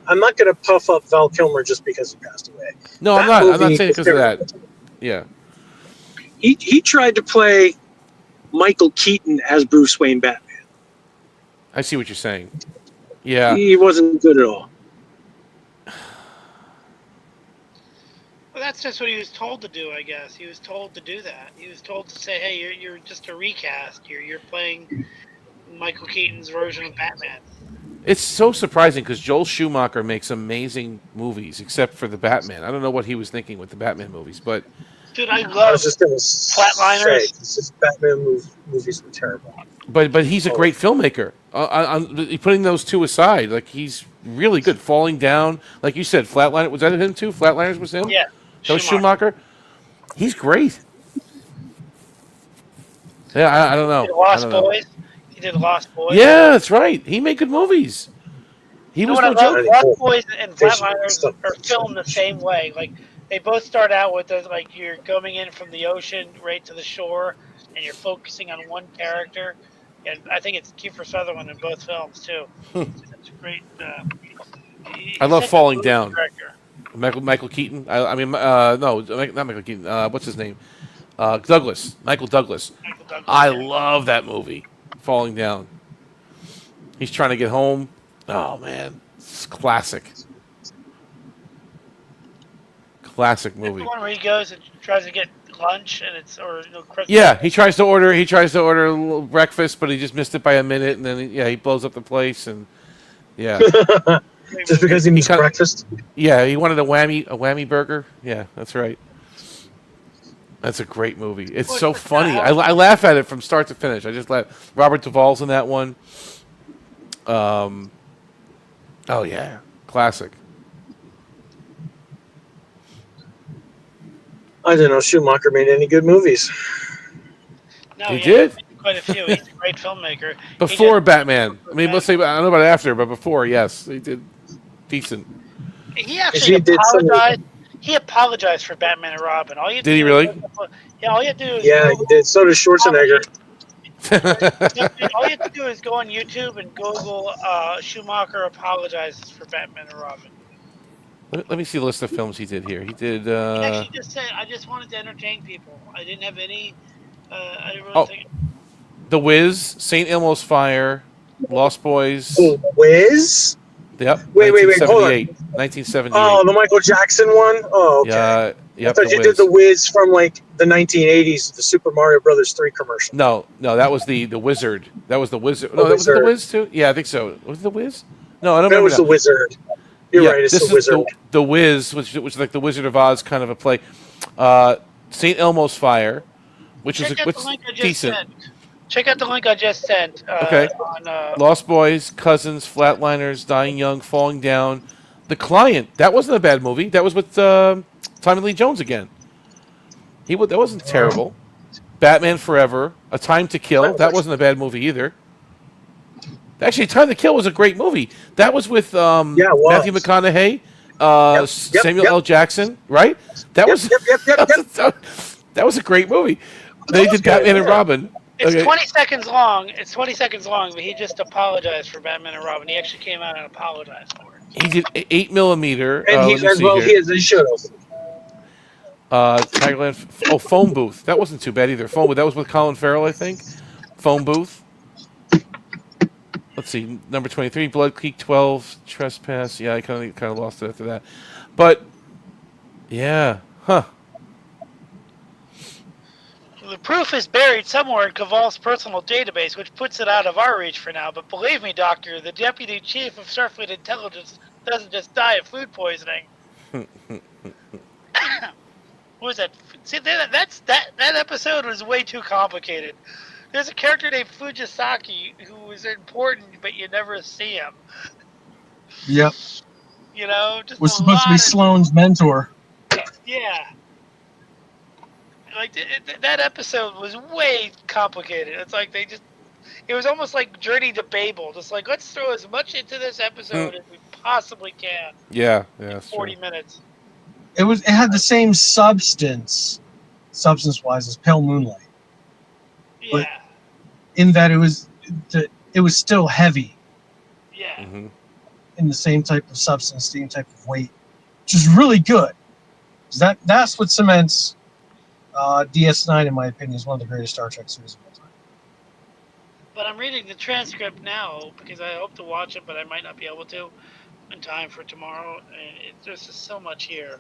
I'm not going to puff up Val Kilmer just because he passed away. No, I'm not saying it because of that. Yeah. He tried to play Michael Keaton as Bruce Wayne Batman. I see what you're saying. Yeah. He wasn't good at all. Well, that's just what he was told to do, I guess. He was told to do that. He was told to say, "Hey, you're just a recast. You're playing Michael Keaton's version of Batman." It's so surprising because Joel Schumacher makes amazing movies, except for the Batman. I don't know what he was thinking with the Batman movies, but dude, I love Flatliners. This Batman movies were terrible. But he's a great filmmaker. Putting those two aside, like he's really good. Falling Down, like you said, Flatliners, was that him too? Flatliners was him. Yeah. That was Schumacher. He's great. Yeah, I don't know. He did Lost Boys. Yeah, that's right. He made good movies. He was what no I love, joke. Lost Boys and Flatliners are filmed the same way. Like they both start out with like you're coming in from the ocean right to the shore, and you're focusing on one character. And I think it's Kiefer Sutherland in both films too. It's great. I He's love such a Falling movie Down. director. Michael Keaton. No, not Michael Keaton. What's his name? Douglas. Michael Douglas. I love that movie, Falling Down. He's trying to get home. Oh man, it's classic. Classic movie. The one where he goes and tries to get lunch, and it's Christmas. Yeah, he tries to order a little breakfast, but he just missed it by a minute, and then he blows up the place, and yeah. Just because he missed breakfast. Yeah, he wanted a whammy burger. Yeah, that's right. That's a great movie. It's so funny. I laugh at it from start to finish. I just laugh. Robert Duvall's in that one. Oh yeah, classic. I didn't know Schumacher made any good movies. No, He did? Quite a few. He's a great filmmaker. Before Batman. I mean, let's say, I don't know about after, but before, yes, he did decent. He actually apologized. He apologized for Batman and Robin. All you Did he really? All you have to do is he did. So did Schwarzenegger. all you have to do is go on YouTube and Google Schumacher apologizes for Batman and Robin. Let me see the list of films he did here. He did. He actually just said, "I just wanted to entertain people. I didn't have any. I didn't really think." The Wiz, St. Elmo's Fire, Lost Boys. The Wiz? Yep. Wait, hold on. 1978. Oh, the Michael Jackson one? Oh, okay. Yeah, I thought you did the Wiz from like the 1980s, the Super Mario Brothers 3 commercial. No, that was the Wizard. That was the Wizard. No, that was the Wiz too? Yeah, I think so. Was it the Wiz? No, I don't remember. That was the Wizard. You're right, it's the Wizard. The Wiz, which is like the Wizard of Oz kind of a play. St. Elmo's Fire, which was decent. Check out the link I just sent. Okay. On, Lost Boys, Cousins, Flatliners, Dying Young, Falling Down, The Client. That wasn't a bad movie. That was with Tommy Lee Jones again. That wasn't terrible. Batman Forever, A Time to Kill. That wasn't a bad movie either. Actually, Time to Kill was a great movie. That was with Matthew McConaughey, Samuel L. Jackson, right? That was that was a great movie. They did Batman and Robin. It's 20 seconds long. It's 20 seconds long, but he just apologized for Batman and Robin. He actually came out and apologized for it. He did 8mm. And he should have. Tagline. Phone Booth. That wasn't too bad either. Phone Booth. That was with Colin Farrell, I think. Phone Booth. Let's see. Number 23. Blood Creek 12. Trespass. Yeah, I kind of lost it after that. But yeah, The proof is buried somewhere in Caval's personal database, which puts it out of our reach for now. But believe me, Doctor, the Deputy Chief of Starfleet Intelligence doesn't just die of food poisoning. What was that? See, that episode was way too complicated. There's a character named Fujisaki who is important, but you never see him. Yep. Just was supposed to be Sloane's mentor. Yeah. Like that episode was way complicated. It's like it was almost like Journey to Babel. Just like, let's throw as much into this episode as we possibly can. Yeah. 40 minutes. It had the same substance-wise as Pale Moonlight. Yeah. But in that it was still heavy. Yeah. Mm-hmm. In the same type of substance, same type of weight, which is really good. That's what cements DS9, in my opinion, is one of the greatest Star Trek series of all time. But I'm reading the transcript now because I hope to watch it, but I might not be able to in time for tomorrow. And there's just so much here.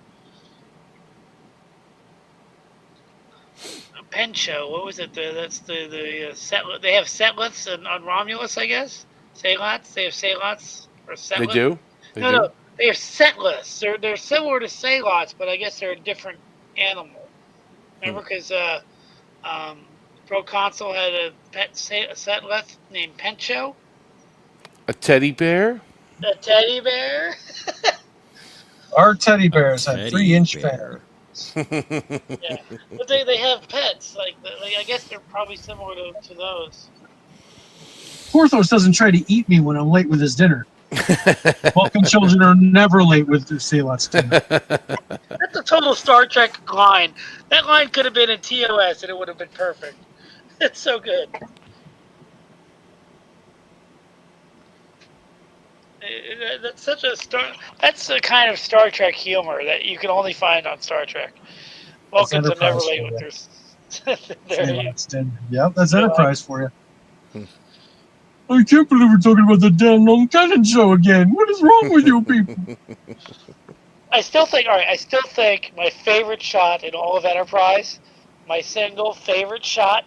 Pencho, what was it? That's the set. They have setlets on Romulus, I guess. Salots. They have salots or setlets. They do. No. They have setlets. They're similar to salots, but I guess they're a different animal. Remember, because Proconsul had a pet setlet named Pencho. A teddy bear. A teddy bear. Our teddy bears have 3-inch bear. Yeah, but they have pets. Like I guess they're probably similar to those. Porthos doesn't try to eat me when I'm late with his dinner. Vulcan children are never late with the Celeste. That's a total Star Trek line. That line could have been in TOS and it would have been perfect. It's so good. That's such a That's the kind of Star Trek humor that you can only find on Star Trek. Vulcans are never late with their. Yep, that's Enterprise for you. I can't believe we're talking about the Dan Long Cannon show again. What is wrong with you people? I still think my favorite shot in all of Enterprise, my single favorite shot,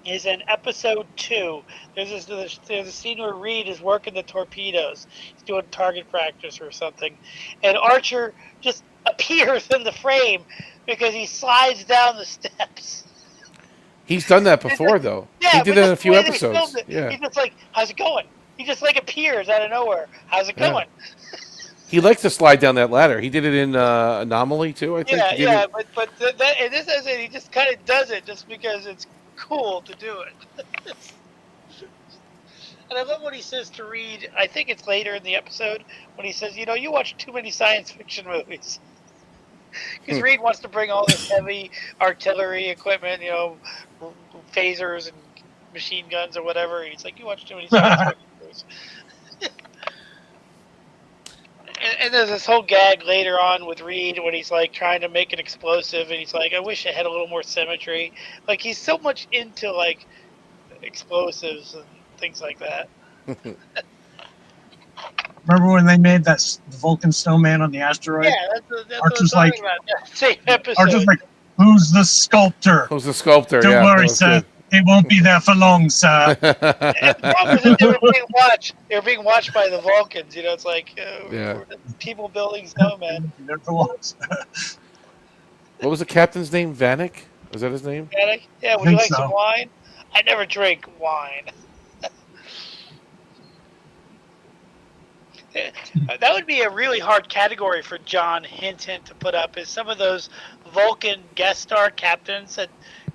is in episode 2. There's a scene where Reed is working the torpedoes. He's doing target practice or something, and Archer just appears in the frame because he slides down the steps. He's done that before, though. Yeah, he did that in a few episodes. Yeah. He's just like, how's it going? He just like appears out of nowhere. How's it going? He likes to slide down that ladder. He did it in Anomaly too, I think. Yeah, but in this instance, he just kind of does it just because it's cool to do it. And I love what he says to Reed. I think it's later in the episode when he says, you watch too many science fiction movies. Because Reed wants to bring all this heavy artillery equipment, phasers and machine guns or whatever. And he's like, you watch too many science fiction movies. And there's this whole gag later on with Reed when he's like trying to make an explosive, and he's like, I wish it had a little more symmetry. Like, he's so much into like explosives and things like that. Remember when they made that Vulcan snowman on the asteroid? Yeah, that's Archer's what I'm like, talking about. Same episode. Archer's like, who's the sculptor? Who's the sculptor? Don't worry, sir. Good. It won't be there for long, sir. And the problem is that they were being watched by the Vulcans. It's like people building snowmen. What was the captain's name? Vanek? Was that his name? Vanek? Yeah. Would you like some wine? I never drink wine. That would be a really hard category for John Hint to put up, is some of those Vulcan guest star captains that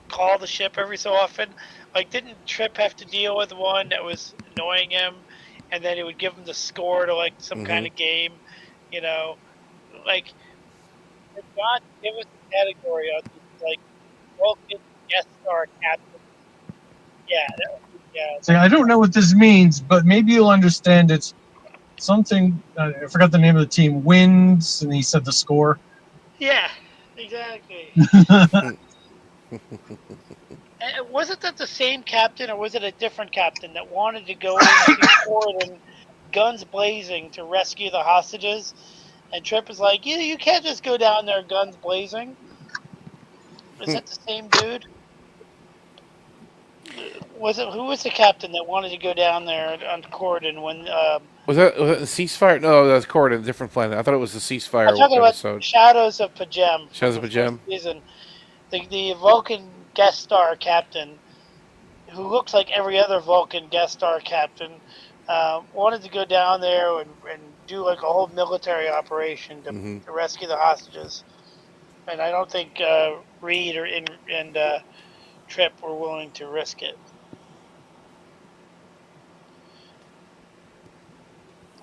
call the ship every so often. Like, didn't Trip have to deal with one that was annoying him, and then he would give him the score to like some kind of game, like, John, give us a category of like Vulcan guest star captain. Yeah, So I don't know what this means, but maybe you'll understand it's something. I forgot the name of the team. Wins, and he said the score. Yeah, exactly. Wasn't that the same captain, or was it a different captain that wanted to go into Croydon, guns blazing, to rescue the hostages? And Trip is like, you can't just go down there guns blazing. Is that the same dude? Who was the captain that wanted to go down there on Croydon when? Was that the ceasefire? No, that was Croydon, a different planet. I thought it was the ceasefire I'm talking episode. About Shadows of Pajem. Shadows of Pajem. Season. The Vulcan guest star captain, who looks like every other Vulcan guest star captain, wanted to go down there and do like a whole military operation to rescue the hostages. And I don't think Reed and Trip were willing to risk it.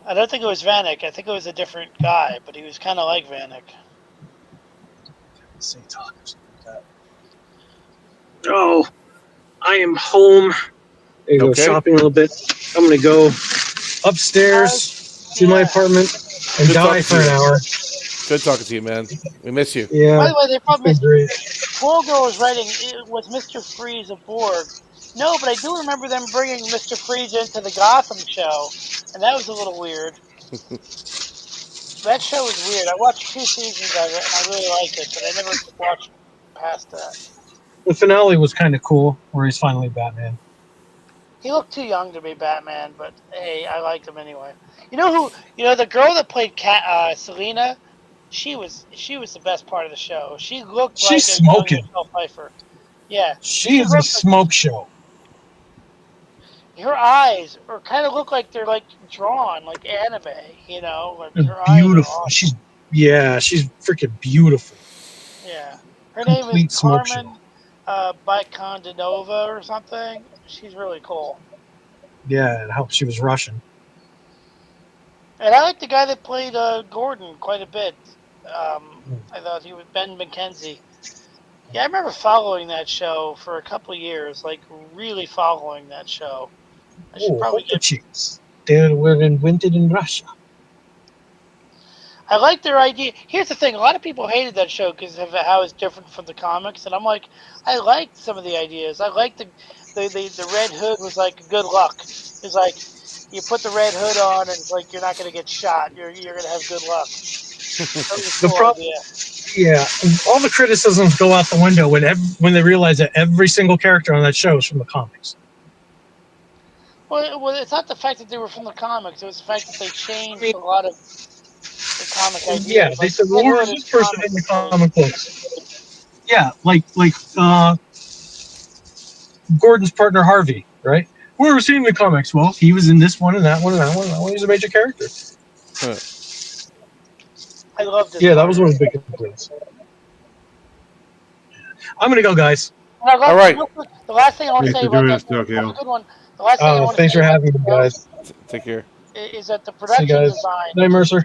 I don't think it was Vanek. I think it was a different guy, but he was kind of like Vanek. Oh, I am home. I go shopping a little bit. I'm going to go upstairs to my apartment and die for an hour. Good talking to you, man. We miss you. Yeah. By the way, they probably Poor Girl was writing, was Mr. Freeze a Borg? No, but I do remember them bringing Mr. Freeze into the Gotham show, and that was a little weird. That show was weird. I watched 2 seasons of it, and I really liked it, but I never watched past that. The finale was kind of cool, where he's finally Batman. He looked too young to be Batman, but hey, I liked him anyway. You know who? The girl that played Selena. She was the best part of the show. She looked like smoking. Michelle Pfeiffer. Yeah, she is a smoke show. Her eyes kind of look like they're like drawn like anime. Like her beautiful. Eyes are awesome. She's freaking beautiful. Yeah, her name is Carmen Baikondanova or something. She's really cool. Yeah, and how she was Russian. And I like the guy that played Gordon quite a bit. I thought he was Ben McKenzie. Yeah, I remember following that show for a couple of years, like really following that show. I should probably Poker chips. They were invented in Russia. I like their idea. Here's the thing: a lot of people hated that show because of how it's different from the comics, and I'm like, I liked some of the ideas. I liked the Red Hood was like good luck. It's like you put the red hood on, and it's like you're not going to get shot. You're going to have good luck. That was a The cool problem, idea. yeah, all the criticisms go out the window when they realize that every single character on that show is from the comics. Well, it's not the fact that they were from the comics. It was the fact that they changed a lot of the comic ideas. Yeah, they Like said, Red well, Hood where's in this person in the comic books? Yeah, like Gordon's partner Harvey, right? Where was he in the comics? Well, he was in this one and that one and that one and that one. He's a major character. I loved his Yeah, that partner. was one of the big complaints. I'm gonna go, guys. No, All right. The last thing I want to Thanks say for about joining that us, Tokyo. good one. The last thing I want to Thanks say for about having me, guys. Take care. is that the See you production guys. design. Night, Mercer.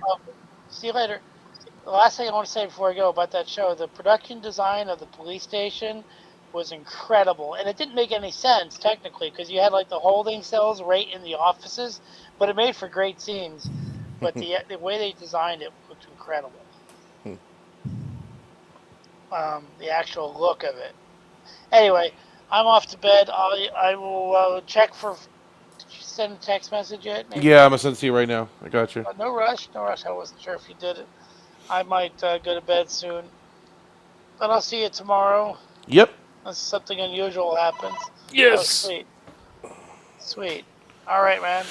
See you later. The last thing I want to say before I go about that show, the production design of the police station was incredible, and it didn't make any sense technically because you had like the holding cells right in the offices, but it made for great scenes. But the way they designed it looked incredible. The actual look of it. Anyway, I'm off to bed. I will check for. Did you send a text message yet? Maybe Yeah, you I'm gonna did. send it to you right now. I got you. No rush, no rush. I wasn't sure if you did it. I might go to bed soon. But I'll see you tomorrow. Yep. Unless something unusual happens. Yes. Oh, sweet. Sweet. All right, man.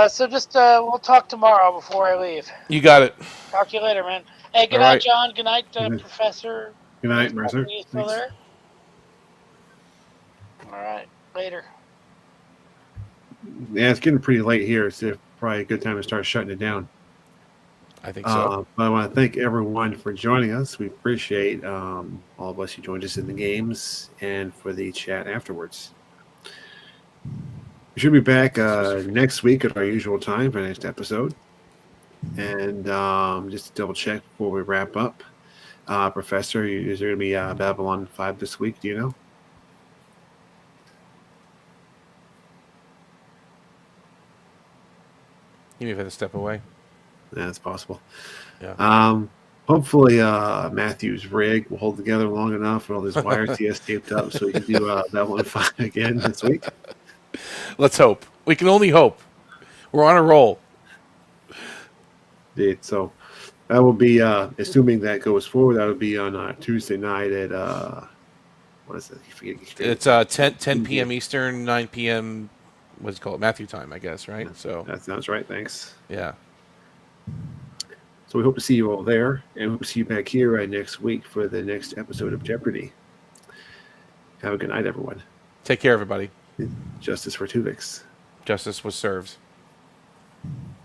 So just we'll talk tomorrow before I leave. You got it. Talk to you later, man. Hey, good All night, right. John. Good night, Professor. Good night, Mercer. Are you still Thanks. there? All right. Later. Yeah, it's getting pretty late here. It's probably a good time to start shutting it down. I think so. But I want to thank everyone for joining us. We appreciate all of us who joined us in the games and for the chat afterwards. We should be back next week at our usual time for the next episode. And just to double check before we wrap up, Professor, is there going to be Babylon 5 this week? Do you know? You may have to step away. Yeah, that's possible. Yeah. Hopefully, Matthew's rig will hold together long enough with all these wires he has taped up so he can do Babylon 5 again this week. Let's hope. We can only hope. We're on a roll. Indeed. So that will be, assuming that goes forward, that will be on Tuesday night at, what is it? It's 10 p.m. Eastern, 9 p.m. What's it called? Matthew time, I guess, right? So that sounds right. Thanks. Yeah. So we hope to see you all there, and we'll see you back here next week for the next episode of Jeopardy. Have a good night, everyone. Take care, everybody. Justice for Tuvix. Justice was served.